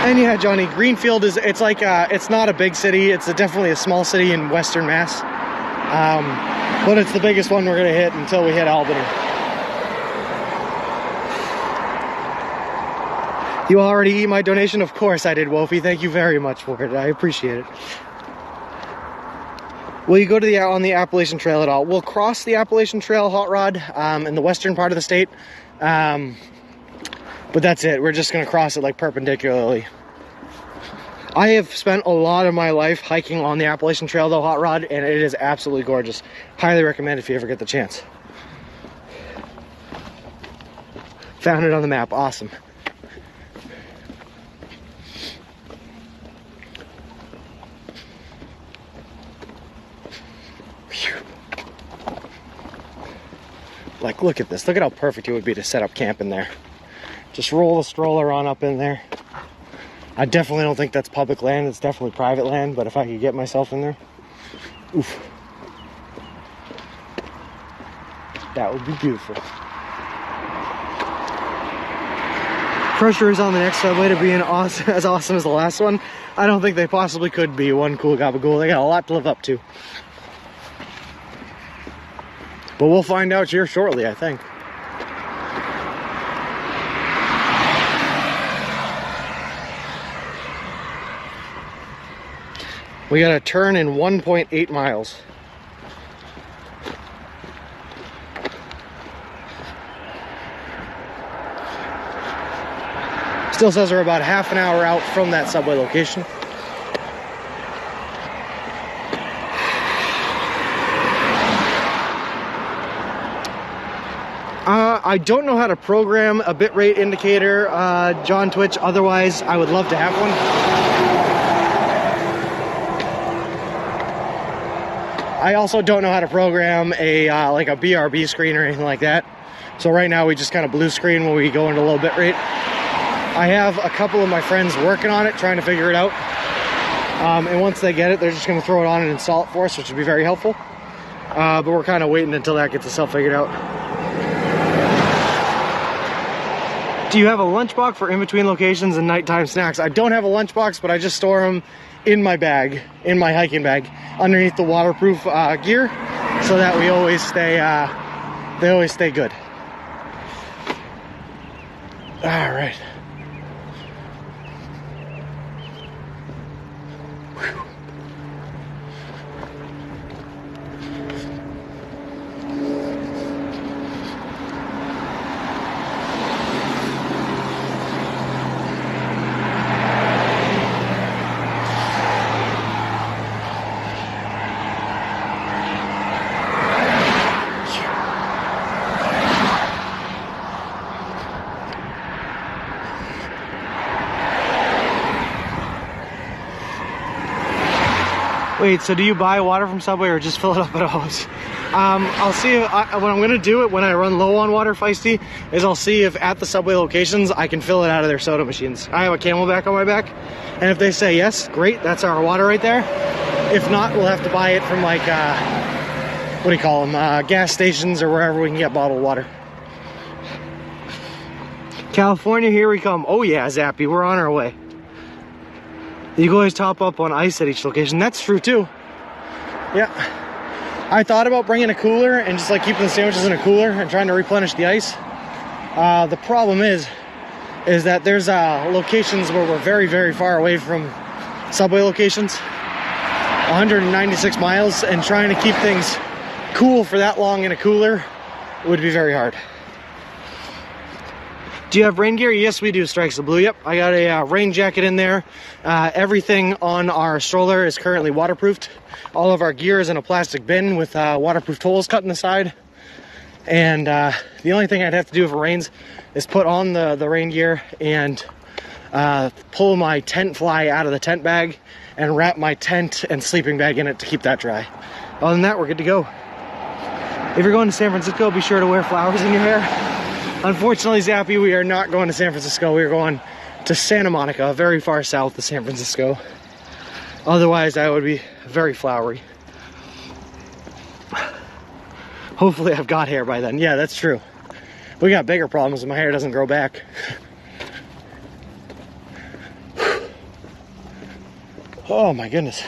Speaker 1: And yeah, Johnny, Greenfield is, it's like, it's not a big city. It's definitely a small city in Western Mass. But it's the biggest one we're going to hit until we hit Albany. You already eat my donation? Of course I did, Wolfie. Thank you very much for it. I appreciate it. Will you go to on the Appalachian Trail at all? We'll cross the Appalachian Trail hot rod in the western part of the state. But that's it. We're just going to cross it like perpendicularly. I have spent a lot of my life hiking on the Appalachian Trail though, hot rod, and it is absolutely gorgeous. Highly recommend if you ever get the chance. Found it on the map. Awesome. Like, look at this. Look at how perfect it would be to set up camp in there. Just roll the stroller on up in there. I definitely don't think that's public land. It's definitely private land, but if I could get myself in there, oof. That would be beautiful. Pressure is on the next subway to be as awesome as the last one. I don't think they possibly could be one cool gabagool. They got a lot to live up to. But we'll find out here shortly, I think. We got a turn in 1.8 miles. Still says we're about half an hour out from that subway location. I don't know how to program a bitrate indicator, John Twitch. Otherwise, I would love to have one. I also don't know how to program a like a BRB screen or anything like that. So right now we just kind of blue screen when we go into low bitrate. I have a couple of my friends working on it, trying to figure it out. And once they get it, they're just going to throw it on and install it for us, which would be very helpful. But we're kind of waiting until that gets itself figured out. Do you have a lunchbox for in-between locations and nighttime snacks? I don't have a lunchbox, but I just store them in my bag, in my hiking bag, underneath the waterproof gear, so that we always stay, they always stay good. All right. Whew. Wait, so do you buy water from Subway or just fill it up at a hose? I'll see if what I'm gonna do it when I run low on water, Feisty, is I'll see if at the Subway locations I can fill it out of their soda machines. I have a Camelback on my back, and if they say yes, great, that's our water right there. If not, we'll have to buy it from like, what do you call them, gas stations or wherever we can get bottled water. California, here we come. Oh yeah, Zappy, we're on our way. You can always top up on ice at each location. That's true too. Yeah. I thought about bringing a cooler and just like keeping the sandwiches in a cooler and trying to replenish the ice. The problem is that there's locations where we're very, very far away from Subway locations. 196 miles, and trying to keep things cool for that long in a cooler would be very hard. Do you have rain gear? Yes, we do, Strikes the Blue. Yep, I got a rain jacket in there. Everything on our stroller is currently waterproofed. All of our gear is in a plastic bin with waterproof holes cut in the side. And the only thing I'd have to do if it rains is put on the rain gear and pull my tent fly out of the tent bag and wrap my tent and sleeping bag in it to keep that dry. Other than that, we're good to go. If you're going to San Francisco, be sure to wear flowers in your hair. Unfortunately, Zappy, we are not going to San Francisco. We are going to Santa Monica, very far south of San Francisco. Otherwise, I would be very flowery. Hopefully, I've got hair by then. Yeah, that's true. We got bigger problems and my hair doesn't grow back. Oh my goodness.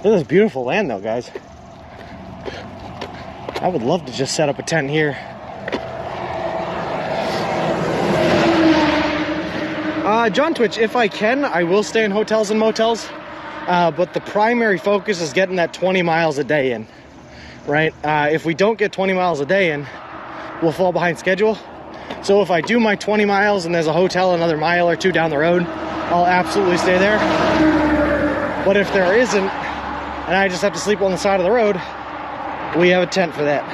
Speaker 1: This is beautiful land though, guys. I would love to just set up a tent here John Twitch, if I can, I will stay in hotels and motels. But the primary focus is getting that 20 miles a day in, right? If we don't get 20 miles a day in, we'll fall behind schedule. So if I do my 20 miles and there's a hotel another mile or two down the road, I'll absolutely stay there. But if there isn't, and I just have to sleep on the side of the road, we have a tent for that.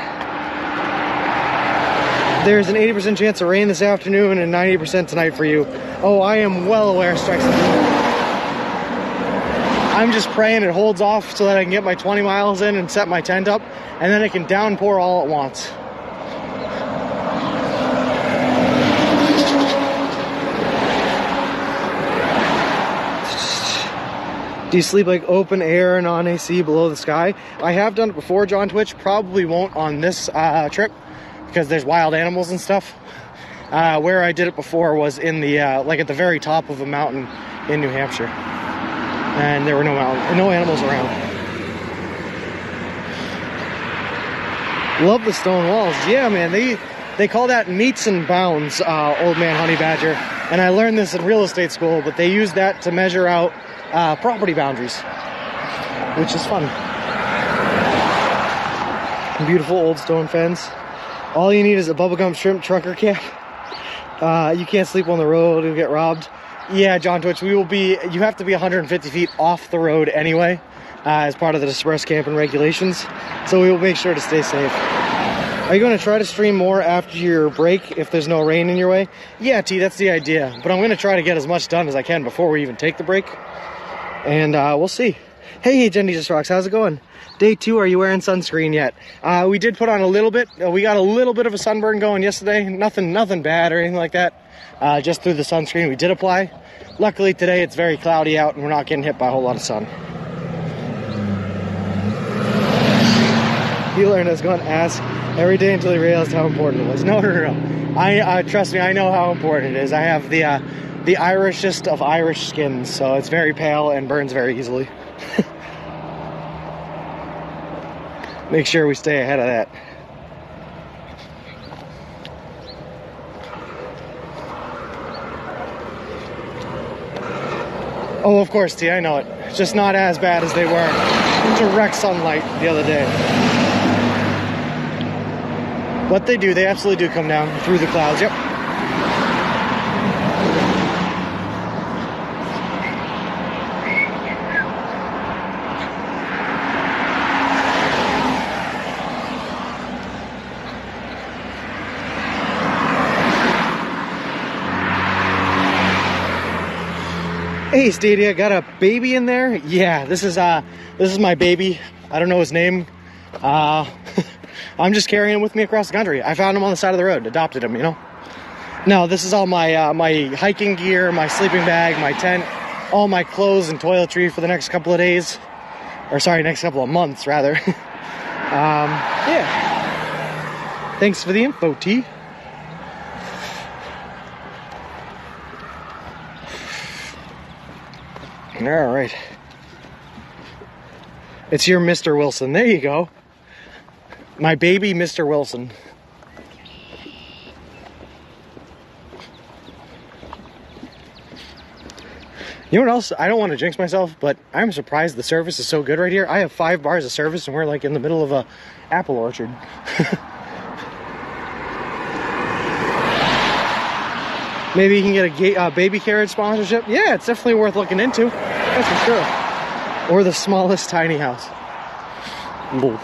Speaker 1: There's an 80% chance of rain this afternoon and 90% tonight for you. Oh, I am well aware strikes. I'm just praying it holds off so that I can get my 20 miles in and set my tent up, and then it can downpour all at once. Do you sleep like open air and on AC below the sky? I have done it before, John Twitch. Probably won't on this trip because there's wild animals and stuff. Where I did it before was in the like at the very top of a mountain in New Hampshire. And there were no animals around. Love the stone walls. Yeah, man, they call that meets and bounds, old man honey badger. And I learned this in real estate school, but they use that to measure out property boundaries, which is fun. Beautiful old stone fence. All you need is a bubblegum shrimp trucker cap. You can't sleep on the road, you'll get robbed. Yeah, John Twitch, you have to be 150 feet off the road anyway, as part of the dispersed camping regulations. So we will make sure to stay safe. Are you going to try to stream more after your break if there's no rain in your way? Yeah, T, that's the idea. But I'm going to try to get as much done as I can before we even take the break. And we'll see. Hey, Jenny Just Rocks, how's it going? Day 2, are you wearing sunscreen yet? We did put on a little bit. We got a little bit of a sunburn going yesterday. Nothing bad or anything like that. Just through the sunscreen we did apply. Luckily today it's very cloudy out and we're not getting hit by a whole lot of sun. He learned I was going to ask every day until he realized how important it was. No. I trust me, I know how important it is. I have the Irishest of Irish skins, so it's very pale and burns very easily. Make sure we stay ahead of that. Oh, of course, T, I know it. It's just not as bad as they were in direct sunlight the other day. But they absolutely do come down through the clouds, yep. Hey, Stadia, got a baby in there? Yeah, this is my baby. I don't know his name. I'm just carrying him with me across the country. I found him on the side of the road, adopted him, you know? No, this is all my my hiking gear, my sleeping bag, my tent, all my clothes and toiletry for the next couple of days. Or sorry, next couple of months, rather. Yeah. Thanks for the info, T. All right. It's your Mr. Wilson. There you go. My baby, Mr. Wilson. You know what else? I don't want to jinx myself, but I'm surprised the service is so good right here. I have 5 bars of service and we're like in the middle of a apple orchard. Maybe you can get a baby carriage sponsorship. Yeah, it's definitely worth looking into. That's for sure. Or the smallest tiny house. Whoa.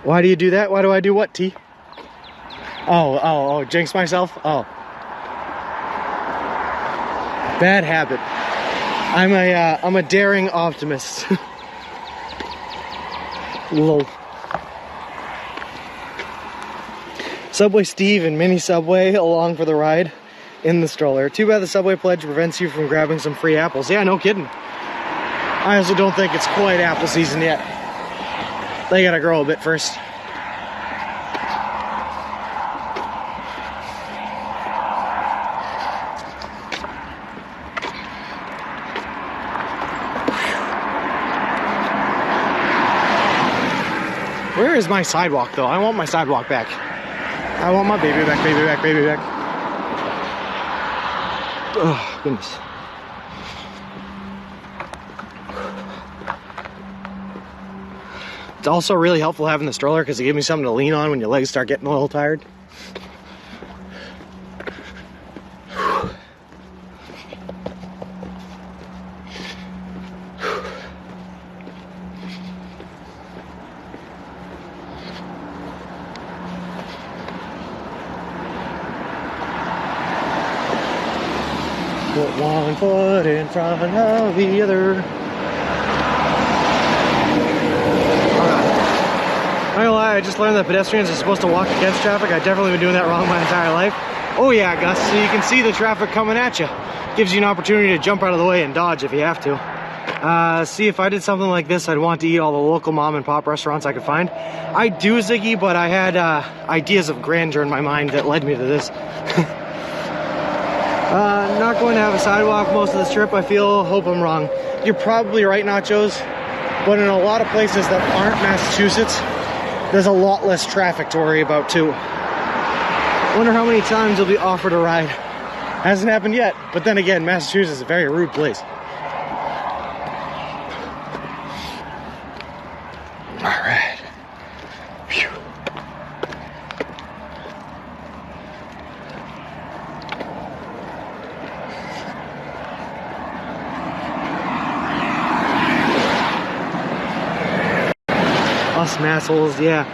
Speaker 1: Why do you do that? Why do I do what, T? Oh, jinx myself? Oh. Bad habit. I'm a daring optimist. Lol. Subway Steve and Mini Subway along for the ride in the stroller. Too bad the Subway pledge prevents you from grabbing some free apples. Yeah, no kidding. I also don't think it's quite apple season yet. They gotta grow a bit first. Where is my sidewalk though? I want my sidewalk back. I want my baby back, baby back, baby back. Oh, goodness. It's also really helpful having the stroller because it gives me something to lean on when your legs start getting a little tired. Put one foot in front of the other. I'm not gonna lie, I just learned that pedestrians are supposed to walk against traffic. I've definitely been doing that wrong my entire life. Oh yeah, Gus, so you can see the traffic coming at you. Gives you an opportunity to jump out of the way and dodge if you have to. See, if I did something like this, I'd want to eat all the local mom and pop restaurants I could find. I do, Ziggy, but I had ideas of grandeur in my mind that led me to this. Not going to have a sidewalk most of this trip, I feel. Hope I'm wrong. You're probably right, Nachos, but in a lot of places that aren't Massachusetts, there's a lot less traffic to worry about too. Wonder how many times you'll be offered a ride. Hasn't happened yet, but then again, Massachusetts is a very rude place. All right. Phew. Us assholes, yeah.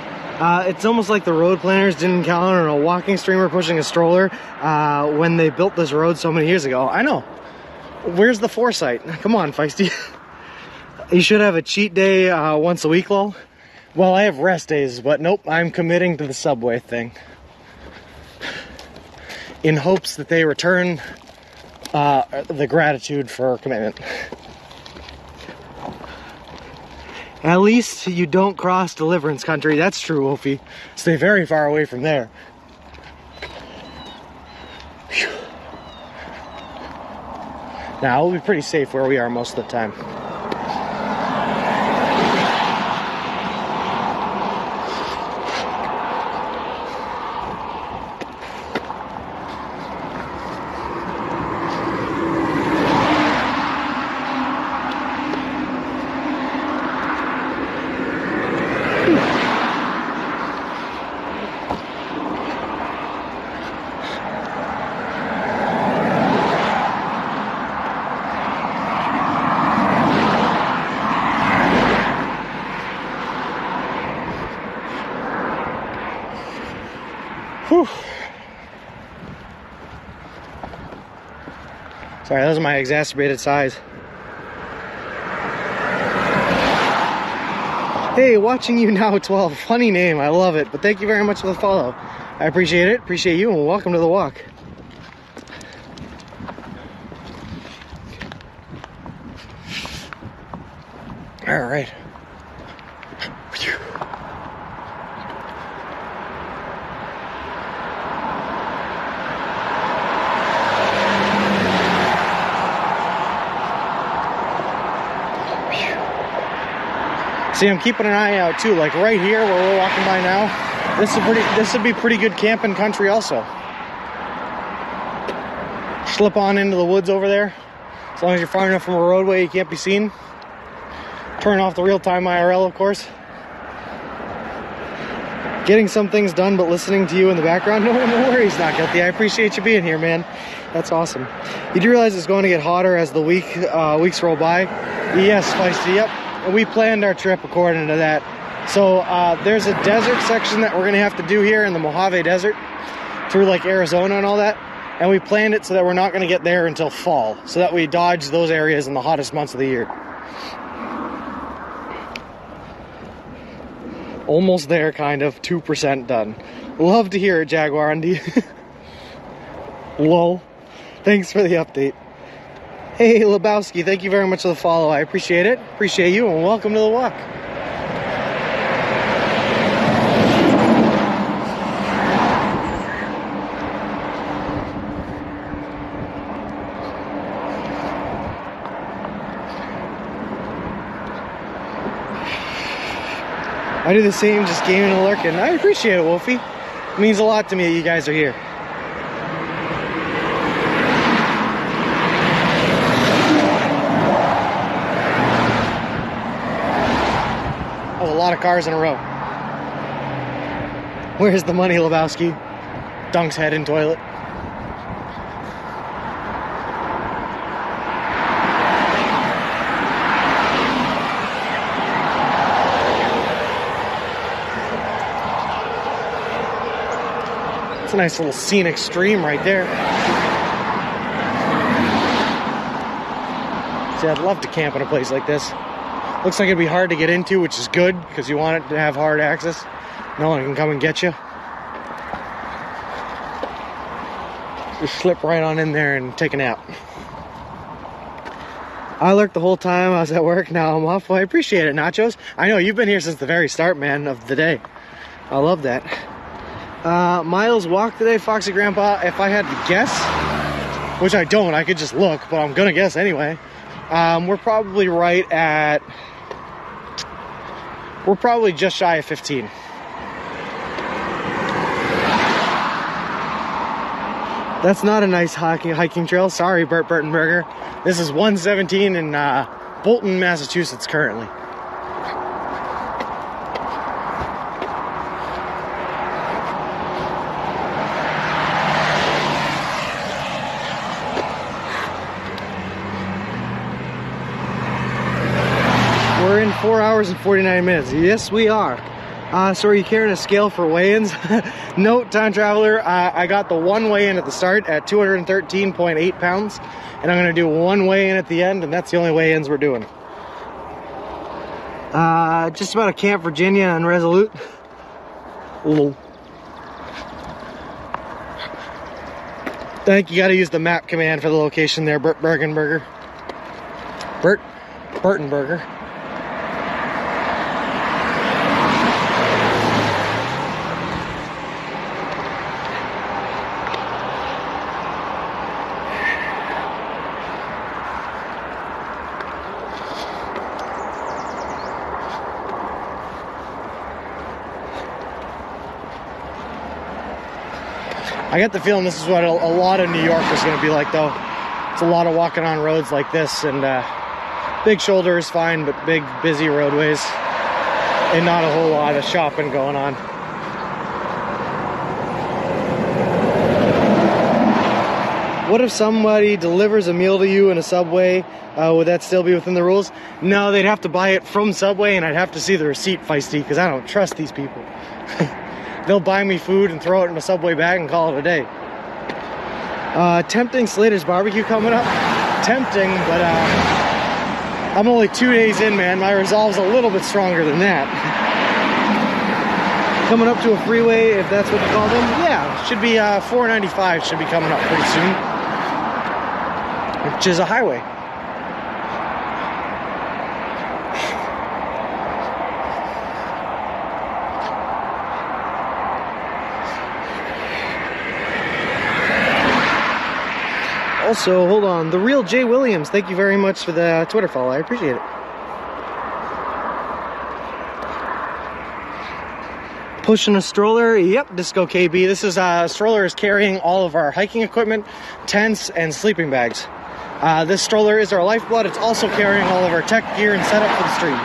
Speaker 1: It's almost like the road planners didn't count on a walking streamer pushing a stroller when they built this road so many years ago. I know. Where's the foresight? Come on, Feisty. You should have a cheat day once a week, lol. Well, I have rest days, but nope, I'm committing to the subway thing. In hopes that they return the gratitude for commitment. At least you don't cross deliverance country. That's true, Wolfie. Stay very far away from there. Whew. Now, we'll be pretty safe where we are most of the time. Whew. Sorry, those are my exacerbated sighs. Hey, watching you now 12. Funny name, I love it. But thank you very much for the follow. I appreciate it. Appreciate you, and welcome to the walk. All right. See, I'm keeping an eye out too. Like right here where we're walking by now, this would be pretty good camping country also. Slip on into the woods over there. As long as you're far enough from a roadway you can't be seen. Turn off the real-time IRL, of course. Getting some things done, but listening to you in the background. No worries, Not Guilty. I appreciate you being here, man. That's awesome. You do realize it's going to get hotter as the weeks roll by? Yes, Feisty, yep. We planned our trip according to that. So there's a desert section that we're gonna have to do here in the Mojave Desert through like Arizona and all that. And we planned it so that we're not gonna get there until fall, so that we dodge those areas in the hottest months of the year. Almost there, kind of. 2% done. Love to hear it, Jaguar Andy. Lol. Thanks for the update. Hey, Lebowski, thank you very much for the follow. I appreciate it. Appreciate you, and welcome to the walk. I do the same, just gaming and lurking. I appreciate it, Wolfie. It means a lot to me that you guys are here. Oh, a lot of cars in a row. Where's the money, Lebowski? Dunks head in toilet. It's a nice little scenic stream right there. See, I'd love to camp in a place like this. Looks like it'd be hard to get into, which is good, because you want it to have hard access. No one can come and get you. Just slip right on in there and take a nap. I lurked the whole time I was at work. Now I'm off. Well, I appreciate it, Nachos. I know you've been here since the very start, man, of the day. I love that. Miles walk today, Foxy Grandpa. If I had to guess, which I don't, I could just look, but I'm gonna guess anyway. We're probably right at, we're probably just shy of 15. That's not a nice hiking trail. Sorry, Bert Burtenberger. This is 117 in Bolton, Massachusetts currently. We're in 4 hours and 49 minutes. Yes, we are. So are you carrying a scale for weigh-ins? Note, time traveler, I got the one weigh-in at the start at 213.8 pounds, and I'm gonna do one weigh-in at the end, and that's the only weigh-ins we're doing. Just about a Camp Virginia and Resolute. Ooh. I think you gotta use the map command for the location there, Bert Burtenberger. I get the feeling this is what a lot of New York is going to be like, though. It's a lot of walking on roads like this, and big shoulder is fine, but big, busy roadways, and not a whole lot of shopping going on. What if somebody delivers a meal to you in a Subway? Would that still be within the rules? No, they'd have to buy it from Subway, and I'd have to see the receipt, Feisty, because I don't trust these people. They'll buy me food and throw it in a Subway bag and call it a day. Tempting Slater's barbecue coming up. Tempting, but I'm only 2 days in, man. My resolve's a little bit stronger than that. Coming up to a freeway, if that's what you call them. Yeah, should be 495 should be coming up pretty soon, which is a highway. Also, hold on, the real Jay Williams, thank you very much for the Twitter follow, I appreciate it. Pushing a stroller, yep, Disco KB. This is stroller is carrying all of our hiking equipment, tents, and sleeping bags. This stroller is our lifeblood. It's also carrying all of our tech gear and setup for the stream.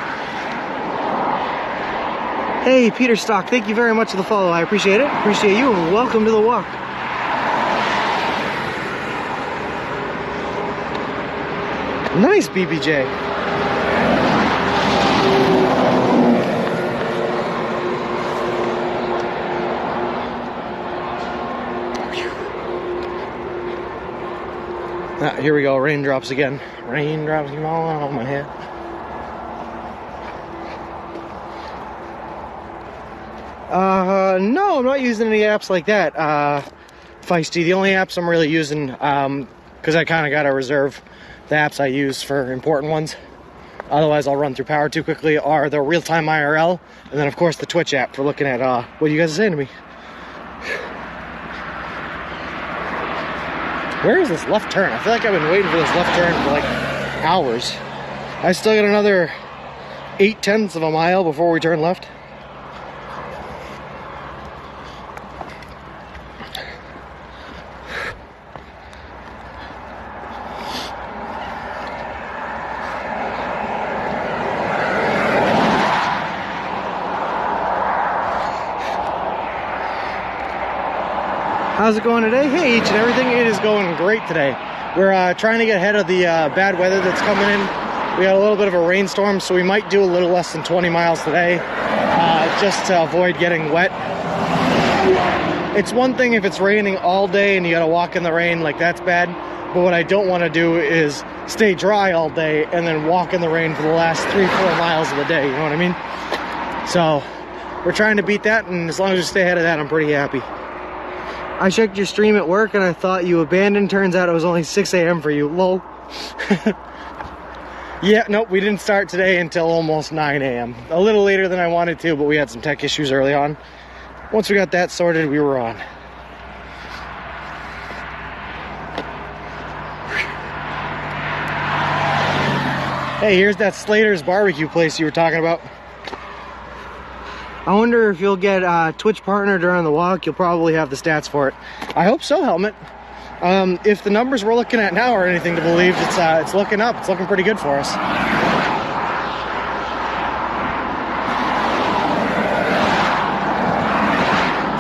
Speaker 1: Hey, Peter Stock, thank you very much for the follow, I appreciate it. Appreciate you, and welcome to the walk. Nice, BBJ. Here we go, raindrops again. Raindrops falling on my head. No, I'm not using any apps like that, Feisty. The only apps I'm really using, because I kind of got to reserve the apps I use for important ones, otherwise I'll run through power too quickly, are the real-time IRL, and then of course the Twitch app for looking at what you guys are saying to me. Where is this left turn? I feel like I've been waiting for this left turn for like hours. I still got another 0.8 of a mile before we turn left. How's it going today? Hey, each and everything. It is going great today. We're trying to get ahead of the bad weather that's coming in. We got a little bit of a rainstorm, so we might do a little less than 20 miles today, just to avoid getting wet. It's one thing if it's raining all day and you gotta walk in the rain, like that's bad. But what I don't want to do is stay dry all day and then walk in the rain for the last 3-4 miles of the day, you know what I mean? So we're trying to beat that, and as long as we stay ahead of that, I'm pretty happy. I checked your stream at work and I thought you abandoned. Turns out it was only 6 a.m. for you. Lol. Yeah, nope, we didn't start today until almost 9 a.m. A little later than I wanted to, but we had some tech issues early on. Once we got that sorted, we were on. Hey, here's that Slater's barbecue place you were talking about. I wonder if you'll get a Twitch partner during the walk. You'll probably have the stats for it. I hope so, Helmet. If the numbers we're looking at now are anything to believe, it's looking up. It's looking pretty good for us.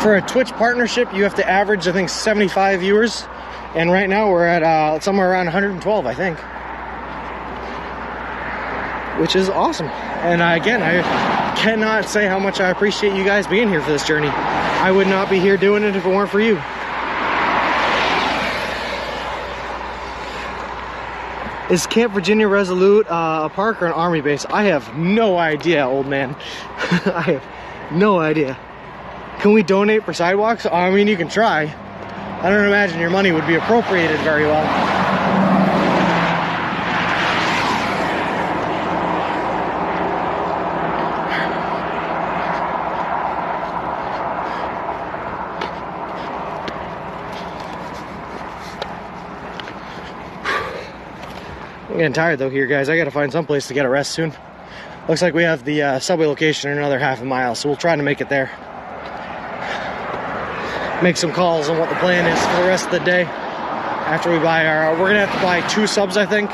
Speaker 1: For a Twitch partnership, you have to average, I think, 75 viewers. And right now we're at somewhere around 112, I think. Which is awesome. And again, I cannot say how much I appreciate you guys being here for this journey. I would not be here doing it if it weren't for you. Is Camp Virginia Resolute a park or an army base? I have no idea, old man. I have no idea. Can we donate for sidewalks? I mean, you can try. I don't imagine your money would be appropriated very well. I'm getting tired though here, guys. I gotta find some place to get a rest soon. Looks like we have the subway location in another half a mile, so we'll try to make it there. Make some calls on what the plan is for the rest of the day. After we buy our, we're gonna have to buy 2 subs, I think,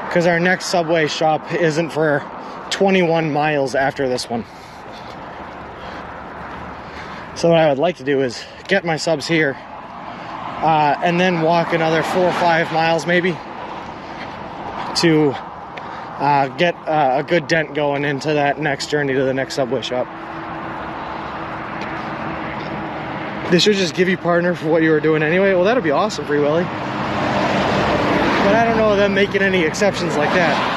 Speaker 1: because our next Subway shop isn't for 21 miles after this one. So what I would like to do is get my subs here, and then walk another 4 or 5 miles maybe, to get a good dent going into that next journey to the next Subway shop. They should just give you partner for what you were doing anyway. Well, that'd be awesome, Free Willy. But I don't know them making any exceptions like that.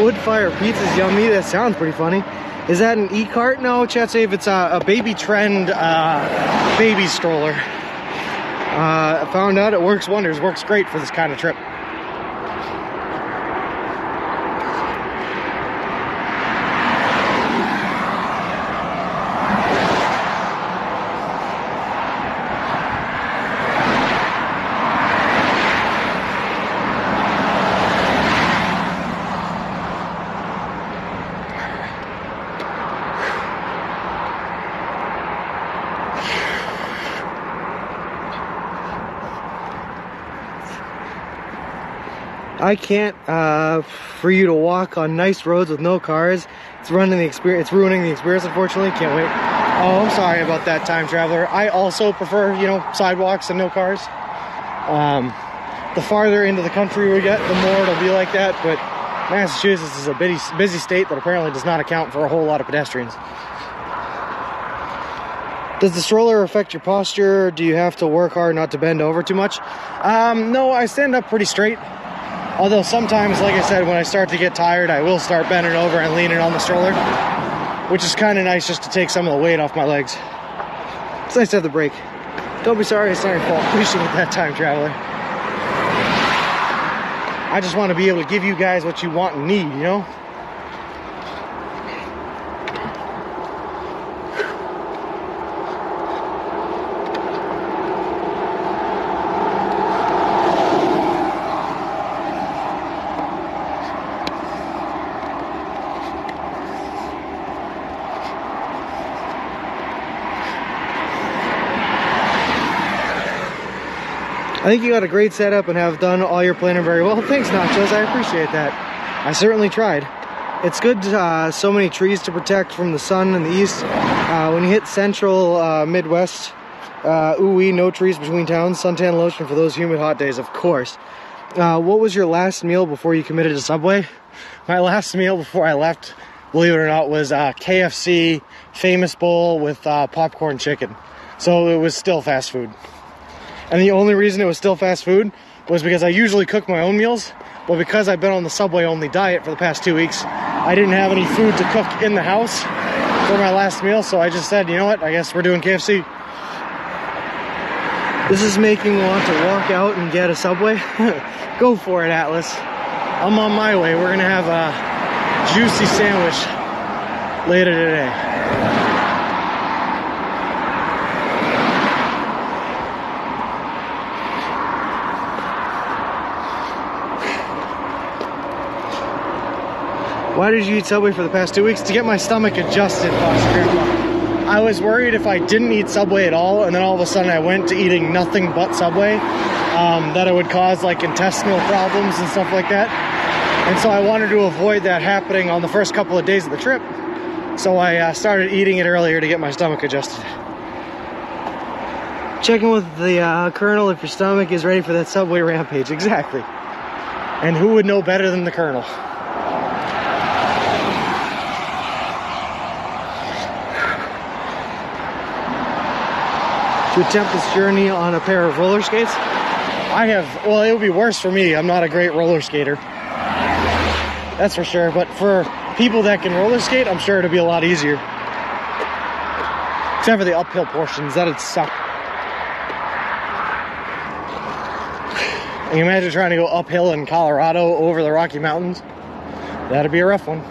Speaker 1: Wood fire pizza's yummy. That sounds pretty funny. Is that an e-cart? No, chat save. It's a baby trend baby stroller. I found out it works wonders. Works great for this kind of trip. I can't for you to walk on nice roads with no cars. It's ruining the experience. Unfortunately, can't wait. Oh, I'm sorry about that, time traveler. I also prefer, you know, sidewalks and no cars. The farther into the country we get, the more it'll be like that. But Massachusetts is a busy state that apparently does not account for a whole lot of pedestrians. Does the stroller affect your posture? Do you have to work hard not to bend over too much? No, I stand up pretty straight. Although sometimes, like I said, when I start to get tired, I will start bending over and leaning on the stroller, which is kind of nice just to take some of the weight off my legs. It's nice to have the break. Don't be sorry, it's not your fault. Appreciate that, time traveler. I just want to be able to give you guys what you want and need, you know? I think you got a great setup and have done all your planning very well. Thanks, Nachos. I appreciate that. I certainly tried. It's good, so many trees to protect from the sun in the east. When you hit central Midwest, ooh-wee, no trees between towns, suntan lotion for those humid hot days, of course. What was your last meal before you committed to Subway? My last meal before I left, believe it or not, was KFC famous bowl with popcorn chicken. So it was still fast food. And the only reason it was still fast food was because I usually cook my own meals, but because I've been on the Subway only diet for the past 2 weeks, I didn't have any food to cook in the house for my last meal, so I just said, you know what, I guess we're doing KFC. This is making me want to walk out and get a Subway. Go for it, Atlas. I'm on my way. We're gonna have a juicy sandwich later today. Why did you eat Subway for the past 2 weeks? To get my stomach adjusted, Foster Grandpa. I was worried if I didn't eat Subway at all, and then all of a sudden I went to eating nothing but Subway, that it would cause like intestinal problems and stuff like that. And so I wanted to avoid that happening on the first couple of days of the trip. So I started eating it earlier to get my stomach adjusted. Checking with the Colonel if your stomach is ready for that Subway rampage. Exactly. And who would know better than the Colonel? To attempt this journey on a pair of roller skates? Well, it would be worse for me. I'm not a great roller skater. That's for sure. But for people that can roller skate, I'm sure it'll be a lot easier. Except for the uphill portions, that'd suck. Can you imagine trying to go uphill in Colorado over the Rocky Mountains? That'd be a rough one.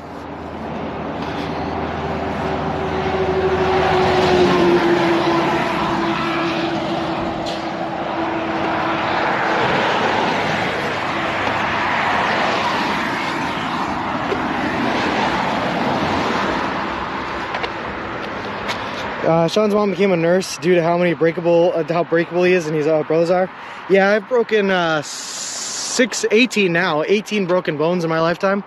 Speaker 1: Sean's mom became a nurse due to how breakable he is and his brothers are. Yeah, I've broken 18 broken bones in my lifetime.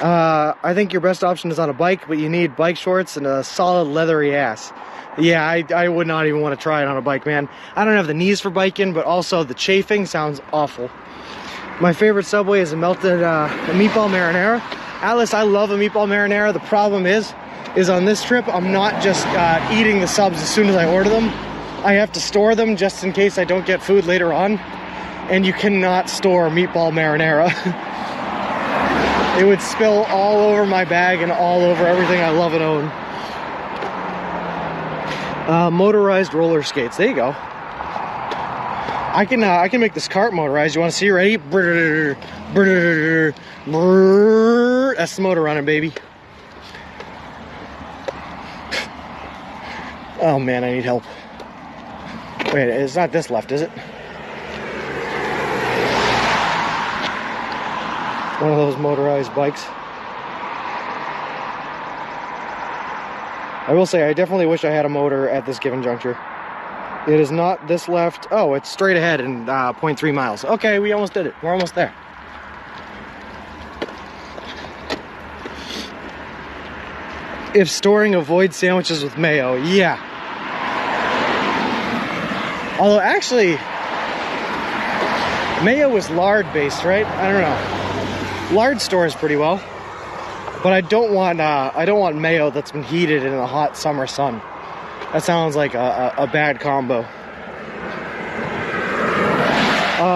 Speaker 1: I think your best option is on a bike, but you need bike shorts and a solid leathery ass. Yeah, I would not even want to try it on a bike, man. I don't have the knees for biking, but also the chafing sounds awful. My favorite Subway is a melted meatball marinara. Alice, I love a meatball marinara. The problem is on this trip, I'm not just eating the subs as soon as I order them. I have to store them just in case I don't get food later on. And you cannot store meatball marinara. It would spill all over my bag and all over everything I love and own. Motorized roller skates. There you go. I can make this cart motorized. You want to see? Ready? Brrr, brrr, brrr. That's the motor running, baby. Oh man, I need help. Wait, it's not this left, is it? One of those motorized bikes. I will say, I definitely wish I had a motor at this given juncture. It is not this left. Oh, it's straight ahead in 0.3 miles. Okay, we almost did it. We're almost there. If storing, avoid sandwiches with mayo. Yeah. Although actually, mayo is lard based, right? I don't know. Lard stores pretty well, but I don't want mayo that's been heated in a hot summer sun. That sounds like a bad combo.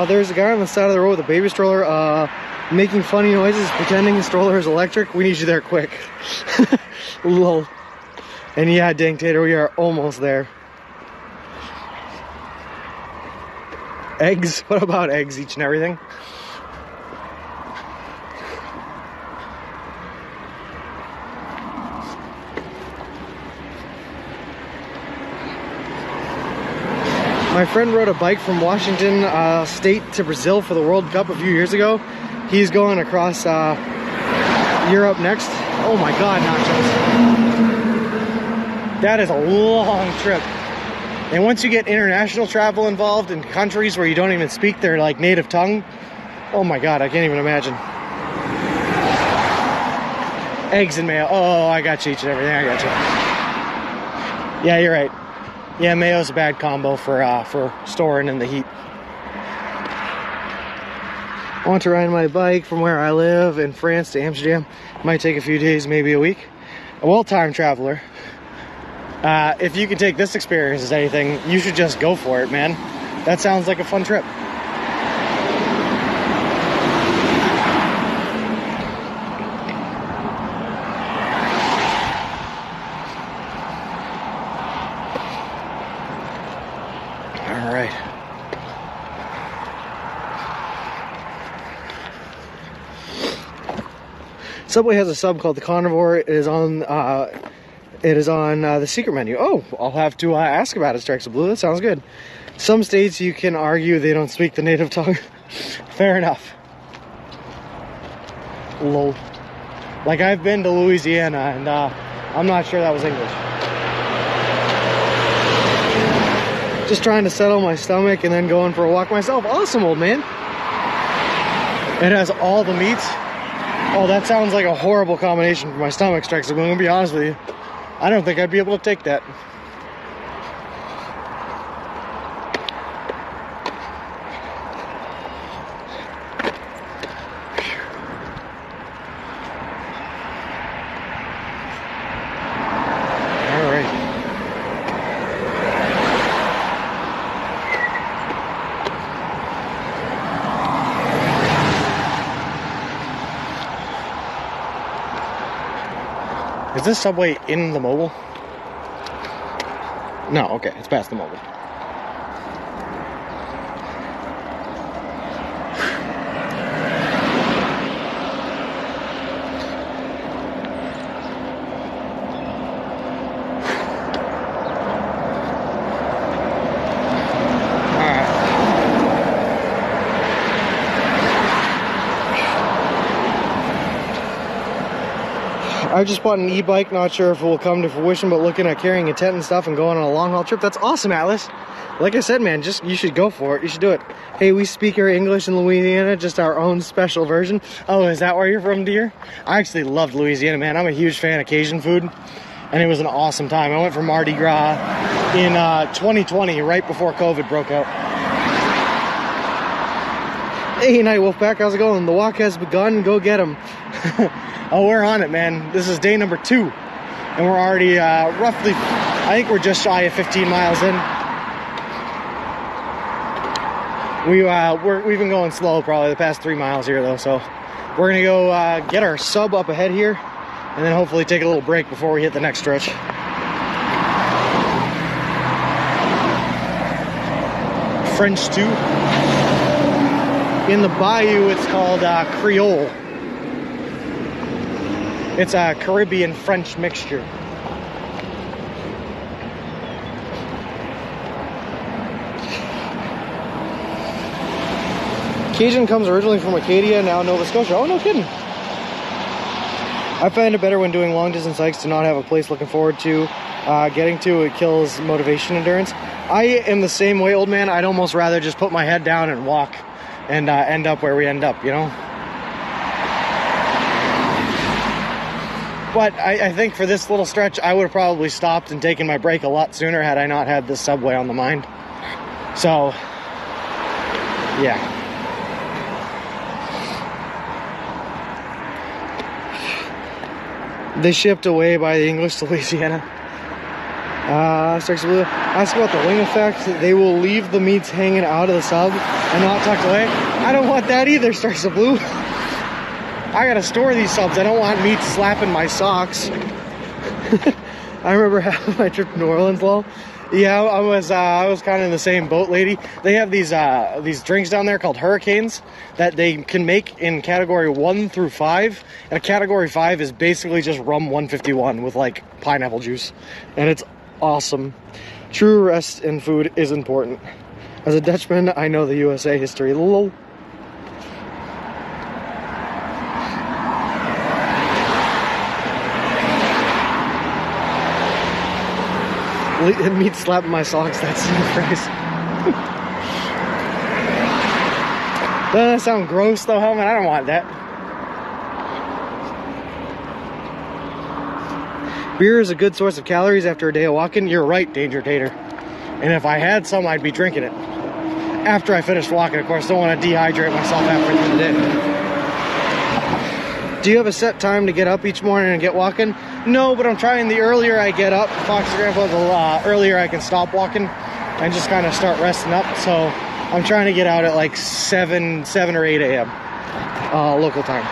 Speaker 1: There's a guy on the side of the road with a baby stroller making funny noises, pretending the stroller is electric. We need you there quick. Lol. And yeah, dang tater, we are almost there. Eggs? What about eggs, each and everything? My friend rode a bike from Washington State to Brazil for the World Cup a few years ago. He's going across Europe next. Oh my God, nachos. That is a long trip. And once you get international travel involved in countries where you don't even speak their like native tongue, oh my god, I can't even imagine. Eggs and mayo. Oh, I got you each and everything. I got you. Yeah, you're right. Yeah, mayo's a bad combo for storing in the heat. I want to ride my bike from where I live in France to Amsterdam. Might take a few days, maybe a week. A well-timed traveler. If you can take this experience as anything, you should just go for it, man. That sounds like a fun trip. All right. Subway has a sub called the Carnivore. It is on the secret menu. Oh, I'll have to ask about it, Strikes of Blue. That sounds good. Some states you can argue they don't speak the native tongue. Fair enough. Lol. Like, I've been to Louisiana, and I'm not sure that was English. Just trying to settle my stomach and then going for a walk myself. Awesome, old man. It has all the meats. Oh, that sounds like a horrible combination for my stomach, Strikes. I'm going to be honest with you. I don't think I'd be able to take that. All right. Is this Subway in the mobile? No, okay, it's past the mobile. I just bought an e-bike, not sure if it will come to fruition, but looking at carrying a tent and stuff and going on a long haul trip. That's awesome, Atlas. Like I said, man, you should go for it. You should do it. Hey, we speak our English in Louisiana, just our own special version. Oh, is that where you're from, dear? I actually loved Louisiana, man. I'm a huge fan of Cajun food, and it was an awesome time. I went for Mardi Gras in 2020, right before COVID broke out. Hey, Night Wolfpack, how's it going? The walk has begun. Go get 'em. Oh, we're on it, man. This is day number 2, and we're already roughly, I think we're just shy of 15 miles in. We've been going slow probably the past 3 miles here, though, so we're gonna go get our sub up ahead here, and then hopefully take a little break before we hit the next stretch. French stew. In the bayou, it's called Creole. It's a Caribbean French mixture. Cajun comes originally from Acadia, now Nova Scotia. Oh, no kidding. I find it better when doing long distance hikes to not have a place looking forward to getting to. It kills motivation, endurance. I am the same way, old man. I'd almost rather just put my head down and walk and end up where we end up, you know? But I think for this little stretch, I would have probably stopped and taken my break a lot sooner had I not had this Subway on the mind. So, yeah. They shipped away by the English to Louisiana. Ask about the wing effect. They will leave the meats hanging out of the sub and not tucked away. I don't want that either, Strikes of Blue. I gotta store these subs. I don't want meat slapping my socks. I remember having my trip to New Orleans, lol. Yeah, I was kind of in the same boat, lady. They have these drinks down there called Hurricanes that they can make in category 1 through 5. And a category 5 is basically just rum 151 with like pineapple juice, and it's awesome. True rest in food is important. As a Dutchman, I know the USA history. Lol. Meat slapping my socks, that's the phrase. Doesn't that sound gross though, Helmet? I don't want that. Beer is a good source of calories after a day of walking. You're right, Danger Tater. And if I had some, I'd be drinking it. After I finish walking, of course. Don't want to dehydrate myself after the day. Do you have a set time to get up each morning and get walking? No, but I'm trying. The earlier I get up, Fox Grandpa, the earlier I can stop walking and just kind of start resting up. So I'm trying to get out at like 7 or 8 a.m. Local time.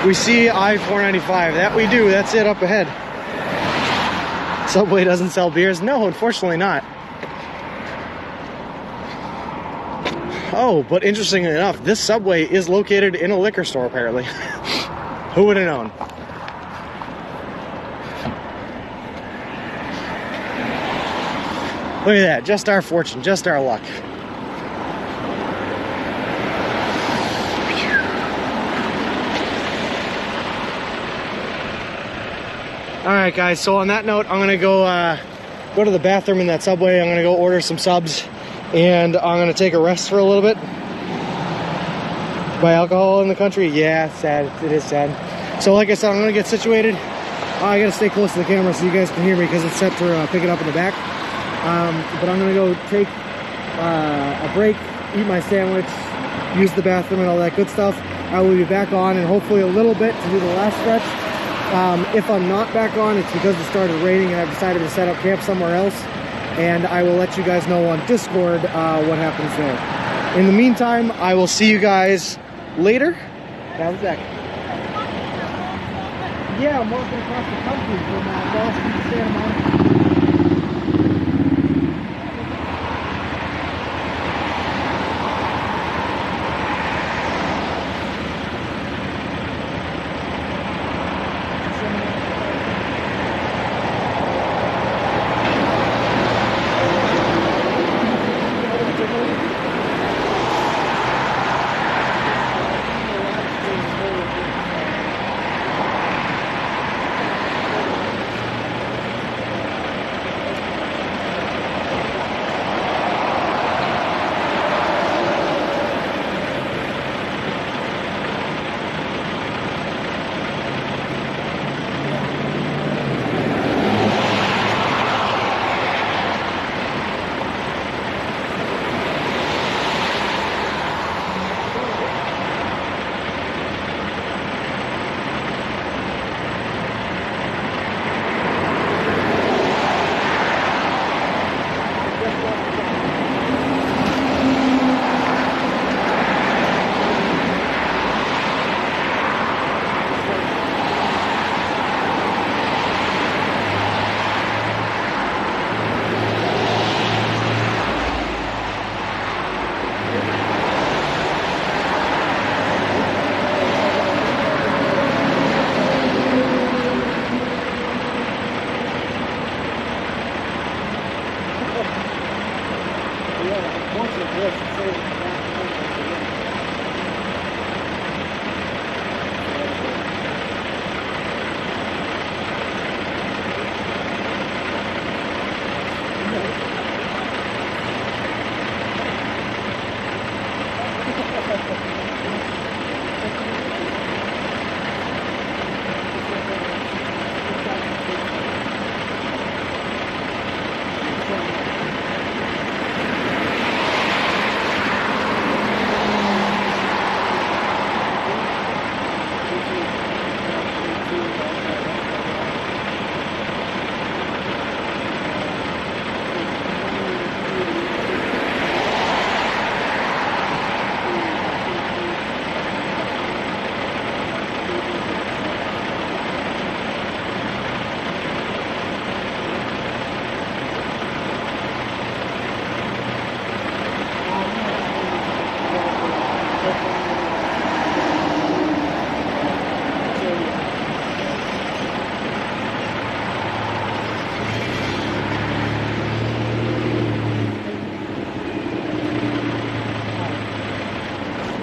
Speaker 1: We see I-495. That we do. That's it up ahead. Subway doesn't sell beers? No, unfortunately not. Oh, but interestingly enough, this Subway is located in a liquor store, apparently. Who would have known? Look at that. Just our fortune. Just our luck. Alright guys, so on that note, I'm going to go to the bathroom in that Subway. I'm going to go order some subs. And I'm going to take a rest for a little bit. Buy alcohol in the country? Yeah, sad. It is sad. So like I said, I'm going to get situated. I got to stay close to the camera so you guys can hear me because it's set for picking up in the back. But I'm going to go take a break, eat my sandwich, use the bathroom and all that good stuff. I will be back on in hopefully a little bit to do the last stretch. If I'm not back on, it's because it started raining and I've decided to set up camp somewhere else. And I will let you guys know on Discord what happens there. In the meantime, I will see you guys later. That was that. Yeah, I'm walking across the country from Boston to Santa Monica.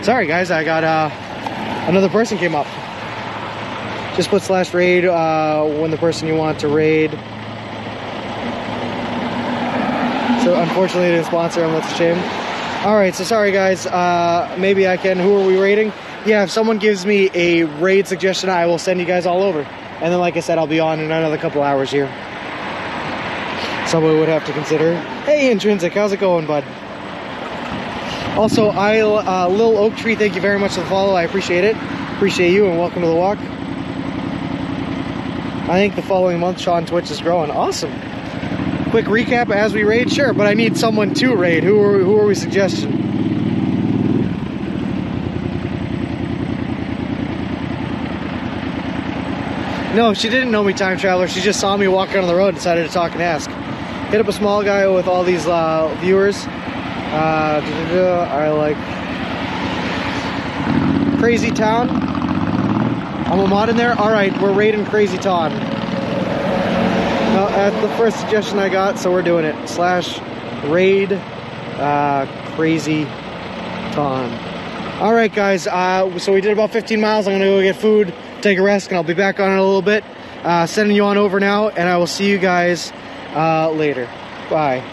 Speaker 1: Sorry guys, I got another person came up. Just put /raid when the person you want to raid So unfortunately, they didn't sponsor them. That's a shame. All right, so sorry guys. Maybe I can. Who are we rating? Yeah, if someone gives me a raid suggestion, I will send you guys all over. And then, like I said, I'll be on in another couple hours here. Someone would have to consider. Hey, Intrinsic, how's it going, bud? Also, Lil Oak Tree, thank you very much for the follow. I appreciate it. Appreciate you, and welcome to the walk. I think the following month, Sean Twitch is growing. Awesome. Quick recap as we raid? Sure, but I need someone to raid. Who are we suggesting? No, she didn't know me, Time Traveler. She just saw me walking on the road and decided to talk and ask. Hit up a small guy with all these viewers. I like Crazy Town. I'm a mod in there. All right, we're raiding Crazy Town. That's the first suggestion I got, so we're doing it. /raid Crazy Town. All right, guys. So we did about 15 miles. I'm gonna go get food, take a rest, and I'll be back on in a little bit. Sending you on over now, and I will see you guys later. Bye.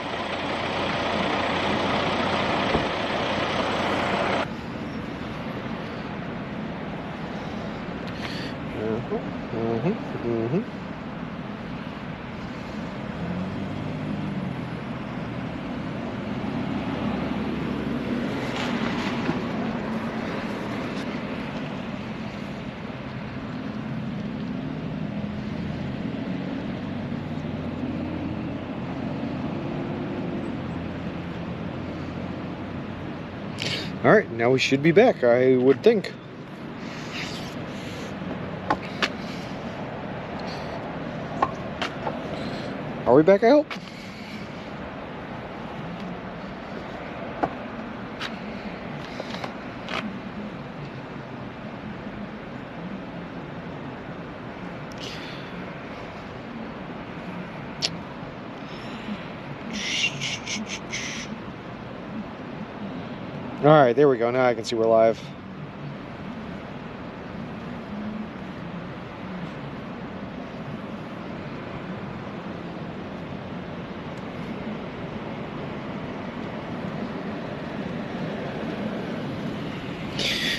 Speaker 1: All right, now we should be back, I would think. Are we back, I hope? All right, there we go. Now I can see we're live.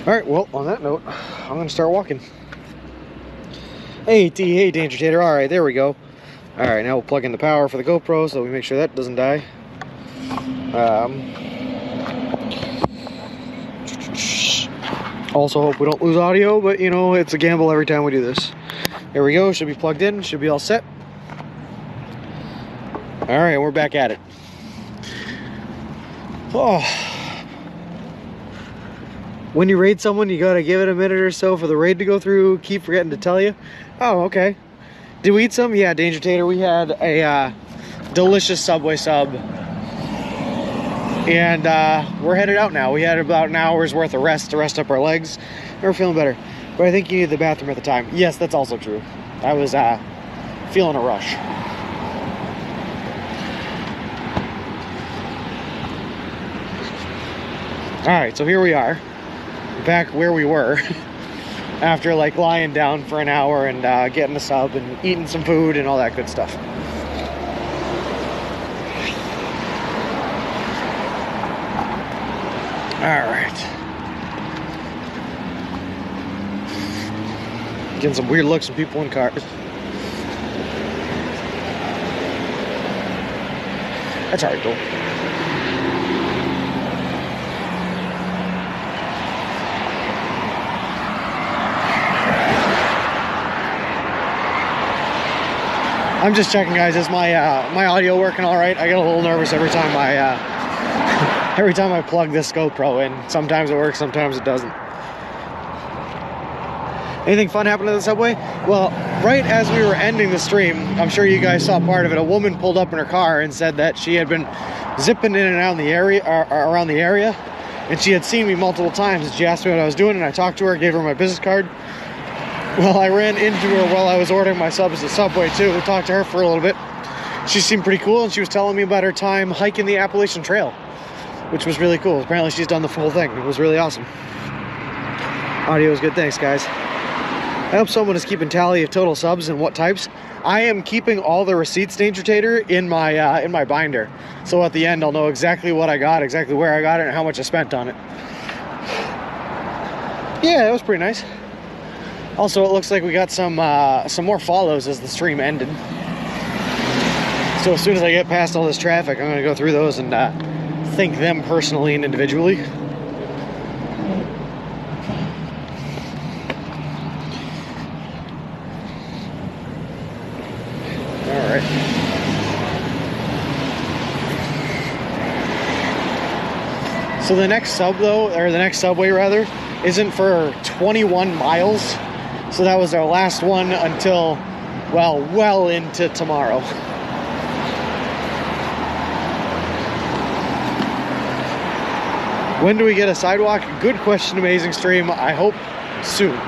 Speaker 1: All right, well, on that note, I'm gonna start walking. Hey, hey, Danger Tater. All right, there we go. All right, now we'll plug in the power for the GoPro so we make sure that doesn't die. Also hope we don't lose audio, but you know, it's a gamble every time we do this. There we go, should be plugged in, should be all set. All right, we're back at it. Oh. When you raid someone, you gotta give it a minute or so for the raid to go through. Keep forgetting to tell you. Oh, okay. Did we eat some? Yeah, Danger Tater, we had a delicious Subway sub. And we're headed out now. We had about an hour's worth of rest to rest up our legs. We're feeling better. But I think you needed the bathroom at the time. Yes, that's also true. I was feeling a rush. Alright, so here we are. Back where we were. After like lying down for an hour and getting a sub and eating some food and all that good stuff. All right. Getting some weird looks from people in cars. That's alright, though. I'm just checking, guys. Is my audio working all right? I get a little nervous every time I plug this GoPro in. Sometimes it works, sometimes it doesn't. Anything fun happened to the subway? Well, right as we were ending the stream, I'm sure you guys saw part of it. A woman pulled up in her car and said that she had been zipping in and out in the area, around the area, and she had seen me multiple times. And she asked me what I was doing, and I talked to her, gave her my business card. Well, I ran into her while I was ordering my subs at Subway too. We talked to her for a little bit. She seemed pretty cool, and she was telling me about her time hiking the Appalachian Trail, which was really cool. Apparently she's done the full thing. It was really awesome. Audio was good. Thanks, guys. hope someone is keeping tally of total subs and what types. I am keeping all the receipts, Danger Tater, in my binder. So at the end, I'll know exactly what I got, exactly where I got it, and how much I spent on it. Yeah, that was pretty nice. Also, it looks like we got some more follows as the stream ended. So as soon as I get past all this traffic, I'm going to go through those and thank them personally and individually. Alright. So the next sub though, or the next subway rather, isn't for 21 miles. So that was our last one until, well into tomorrow. When do we get a sidewalk? Good question, amazing stream. I hope soon.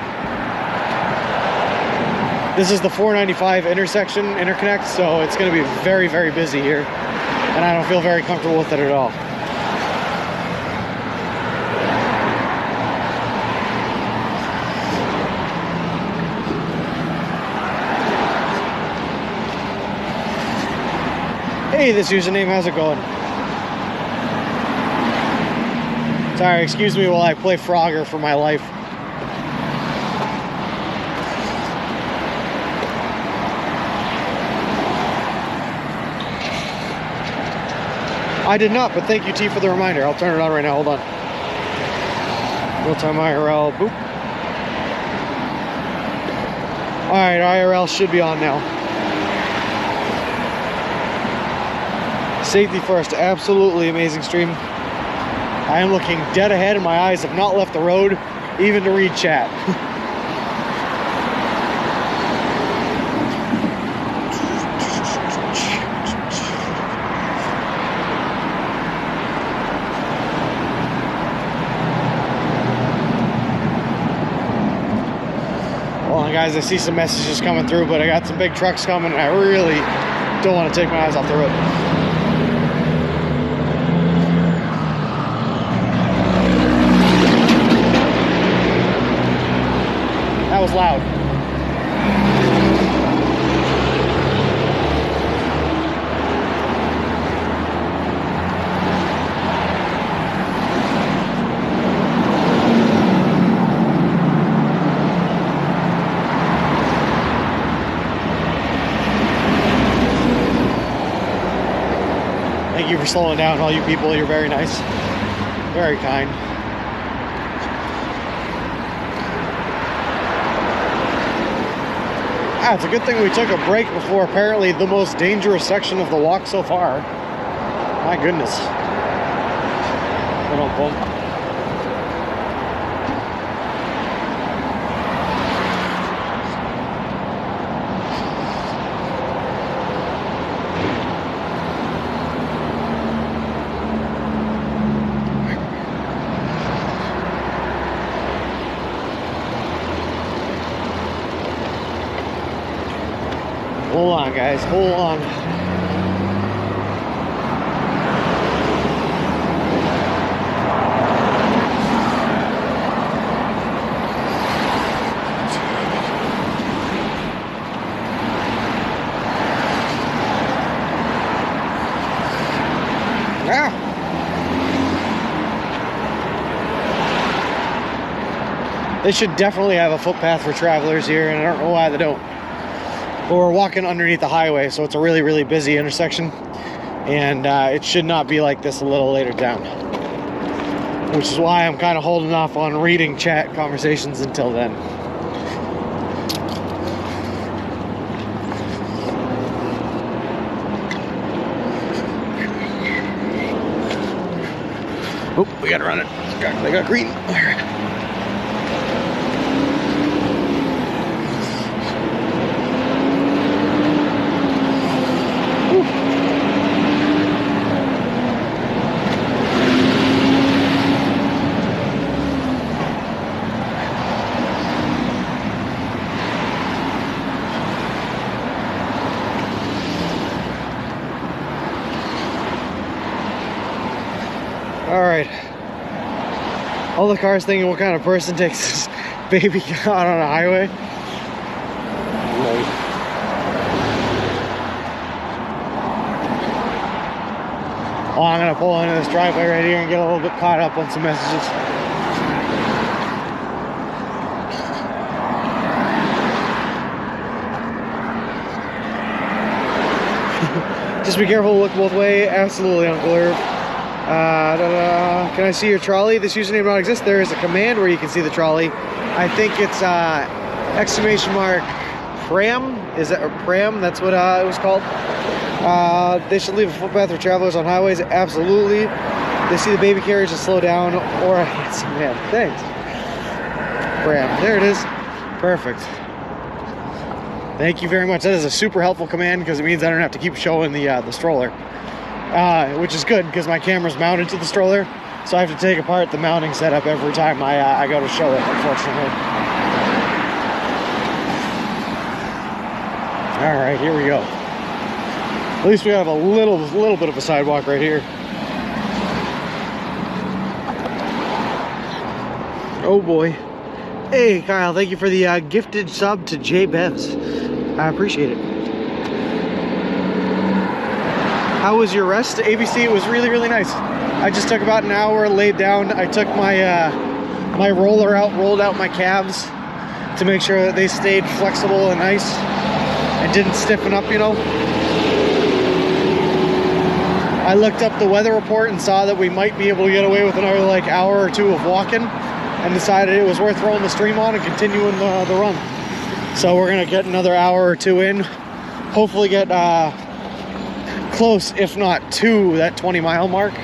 Speaker 1: This is the 495 intersection interconnect, so it's going to be very, very busy here. And I don't feel very comfortable with it at all. Hey, this username, how's it going? Sorry, excuse me while I play Frogger for my life. I did not, but thank you, T, for the reminder. I'll turn it on right now. Hold on. Real-time IRL. Boop. Alright, IRL should be on now. Safety first. Absolutely amazing stream. I am looking dead ahead and my eyes have not left the road, even to read chat. Hold on, guys, I see some messages coming through, but I got some big trucks coming and I really don't want to take my eyes off the road. That was loud. Thank you for slowing down, all you people. You're very nice. Very kind. Ah, it's a good thing we took a break before apparently the most dangerous section of the walk so far. My goodness. Hold on, Bolton. Hold on, guys, hold on. Ah. They should definitely have a footpath for travelers here, and I don't know why they don't. But we're walking underneath the highway, so it's a really, really busy intersection. And it should not be like this a little later down. Which is why I'm kind of holding off on reading chat conversations until then. Oh, we gotta run it. They got green. Alright. All the cars thinking what kind of person takes this baby out on a highway. Oh, I'm gonna pull into this driveway right here and get a little bit caught up on some messages. Just be careful, look both ways. Absolutely, Uncle Herb. Can I see your trolley? This username not exist. There is a command where you can see the trolley. I think it's exclamation mark pram. Is that pram? That's what it was called. They should leave a footpath for travelers on highways. Absolutely. They see the baby carriage to slow down or a handsome man. Thanks. Pram. There it is. Perfect. Thank you very much. That is a super helpful command because it means I don't have to keep showing the stroller, which is good because my camera's mounted to the stroller, so I have to take apart the mounting setup every time I go to show it, unfortunately. All right, here we go. At least we have a little bit of a sidewalk right here. Oh boy. Hey Kyle, thank you for the gifted sub to J Bevs. I appreciate it. How was your rest? ABC, it was really, really nice. I just took about an hour, laid down. I took my my roller out, rolled out my calves to make sure that they stayed flexible and nice and didn't stiffen up, you know. I looked up the weather report and saw that we might be able to get away with another like hour or two of walking, and decided it was worth throwing the stream on and continuing the run. So we're gonna get another hour or two in, hopefully get close, if not to that 20-mile mark,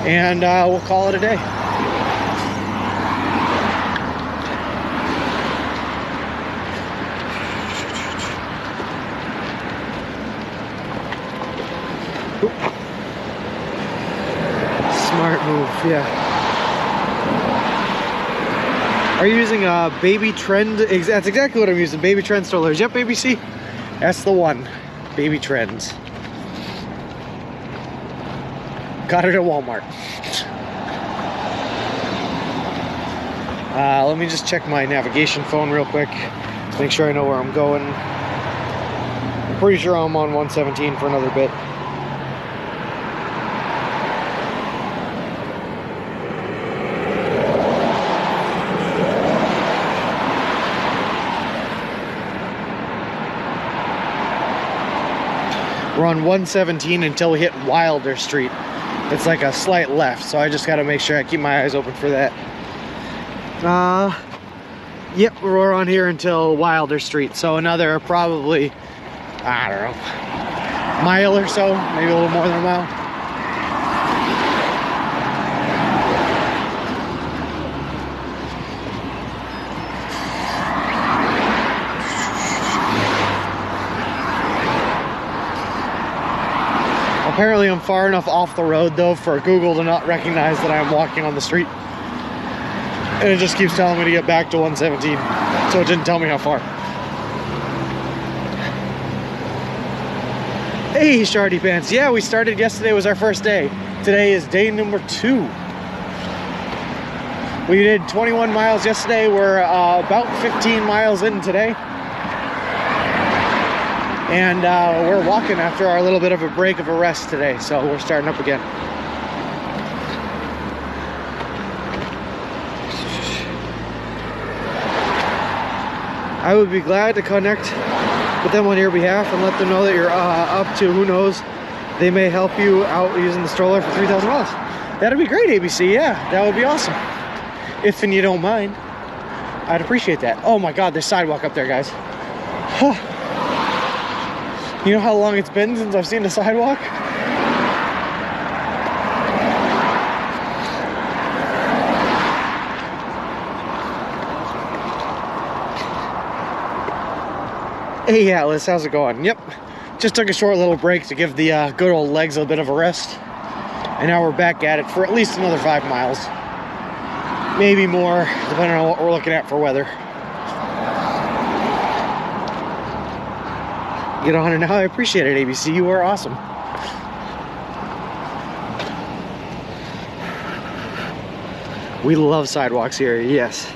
Speaker 1: and we'll call it a day. Oop. Smart move, yeah. Are you using a Baby Trend? That's exactly what I'm using, Baby Trend strollers. Yep, ABC. That's the one, Baby Trends. Got it at Walmart. Let me just check my navigation phone real quick to make sure I know where I'm going. I'm pretty sure I'm on 117 for another bit. We're on 117 until we hit Wilder Street. It's like a slight left, so I just gotta make sure I keep my eyes open for that. Yep, we're on here until Wilder Street, so another probably, I don't know, mile or so, maybe a little more than a mile. Apparently I'm far enough off the road though for Google to not recognize that I'm walking on the street. And it just keeps telling me to get back to 117. So it didn't tell me how far. Hey, Shardy Pants. Yeah, we started yesterday, was our first day. Today is day number 2. We did 21 miles yesterday. We're about 15 miles in today. And we're walking after our little bit of a break of a rest today, so we're starting up again. I would be glad to connect with them on your behalf and let them know that you're up to, who knows, they may help you out using the stroller for 3,000 miles. That'd be great, ABC, yeah, that would be awesome. If and you don't mind, I'd appreciate that. Oh my God, there's sidewalk up there, guys. Huh. You know how long it's been since I've seen a sidewalk? Hey Atlas, how's it going? Yep, just took a short little break to give the good old legs a bit of a rest. And now we're back at it for at least another 5 miles. Maybe more, depending on what we're looking at for weather. Get on it now. I appreciate it, ABC. You are awesome. We love sidewalks here, yes.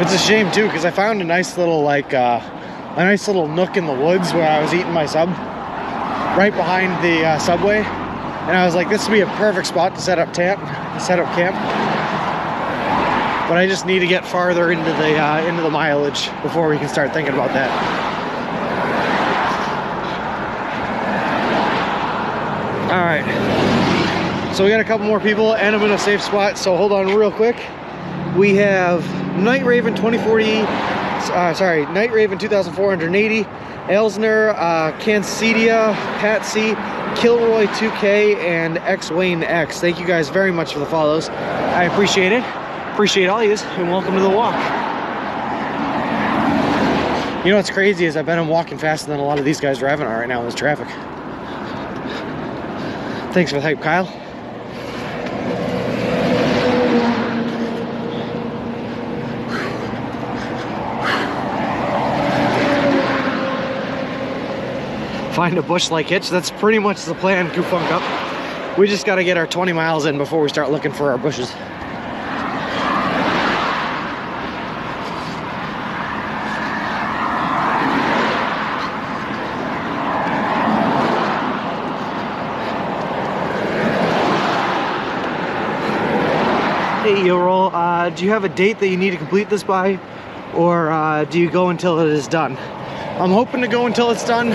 Speaker 1: It's a shame too, because I found a nice little like a nice little nook in the woods where I was eating my sub, right behind the subway, and I was like, this would be a perfect spot to set up camp. But I just need to get farther into the mileage before we can start thinking about that. All right, so we got a couple more people, and I'm in a safe spot. So hold on real quick. We have Night Raven 2040. Night Raven 2480, Elsner, Cancedia, Patsy, Kilroy 2K, and X Wayne X. Thank you guys very much for the follows. I appreciate it. Appreciate all yous, and welcome to the walk. You know what's crazy is I bet I'm walking faster than a lot of these guys driving are right now in this traffic. Thanks for the hype, Kyle. Find a bush-like hitch. That's pretty much the plan, Goofunk Up. We just got to get our 20 miles in before we start looking for our bushes. Hey, Yo-Roll, do you have a date that you need to complete this by? Or do you go until it is done? I'm hoping to go until it's done.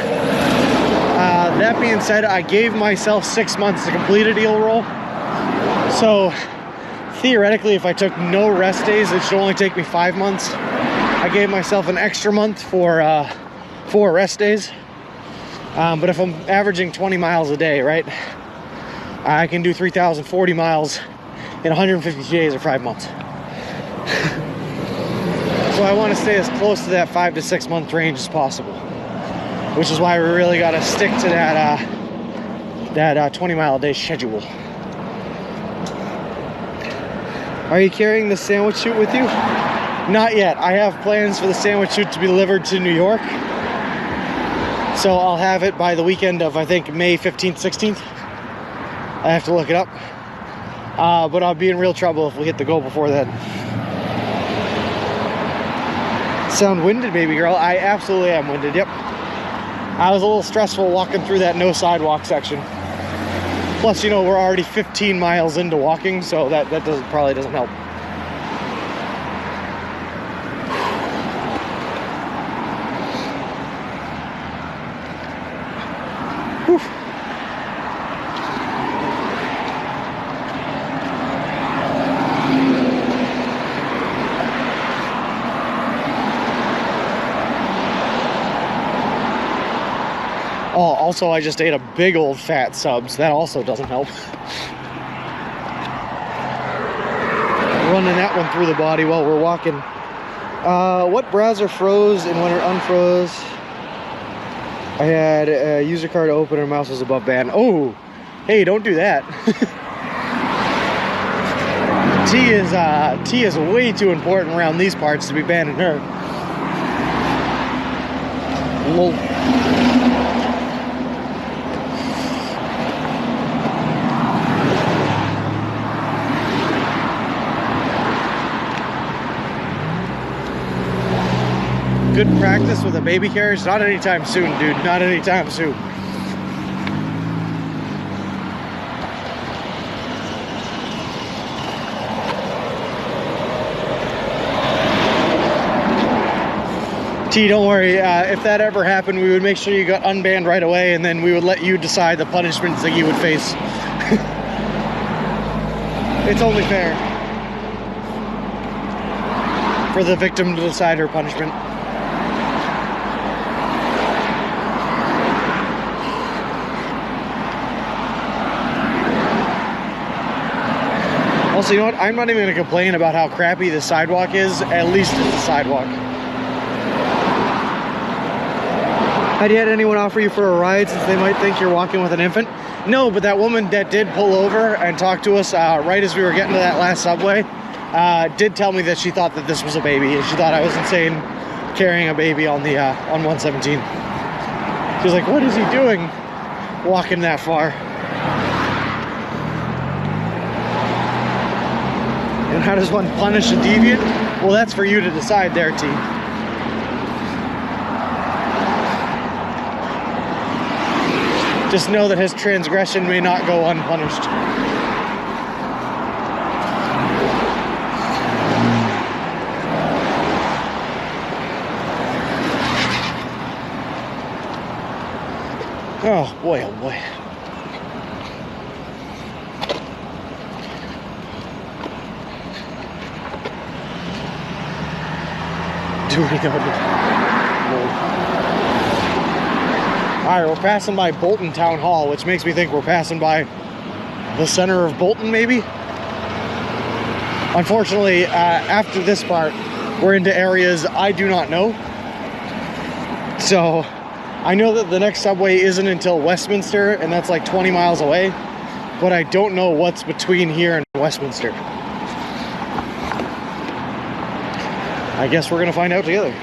Speaker 1: That being said, I gave myself 6 months to complete a deal roll. So theoretically, if I took no rest days, it should only take me 5 months. I gave myself an extra month for 4 rest days. But if I'm averaging 20 miles a day, right, I can do 3,040 miles in 150 days or 5 months. So I want to stay as close to that 5 to 6 month range as possible, which is why we really got to stick to that 20 mile a day schedule. Are you carrying the sandwich chute with you? Not yet. I have plans for the sandwich chute to be delivered to New York, so I'll have it by the weekend of, I think, May 15th, 16th. I have to look it up, but I'll be in real trouble if we hit the goal before then. Sound winded, baby girl? I absolutely am winded, yep. I was a little stressful walking through that no sidewalk section. Plus, you know, we're already 15 miles into walking, so that probably doesn't help. Whew. Oh, also I just ate a big old fat sub, so that also doesn't help. Running that one through the body while we're walking. What browser froze and when it unfroze? I had a user card open and mouse was above band. Oh, hey, don't do that. T is way too important around these parts to be banning her. Lol. Good practice with a baby carriage? Not anytime soon, dude. Not anytime soon. T, don't worry. If that ever happened, we would make sure you got unbanned right away, and then we would let you decide the punishments that you would face. It's only fair for the victim to decide her punishment. Also, you know what? I'm not even going to complain about how crappy the sidewalk is. At least it's a sidewalk. Had you had anyone offer you for a ride since they might think you're walking with an infant? No, but that woman that did pull over and talk to us right as we were getting to that last subway did tell me that she thought that this was a baby, and she thought I was insane carrying a baby on the on 117. She was like, "What is he doing walking that far?" And How does one punish a deviant? Well, that's for you to decide there, T. Just know that his transgression may not go unpunished. Oh boy, oh boy. Alright, we're passing by Bolton Town Hall, which makes me think we're passing by the center of Bolton, maybe? Unfortunately, after this part, we're into areas I do not know. So, I know that the next subway isn't until Westminster, and that's like 20 miles away, but I don't know what's between here and Westminster. I guess we're gonna find out together.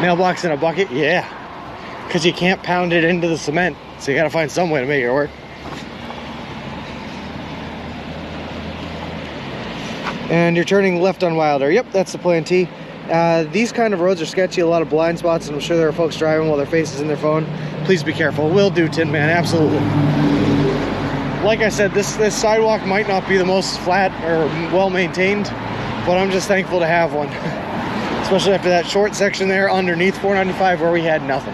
Speaker 1: Mailbox in a bucket? Yeah. Because you can't pound it into the cement. So you gotta find some way to make it work. And you're turning left on Wilder. Yep, that's the plan, T. These kind of roads are sketchy, a lot of blind spots, and I'm sure there are folks driving while their face is in their phone. Please be careful. Will do, Tin Man, absolutely. Like I said, this sidewalk might not be the most flat or well-maintained, but I'm just thankful to have one. Especially after that short section there underneath 495 where we had nothing.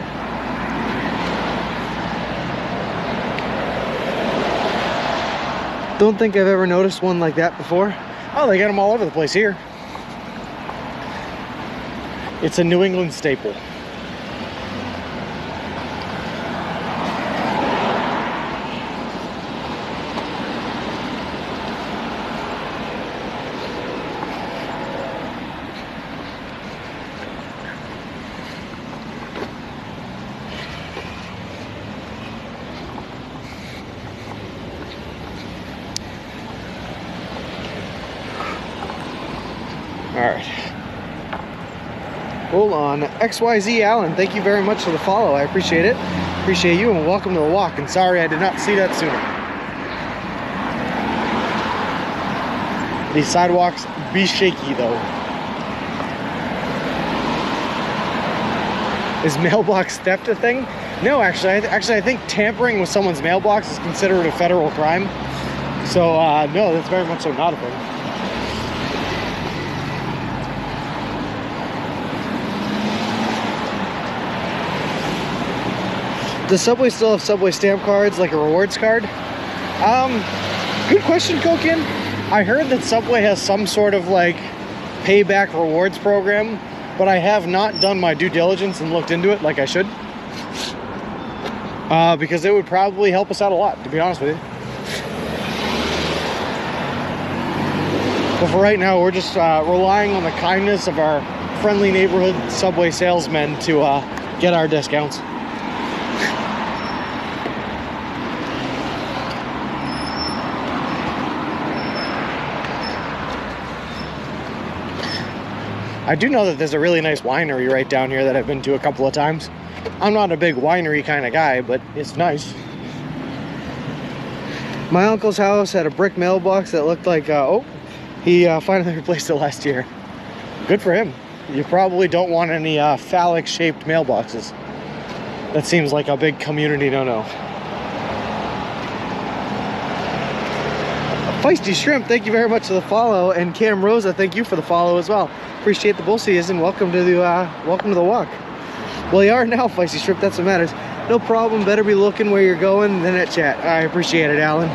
Speaker 1: Don't think I've ever noticed one like that before. Oh, they got them all over the place here. It's a New England staple. All right. Hold on. XYZ Allen, thank you very much for the follow. I appreciate it. Appreciate you, and welcome to the walk. And sorry I did not see that sooner. These sidewalks be shaky though. Is mailbox theft a thing? No, actually I think tampering with someone's mailbox is considered a federal crime. So no, that's very much so not a thing. Does Subway still have Subway stamp cards, like a rewards card? Good question, Kokin. I heard that Subway has some sort of like payback rewards program, but I have not done my due diligence and looked into it like I should. Because it would probably help us out a lot, to be honest with you. But for right now, we're just relying on the kindness of our friendly neighborhood Subway salesmen to get our discounts. I do know that there's a really nice winery right down here that I've been to a couple of times. I'm not a big winery kind of guy, but it's nice. My uncle's house had a brick mailbox that looked like, he finally replaced it last year. Good for him. You probably don't want any phallic-shaped mailboxes. That seems like a big community no-no. Feisty Shrimp, thank you very much for the follow, and Cam Rosa, thank you for the follow as well. Appreciate the bull season. Welcome to the walk. Well, you are now, Feisty Shrimp. That's what matters. No problem. Better be looking where you're going than at chat. I appreciate it, Alan.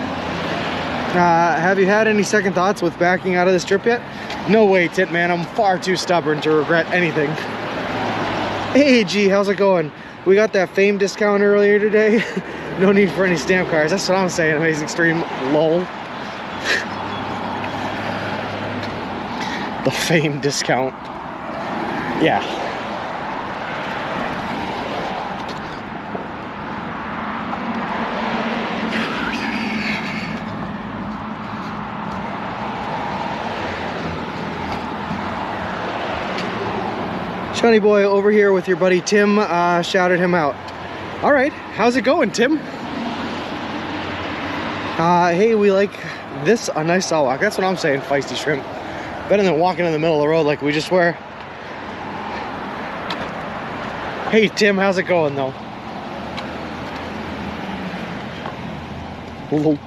Speaker 1: Have you had any second thoughts with backing out of this trip yet? No way, Tit Man. I'm far too stubborn to regret anything. Hey, G, how's it going? We got that Fame discount earlier today. No need for any stamp cards. That's what I'm saying. Amazing Extreme. Lol. The Fame discount. Yeah. Johnny boy over here with your buddy Tim shouted him out. All right, how's it going, Tim? Hey, we like this a nice saw walk. That's what I'm saying, Feisty Shrimp. Better than walking in the middle of the road like we just were. Hey, Tim, how's it going, though? Hello.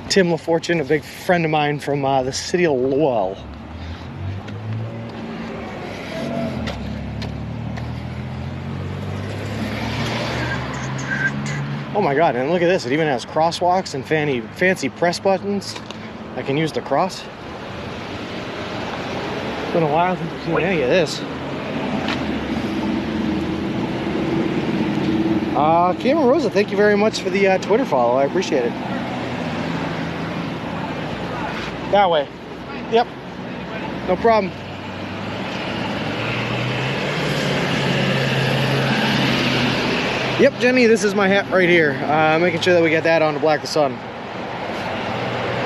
Speaker 1: Tim LaFortune, a big friend of mine from the city of Lowell. Oh my god, and look at this, it even has crosswalks and fancy press buttons. I can use the cross. It's been a while since I've seen any of this. Cameron Rosa, thank you very much for the Twitter follow, I appreciate it. That way. Yep, no problem. Yep, Jenny, this is my hat right here. Making sure that we get that on to Black the Sun.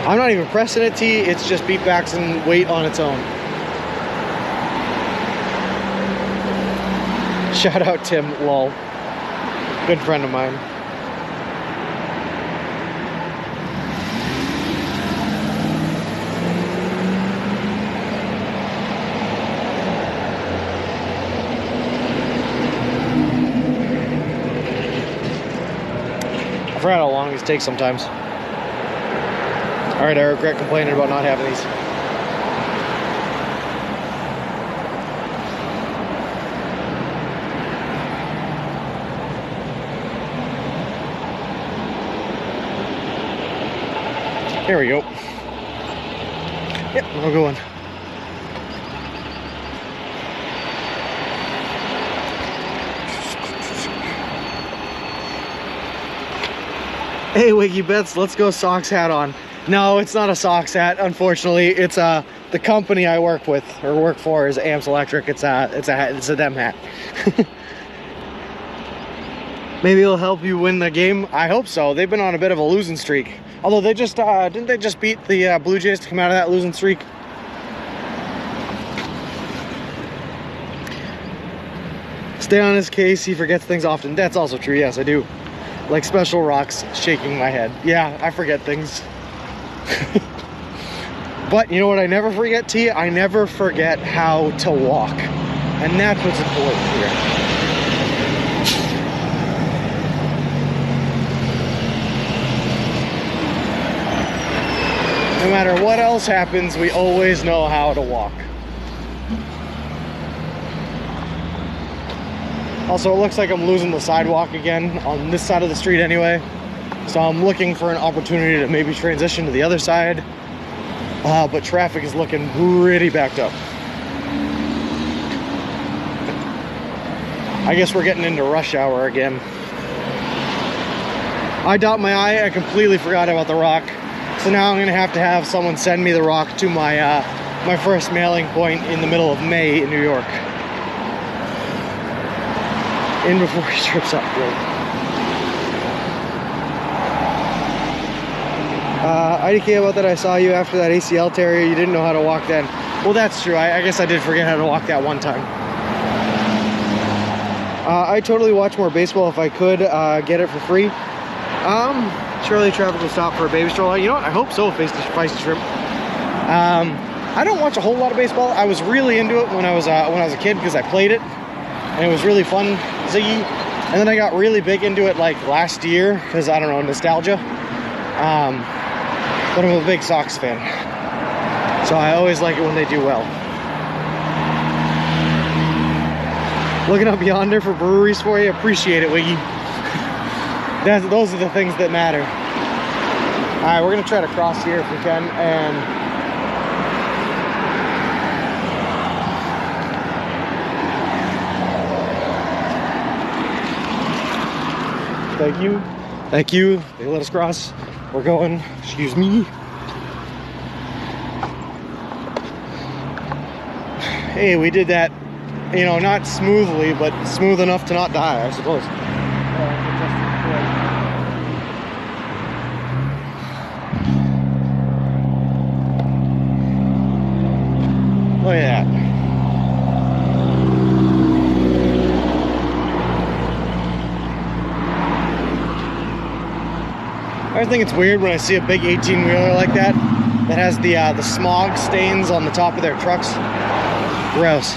Speaker 1: I'm not even pressing it, T. It's just beatbacks and weight on its own. Shout out Tim, lol. Good friend of mine. I forgot how long these take sometimes. Alright, I regret complaining about not having these. There we go. Yep, we'll go in. Hey, Wiggy Bets, let's go socks hat on. No, it's not a socks hat, unfortunately. It's the company I work with or work for is Amps Electric. It's a them hat. Maybe it'll help you win the game. I hope so. They've been on a bit of a losing streak. Although they just didn't they just beat the Blue Jays to come out of that losing streak? Stay on his case. He forgets things often. That's also true. Yes, I do. Like Special Rocks shaking my head. Yeah, I forget things. But you know what I never forget, T? I never forget how to walk. And that's what's important here. No matter what else happens, we always know how to walk. Also, it looks like I'm losing the sidewalk again on this side of the street anyway. So I'm looking for an opportunity to maybe transition to the other side. But traffic is looking pretty backed up. I guess we're getting into rush hour again. I dot my I completely forgot about the rock. So now I'm gonna have to have someone send me the rock to my my first mailing point in the middle of May in New York. In before he trips up. IDK about that, I saw you after that ACL tear. You didn't know how to walk then. Well, that's true. I guess I did forget how to walk that one time. I totally watch more baseball if I could get it for free. Surely traffic will stop for a baby stroller. You know what? I hope so, Feisty Shrimp. I don't watch a whole lot of baseball. I was really into it when I was a kid because I played it, and it was really fun, Ziggy. And then I got really big into it like last year because I don't know, nostalgia. But I'm a big Sox fan, so I always like it when they do well. Looking up yonder for breweries for you. Appreciate it, Wiggy. Those are the things that matter. All right, we're gonna try to cross here if we can, and Thank you. Thank you. They let us cross. We're going. Excuse me. Hey, we did that, you know, not smoothly, but smooth enough to not die, I suppose. Look at that. I think it's weird when I see a big 18-wheeler like that has the smog stains on the top of their trucks. Gross.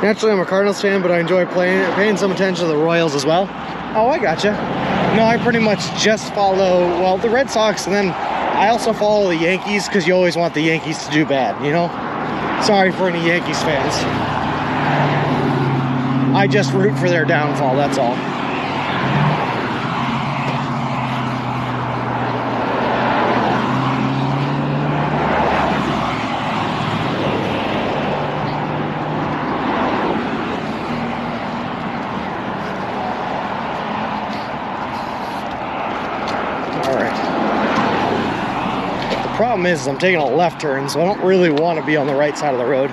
Speaker 1: Naturally, I'm a Cardinals fan, but I enjoy paying some attention to the Royals as well. Oh, I gotcha. No, I pretty much just follow, well, the Red Sox, and then I also follow the Yankees because you always want the Yankees to do bad, you know? Sorry for any Yankees fans. I just root for their downfall, that's all. Problem is I'm taking a left turn, so I don't really want to be on the right side of the road,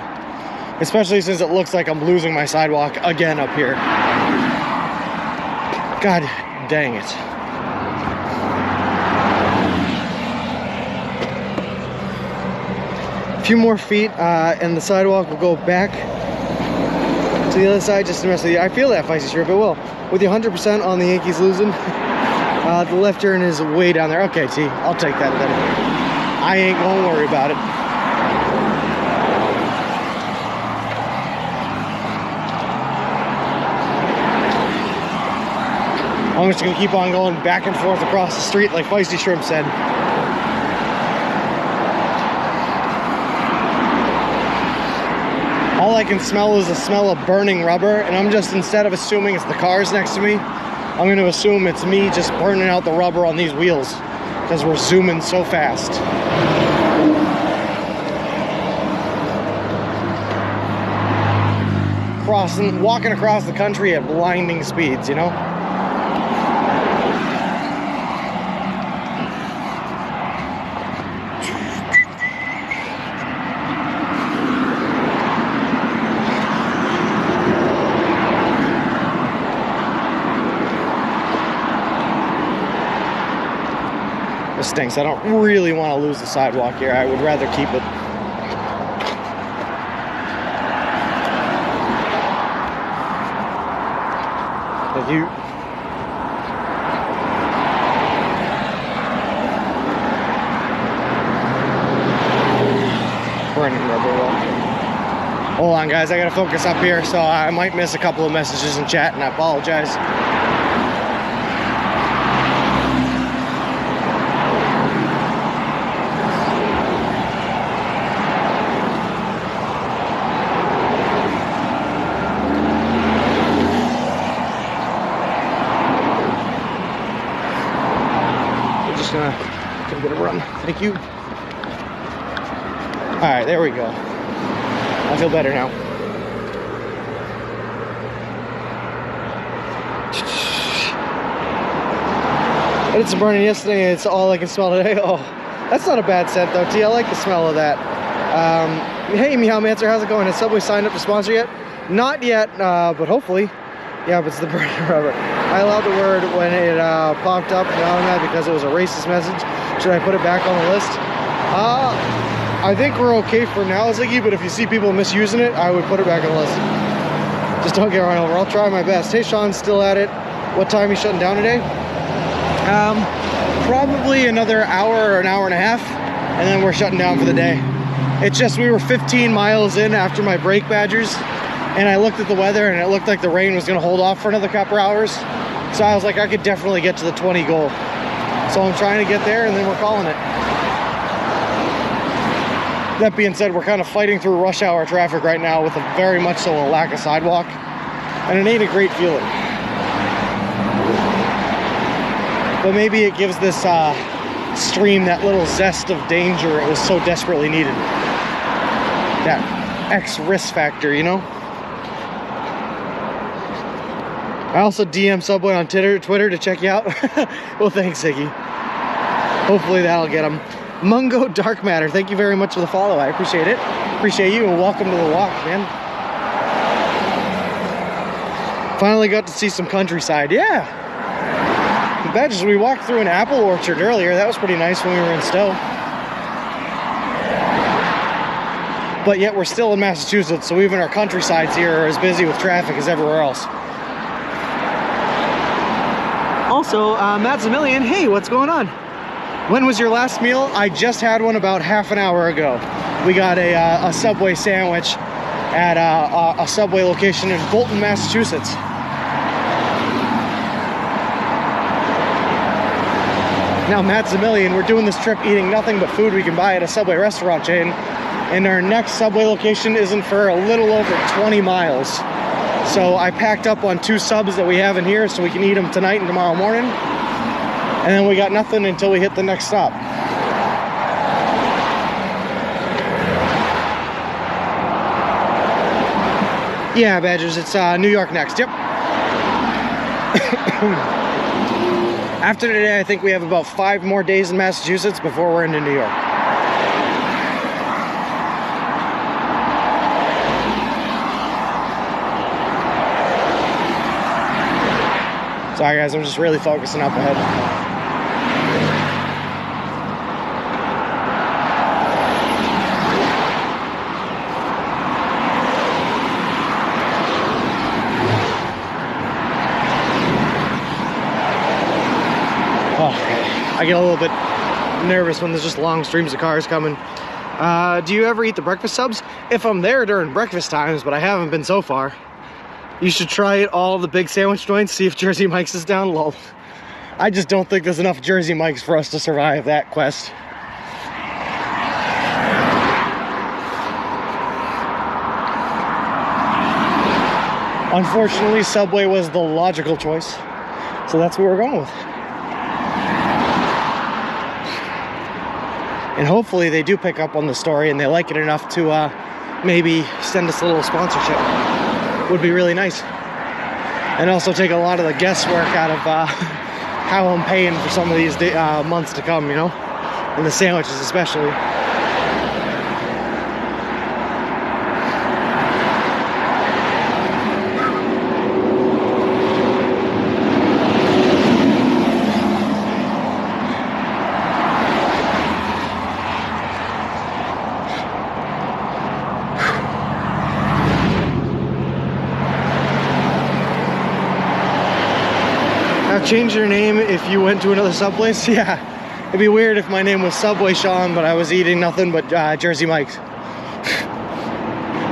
Speaker 1: especially since it looks like I'm losing my sidewalk again up here. God dang it. A few more feet and the sidewalk will go back to the other side just the rest of the I feel that feisty strip, it will. With the 100% on the Yankees losing, the left turn is way down there. Okay, T, I'll take that then. I ain't gonna worry about it. I'm just gonna keep on going back and forth across the street like Feisty Shrimp said. All I can smell is the smell of burning rubber, and I'm just, instead of assuming it's the cars next to me, I'm gonna assume it's me just burning out the rubber on these wheels because we're zooming so fast. Walking across the country at blinding speeds, you know? This stinks. I don't really want to lose the sidewalk here. I would rather keep it. Thank you. Burning rubber wall. Hold on, guys. I gotta focus up here, so I might miss a couple of messages in chat, and I apologize. Gonna get a run. Thank you. All right, there we go. I feel better now. I did some burning yesterday, and it's all I can smell today. Oh, that's not a bad scent though, T. I like the smell of that. Hey, Meow Mancer, how's it going? Has Subway signed up to sponsor yet? Not yet, but hopefully. Yeah, but it's the burning rubber. I allowed the word when it popped up on that because it was a racist message. Should I put it back on the list? I think we're okay for now, Ziggy, but if you see people misusing it, I would put it back on the list. Just don't get run over. I'll try my best. Hey, Sean's still at it. What time are you shutting down today? Probably another hour or an hour and a half, and then we're shutting down for the day. It's just we were 15 miles in after my brake badgers, and I looked at the weather, and it looked like the rain was going to hold off for another couple hours. So I was like, I could definitely get to the 20 goal. So I'm trying to get there, and then we're calling it. That being said, we're kind of fighting through rush hour traffic right now with very much so a lack of sidewalk, and it ain't a great feeling. but maybe it gives this stream that little zest of danger it was so desperately needed. That X risk factor, you know? I also DM Subway on Twitter to check you out. Well, thanks, Ziggy. Hopefully that'll get them. Mungo Dark Matter, thank you very much for the follow. I appreciate it. Appreciate you, and welcome to the walk, man. Finally got to see some countryside. Yeah. The Badgers, we walked through an apple orchard earlier. That was pretty nice when we were in Stowe. But yet we're still in Massachusetts, so even our countrysides here are as busy with traffic as everywhere else. Also, Maximilian, hey, what's going on? When was your last meal? I just had one about half an hour ago. We got a Subway sandwich at a Subway location in Bolton, Massachusetts. Now, Maximilian, we're doing this trip eating nothing but food we can buy at a Subway restaurant chain, and our next Subway location isn't for a little over 20 miles. So I packed up on 2 subs that we have in here so we can eat them tonight and tomorrow morning. And then we got nothing until we hit the next stop. Yeah, Badgers, it's New York next, yep. After today, I think we have about 5 more days in Massachusetts before we're into New York. Sorry guys, I'm just really focusing up ahead. Oh, I get a little bit nervous when there's just long streams of cars coming. Do you ever eat the breakfast subs? If I'm there during breakfast times, but I haven't been so far. You should try it all the big sandwich joints, see if Jersey Mike's is down. Lol. I just don't think there's enough Jersey Mike's for us to survive that quest. Unfortunately, Subway was the logical choice, so that's what we're going with. And hopefully they do pick up on the story and they like it enough to maybe send us a little sponsorship. Would be really nice. And also take a lot of the guesswork out of how I'm paying for some of these months to come, you know? And the sandwiches especially. Change your name if you went to another Subway? Yeah, it'd be weird if my name was Subway Sean, but I was eating nothing but Jersey Mike's.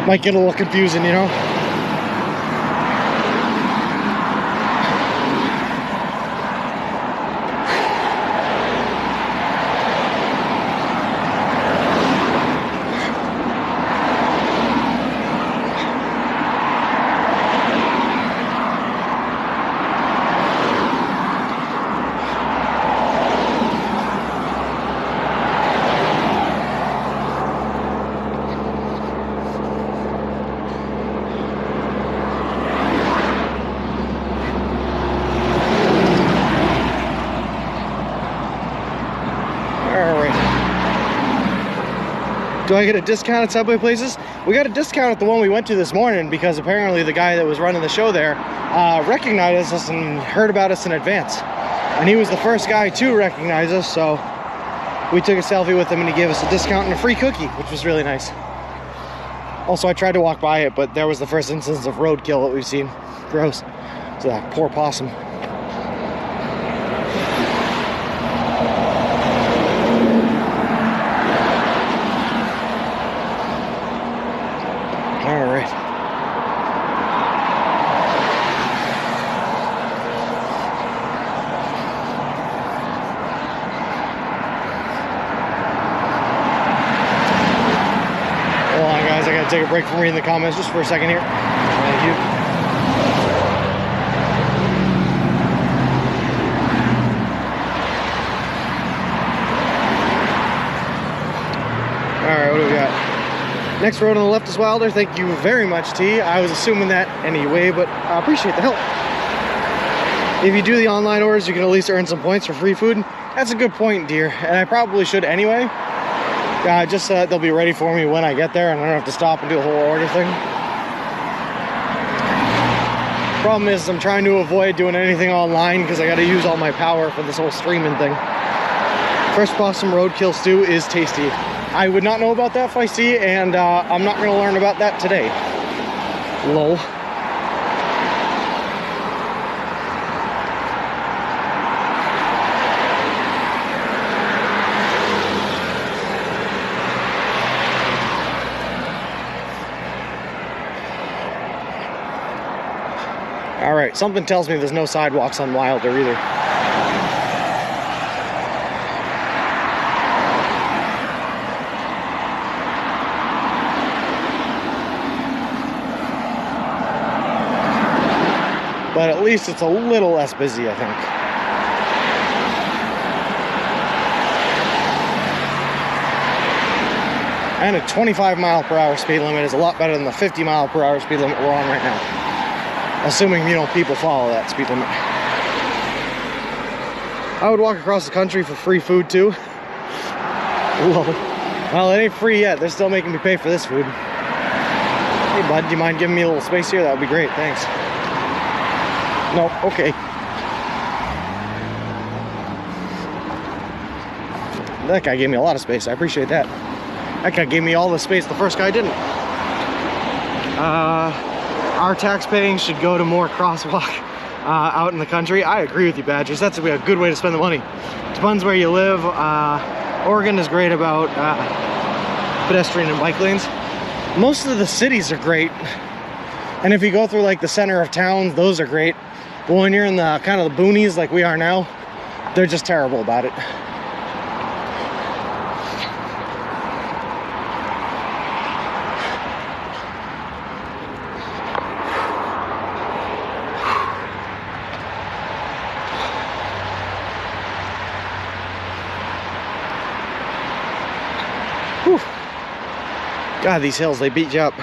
Speaker 1: Might get a little confusing, you know? Do I get a discount at Subway places? We got a discount at the one we went to this morning because apparently the guy that was running the show there recognized us and heard about us in advance. And he was the first guy to recognize us, so we took a selfie with him and he gave us a discount and a free cookie, which was really nice. Also, I tried to walk by it, but there was the first instance of roadkill that we've seen. Gross. So that poor possum. Take a break from reading the comments just for a second here. Thank you. Next road on the left is Wilder. Thank you very much, T. I was assuming that anyway, but I appreciate the help. If you do the online orders, you can at least earn some points for free food. That's a good point, dear, and I probably should anyway. Just so that they'll be ready for me when I get there and I don't have to stop and do a whole order thing. Problem is, I'm trying to avoid doing anything online because I got to use all my power for this whole streaming thing. Fresh possum roadkill stew is tasty. I would not know about that, Feisty, and I'm not going to learn about that today. Lol. Alright, something tells me there's no sidewalks on Wilder either. But at least it's a little less busy, I think. And a 25-mile-per-hour speed limit is a lot better than the 50-mile-per-hour speed limit we're on right now. Assuming, you know, people follow that speed limit. I would walk across the country for free food too. Well, it ain't free yet. They're still making me pay for this food. Hey bud, do you mind giving me a little space here? That would be great, thanks. No, okay. That guy gave me a lot of space. I appreciate that. That guy gave me all the space the first guy didn't. Our tax paying should go to more crosswalk out in the country. I agree with you, Badgers. That's a good way to spend the money. Depends where you live. Oregon is great about pedestrian and bike lanes. Most of the cities are great. And if you go through like the center of towns, those are great. But when you're in the kind of the boonies like we are now, they're just terrible about it. Whew. God, these hills, they beat you up.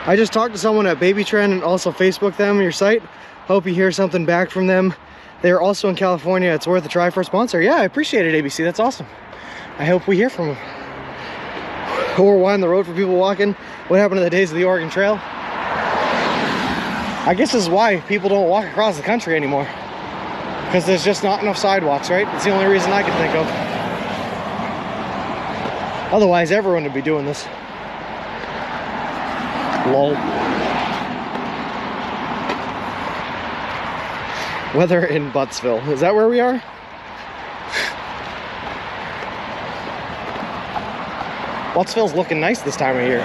Speaker 1: I just talked to someone at Baby Trend and also Facebooked them your site. Hope you hear something back from them. They're also in California. It's worth a try for a sponsor. Yeah, I appreciate it, ABC. That's awesome. I hope we hear from them. Or widen the road for people walking. What happened to the days of the Oregon Trail? I guess this is why people don't walk across the country anymore. Because there's just not enough sidewalks, right? It's the only reason I can think of. Otherwise, everyone would be doing this. Lol. Weather in Buttsville. Is that where we are? Buttsville's looking nice this time of year.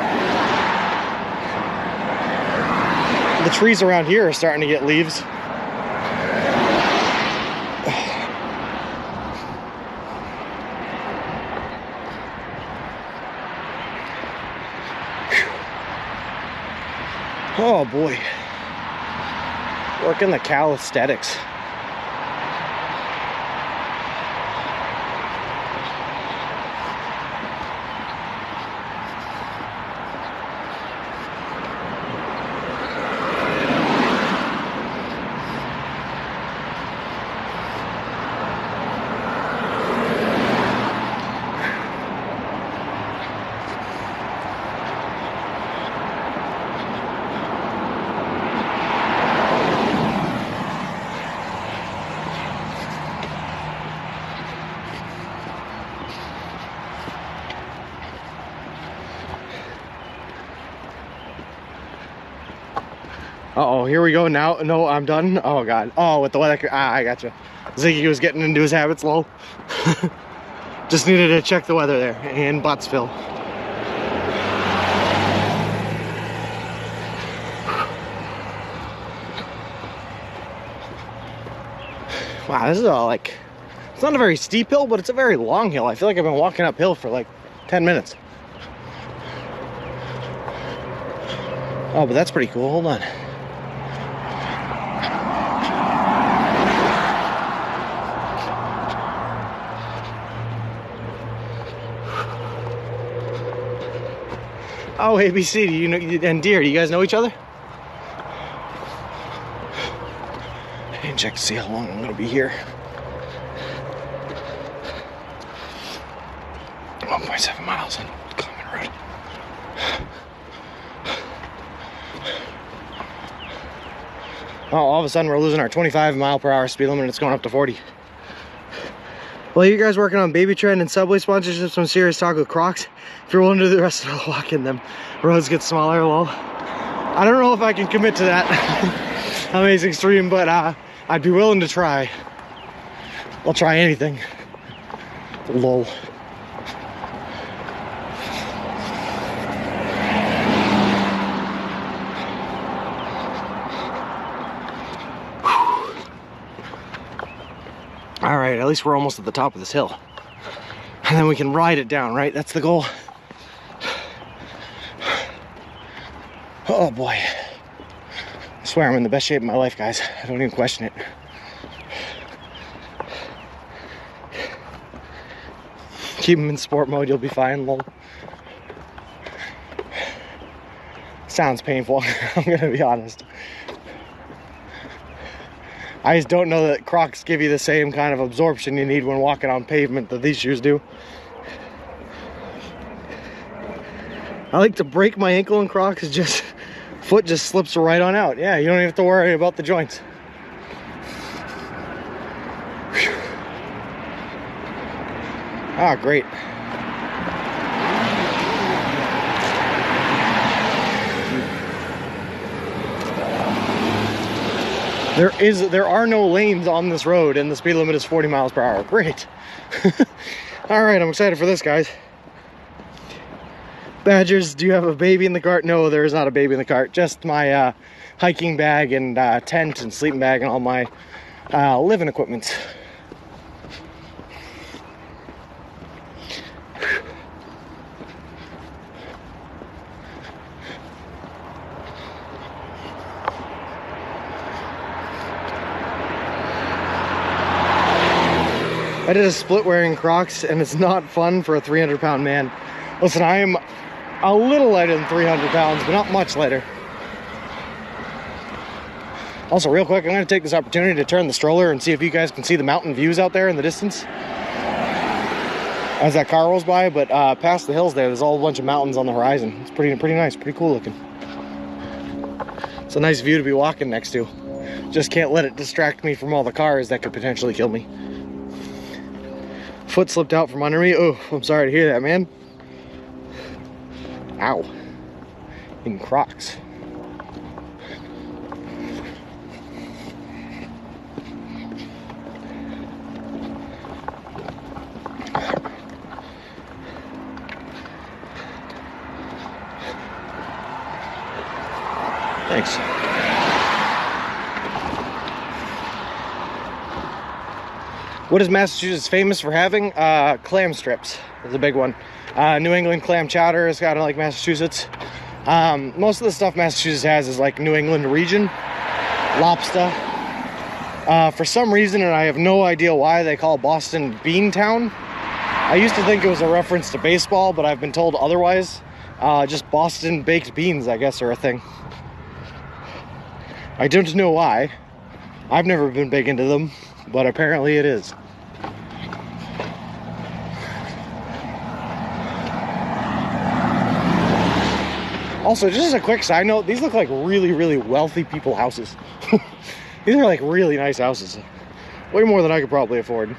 Speaker 1: The trees around here are starting to get leaves. Oh boy. Working the calisthenics. Uh-oh, here we go now. No, I'm done. Oh, God. Oh, with the weather. Ah, I gotcha. Ziggy was getting into his habits, lol. Just needed to check the weather there in Buttsville. Wow, this is all like... It's not a very steep hill, but it's a very long hill. I feel like I've been walking uphill for like 10 minutes. Oh, but that's pretty cool. Hold on. Oh, ABC, do you know, and Deer, do you guys know each other? I didn't check to see how long I'm gonna be here. 1.7 miles on Common Road. Oh, all of a sudden we're losing our 25-mile-per-hour speed limit and it's going up to 40. Well, you guys working on Baby Trend and Subway sponsorships, I'm serious talk with Crocs. If you're willing to do the rest of the walk in them, roads get smaller, lol. I don't know if I can commit to that amazing extreme, but I'd be willing to try. I'll try anything. Lol. All right, at least we're almost at the top of this hill. And then we can ride it down, right? That's the goal. Oh boy. I swear I'm in the best shape of my life, guys. I don't even question it. Keep them in sport mode, you'll be fine, lol. Sounds painful, I'm gonna be honest. I just don't know that Crocs give you the same kind of absorption you need when walking on pavement that these shoes do. I like to break my ankle in Crocs, foot just slips right on out. Yeah, you don't even have to worry about the joints. Whew. Ah, great. There are no lanes on this road and the speed limit is 40 miles per hour. Great. All right, I'm excited for this, guys. Badgers, do you have a baby in the cart? No, there is not a baby in the cart. Just my hiking bag and tent and sleeping bag and all my living equipment. I did a split wearing Crocs and it's not fun for a 300-pound man. Listen, I am a little lighter than 300 pounds, but not much lighter. Also, real quick, I'm going to take this opportunity to turn the stroller and see if you guys can see the mountain views out there in the distance as that car rolls by. But past the hills there's all a bunch of mountains on the horizon. It's pretty nice, pretty cool looking. It's a nice view to be walking next to. Just can't let it distract me from all the cars that could potentially kill me. Foot slipped out from under me. Oh, I'm sorry to hear that, man. Ow. In Crocs. Thanks. What is Massachusetts famous for having? Clam strips is a big one. New England clam chowder is kind of like Massachusetts. Most of the stuff Massachusetts has is like New England region. Lobster. For some reason, and I have no idea why, they call Boston Beantown. I used to think it was a reference to baseball, but I've been told otherwise. Just Boston baked beans, I guess, are a thing. I don't know why. I've never been big into them, but apparently it is. Also, just as a quick side note, these look like really wealthy people houses. These are like really nice houses. Way more than I could probably afford.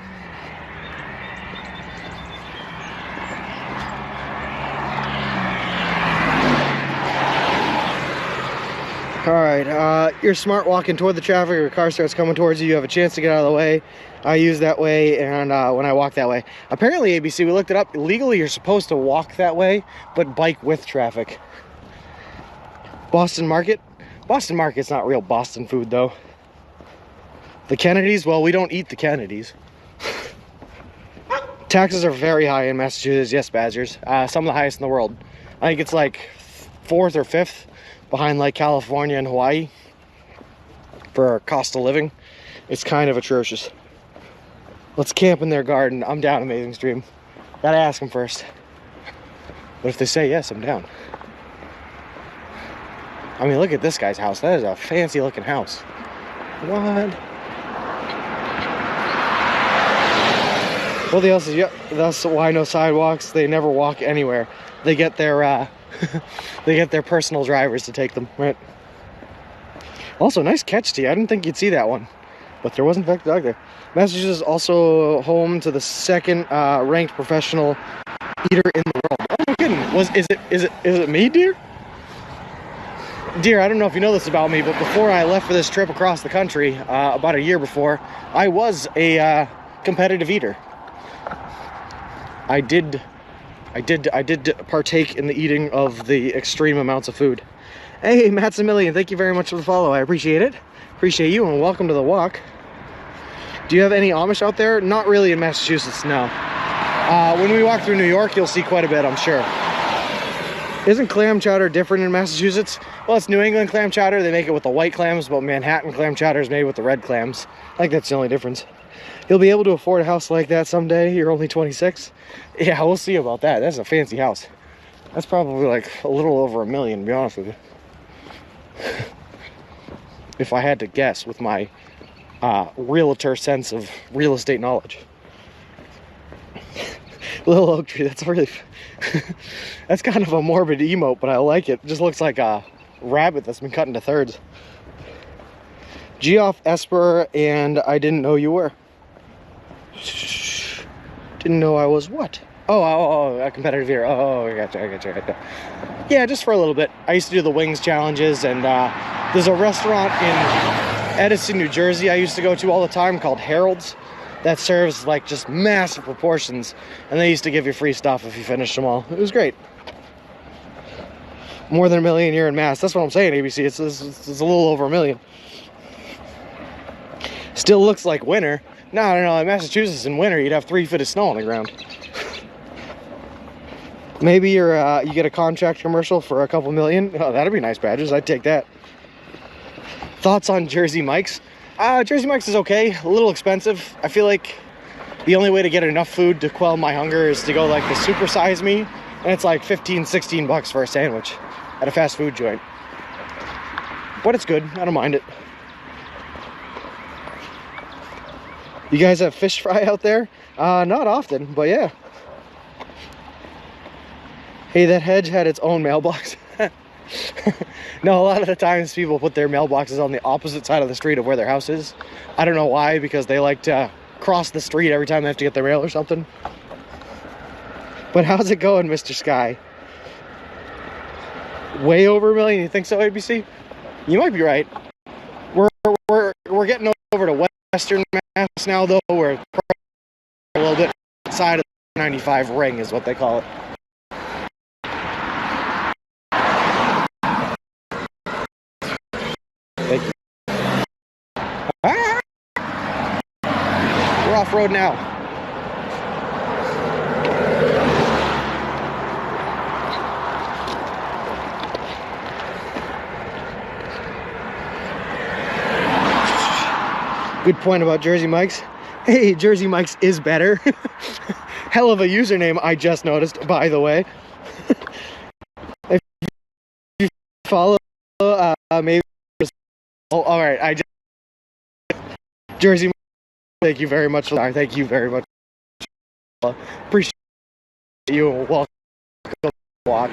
Speaker 1: Alright, you're smart walking toward the traffic, or a car starts coming towards you, you have a chance to get out of the way. I use that way, and when I walk that way. Apparently, ABC, we looked it up, legally you're supposed to walk that way, but bike with traffic. Boston Market? Boston Market's not real Boston food, though. The Kennedys? Well, we don't eat the Kennedys. Taxes are very high in Massachusetts, yes, Badgers. Some of the highest in the world. I think it's like 4th or 5th. Behind like California and Hawaii for cost of living. It's kind of atrocious. Let's camp in their garden. I'm down, amazing stream. Gotta ask them first. But if they say yes, I'm down. I mean, look at this guy's house. That is a fancy looking house. What? Well, the else is, yep, that's why no sidewalks. They never walk anywhere. They get their they get their personal drivers to take them, right? Also, nice catch, T. I didn't think you'd see that one, but there was in fact a dog there. Massachusetts is also home to the second ranked professional eater in the world. Oh my goodness, is it me, dear? Dear, I don't know if you know this about me, but before I left for this trip across the country, about a year before, I was a competitive eater. I did partake in the eating of the extreme amounts of food. Hey, Maximilian, thank you very much for the follow. I appreciate it. Appreciate you, and welcome to the walk. Do you have any Amish out there? Not really in Massachusetts, no. When we walk through New York, you'll see quite a bit, I'm sure. Isn't clam chowder different in Massachusetts? Well, it's New England clam chowder. They make it with the white clams, but Manhattan clam chowder is made with the red clams. I think that's the only difference. You'll be able to afford a house like that someday. You're only 26. Yeah, we'll see about that. That's a fancy house. That's probably like a little over $1 million, to be honest with you. If I had to guess with my realtor sense of real estate knowledge. Little oak tree, that's really... that's kind of a morbid emote, but I like it. It just looks like a rabbit that's been cut into thirds. Geoff Esper, and I didn't know you were. Didn't know I was what? Oh, a competitive eater. Oh, I gotcha. Yeah, just for a little bit. I used to do the wings challenges, and there's a restaurant in Edison, New Jersey I used to go to all the time called Harold's that serves like just massive proportions, and they used to give you free stuff if you finished them all. It was great. More than $1 million a year in Mass. That's what I'm saying, ABC. It's a little over $1 million. Still looks like winter. No, in Massachusetts in winter, you'd have 3 feet of snow on the ground. Maybe you get a contract commercial for a couple million. Oh, that'd be nice badges. I'd take that. Thoughts on Jersey Mike's? Jersey Mike's is okay. A little expensive. I feel like the only way to get enough food to quell my hunger is to go like the super size me, and it's like 15, 16 bucks for a sandwich at a fast food joint. But it's good. I don't mind it. You guys have fish fry out there? Not often, but yeah. Hey, that hedge had its own mailbox. No, a lot of the times people put their mailboxes on the opposite side of the street of where their house is. I don't know why, because they like to cross the street every time they have to get their mail or something. But how's it going, Mr. Sky? Way over $1 million, you think so, ABC? You might be right. We're getting over to Western Mass now, though. We're a little bit outside of the 95 ring is what they call it. Thank you. We're off road now. Good point about Jersey Mike's. Hey, Jersey Mike's is better. Hell of a username, I just noticed, by the way. If you follow, maybe. Oh, all right. I just Jersey. Thank you very much. Thank you very much. Appreciate you. Welcome to the walk.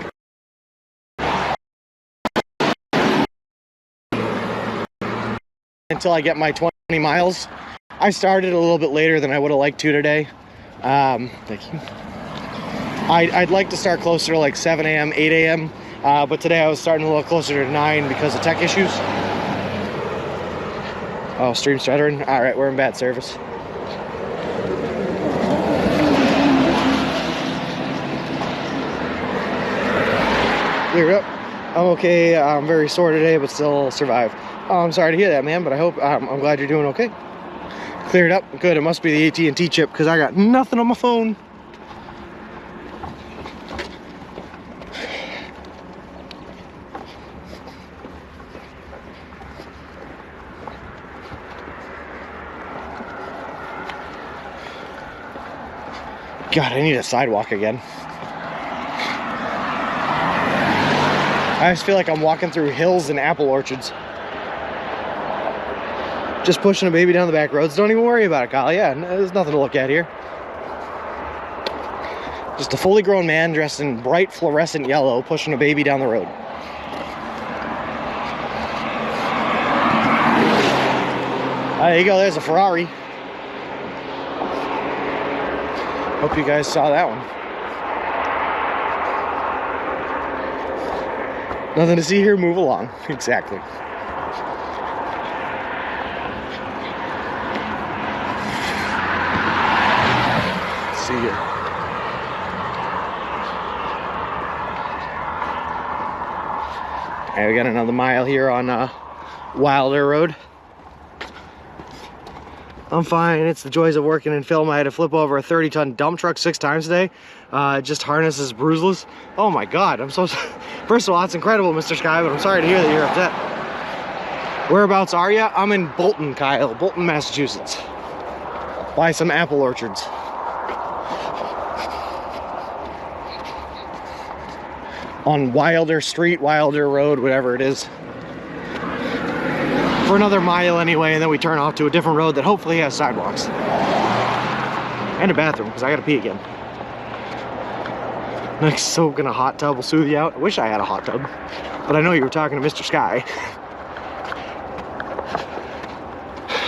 Speaker 1: Until I get my 20 miles. I started a little bit later than I would have liked to today. Thank you. I'd like to start closer to like 7 a.m., 8 a.m. But today I was starting a little closer to 9 because of tech issues. Oh, stream stuttering. All right, we're in bad service. Clear up. I'm okay. I'm very sore today, but still survive. Oh, I'm sorry to hear that, man, but I hope I'm glad you're doing okay. Cleared up. Good. It must be the AT&T chip because I got nothing on my phone. God, I need a sidewalk again. I just feel like I'm walking through hills and apple orchards. Just pushing a baby down the back roads. Don't even worry about it, Kyle. Yeah, there's nothing to look at here. Just a fully grown man dressed in bright fluorescent yellow pushing a baby down the road. There you go, there's a Ferrari. Hope you guys saw that one. Nothing to see here, move along. Exactly. See ya. Alright, we got another mile here on Wilder Road. I'm fine. It's the joys of working in film. I had to flip over a 30-ton dump truck 6 times today. Just harnesses bruiseless. Oh my God, I'm so first of all, that's incredible, Mr. Sky, but I'm sorry to hear that you're upset. Whereabouts are you? I'm in Bolton, Kyle. Bolton, Massachusetts. By some apple orchards. On Wilder Street, Wilder Road, whatever it is. For another mile anyway, and then we turn off to a different road that hopefully has sidewalks. And a bathroom, because I gotta pee again. Next soak in a hot tub will soothe you out. I wish I had a hot tub, but I know you were talking to Mr. Sky.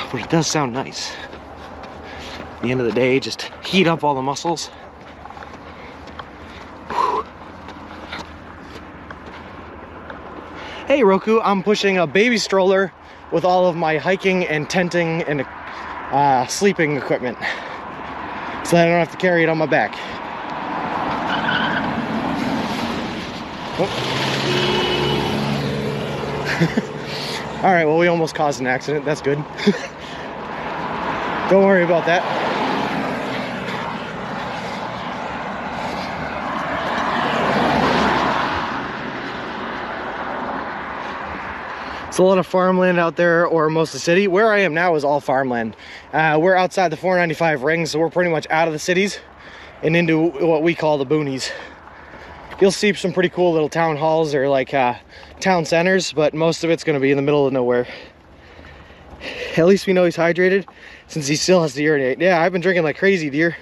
Speaker 1: But it does sound nice. At the end of the day, just heat up all the muscles. Hey Roku, I'm pushing a baby stroller with all of my hiking and tenting and sleeping equipment, so that I don't have to carry it on my back. Oh. All right, well, we almost caused an accident. That's good. Don't worry about that. It's a lot of farmland out there, or most of the city. Where I am now is all farmland. We're outside the 495 ring, so we're pretty much out of the cities and into what we call the boonies. You'll see some pretty cool little town halls or like town centers, but most of it's going to be in the middle of nowhere. At least we know he's hydrated, since he still has to urinate. Yeah, I've been drinking like crazy, dear.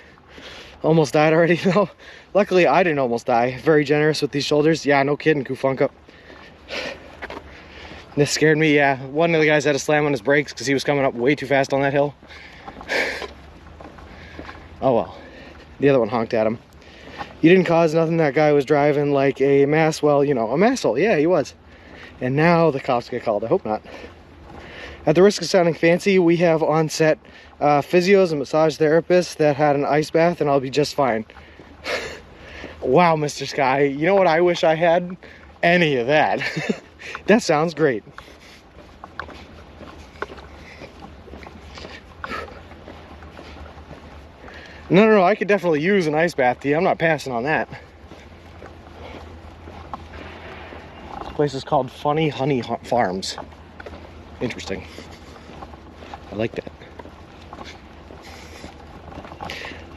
Speaker 1: Almost died already, though. Luckily, I didn't almost die. Very generous with these shoulders. Yeah, no kidding, Kufunka. This scared me, yeah. One of the guys had to slam on his brakes because he was coming up way too fast on that hill. Oh well. The other one honked at him. You didn't cause nothing. That guy was driving like a well, you know, a masshole. Yeah, he was. And now the cops get called. I hope not. At the risk of sounding fancy, we have on set physios and massage therapists that had an ice bath, and I'll be just fine. Wow, Mr. Sky. You know what I wish I had? Any of that. That sounds great. No, I could definitely use an ice bath, T. I'm not passing on that. This place is called Funny Honey Farms. Interesting. I like that.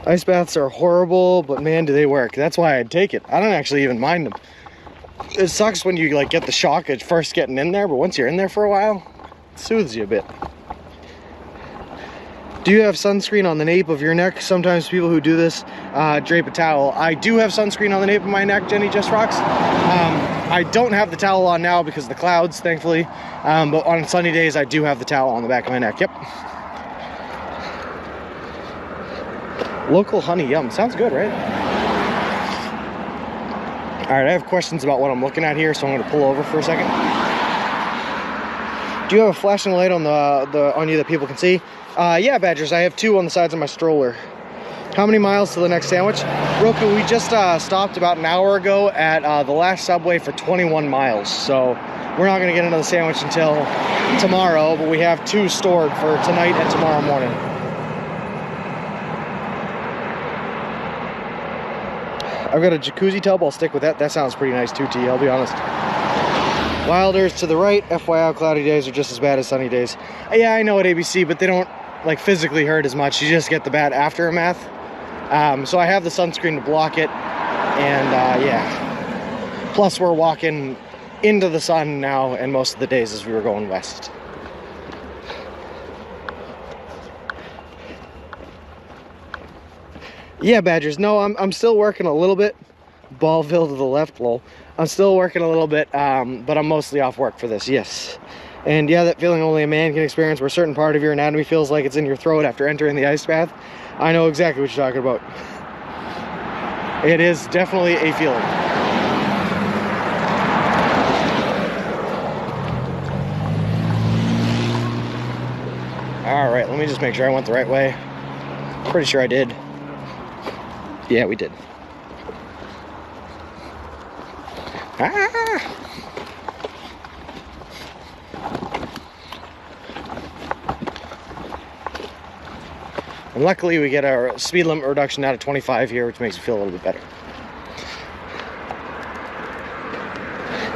Speaker 1: Ice baths are horrible, but man, do they work. That's why I'd take it. I don't actually even mind them. It sucks when you like get the shock at first getting in there, but once you're in there for a while, it soothes you a bit. Do you have sunscreen on the nape of your neck? Sometimes people who do this drape a towel. I do have sunscreen on the nape of my neck, Jenny Just Rocks. I don't have the towel on now because of the clouds, thankfully. But on sunny days, I do have the towel on the back of my neck. Yep. Local honey, yum. Sounds good, right? All right, I have questions about what I'm looking at here, so I'm going to pull over for a second. Do you have a flashing light on on you that people can see? Yeah, Badgers, I have 2 on the sides of my stroller. How many miles to the next sandwich? Roku, we just stopped about an hour ago at the last Subway for 21 miles, so we're not going to get another sandwich until tomorrow, but we have 2 stored for tonight and tomorrow morning. I've got a jacuzzi tub. I'll stick with that. That sounds pretty nice too, T. I'll be honest. Wilders to the right. FYI, cloudy days are just as bad as sunny days. Yeah, I know at ABC, but they don't like physically hurt as much. You just get the bad aftermath. So I have the sunscreen to block it, and yeah. Plus, we're walking into the sun now, and most of the days as we were going west. Yeah, Badgers. No, I'm still working a little bit. Ballville to the left, lol. I'm still working a little bit, but I'm mostly off work for this, yes. And yeah, that feeling only a man can experience, where a certain part of your anatomy feels like it's in your throat after entering the ice bath. I know exactly what you're talking about. It is definitely a feeling. All right, let me just make sure I went the right way. Pretty sure I did. Yeah, we did. Ah! And luckily we get our speed limit reduction down to 25 here, which makes it feel a little bit better.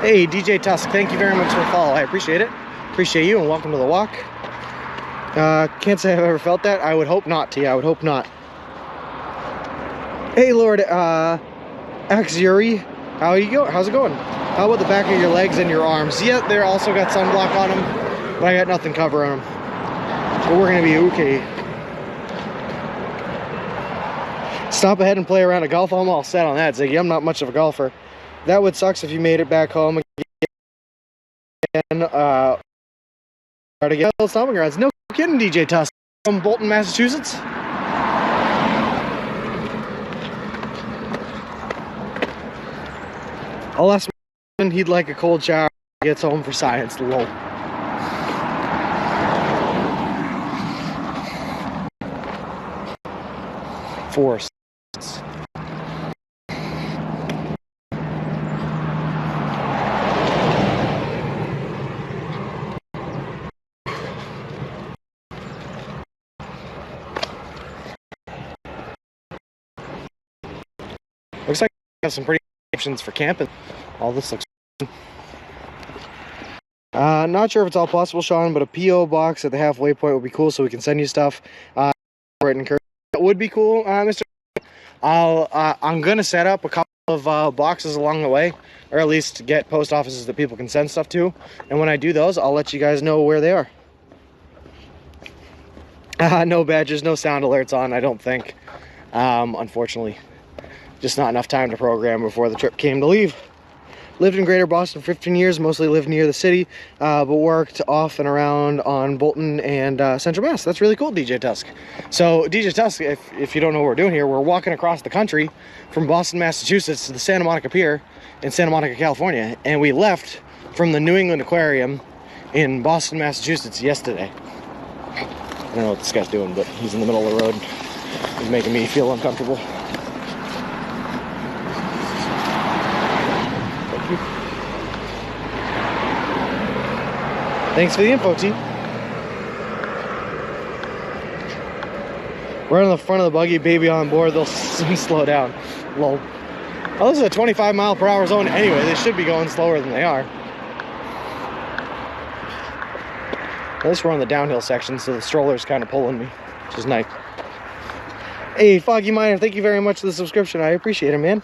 Speaker 1: Hey, DJ Tusk, thank you very much for the follow. I appreciate it. Appreciate you, and welcome to the walk. Can't say I've ever felt that. I would hope not, T. I would hope not. Hey, Lord, X Yuri, how's it going? How about the back of your legs and your arms? Yeah, they're also got sunblock on them, but I got nothing covering them. But we're gonna be okay. Stop ahead and play around a golf. I'm all set on that, Ziggy. I'm not much of a golfer. That would suck if you made it back home again. Try to get stomping grounds. No kidding, DJ Tusk. From Bolton, Massachusetts. I'll ask him, he'd like a cold shower when he gets home for science. Lol. Force. Looks like we have some pretty options for camping. All this looks not sure if it's all possible, Sean, but a P.O. box at the halfway point would be cool, so we can send you stuff. That would be cool, Mr. I'm gonna set up a couple of boxes along the way, or at least get post offices that people can send stuff to. And when I do those, I'll let you guys know where they are. No badges, no sound alerts on, I don't think. Unfortunately. Just not enough time to program before the trip came to leave. Lived in Greater Boston for 15 years, mostly lived near the city, but worked off and around on Bolton and Central Mass. That's really cool, DJ Tusk. So, DJ Tusk, if you don't know what we're doing here, we're walking across the country from Boston, Massachusetts to the Santa Monica Pier in Santa Monica, California, and we left from the New England Aquarium in Boston, Massachusetts yesterday. I don't know what this guy's doing, but he's in the middle of the road. He's making me feel uncomfortable. Thanks for the info, T. Right on the front of the buggy, baby on board, they'll soon slow down. Lol. Oh, this is a 25 mile per hour zone anyway. They should be going slower than they are. At least we're on the downhill section, so the stroller's kind of pulling me, which is nice. Hey, Foggy Miner, thank you very much for the subscription. I appreciate it, man.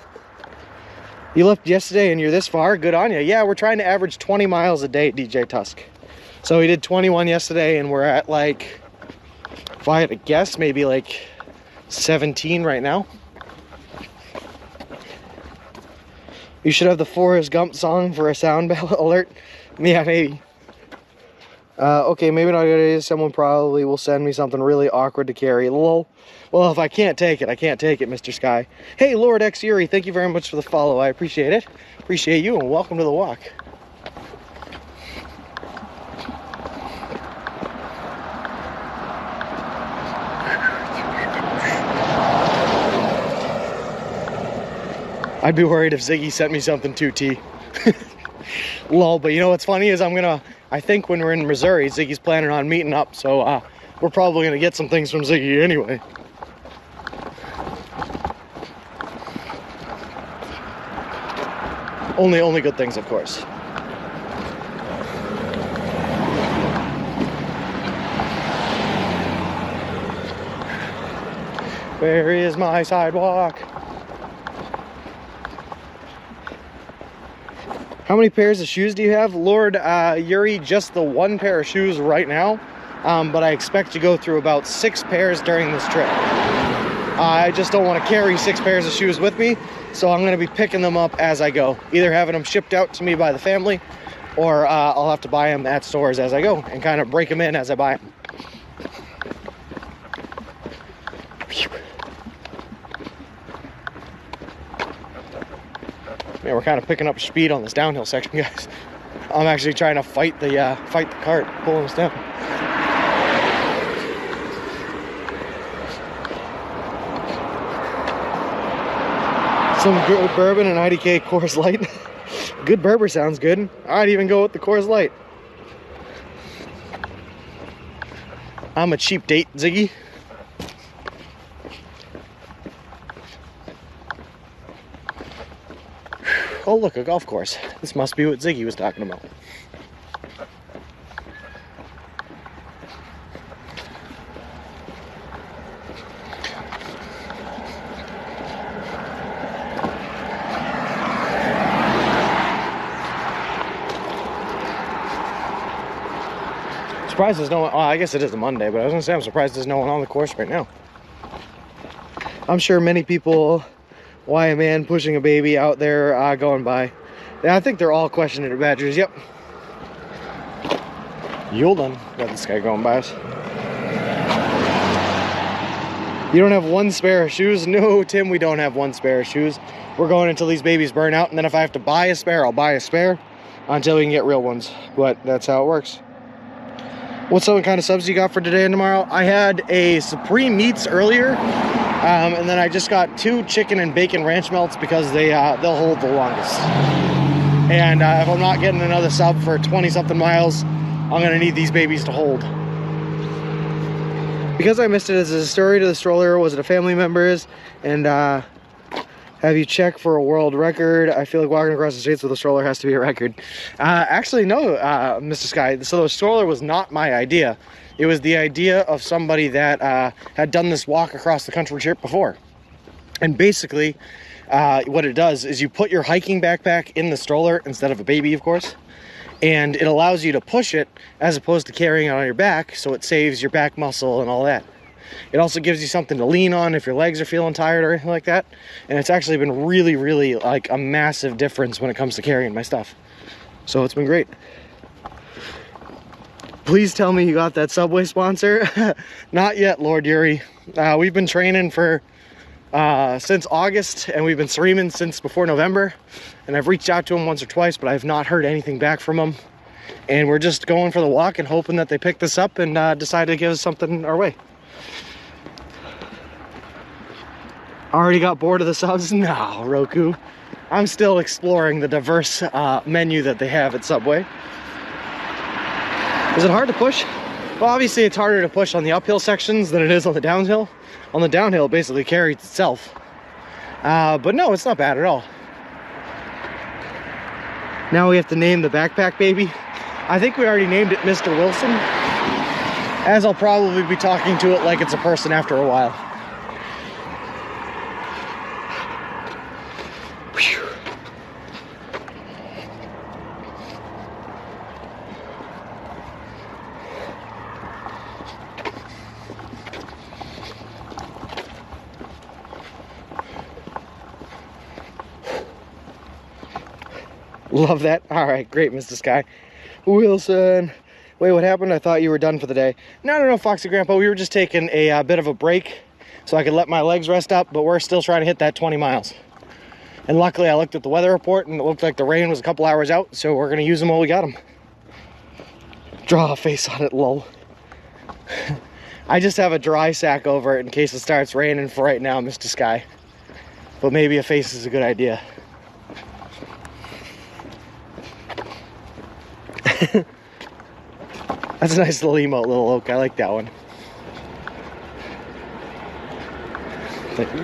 Speaker 1: You left yesterday and you're this far. Good on you. Yeah, we're trying to average 20 miles a day, DJ Tusk. So we did 21 yesterday, and we're at like, if I had to guess, maybe like 17 right now. You should have the Forrest Gump song for a sound alert. Yeah, maybe. Okay, maybe not a good idea. Someone probably will send me something really awkward to carry. Lol. Well, if I can't take it, I can't take it, Mr. Sky. Hey, Lord X Yuri, thank you very much for the follow. I appreciate it. Appreciate you, and welcome to the walk. I'd be worried if Ziggy sent me something too, T. Lol, but you know what's funny is I think when we're in Missouri, Ziggy's planning on meeting up, so we're probably gonna get some things from Ziggy anyway. Only good things, of course. Where is my sidewalk? How many pairs of shoes do you have? Lord Yuri, just the one pair of shoes right now, but I expect to go through about 6 pairs during this trip. I just don't want to carry 6 pairs of shoes with me, so I'm going to be picking them up as I go, either having them shipped out to me by the family, or I'll have to buy them at stores as I go and kind of break them in as I buy them. Man, we're kind of picking up speed on this downhill section, guys. I'm actually trying to fight the cart pulling us down. Some good bourbon and IDK Coors Light. Good Berber sounds good. I'd even go with the Coors Light. I'm a cheap date, Ziggy. Oh, look, a golf course. This must be what Ziggy was talking about. Surprised there's no one. Oh, I guess it is a Monday, but I was gonna say I'm surprised there's no one on the course right now. I'm sure many people, why a man pushing a baby out there going by. Yeah, I think they're all questioning their badgers. Yep. Yulden got this guy going by us. You don't have 1 spare of shoes? No, Tim, we don't have 1 spare of shoes. We're going until these babies burn out, and then if I have to buy a spare, I'll buy a spare until we can get real ones. But that's how it works. What's some kind of subs you got for today and tomorrow? I had a Supreme Meats earlier, and then I just got 2 chicken and bacon ranch melts because they'll hold the longest. And if I'm not getting another sub for 20-something miles, I'm gonna need these babies to hold. Because I missed it as a story to the stroller, was it a family member's? And have you checked for a world record? I feel like walking across the streets with a stroller has to be a record. Actually, no, Mr. Sky. So the stroller was not my idea. It was the idea of somebody that had done this walk across the country trip before. And basically, what it does is you put your hiking backpack in the stroller instead of a baby, of course. And it allows you to push it as opposed to carrying it on your back, so it saves your back muscle and all that. It also gives you something to lean on if your legs are feeling tired or anything like that. And it's actually been really, really like a massive difference when it comes to carrying my stuff. So it's been great. Please tell me you got that Subway sponsor. Not yet, Lord Yuri. We've been training for since August, and we've been streaming since before November. And I've reached out to them once or twice, but I've not heard anything back from them. And we're just going for the walk and hoping that they pick this up and decide to give us something our way. Already got bored of the subs? No, Roku. I'm still exploring the diverse menu that they have at Subway. Is it hard to push? Well, obviously it's harder to push on the uphill sections than it is on the downhill. On the downhill, it basically carries itself. But no, it's not bad at all. Now we have to name the backpack baby. I think we already named it Mr. Wilson, as I'll probably be talking to it like it's a person after a while. Love that. All right, great, Mr. Sky. Wilson. Wait, what happened? I thought you were done for the day. No, Foxy Grandpa. We were just taking a bit of a break so I could let my legs rest up, but we're still trying to hit that 20 miles. And luckily, I looked at the weather report, and it looked like the rain was a couple hours out, so we're going to use them while we got them. Draw a face on it, lol. I just have a dry sack over it in case it starts raining for right now, Mr. Sky. But maybe a face is a good idea. That's a nice little emote, little oak. I like that one. Thank you.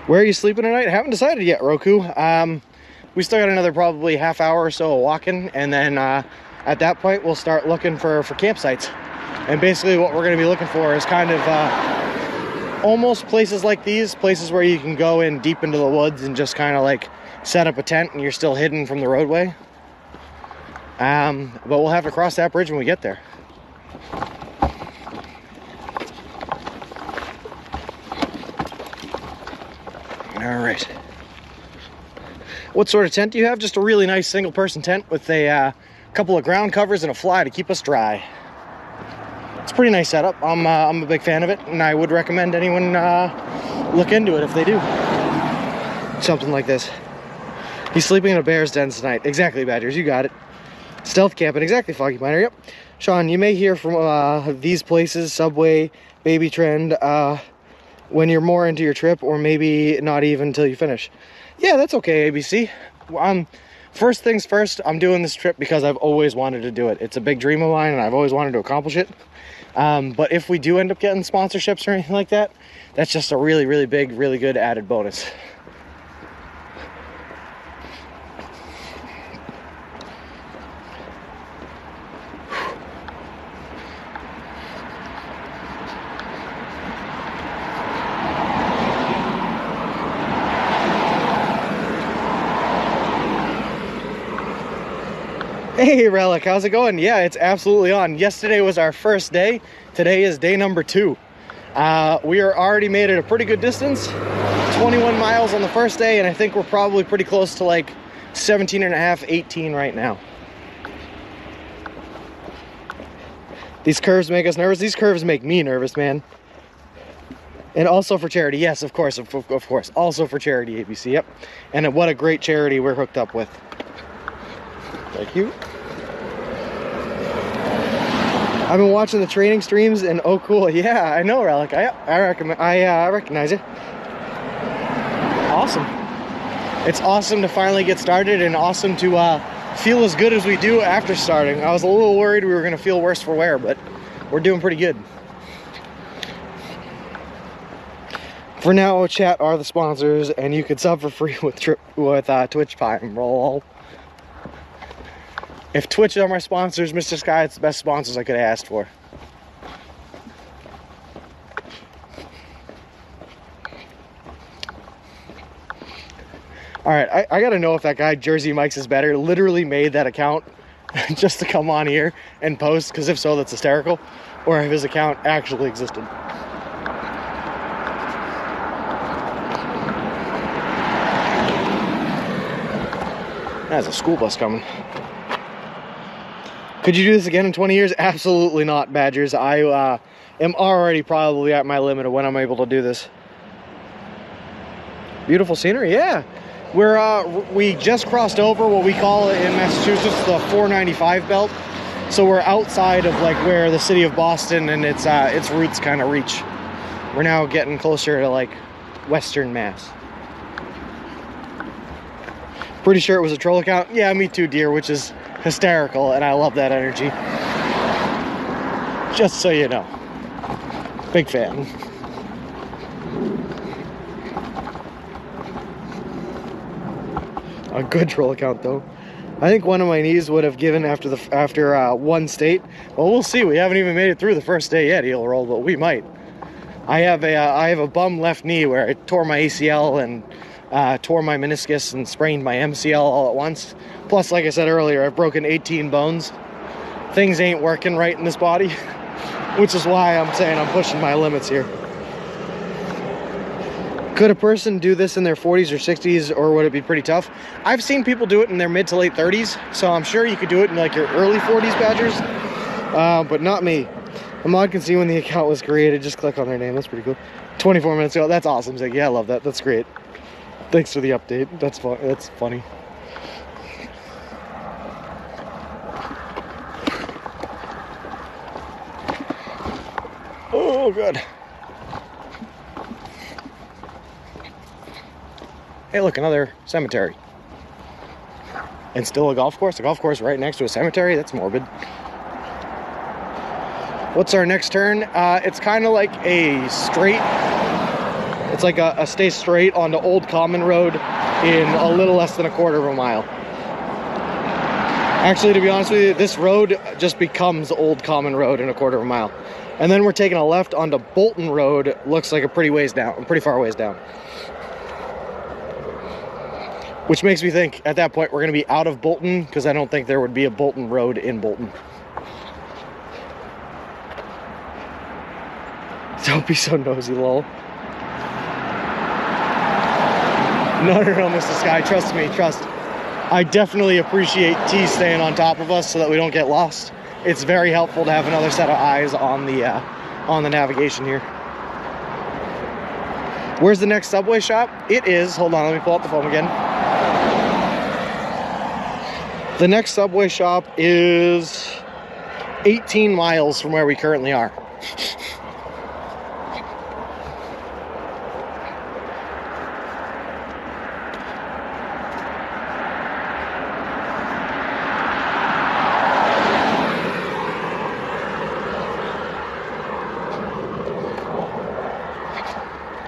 Speaker 1: Where are you sleeping tonight? I haven't decided yet, Roku. We still got another probably half hour or so of walking, and then at that point we'll start looking for campsites. And basically what we're going to be looking for is kind of almost places like these, places where you can go in deep into the woods and just kind of like set up a tent and you're still hidden from the roadway. But we'll have to cross that bridge when we get there. All right. What sort of tent do you have? Just a really nice single person tent with a couple of ground covers and a fly to keep us dry. It's a pretty nice setup. I'm a big fan of it, and I would recommend anyone look into it if they do. Something like this. He's sleeping in a bear's den tonight. Exactly, Badgers, you got it. Stealth camping, exactly, Foggy Miner, yep. Sean, you may hear from these places, Subway, Baby Trend, when you're more into your trip, or maybe not even until you finish. Yeah, that's okay, ABC. First things first, I'm doing this trip because I've always wanted to do it. It's a big dream of mine, and I've always wanted to accomplish it. But if we do end up getting sponsorships or anything like that, that's just a really, really big, really good added bonus. Hey Relic, how's it going? Yeah, it's absolutely on. Yesterday was our first day. Today is day number 2. We are already made it a pretty good distance. 21 miles on the first day, and I think we're probably pretty close to like 17 and a half, 18 right now. These curves make us nervous. These curves make me nervous, man. And also for charity. Yes, of course, of course. Also for charity, ABC, yep. And what a great charity we're hooked up with. Thank you. I've been watching the training streams, and oh cool, yeah, I know, Relic. I recognize you. Awesome. It's awesome to finally get started, and awesome to feel as good as we do after starting. I was a little worried we were going to feel worse for wear, but we're doing pretty good. For now, chat are the sponsors, and you could sub for free with Twitch Prime roll. If Twitch are my sponsors, Mr. Sky, it's the best sponsors I could have asked for. Alright, I gotta know if that guy Jersey Mike's is better literally made that account just to come on here and post, because if so, that's hysterical. Or if his account actually existed. There's a school bus coming. Could you do this again in 20 years? Absolutely not, Badgers. I am already probably at my limit of when I'm able to do this. Beautiful scenery, yeah. We just crossed over what we call in Massachusetts the 495 belt. So we're outside of like where the city of Boston and its roots kind of reach. We're now getting closer to like Western Mass. Pretty sure it was a troll account. Yeah, me too, dear, which is hysterical, and I love that energy. Just so you know. Big fan. A good troll account, though. I think one of my knees would have given after one state. Well, we'll see. We haven't even made it through the first day yet, heel roll, but we might. I have a bum left knee where I tore my ACL and tore my meniscus and sprained my MCL all at once. Plus, like I said earlier, I've broken 18 bones. Things ain't working right in this body, which is why I'm saying I'm pushing my limits here. Could a person do this in their 40s or 60s, or would it be pretty tough? I've seen people do it in their mid to late 30s, so I'm sure you could do it in like your early 40s, Badgers, but not me. A mod can see when the account was created. Just click on their name. That's pretty cool. 24 minutes ago. That's awesome, Zig. Yeah, I love that. That's great. Thanks for the update. That's fun. That's funny. Oh, good. Hey, look, another cemetery. And still a golf course? A golf course right next to a cemetery? That's morbid. What's our next turn? It's kind of like a straight. It's like a stay straight onto Old Common Road in a little less than a quarter of a mile. Actually, to be honest with you, this road just becomes Old Common Road in a quarter of a mile. And then we're taking a left onto Bolton Road. Looks like a pretty far ways down. Which makes me think at that point we're going to be out of Bolton, because I don't think there would be a Bolton Road in Bolton. Don't be so nosy, lol. No, Mr. Sky, trust me, trust. I definitely appreciate T staying on top of us so that we don't get lost. It's very helpful to have another set of eyes on the navigation here. Where's the next Subway shop? It is, hold on, let me pull up the phone again. The next Subway shop is 18 miles from where we currently are.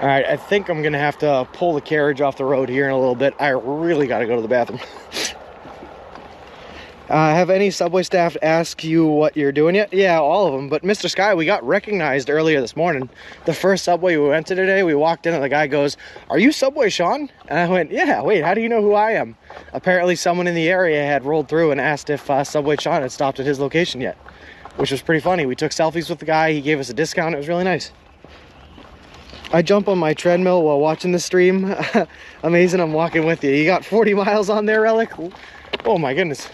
Speaker 1: All right, I think I'm gonna have to pull the carriage off the road here in a little bit. I really gotta go to the bathroom. Have any Subway staff ask you what you're doing yet? Yeah, all of them. But Mr. Sky, we got recognized earlier this morning. The first Subway we went to today, we walked in and the guy goes, "Are you Subway Sean?" And I went, "Yeah, wait, how do you know who I am?" Apparently someone in the area had rolled through and asked if Subway Sean had stopped at his location yet, which was pretty funny. We took selfies with the guy. He gave us a discount. It was really nice. I jump on my treadmill while watching the stream. Amazing, I'm walking with you. You got 40 miles on there, Relic? Oh my goodness.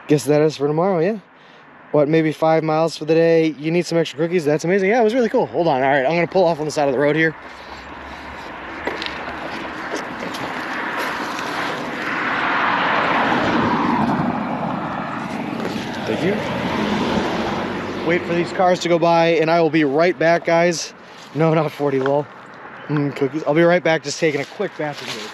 Speaker 1: Guess that is for tomorrow, yeah. What, maybe 5 miles for the day? You need some extra cookies? That's amazing. Yeah, it was really cool. Hold on, all right, I'm gonna pull off on the side of the road here. Thank you. Wait for these cars to go by, and I will be right back, guys. No, not 40, lol. Cookies. I'll be right back, just taking a quick bathroom break.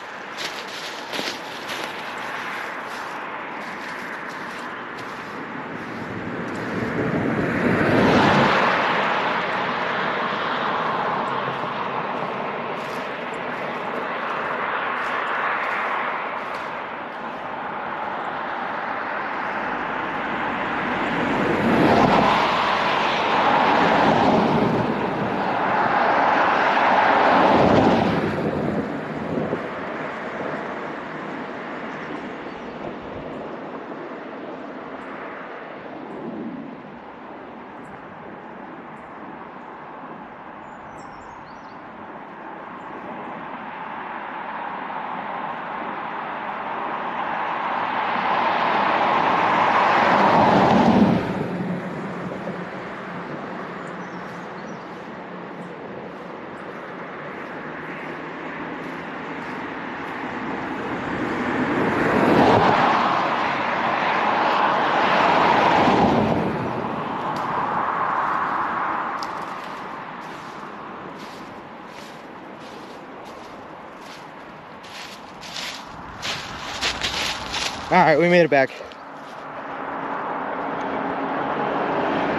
Speaker 1: All right, we made it back.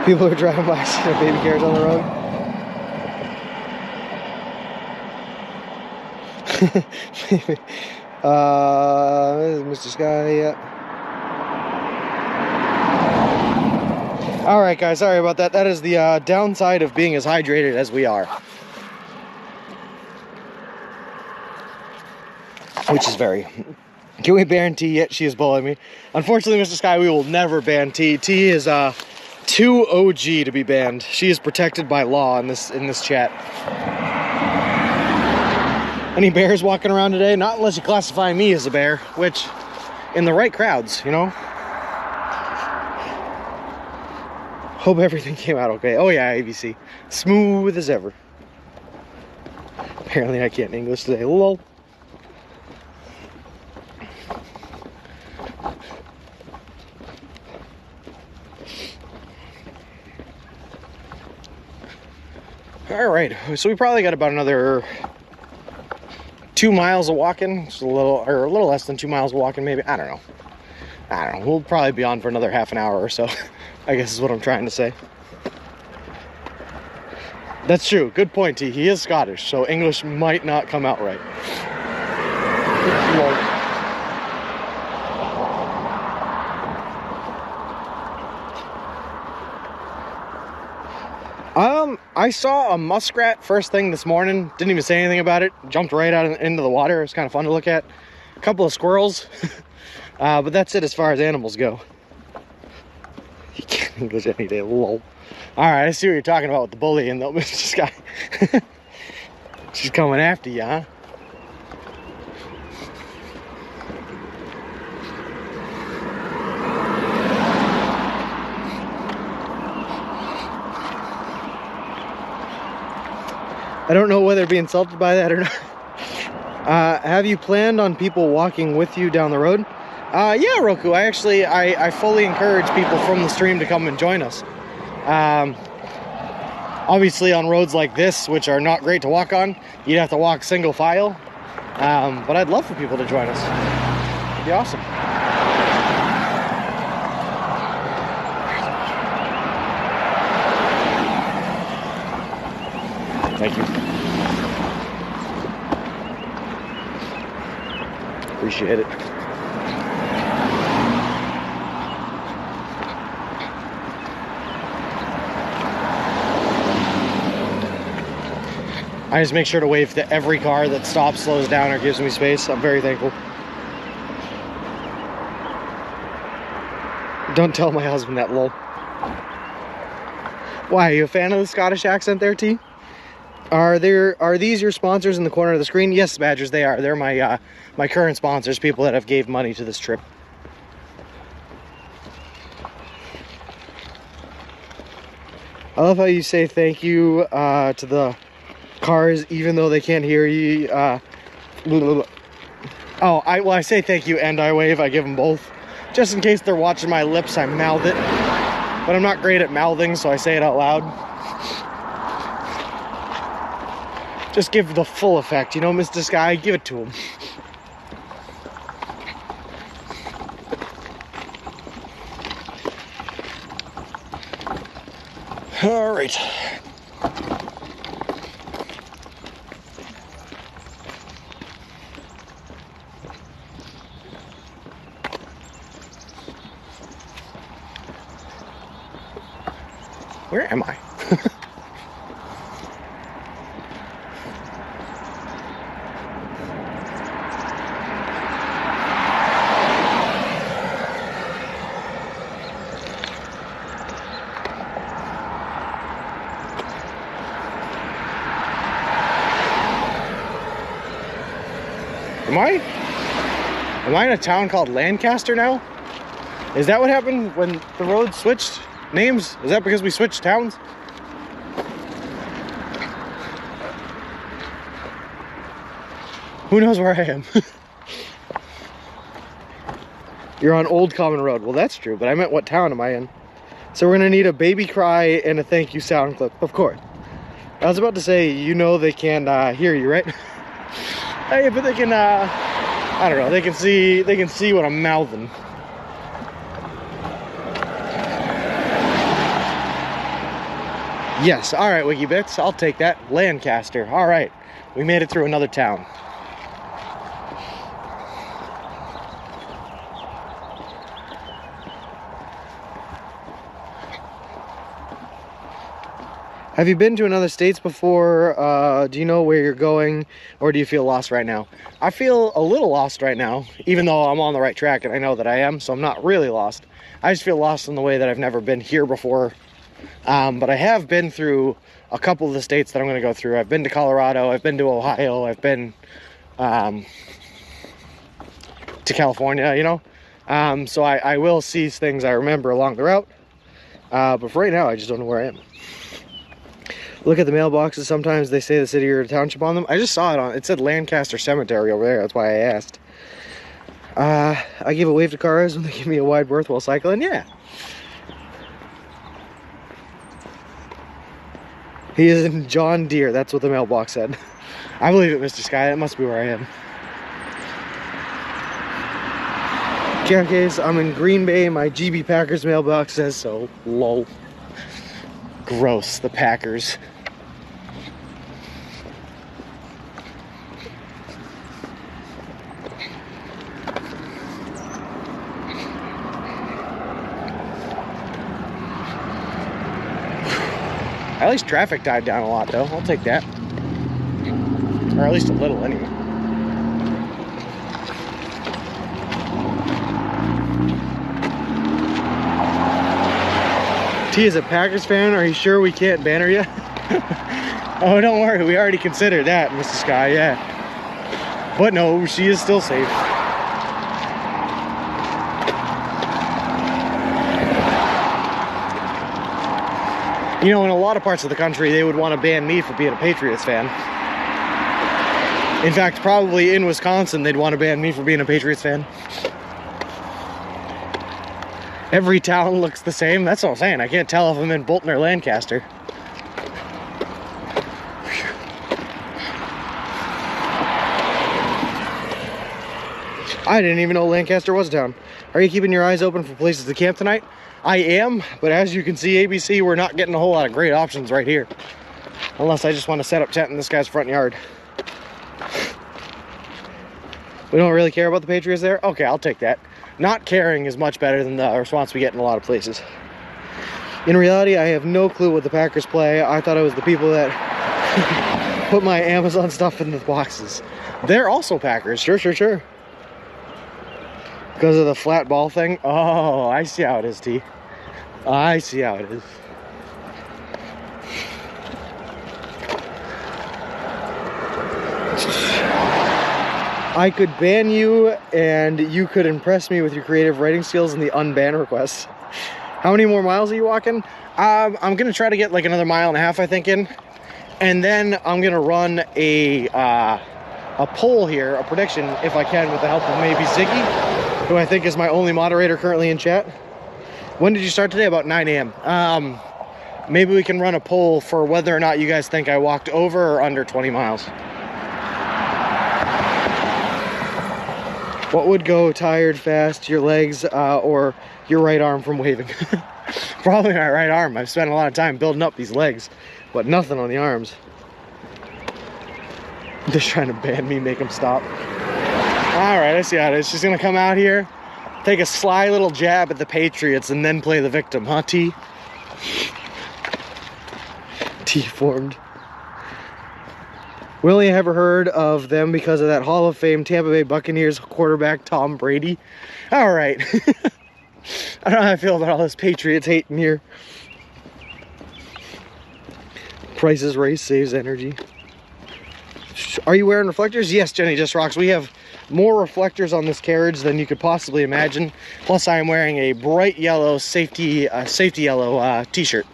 Speaker 1: People are driving by, seeing their baby carriage on the road. This is Mr. Sky, yeah. All right, guys, sorry about that. That is the downside of being as hydrated as we are. Which is very... Can we ban T yet? She is bullying me. Unfortunately, Mr. Sky, we will never ban T. T is too OG to be banned. She is protected by law in this chat. Any bears walking around today? Not unless you classify me as a bear, which, in the right crowds, you know? Hope everything came out okay. Oh yeah, ABC. Smooth as ever. Apparently I can't English today. Lol. All right, so we probably got about another 2 miles of walking. Just a little less than 2 miles of walking, maybe. I don't know. We'll probably be on for another half an hour or so, I guess is what I'm trying to say. That's true. Good point, T. He is Scottish, so English might not come out right. I saw a muskrat first thing this morning. Didn't even say anything about it. Jumped right out into the water. It was kind of fun to look at. A couple of squirrels. But that's it as far as animals go. You can't English any day, lol. Alright, I see what you're talking about with the bullying though, Mr. Sky. She's coming after you, huh? I don't know whether to be insulted by that or not. Have you planned on people walking with you down the road? Yeah, Roku. I fully encourage people from the stream to come and join us. Obviously on roads like this, which are not great to walk on, you'd have to walk single file. But I'd love for people to join us. It'd be awesome. Thank you. Appreciate it. I just make sure to wave to every car that stops, slows down, or gives me space. I'm very thankful. Don't tell my husband that, lol. Why, are you a fan of the Scottish accent there, T? Are these your sponsors in the corner of the screen? Yes, Badgers, they are. They're my my current sponsors, people that have gave money to this trip. I love how you say thank you to the cars, even though they can't hear you. I say thank you and I wave. I give them both. Just in case they're watching my lips, I mouth it. But I'm not great at mouthing, so I say it out loud. Just give the full effect, you know, Mr. Sky, give it to him. All right. Where am I? Am I in a town called Lancaster now? Is that what happened when the road switched names? Is that because we switched towns? Who knows where I am? You're on Old Common Road. Well, that's true, but I meant what town am I in? So we're gonna need a baby cry and a thank you sound clip, of course. I was about to say, you know they can't hear you, right? Hey, but they can, I don't know, they can see what I'm mouthing. Yes, all right, WikiBits, I'll take that. Lancaster, all right. We made it through another town. Have you been to another states before? Do you know where you're going, or do you feel lost right now? I feel a little lost right now, even though I'm on the right track and I know that I am, so I'm not really lost. I just feel lost in the way that I've never been here before. But I have been through a couple of the states that I'm going to go through. I've been to Colorado, I've been to Ohio, I've been to California, you know? So I will see things I remember along the route. But for right now, I just don't know where I am. Look at the mailboxes. Sometimes they say the city or the township on them. I just saw it on. It said Lancaster Cemetery over there. That's why I asked. I give a wave to cars when they give me a wide berth while cycling. Yeah. He is in John Deere. That's what the mailbox said. I believe it, Mr. Sky. That must be where I am. Case, I'm in Green Bay. My GB Packers mailbox says so. Lol. Gross. The Packers. At least traffic died down a lot, though. I'll take that. Or at least a little, anyway. T is a Packers fan. Are you sure we can't banner you? Oh, don't worry. We already considered that, Mr. Sky, yeah. But no, she is still safe. You know, in a lot of parts of the country, they would want to ban me for being a Patriots fan. In fact, probably in Wisconsin, they'd want to ban me for being a Patriots fan. Every town looks the same. That's what I'm saying. I can't tell if I'm in Bolton or Lancaster. I didn't even know Lancaster was a town. Are you keeping your eyes open for places to camp tonight? I am, but as you can see, ABC, we're not getting a whole lot of great options right here. Unless I just want to set up tent in this guy's front yard. We don't really care about the Patriots there? Okay, I'll take that. Not caring is much better than the response we get in a lot of places. In reality, I have no clue what the Packers play. I thought it was the people that put my Amazon stuff in the boxes. They're also Packers, sure. Because of the flat ball thing? Oh, I see how it is, T. I see how it is. I could ban you, and you could impress me with your creative writing skills and the unban requests. How many more miles are you walking? I'm going to try to get like another 1.5 miles, I think, in. And then I'm going to run a poll here, a prediction, if I can, with the help of maybe Ziggy, who I think is my only moderator currently in chat. When did you start today? About 9 a.m. Maybe we can run a poll for whether or not you guys think I walked over or under 20 miles. What would go tired fast, your legs or your right arm from waving? Probably my right arm. I've spent a lot of time building up these legs, but nothing on the arms. Just trying to ban me, make them stop. All right, I see how it is. She's gonna come out here, take a sly little jab at the Patriots, and then play the victim, huh, T? T formed. We only ever heard of them because of that Hall of Fame Tampa Bay Buccaneers quarterback, Tom Brady. All right. I don't know how I feel about all this Patriots hating here. Price's Race saves energy. Are you wearing reflectors? Yes, Jenny just rocks. We have more reflectors on this carriage than you could possibly imagine. Plus, I am wearing a bright yellow safety yellow t-shirt,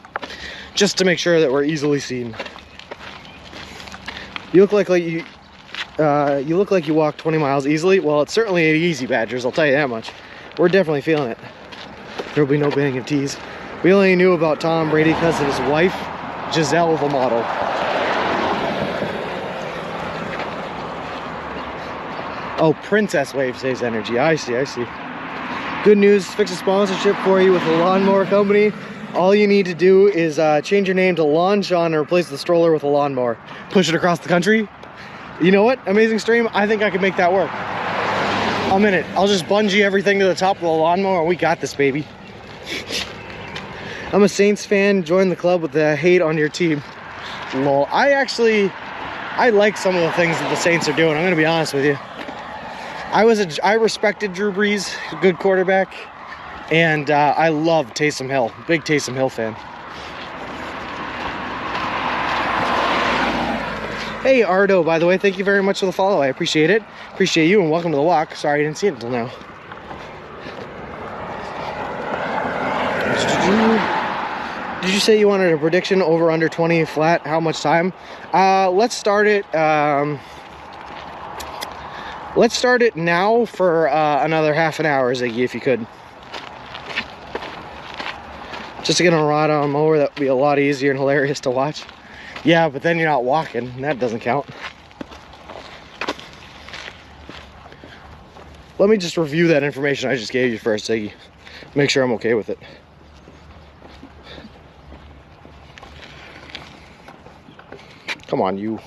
Speaker 1: just to make sure that we're easily seen. You look like you walk 20 miles easily. Well, it's certainly easy, Badgers. I'll tell you that much. We're definitely feeling it. There will be no banning of tees. We only knew about Tom Brady because of his wife, Giselle, the model. Oh, Princess Wave saves energy. I see. Good news, fix a sponsorship for you with the lawnmower company. All you need to do is change your name to Lawn Sean and replace the stroller with a lawnmower. Push it across the country. You know what? Amazing stream. I think I can make that work. I'm in it. I'll just bungee everything to the top of the lawnmower and we got this, baby. I'm a Saints fan. Join the club with the hate on your team. Lol. I like some of the things that the Saints are doing. I'm going to be honest with you. I respected Drew Brees, good quarterback. And I love Taysom Hill. Big Taysom Hill fan. Hey, Ardo, by the way, thank you very much for the follow. I appreciate it. Appreciate you, and welcome to the walk. Sorry I didn't see it until now. Did you say you wanted a prediction over under 20 flat? How much time? Let's start it. Let's start it now for another half an hour, Ziggy, if you could. Just to get on a rod on mower, that would be a lot easier and hilarious to watch. Yeah, but then you're not walking, and that doesn't count. Let me just review that information I just gave you first, Ziggy. Make sure I'm okay with it. Come on, you.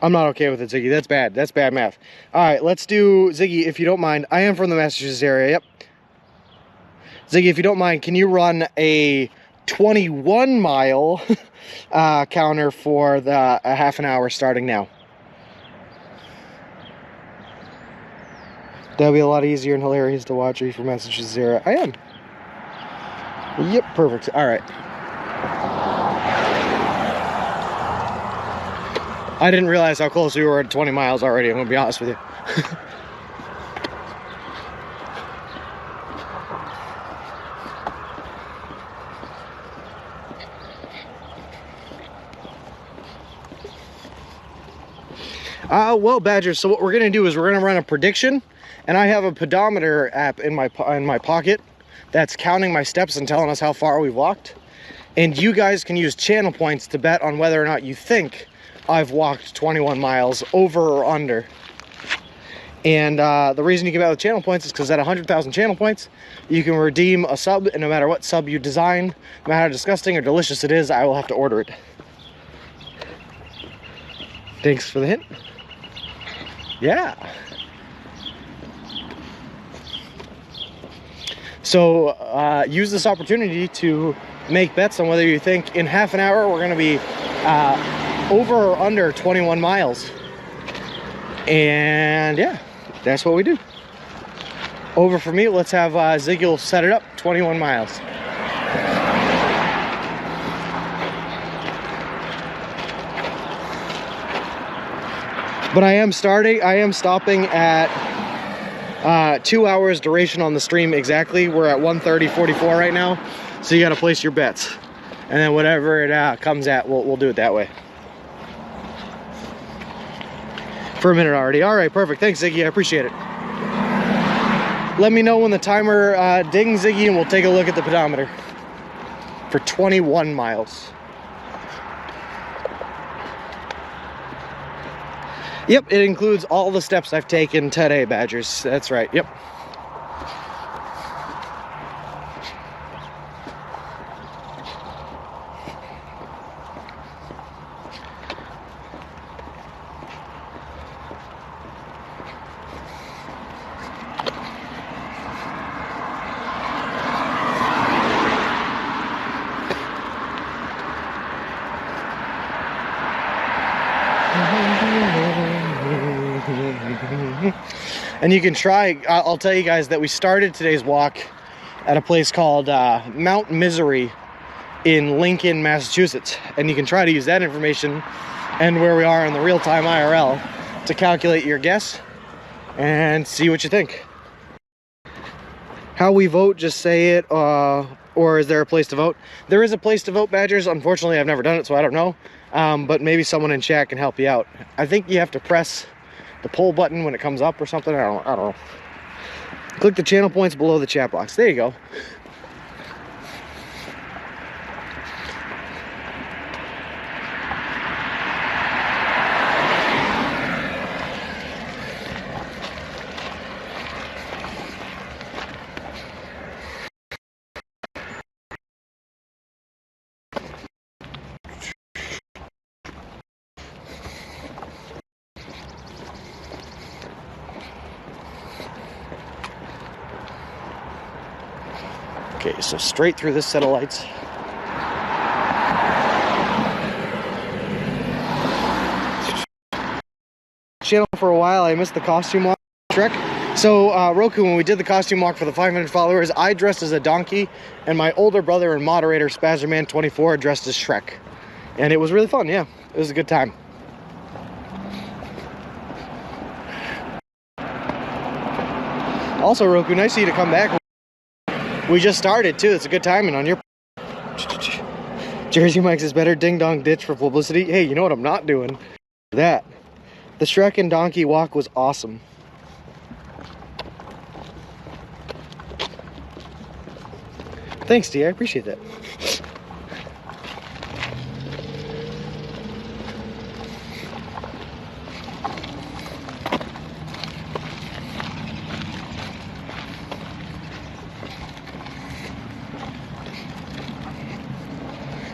Speaker 1: I'm not okay with it, Ziggy. That's bad. That's bad math. All right, let's do, Ziggy, if you don't mind. I am from the Massachusetts area, yep. Ziggy, if you don't mind, can you run a 21-mile counter for a half an hour starting now? That'll be a lot easier and hilarious to watch. Are you from Massachusetts area? I am. Yep, perfect. All right. I didn't realize how close we were to 20 miles already, I'm going to be honest with you. Well, Badger, so what we're going to do is we're going to run a prediction, and I have a pedometer app in my pocket that's counting my steps and telling us how far we've walked. And you guys can use channel points to bet on whether or not you think I've walked 21 miles over or under. And the reason you can bet with channel points is because at 100,000 channel points, you can redeem a sub, and no matter what sub you design, no matter how disgusting or delicious it is, I will have to order it. Thanks for the hint. Yeah. So use this opportunity to make bets on whether you think in half an hour we're going to be over or under 21 miles. And yeah, that's what we do. Over for me, let's have Ziggy set it up, 21 miles. But I am stopping at 2 hours duration on the stream exactly. We're at 1:30:44 right now. So you got to place your bets. And then whatever it comes at, we'll do it that way. For a minute already. All right, perfect. Thanks, Ziggy. I appreciate it. Let me know when the timer dings, Ziggy, and we'll take a look at the pedometer for 21 miles. Yep, it includes all the steps I've taken today, Badgers. That's right, yep. And you can try, I'll tell you guys that we started today's walk at a place called Mount Misery in Lincoln, Massachusetts. And you can try to use that information and where we are in the real-time IRL to calculate your guess and see what you think. How we vote, just say it, or is there a place to vote? There is a place to vote, Badgers. Unfortunately, I've never done it, so I don't know. But maybe someone in chat can help you out. I think you have to press the poll button when it comes up or something. I don't know. Click the channel points below the chat box. There you go. Okay, so straight through this set of lights. Channel for a while, I missed the costume walk Shrek. So Roku, when we did the costume walk for the 500 followers, I dressed as a donkey, and my older brother and moderator Spazerman24 dressed as Shrek, and it was really fun. Yeah, it was a good time. Also, Roku, nice of you to come back. We just started too. It's a good timing on your Jersey Mike's is better. Ding dong ditch for publicity. Hey, you know what I'm not doing? That. The Shrek and Donkey walk was awesome. Thanks, D. I appreciate that.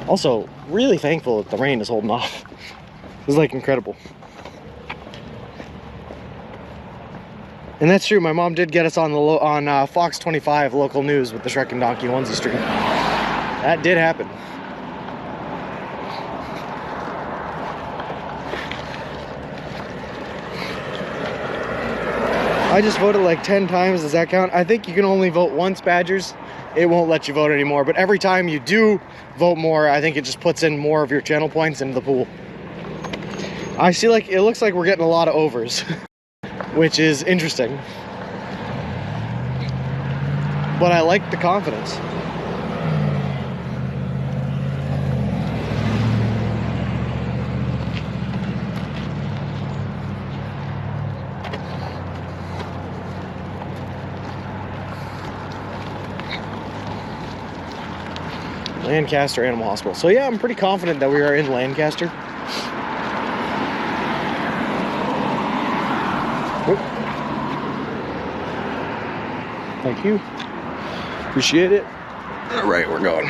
Speaker 1: Also, really thankful that the rain is holding off. It was like incredible. And that's true, my mom did get us on the Fox 25 local news with the Shrek and Donkey onesie stream. That did happen. I just voted like 10 times. Does that count? I think you can only vote once, Badgers. It won't let you vote anymore. But every time you do vote more, I think it just puts in more of your channel points into the pool. I see, like, it looks like we're getting a lot of overs, which is interesting. But I like the confidence. Lancaster Animal Hospital. So yeah, I'm pretty confident that we are in Lancaster. Oop. Thank you. Appreciate it. All right, we're going.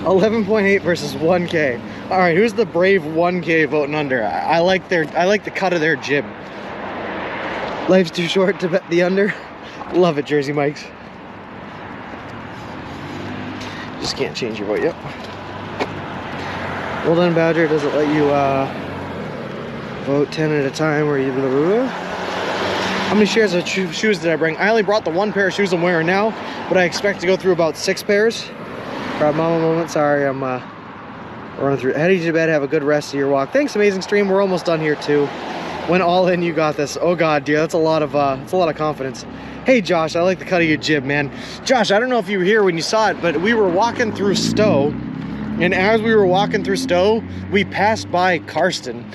Speaker 1: $11.8 versus 1K. All right, who's the brave 1K voting under? I like the cut of their jib. Life's too short to bet the under. Love it, Jersey Mikes. Just can't change your vote. Yep. Well done, Badger. Does it let you vote 10 at a time, or you blah, blah, blah. How many shares of shoes did I bring? I only brought the one pair of shoes I'm wearing now, but I expect to go through about 6 pairs. Grab mama moment. Sorry, I'm running through. Heading to bed. Have a good rest of your walk. Thanks, amazing stream. We're almost done here too. When all in, you got this. Oh God, dear, that's a lot of confidence. Hey, Josh, I like the cut of your jib, man. Josh, I don't know if you were here when you saw it, but we were walking through Stowe, and as we were walking through Stowe, we passed by Karsten.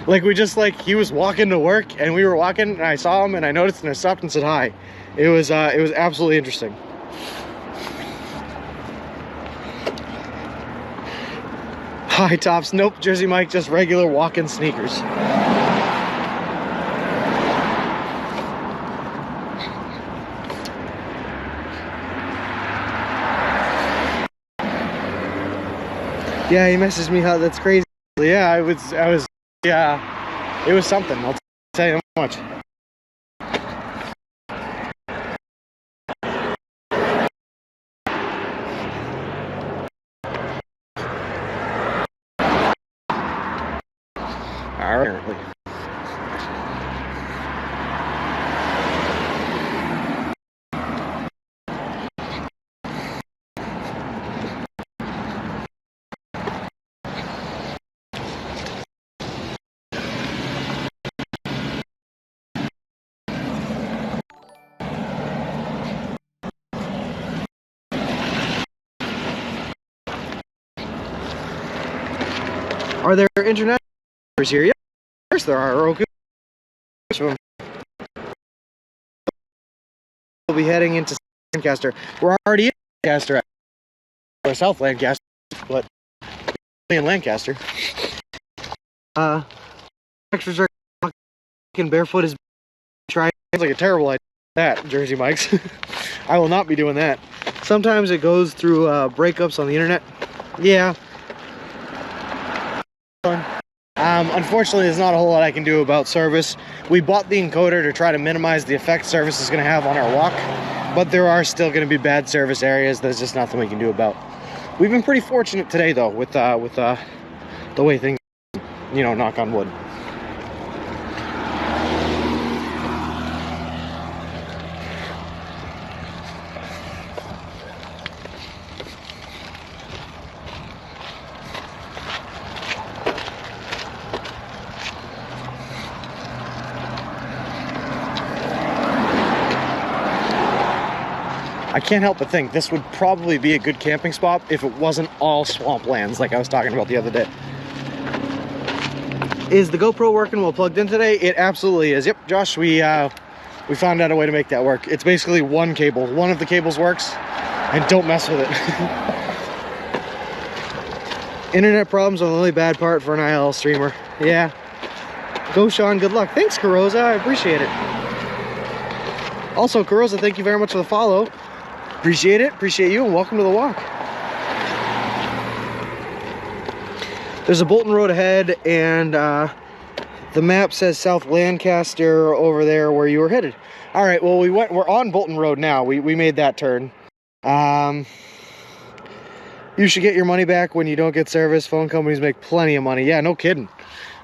Speaker 1: He was walking to work, and we were walking, and I saw him, and I noticed, and I stopped and said hi. It was absolutely interesting. High tops. Nope, Jersey Mike, just regular walk-in sneakers. Yeah, he messaged me how that's crazy. Yeah, yeah, it was something. I'll tell you how much. Apparently. Are there international here? Yeah, of course there are. Okay. We'll be heading into Lancaster. We're already in Lancaster, or South Lancaster, but in Lancaster. Extras are walking barefoot is trying. It's like a terrible idea. That Jersey Mikes. I will not be doing that. Sometimes it goes through breakups on the internet. Yeah. Unfortunately, there's not a whole lot I can do about service. We bought the encoder to try to minimize the effect service is going to have on our walk, but there are still going to be bad service areas. There's just nothing we can do about. We've been pretty fortunate today, though, with the way things, you know, knock on wood. I can't help but think this would probably be a good camping spot if it wasn't all swamplands like I was talking about the other day. Is the GoPro working well plugged in today? It absolutely is. Yep, Josh, we found out a way to make that work. It's basically one cable. One of the cables works, and don't mess with it. Internet problems are the only bad part for an IL streamer. Yeah. Go, Sean. Good luck. Thanks, Carosa. I appreciate it. Also, Carosa, thank you very much for the follow. Appreciate it. Appreciate you, and welcome to the walk. There's a Bolton Road ahead, and the map says South Lancaster over there where you were headed. All right, well, we're on Bolton Road now. We made that turn. You should get your money back when you don't get service. Phone companies make plenty of money. Yeah, no kidding.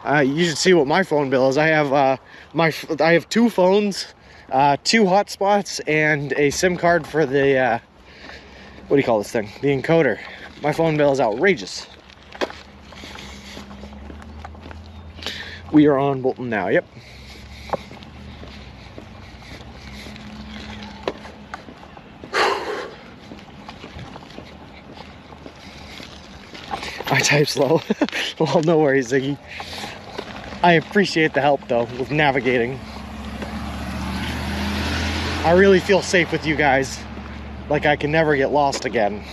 Speaker 1: You should see what my phone bill is. I have 2 phones, 2 hotspots, and a SIM card for the what do you call this thing? The encoder. My phone bill is outrageous. We are on Bolton now. Yep. I type slow. Well, no worries, Ziggy. I appreciate the help, though, with navigating. I really feel safe with you guys. Like I can never get lost again.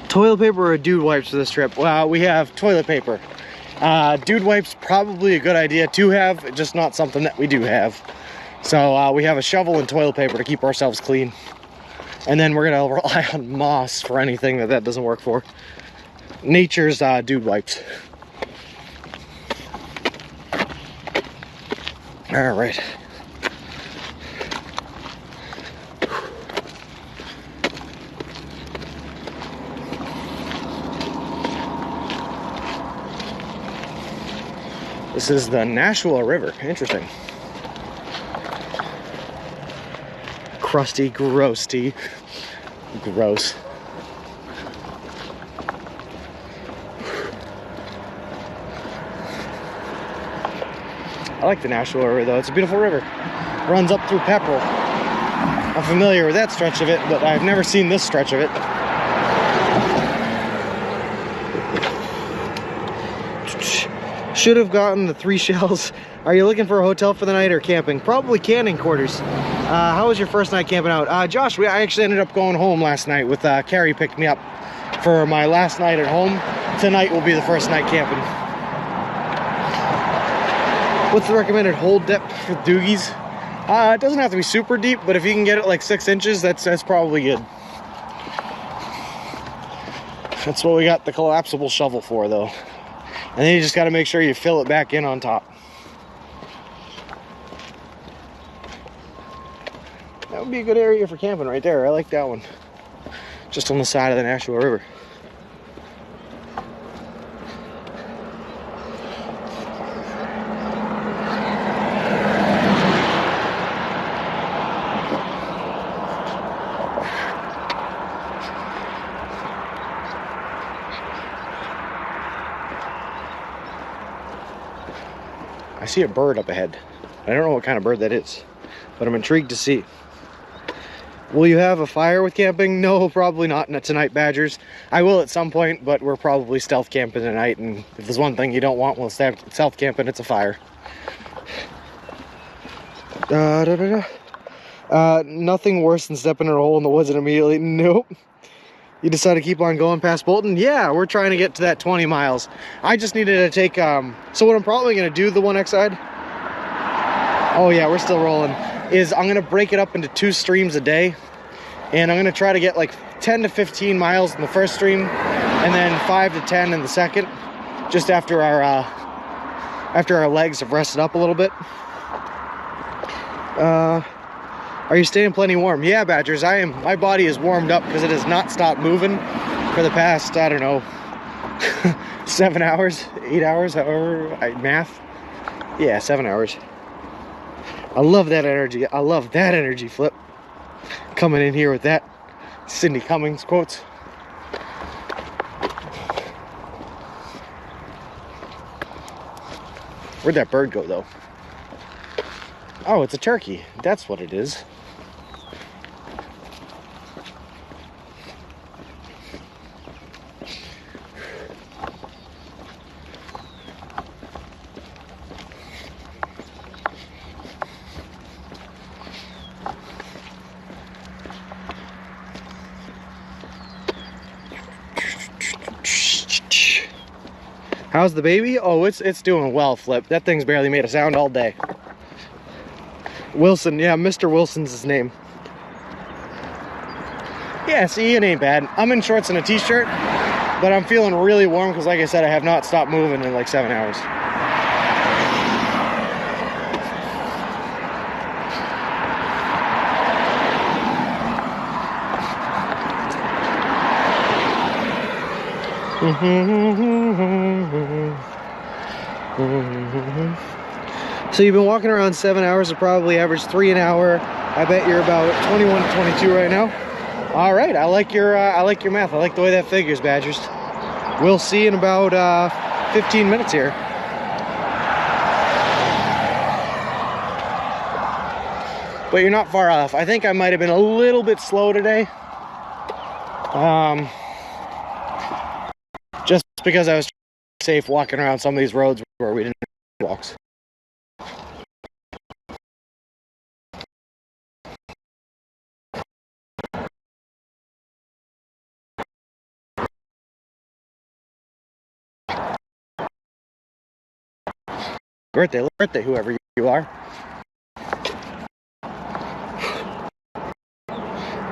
Speaker 1: Toilet paper or dude wipes for this trip? Well, we have toilet paper. Dude wipes probably a good idea to have, just not something that we do have. So we have a shovel and toilet paper to keep ourselves clean. And then we're gonna rely on moss for anything that doesn't work for. Nature's dude wipes. All right. This is the Nashua River. Interesting. Crusty, gross tea. Gross. I like the Nashua River, though. It's a beautiful river. Runs up through Pepperell. I'm familiar with that stretch of it, but I've never seen this stretch of it. Should have gotten the 3 shells. Are you looking for a hotel for the night or camping? Probably canning quarters. How was your first night camping out? Josh, I actually ended up going home last night with Carrie picked me up for my last night at home. Tonight will be the first night camping. What's the recommended hole depth for doogies? It doesn't have to be super deep, but if you can get it like 6 inches, that's probably good. That's what we got the collapsible shovel for, though. And then you just got to make sure you fill it back in on top. That would be a good area for camping right there. I like that one. Just on the side of the Nashua River. I see a bird up ahead. I don't know what kind of bird that is, but I'm intrigued to see. Will you have a fire with camping? No, probably not tonight, Badgers. I will at some point, but we're probably stealth camping tonight, and if there's one thing you don't want while stealth camping, it's a fire. Nothing worse than stepping in a hole in the woods and immediately, nope. You decided to keep on going past Bolton? Yeah, we're trying to get to that 20 miles. I just needed to take, so what I'm probably going to do, the 1X side, oh yeah, we're still rolling, is I'm going to break it up into 2 streams a day. And I'm going to try to get like 10 to 15 miles in the first stream, and then 5 to 10 in the second, just after our legs have rested up a little bit. Are you staying plenty warm? Yeah, Badgers, I am. My body is warmed up because it has not stopped moving for the past, I don't know, 7 hours, 8 hours, however, math. Yeah, 7 hours. I love that energy. I love that energy, Flip. Coming in here with that Cindy Cummings quotes. Where'd that bird go, though? Oh, it's a turkey. That's what it is. How's the baby? Oh, it's doing well, Flip. That thing's barely made a sound all day. Wilson, yeah, Mr. Wilson's his name. Yeah, see, it ain't bad. I'm in shorts and a t-shirt, but I'm feeling really warm because, like I said, I have not stopped moving in like 7 hours. So you've been walking around 7 hours, of probably average 3 an hour. I bet you're about 21 to 22 right now. All right, I like your math. I like the way that figures, Badgers. We'll see in about 15 minutes here. But you're not far off. I think I might have been a little bit slow today. Just because I was safe walking around some of these roads where we didn't have walks. Birthday, whoever you are.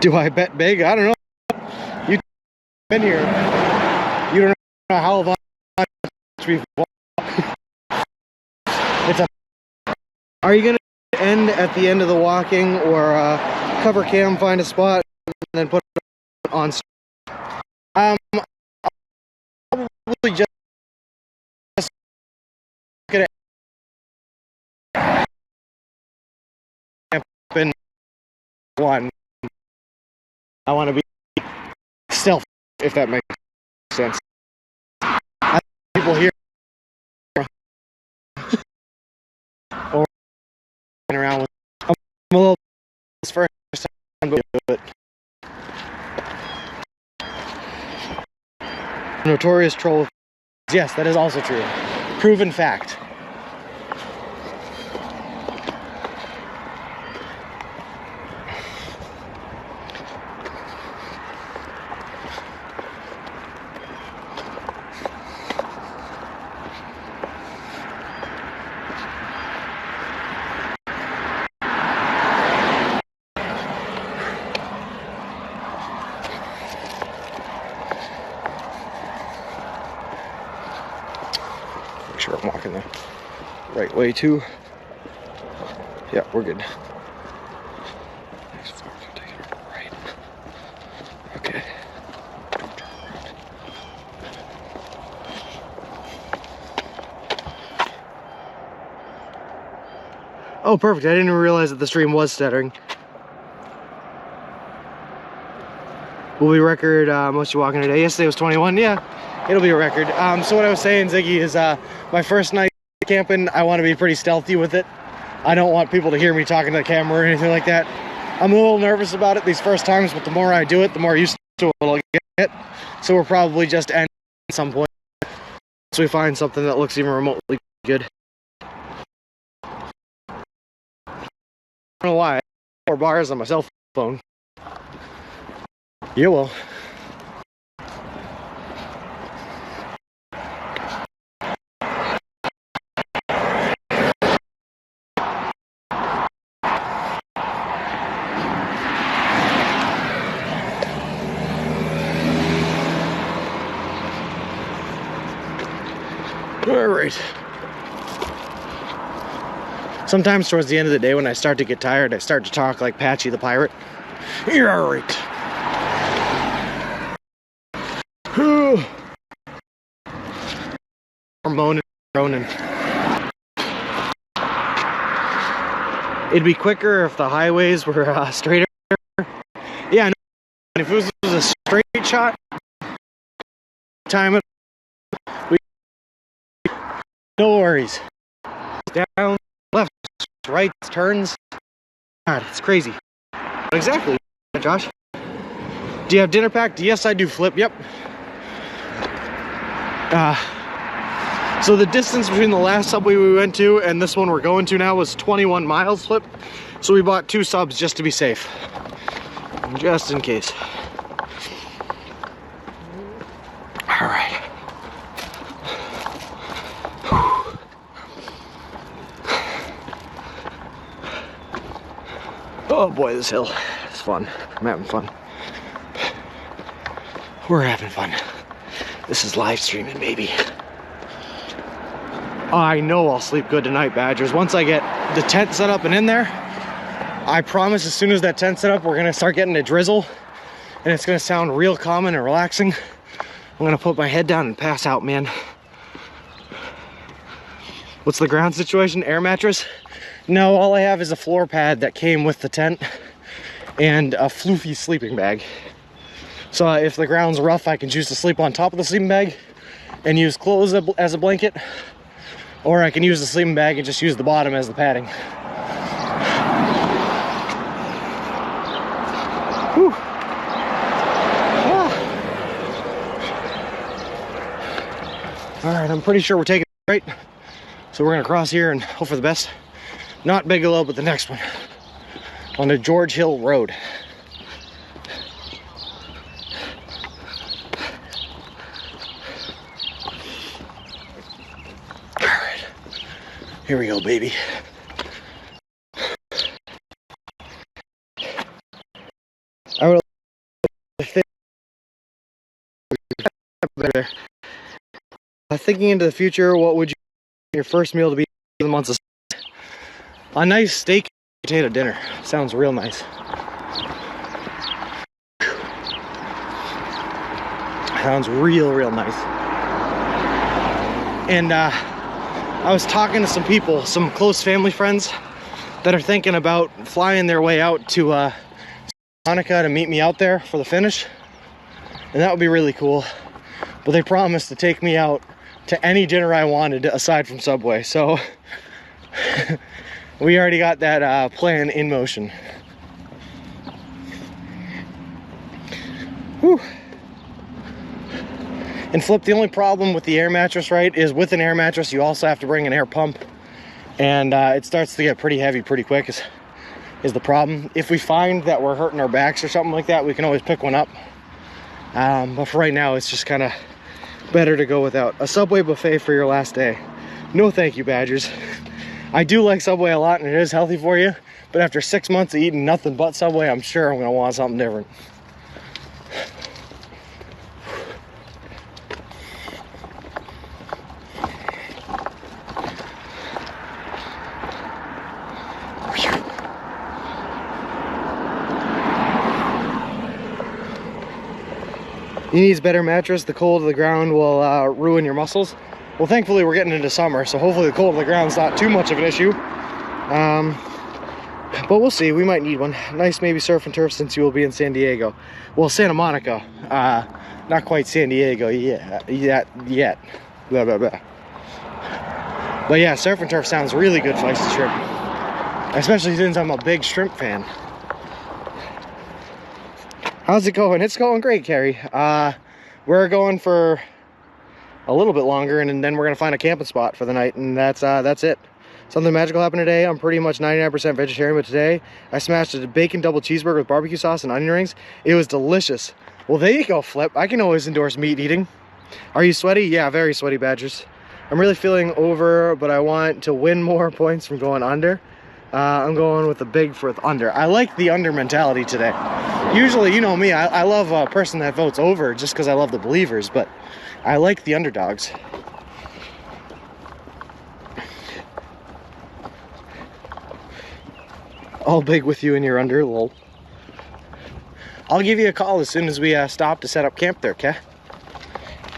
Speaker 1: Do I bet big? I don't know. You've been here. You don't know how long we've walked. Are you going to end at the end of the walking, or cover cam, find a spot, and then put it on? I'll probably just look at it. In one. I want to be stealth, if that makes sense. I think people here or around with. I'm a little first time to do it. Notorious troll. Yes, that is also true. Proven fact. Make sure I'm walking the right way too. Yeah, we're good. Next farm, take it right. Okay. Oh, perfect. I didn't even realize that the stream was stuttering. Will be record most you walking today. Yesterday was 21. Yeah, it'll be a record. So what I was saying, Ziggy, is my first night camping, I want to be pretty stealthy with it. I don't want people to hear me talking to the camera or anything like that. I'm a little nervous about it these first times, but the more I do it, the more used to it I'll get. So we'll probably just end at some point once we find something that looks even remotely good. I don't know why. I have 4 bars on my cell phone. You will. All right. Sometimes towards the end of the day when I start to get tired, I start to talk like Patchy the Pirate. You're all right. Moaning, groaning. It'd be quicker if the highways were straighter. Yeah, no, if it was a straight shot, time it. No worries. Down, left, rights, turns. God, it's crazy. Exactly, Josh. Do you have dinner packed? Yes, I do, Flip. Yep. So the distance between the last Subway we went to and this one we're going to now was 21 miles, Flip. So we bought 2 subs just to be safe. Just in case. All right. Oh boy, this hill is fun. I'm having fun. We're having fun. This is live streaming, baby. I know I'll sleep good tonight, Badgers. Once I get the tent set up and in there, I promise as soon as that tent's set up, we're gonna start getting a drizzle and it's gonna sound real calming and relaxing. I'm gonna put my head down and pass out, man. What's the ground situation? Air mattress? No, all I have is a floor pad that came with the tent and a floofy sleeping bag. So if the ground's rough, I can choose to sleep on top of the sleeping bag and use clothes as a blanket, or I can use the sleeping bag and just use the bottom as the padding. Whew. Ah. All right, I'm pretty sure we're taking it right. So we're gonna cross here and hope for the best. Not Bigelow, but the next one. On the George Hill Road. All right, here we go, baby. I would think thinking into the future, what would you your first meal to be in the months of a nice steak potato dinner? Sounds real nice. Sounds real nice. And I was talking to some people, some close family friends that are thinking about flying their way out to Monica to meet me out there for the finish, and that would be really cool. But they promised to take me out to any dinner I wanted aside from Subway, so we already got that plan in motion. Whew. And Flip, the only problem with the air mattress, right, is with an air mattress you also have to bring an air pump, and it starts to get pretty heavy pretty quick is the problem. If we find that we're hurting our backs or something like that, we can always pick one up. But for right now, it's just kind of better to go without. A Subway buffet for your last day. No thank you, Badgers. I do like Subway a lot and it is healthy for you, but after 6 months of eating nothing but Subway, I'm sure I'm gonna want something different. He needs a better mattress. The cold of the ground will ruin your muscles. Well, thankfully we're getting into summer, so hopefully the cold of the ground's not too much of an issue. But we'll see. We might need one. Nice maybe surf and turf since you will be in San Diego. Well, Santa Monica. Not quite San Diego yet. Blah, blah, blah. But yeah, surf and turf sounds really good for feisty shrimp. Especially since I'm a big shrimp fan. How's it going? It's going great, Carrie. We're going for a little bit longer, and then we're gonna find a camping spot for the night, and that's it. Something magical happened today. I'm pretty much 99% vegetarian, but today I smashed a bacon double cheeseburger with barbecue sauce and onion rings. It was delicious. Well, there you go, Flip. I can always endorse meat eating. Are you sweaty? Yeah, very sweaty, Badgers. I'm really feeling over, but I want to win more points from going under. I'm going with the big for the under. I like the under mentality today. Usually, you know me, I love a person that votes over just because I love the believers, but I like the underdogs. All big with you and your under, lol. I'll give you a call as soon as we stop to set up camp there, okay?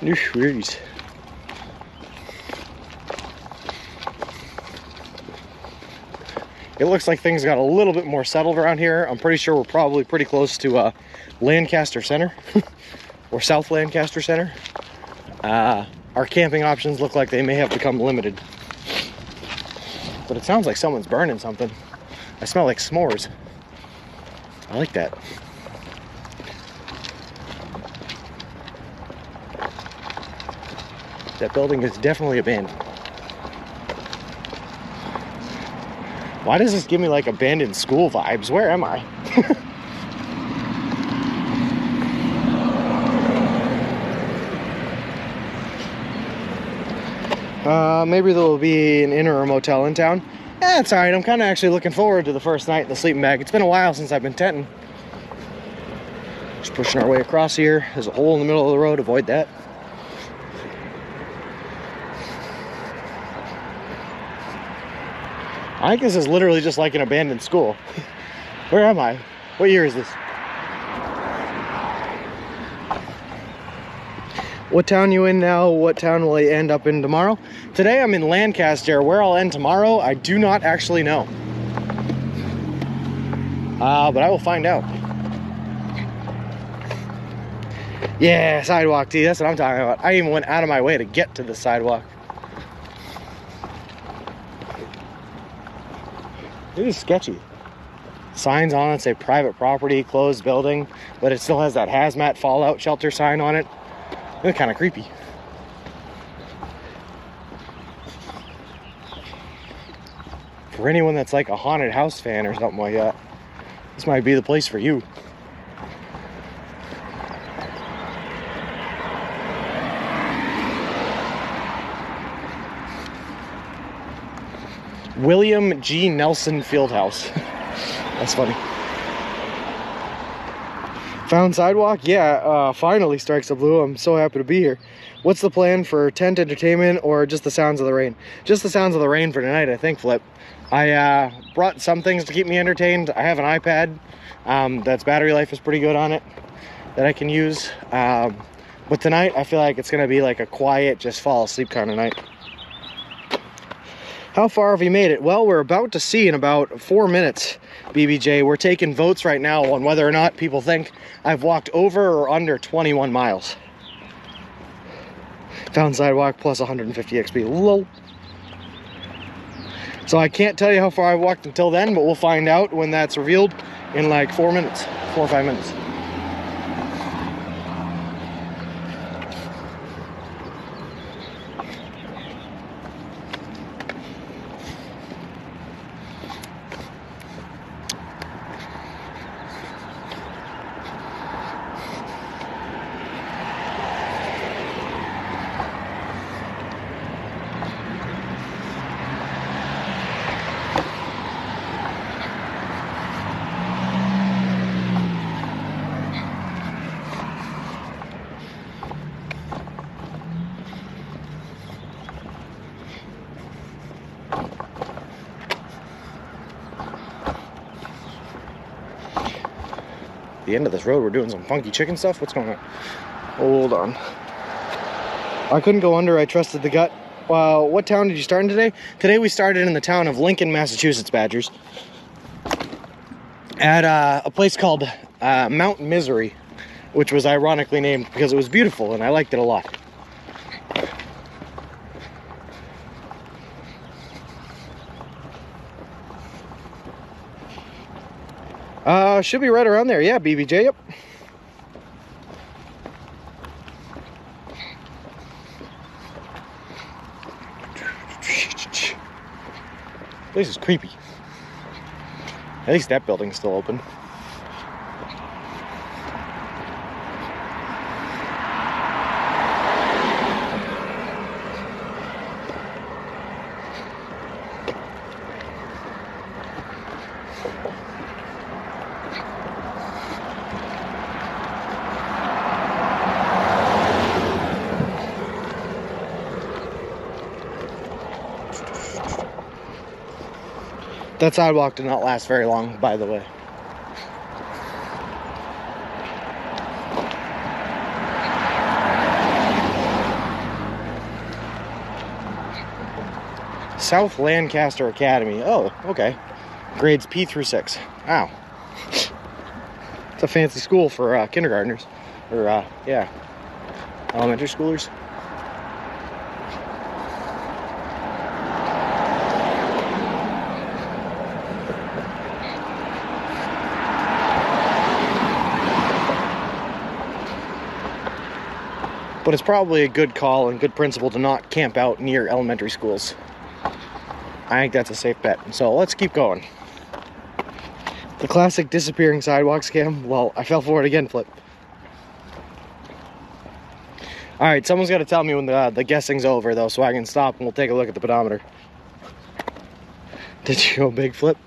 Speaker 1: No worries. It looks like things got a little bit more settled around here. I'm pretty sure we're probably pretty close to Lancaster Center or South Lancaster Center. Our camping options look like they may have become limited. But it sounds like someone's burning something. I smell like s'mores. I like that. That building is definitely abandoned. Why does this give me like abandoned school vibes? Where am I? Maybe there will be an inn or a motel in town. Yeah, it's alright. I'm kind of actually looking forward to the first night in the sleeping bag. It's been a while since I've been tenting. Just pushing our way across here. There's a hole in the middle of the road. Avoid that. I think this is literally just like an abandoned school. Where am I? What year is this? What town you in now? What town will I end up in tomorrow? Today I'm in Lancaster. Where I'll end tomorrow, I do not actually know. But I will find out. Yeah, sidewalk tee, that's what I'm talking about. I even went out of my way to get to the sidewalk. It is sketchy. Signs on it say private property, closed building, but it still has that hazmat fallout shelter sign on it. It's kind of creepy. For anyone that's like a haunted house fan or something like that, this might be the place for you. William G. Nelson Fieldhouse. That's funny. Found sidewalk? Yeah, finally strikes the blue. I'm so happy to be here. What's the plan for tent entertainment or just the sounds of the rain? Just the sounds of the rain for tonight, I think, Flip. I brought some things to keep me entertained. I have an iPad that's battery life is pretty good on it that I can use. But tonight, I feel like it's going to be like a quiet, just fall asleep kind of night. How far have you made it? Well, we're about to see in about 4 minutes, BBJ. We're taking votes right now on whether or not people think I've walked over or under 21 miles. Found sidewalk plus 150 XP. Lol. So I can't tell you how far I've walked until then, but we'll find out when that's revealed in like 4 minutes, 4 or 5 minutes. The end of this road, we're doing some funky chicken stuff. What's going on? Hold on. I couldn't go under. I trusted the gut. What town did you start in today? Today we started in the town of Lincoln, Massachusetts, Badgers, at a place called Mount Misery, which was ironically named because it was beautiful and I liked it a lot. Should be right around there. Yeah, BBJ, yep. This is creepy. At least that building's still open. That sidewalk did not last very long, by the way. South Lancaster Academy. Oh, okay. Grades P through 6. Wow. It's a fancy school for kindergartners. Or, yeah, elementary schoolers. But it's probably a good call and good principle to not camp out near elementary schools. I think that's a safe bet. So let's keep going. The classic disappearing sidewalk scam. Well, I fell for it again, Flip. All right, someone's got to tell me when the guessing's over, though, so I can stop and we'll take a look at the pedometer. Did you go big, Flip?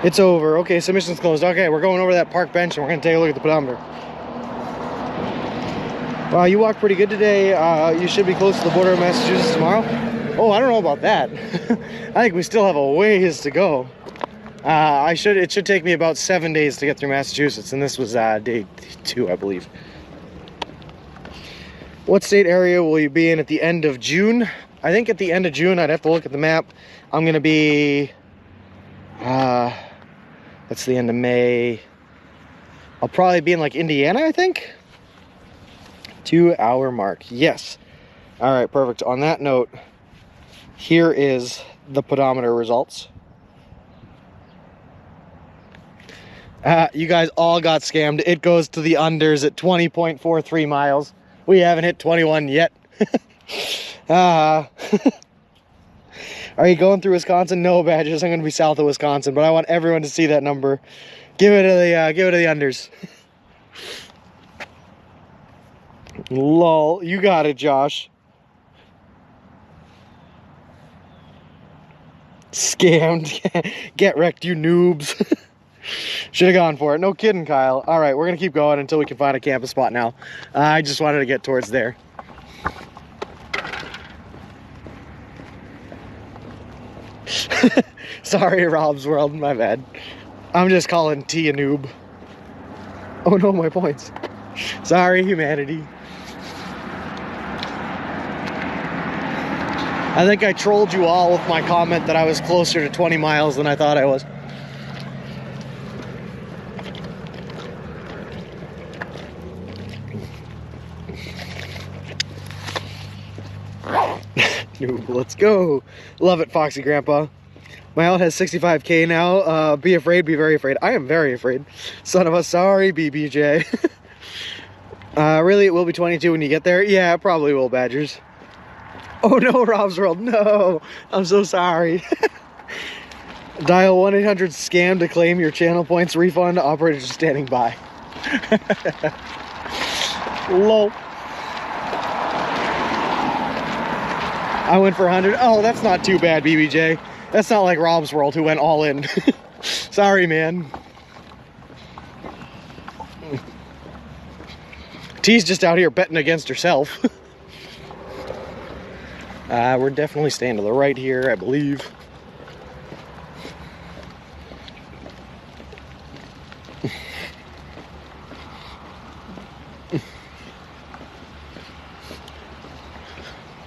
Speaker 1: It's over. Okay, submission's closed. Okay, we're going over that park bench and we're gonna take a look at the pedometer. Wow, you walked pretty good today. You should be close to the border of Massachusetts tomorrow. Oh, I don't know about that. I think we still have a ways to go. It should take me about 7 days to get through Massachusetts, and this was day 2, I believe. What state area will you be in at the end of June? I think at the end of June, I'd have to look at the map. I'm gonna be, that's the end of May. I'll probably be in like Indiana, I think. 2 hour mark, yes. All right, perfect. On that note, here is the pedometer results. You guys all got scammed. It goes to the unders at 20.43 miles. We haven't hit 21 yet. Are you going through Wisconsin? No, Badgers. I'm going to be south of Wisconsin, but I want everyone to see that number. Give it to the unders. Lol, you got it, Josh. Scammed. Get wrecked, you noobs. Should have gone for it. No kidding, Kyle. All right, we're going to keep going until we can find a camping spot now. I just wanted to get towards there. Sorry, Rob's World, my bad. I'm just calling T a noob. Oh no, my points. Sorry, humanity. I think I trolled you all with my comment that I was closer to 20 miles than I thought I was. Let's go. Love it, Foxy Grandpa. My out has 65K now. Be afraid, be very afraid. I am very afraid. Son of a sorry, BBJ. Really, it will be 22 when you get there? Yeah, it probably will, Badgers. Oh no, Rob's World, no. I'm so sorry. Dial 1-800-SCAM to claim your channel points refund. Operators are standing by. Lol. I went for 100. Oh, that's not too bad, BBJ. That's not like Rob's World, who went all in. Sorry, man. T's just out here betting against herself. We're definitely staying to the right here, I believe.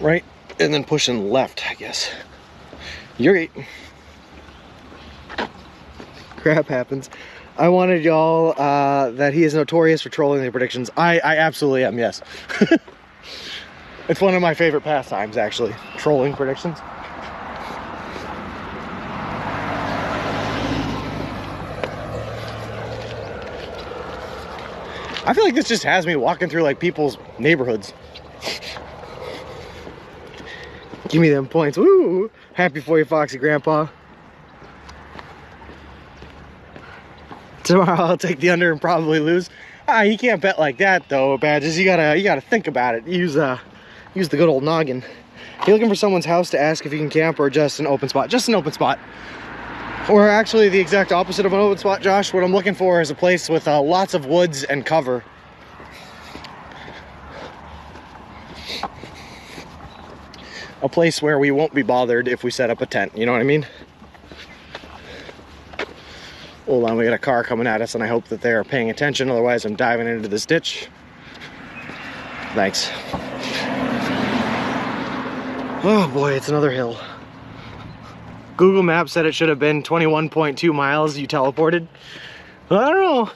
Speaker 1: Right, and then pushing left, I guess. You're right. Crap happens. I wanted y'all that he is notorious for trolling the predictions. I absolutely am, yes. It's one of my favorite pastimes, actually. Trolling predictions. I feel like this just has me walking through like people's neighborhoods. Give me them points. Woo! Happy for you, Foxy Grandpa. Tomorrow I'll take the under and probably lose. You can't bet like that though, Badges. You gotta think about it. Use the good old noggin. You looking for someone's house to ask if you can camp or just an open spot? Just an open spot. Or actually the exact opposite of an open spot, Josh. What I'm looking for is a place with lots of woods and cover. A place where we won't be bothered if we set up a tent, you know what I mean? Hold on, we got a car coming at us and I hope that they're paying attention, otherwise I'm diving into this ditch. Thanks. Oh boy, it's another hill. Google Maps said it should have been 21.2 miles you teleported. I don't know.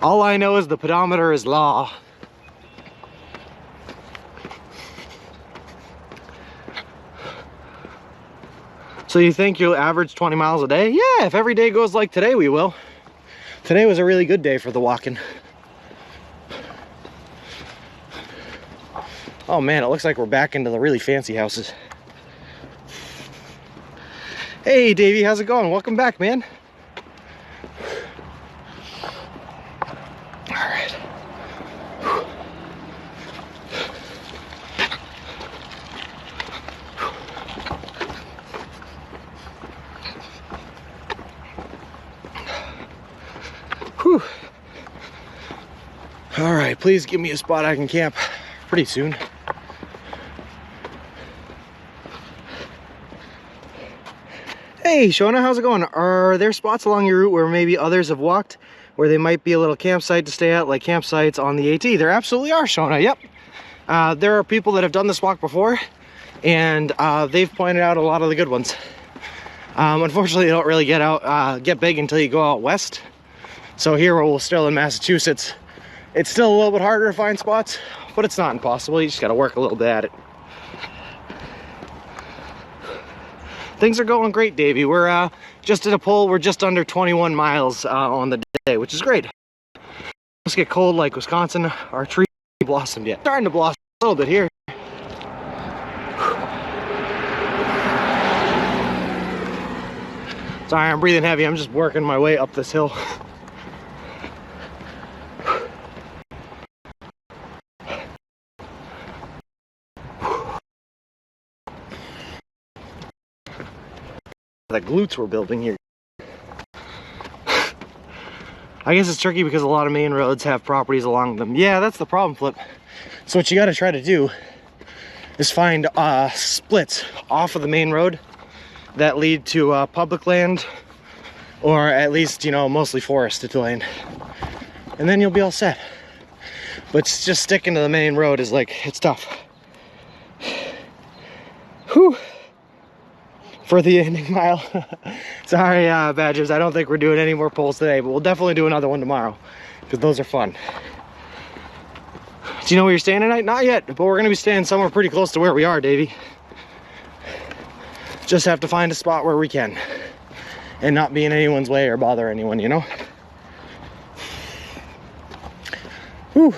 Speaker 1: All I know is the pedometer is law. So you think you'll average 20 miles a day? Yeah, if every day goes like today, we will. Today was a really good day for the walking. Oh man, it looks like we're back into the really fancy houses. Hey Davey, how's it going? Welcome back, man. All right. Whew. All right, please give me a spot I can camp pretty soon. Hey Shona, how's it going? Are there spots along your route where maybe others have walked, where they might be a little campsite to stay at, like campsites on the AT? There absolutely are, Shona, yep. There are people that have done this walk before, and they've pointed out a lot of the good ones. Unfortunately, they don't really get big until you go out west. So here, where we're still in Massachusetts, it's still a little bit harder to find spots, but it's not impossible. You just got to work a little bit at it. Things are going great, Davey. We're just at a pull. We're just under 21 miles on the day, which is great. Let's get cold like Wisconsin. Our tree blossomed yet. Starting to blossom a little bit here. Sorry, I'm breathing heavy. I'm just working my way up this hill. The glutes we're building here. I guess it's tricky because a lot of main roads have properties along them. Yeah, that's the problem, Flip. So what you got to try to do is find splits off of the main road that lead to public land, or at least, you know, mostly forested land, and then you'll be all set. But just sticking to the main road is like, it's tough. Whew. For the ending mile. Sorry, Badgers, I don't think we're doing any more polls today, but we'll definitely do another one tomorrow, because those are fun. Do you know where you're staying tonight? Not yet, but we're gonna be staying somewhere pretty close to where we are, Davey. Just have to find a spot where we can, and not be in anyone's way or bother anyone, you know? Whew.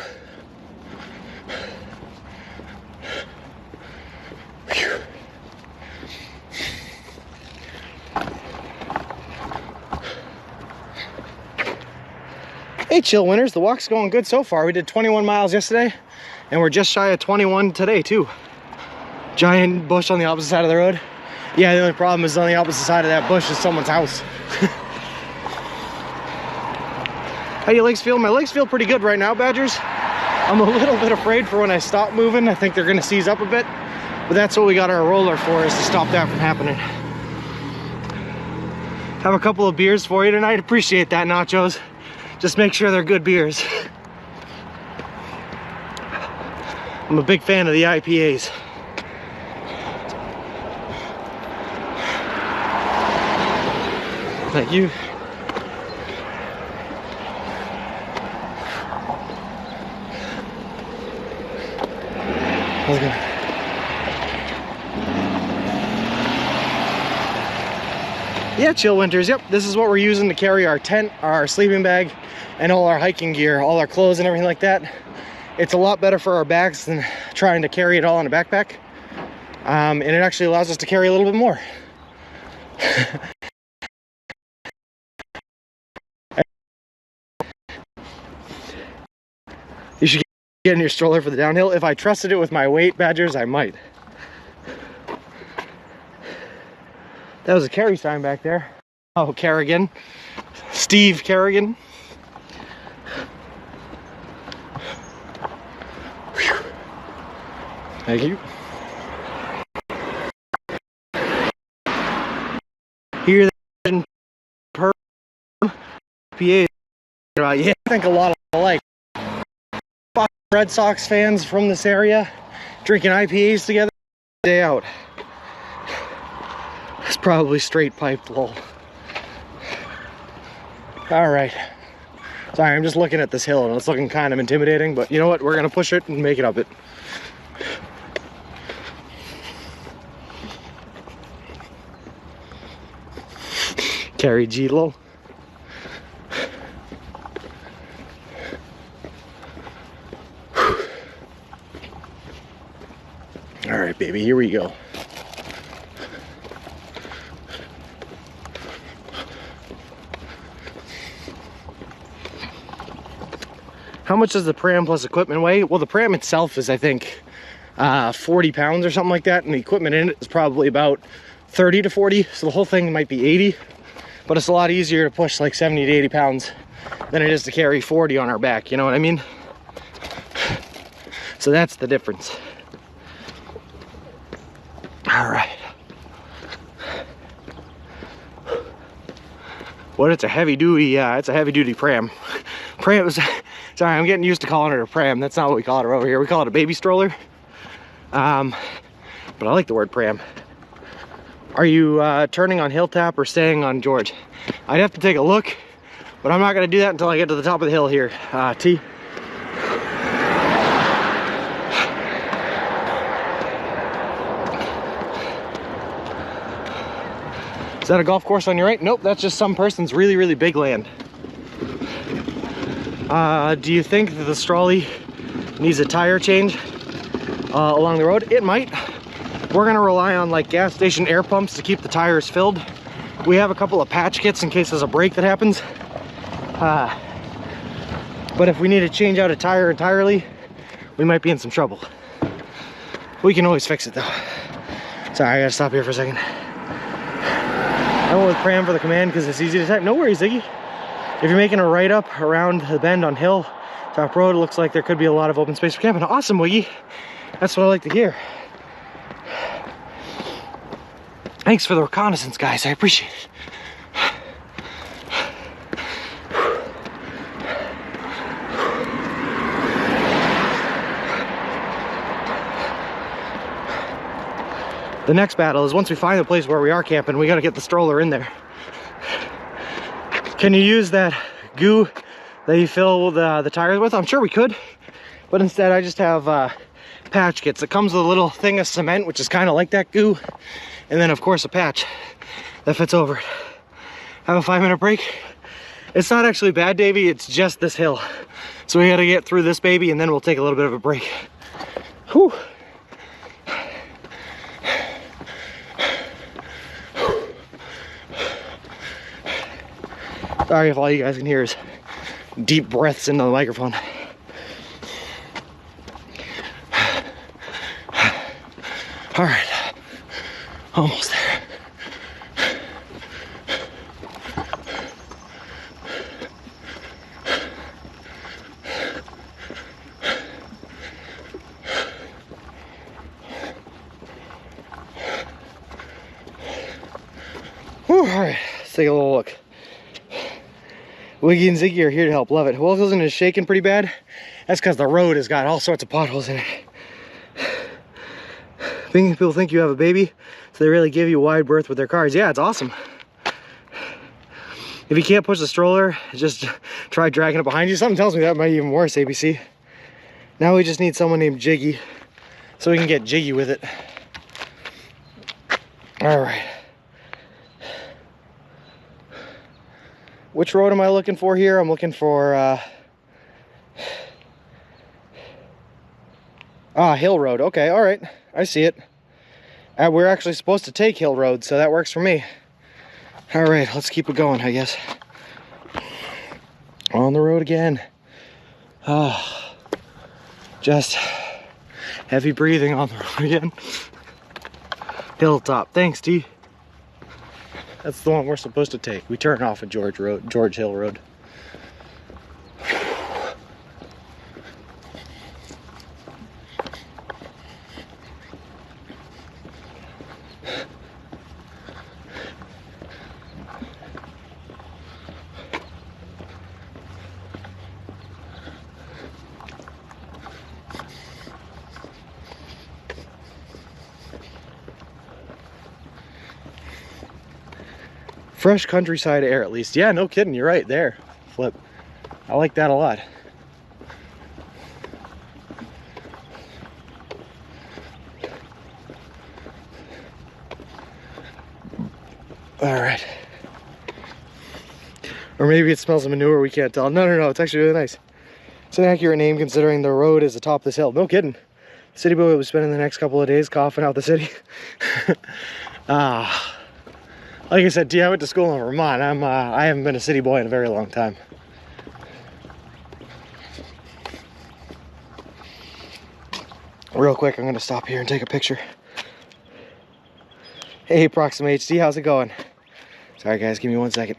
Speaker 1: Hey Chill Winners, the walk's going good so far. We did 21 miles yesterday, and we're just shy of 21 today too. Giant bush on the opposite side of the road. Yeah, the only problem is on the opposite side of that bush is someone's house. How your legs feel? My legs feel pretty good right now, Badgers. I'm a little bit afraid for when I stop moving. I think they're gonna seize up a bit, but that's what we got our roller for, is to stop that from happening. Have a couple of beers for you tonight. Appreciate that, Nachos. Just make sure they're good beers. I'm a big fan of the IPAs. Thank you. How's it going? Yeah, Chill Winters, yep, this is what we're using to carry our tent, our sleeping bag, and all our hiking gear, all our clothes and everything like that. It's a lot better for our backs than trying to carry it all in a backpack. And it actually allows us to carry a little bit more. You should get in your stroller for the downhill. If I trusted it with my weight, Badgers, I might. That was a Kerry sign back there. Oh, Kerrigan. Steve Kerrigan. Whew. Thank you. Hear that per PA. Yeah, I think a lot of like Red Sox fans from this area drinking IPAs together day out. It's probably straight piped, lol. All right. Sorry, I'm just looking at this hill and it's looking kind of intimidating, but you know what? We're gonna push it and make it up it. Carry G-Lo. All right, baby, here we go. How much does the pram plus equipment weigh? Well, the pram itself is, I think, 40 pounds or something like that, and the equipment in it is probably about 30 to 40, so the whole thing might be 80, but it's a lot easier to push like 70 to 80 pounds than it is to carry 40 on our back, you know what I mean? So that's the difference. All right. What, it's a heavy duty, yeah, it's a heavy duty pram. Pram was, sorry, I'm getting used to calling it a pram. That's not what we call it over here. We call it a baby stroller. But I like the word pram. Are you turning on Hilltap or staying on George? I'd have to take a look, but I'm not gonna do that until I get to the top of the hill here. T. Is that a golf course on your right? Nope, that's just some person's really, really big land. Do you think that the Strawley needs a tire change along the road? It might. We're gonna rely on like gas station air pumps to keep the tires filled. We have a couple of patch kits in case there's a break that happens. But if we need to change out a tire entirely, we might be in some trouble. We can always fix it though. Sorry, I gotta stop here for a second. I went with pram for the command because it's easy to type. No worries, Ziggy. If you're making a right up around the bend on Hilltop Road, it looks like there could be a lot of open space for camping. Awesome, Wiggy. That's what I like to hear. Thanks for the reconnaissance, guys. I appreciate it. The next battle is once we find the place where we are camping, we got to get the stroller in there. Can you use that goo that you fill the tires with? I'm sure we could, but instead I just have patch kits. It comes with a little thing of cement, which is kind of like that goo, and then of course a patch that fits over it. Have a 5-minute break. It's not actually bad, Davey, it's just this hill. So we got to get through this baby and then we'll take a little bit of a break. Whew. Sorry if all you guys can hear is deep breaths into the microphone. All right, almost there. Whew, all right, let's take a little look. Wiggy and Ziggy are here to help. Love it. Wilkerson is shaking pretty bad. That's because the road has got all sorts of potholes in it. People think you have a baby, so they really give you a wide berth with their cars. Yeah, it's awesome. If you can't push the stroller, just try dragging it behind you. Something tells me that might be even worse, ABC. Now we just need someone named Jiggy so we can get jiggy with it. All right. Which road am I looking for here? I'm looking for Hill Road. Okay, all right, I see it. We're actually supposed to take Hill Road, so that works for me. All right, let's keep it going, I guess. On the road again. Just heavy breathing on the road again. Hilltop, thanks, T. That's the one we're supposed to take. We turn off at George Hill Road. Fresh countryside air, at least. Yeah, no kidding. You're right there, Flip. I like that a lot. All right. Or maybe it smells of manure, we can't tell. No, it's actually really nice. It's an accurate name considering the road is atop this hill. No kidding. City boy will be spending the next couple of days coughing out the city. Like I said, I went to school in Vermont. I haven't been a city boy in a very long time. Real quick, I'm gonna stop here and take a picture. Hey, Proxima HD, how's it going? Sorry guys, give me 1 second.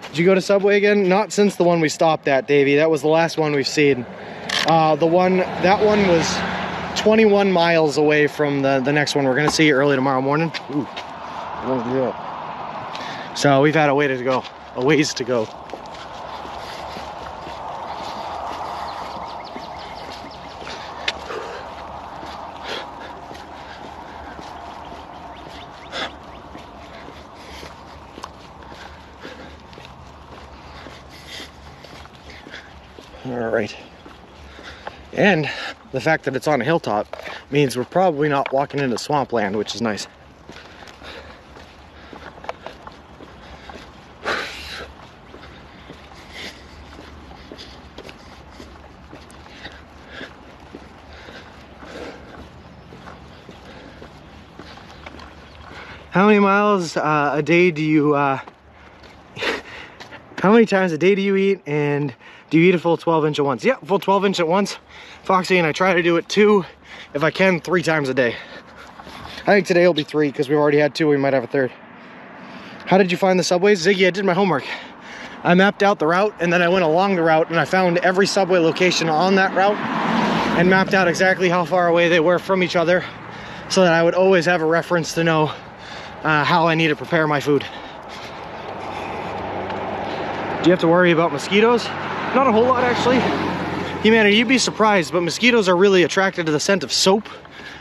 Speaker 1: Did you go to Subway again? Not since the one we stopped at, Davey. That was the last one we've seen. That one was 21 miles away from the next one we're gonna see early tomorrow morning. Ooh, yeah. So we've had a ways to go. All right. And the fact that it's on a hilltop means we're probably not walking into swampland, which is nice. How many miles a day do you, how many times a day do you eat, and do you eat a full 12-inch at once? Yeah, full 12-inch at once. Foxy and I try to do it 2, if I can, 3 times a day. I think today will be 3 because we've already had 2. We might have a 3rd. How did you find the subways? Ziggy, I did my homework. I mapped out the route and then I went along the route and I found every subway location on that route and mapped out exactly how far away they were from each other so that I would always have a reference to know how I need to prepare my food. Do you have to worry about mosquitoes? Not a whole lot, actually. Humanity, you'd be surprised, but mosquitoes are really attracted to the scent of soap,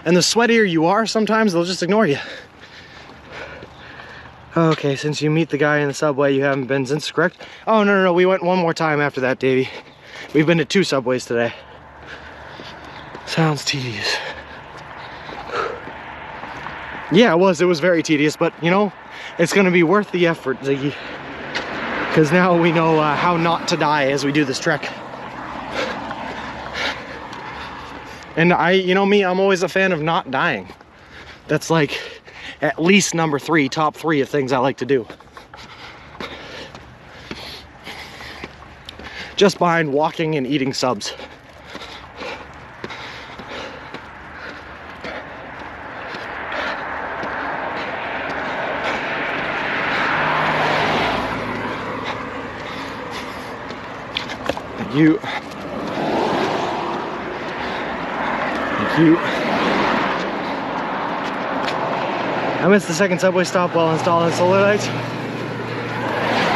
Speaker 1: and the sweatier you are, sometimes they'll just ignore you. Okay, since you meet the guy in the subway, you haven't been since, correct? Oh, no, we went one more time after that, Davey. We've been to 2 subways today. Sounds tedious. Yeah, it was very tedious, but you know, it's gonna be worth the effort, Ziggy. Because now we know how not to die as we do this trek. And you know me, I'm always a fan of not dying. That's like at least number 3, top 3 of things I like to do. Just behind walking and eating subs. Thank you. I missed the second subway stop while installing solar lights.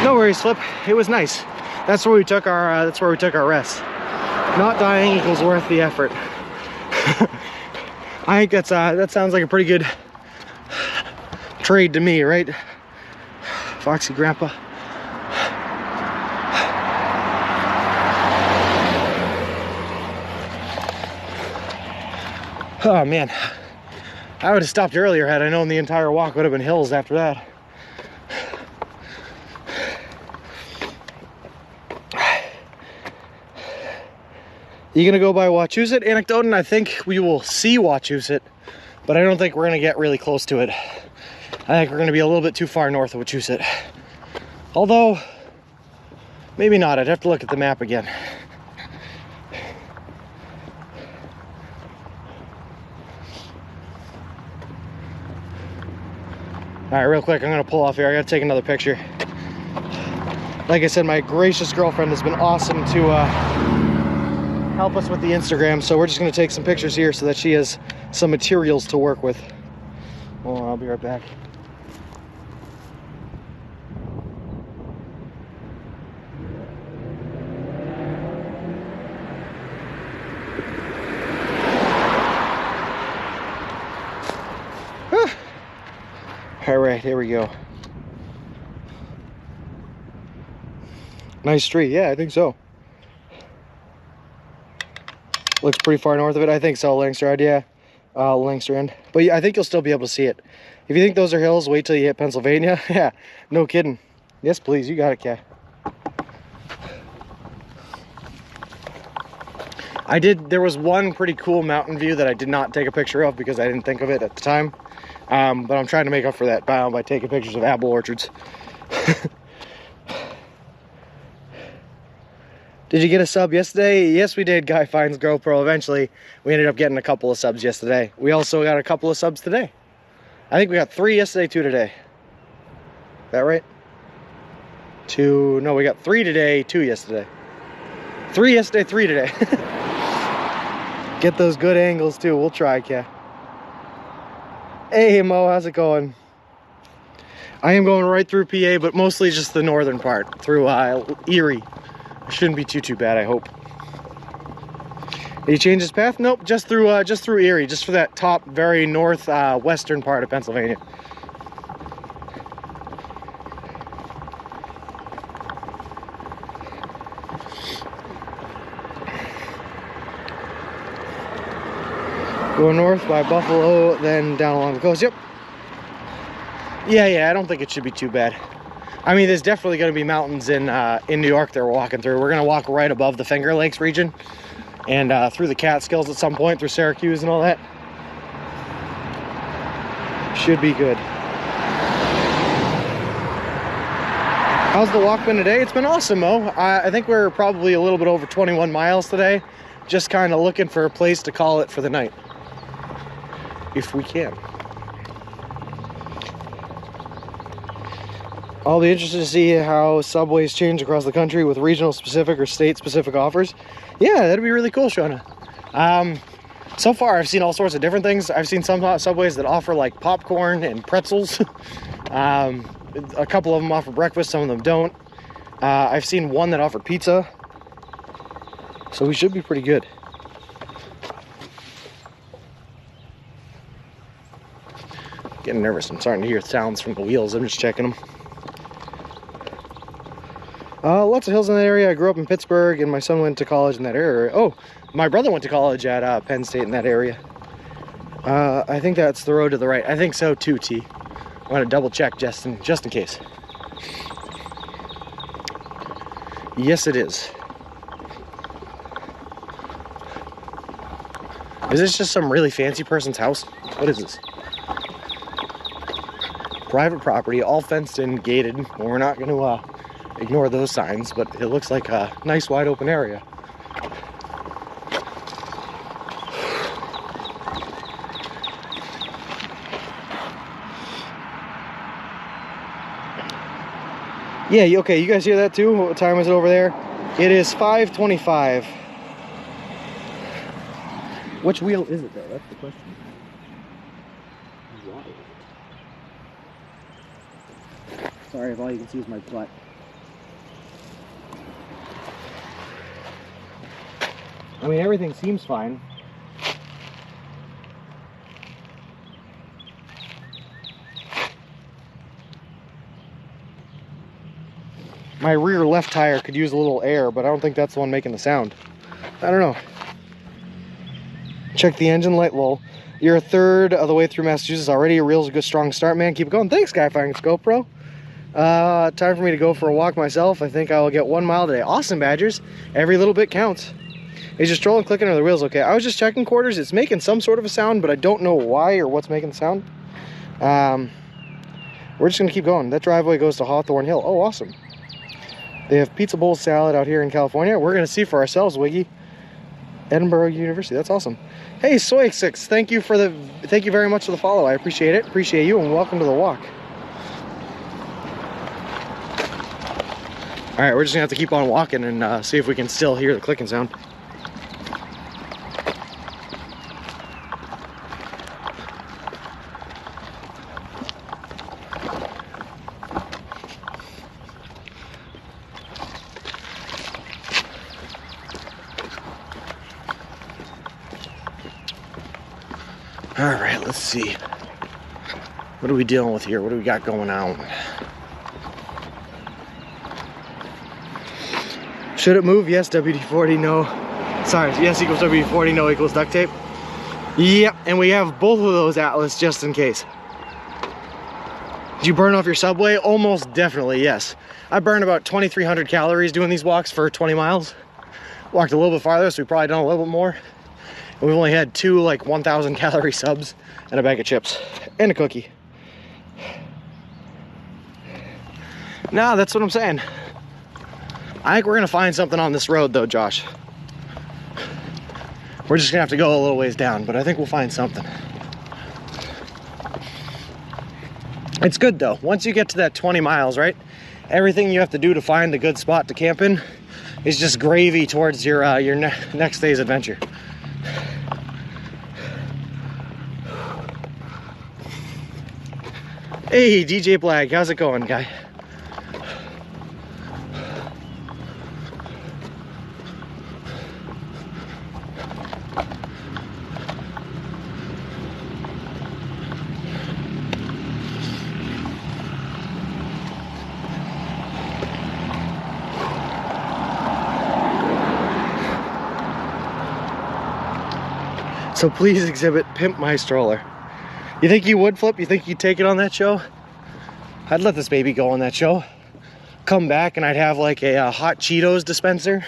Speaker 1: No worries, Flip. It was nice. That's where we took our rest. Not dying equals worth the effort. I think that sounds like a pretty good trade to me, right? Foxy Grandpa. Oh man, I would have stopped earlier had I known the entire walk would have been hills after that. You gonna go by Wachusett, Anecdote? I think we will see Wachusett, but I don't think we're gonna get really close to it. I think we're gonna be a little bit too far north of Wachusett. Although, maybe not. I'd have to look at the map again. All right, real quick, I'm gonna pull off here. I gotta take another picture. Like I said, my gracious girlfriend has been awesome to help us with the Instagram, so we're just gonna take some pictures here so that she has some materials to work with. Oh, I'll be right back. All right, here we go. Nice tree. Yeah, I think so. Looks pretty far north of it. I think so, Lancaster End, yeah. Lancaster End. But yeah, I think you'll still be able to see it. If you think those are hills, wait till you hit Pennsylvania. Yeah, no kidding. Yes, please. You got it, Kat. There was one pretty cool mountain view that I did not take a picture of because I didn't think of it at the time. But I'm trying to make up for that by taking pictures of apple orchards. Did you get a sub yesterday? Yes, we did. Guy finds GoPro. Eventually, we ended up getting a couple of subs yesterday. We also got a couple of subs today. I think we got 3 yesterday, 2 today. Is that right? 2, no, we got 3 today, 2 yesterday. 3 yesterday, 3 today. Get those good angles too. We'll try, Kat. Hey, Mo, how's it going? I am going right through PA, but mostly just the northern part, through Erie. It shouldn't be too bad, I hope. Did he change his path? Nope, just through Erie, just for that top, very north western part of Pennsylvania. Go north by Buffalo, then down along the coast. Yep. Yeah, I don't think it should be too bad. I mean, there's definitely going to be mountains in New York that we're walking through. We're going to walk right above the Finger Lakes region and through the Catskills at some point, through Syracuse and all that. Should be good. How's the walk been today? It's been awesome, Mo. I think we're probably a little bit over 21 miles today. Just kind of looking for a place to call it for the night, if we can. I'll be interested to see how subways change across the country with regional specific or state specific offers. Yeah, that'd be really cool, Shona. So far I've seen all sorts of different things. I've seen some subways that offer like popcorn and pretzels. A couple of them offer breakfast, some of them don't. I've seen one that offered pizza. So we should be pretty good. Getting nervous. I'm starting to hear sounds from the wheels. I'm just checking them. Lots of hills in that area. I grew up in Pittsburgh and my son went to college in that area. Oh, my brother went to college at Penn State in that area. I think that's the road to the right. I think so too, T. I want to double check just in case. Yes, it is. Is this just some really fancy person's house? What is this? Private property, all fenced in, gated. Well, we're not going to ignore those signs, but it looks like a nice wide open area. Yeah, okay, you guys hear that too? What time is it over there? It is 5:25. Which wheel is it though? That's the question. Sorry if all you can see is my butt. I mean, everything seems fine. My rear left tire could use a little air, but I don't think that's the one making the sound. I don't know. Check the engine light. Lol. You're a third of the way through Massachusetts already. Your reel's a good strong start, man. Keep it going. Thanks, Guy Finds GoPro. Time for me to go for a walk myself. I think I will get 1 mile today. Awesome, Badgers. Every little bit counts. Is your stroller clicking or the wheels okay? I was just checking quarters. It's making some sort of a sound, but I don't know why or what's making the sound. We're just going to keep going. That driveway goes to Hawthorne Hill. Oh, awesome. They have pizza bowl salad out here in California. We're going to see for ourselves, Wiggy. Edinburgh University. That's awesome. Hey, Soy6, thank you very much for the follow. I appreciate it. Appreciate you, and welcome to the walk. All right, we're just gonna have to keep on walking and see if we can still hear the clicking sound. All right, let's see. What are we dealing with here? What do we got going on? Should it move? Yes, WD-40, no. Sorry, yes equals WD-40, no equals duct tape. Yep, and we have both of those Atlas just in case. Did you burn off your Subway? Almost definitely, yes. I burned about 2,300 calories doing these walks for 20 miles. Walked a little bit farther, so we probably done a little bit more. And we've only had 2 like 1,000 calorie subs and a bag of chips and a cookie. No, that's what I'm saying. I think we're gonna find something on this road though, Josh. We're just gonna have to go a little ways down, but I think we'll find something. It's good though. Once you get to that 20 miles, right? Everything you have to do to find a good spot to camp in is just gravy towards your next day's adventure. Hey, DJ Black, how's it going, guy? So please exhibit Pimp My Stroller. You think you would, Flip? You think you'd take it on that show? I'd let this baby go on that show. Come back and I'd have like a hot Cheetos dispenser.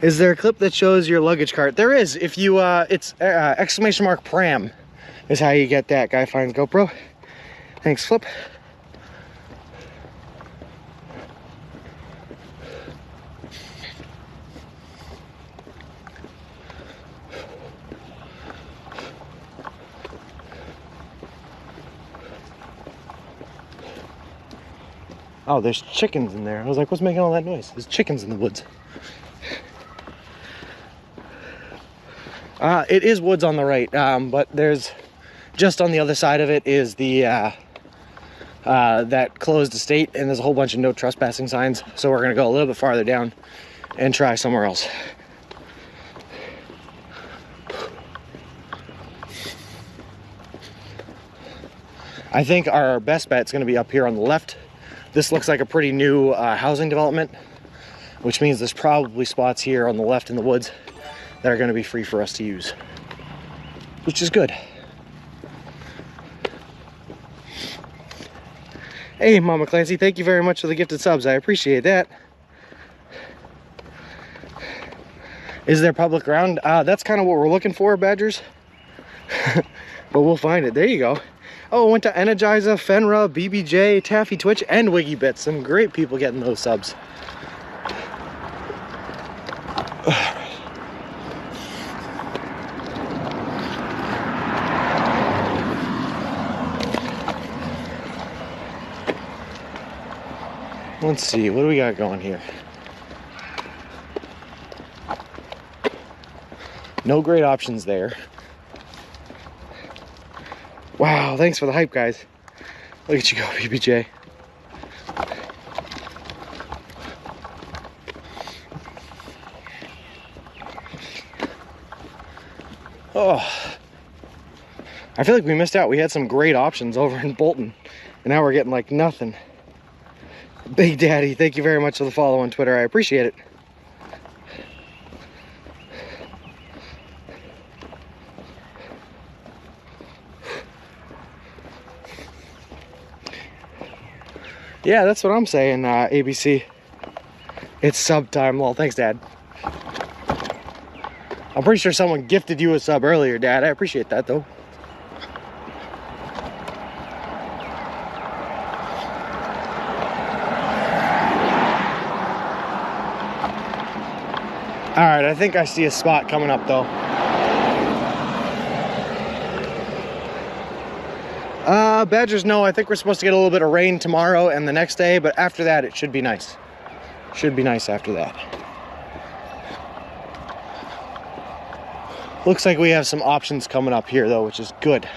Speaker 1: Is there a clip that shows your luggage cart? There is. If you, it's exclamation mark pram is how you get that. Guy finds GoPro. Thanks, Flip. Oh, there's chickens in there. I was like, what's making all that noise? There's chickens in the woods. It is woods on the right, but there's just on the other side of it is the that closed estate, and there's a whole bunch of no trespassing signs. So we're gonna go a little bit farther down and try somewhere else. I think our best bet is gonna be up here on the left. This looks like a pretty new housing development, which means there's probably spots here on the left in the woods that are going to be free for us to use, which is good. Hey, Mama Clancy, thank you very much for the gifted subs. I appreciate that. Is there public ground? That's kind of what we're looking for, Badgers. But we'll find it. There you go. Oh, I went to Energiza, Fenra, BBJ, Taffy Twitch, and Wiggy Bits. Some great people getting those subs. Let's see, what do we got going here? No great options there. Wow, thanks for the hype, guys. Look at you go, BBJ. Oh, I feel like we missed out. We had some great options over in Bolton, and now we're getting like nothing. Big Daddy, thank you very much for the follow on Twitter. I appreciate it. Yeah, that's what I'm saying, ABC. It's sub time. Well, thanks, Dad. I'm pretty sure someone gifted you a sub earlier, Dad. I appreciate that, though. All right, I think I see a spot coming up, though. Badgers, no, I think we're supposed to get a little bit of rain tomorrow and the next day, but after that, it should be nice. Should be nice after that. Looks like we have some options coming up here, though, which is good.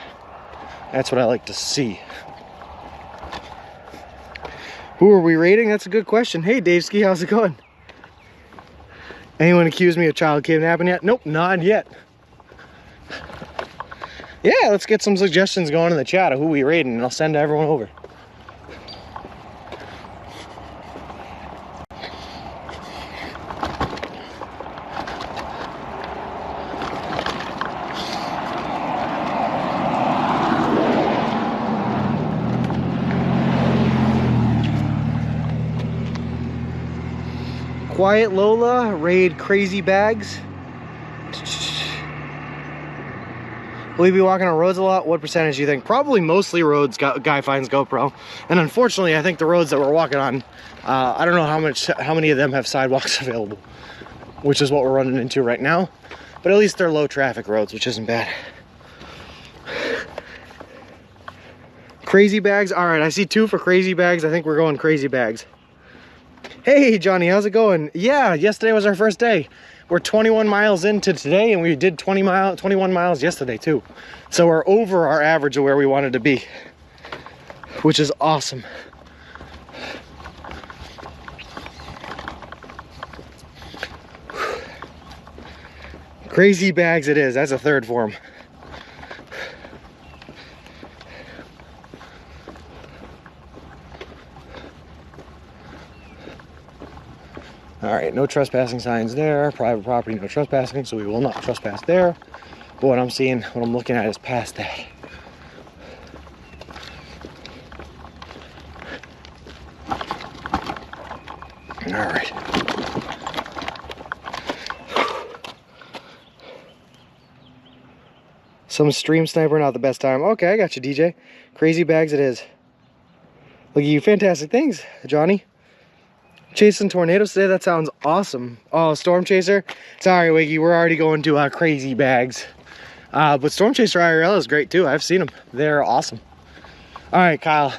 Speaker 1: That's what I like to see. Who are we raiding? That's a good question. Hey, Dave Ski, how's it going? Anyone accuse me of child kidnapping yet? Nope, not yet. Yeah, let's get some suggestions going in the chat of who we raiding, and I'll send everyone over. Quiet Lola, raid Crazy Bags. Will you be walking on roads a lot? What percentage do you think? Probably mostly roads, Guy finds GoPro. And unfortunately, I think the roads that we're walking on, I don't know how many of them have sidewalks available, which is what we're running into right now. But at least they're low traffic roads, which isn't bad. Crazy Bags, all right, I see 2 for Crazy Bags. I think we're going Crazy Bags. Hey Johnny, how's it going? Yeah, yesterday was our first day. We're 21 miles into today, and we did 21 miles yesterday too. So we're over our average of where we wanted to be, which is awesome. Crazy Bags it is. That's a third for him. All right, no trespassing signs there. Private property, no trespassing, so we will not trespass there. But what I'm looking at is past that. All right. Some stream sniper, not the best time. Okay, I got you, DJ. Crazy Bags it is. Look at you, fantastic things, Johnny. Chasing tornadoes today, that sounds awesome. Oh, Storm Chaser. Sorry, Wiggy, we're already going to Crazy Bags. But Storm Chaser IRL is great too. I've seen them. They're awesome. All right, Kyle.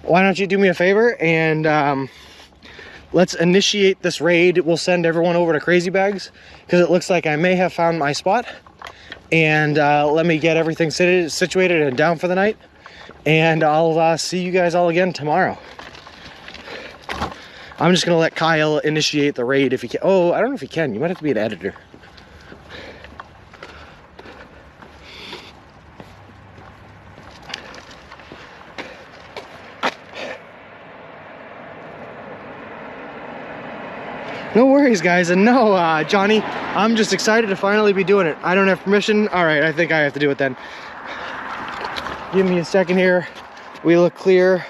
Speaker 1: Why don't you do me a favor and let's initiate this raid. We'll send everyone over to Crazy Bags because it looks like I may have found my spot. And let me get everything situated and down for the night. And I'll see you guys all again tomorrow. I'm just gonna let Kyle initiate the raid if he can. Oh, I don't know if he can. You might have to be an editor. No worries, guys. And no, Johnny, I'm just excited to finally be doing it. I don't have permission. All right, I think I have to do it then. Give me a second here. We look clear.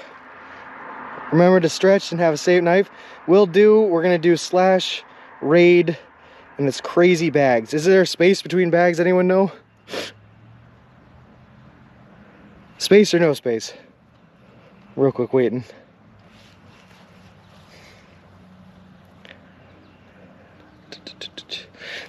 Speaker 1: Remember to stretch and have a safe knife. We're gonna do /raid, and it's Crazy Bags. Is there a space between bags? Anyone know? Space or no space? Real quick, waiting.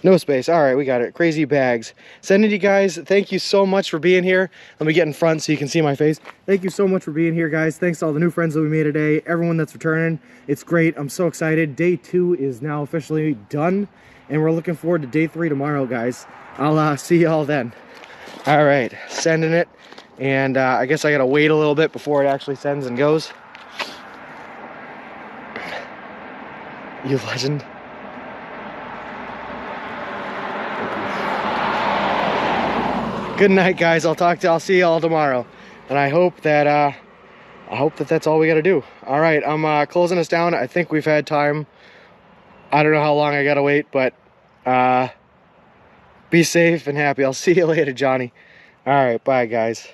Speaker 1: No space. All right, we got it. Crazy Bags. Sending you guys, thank you so much for being here. Let me get in front so you can see my face. Thank you so much for being here, guys. Thanks to all the new friends that we made today. Everyone that's returning. It's great. I'm so excited. Day 2 is now officially done, and we're looking forward to day 3 tomorrow, guys. I'll see y'all then. All right, sending it. And I guess I gotta wait a little bit before it actually sends and goes. You legend. Good night, guys. I'll see you all tomorrow. And I hope that that's all we gotta do. All right, I'm closing us down. I think we've had time. I don't know how long I gotta wait, but be safe and happy. I'll see you later, Johnny. All right, bye, guys.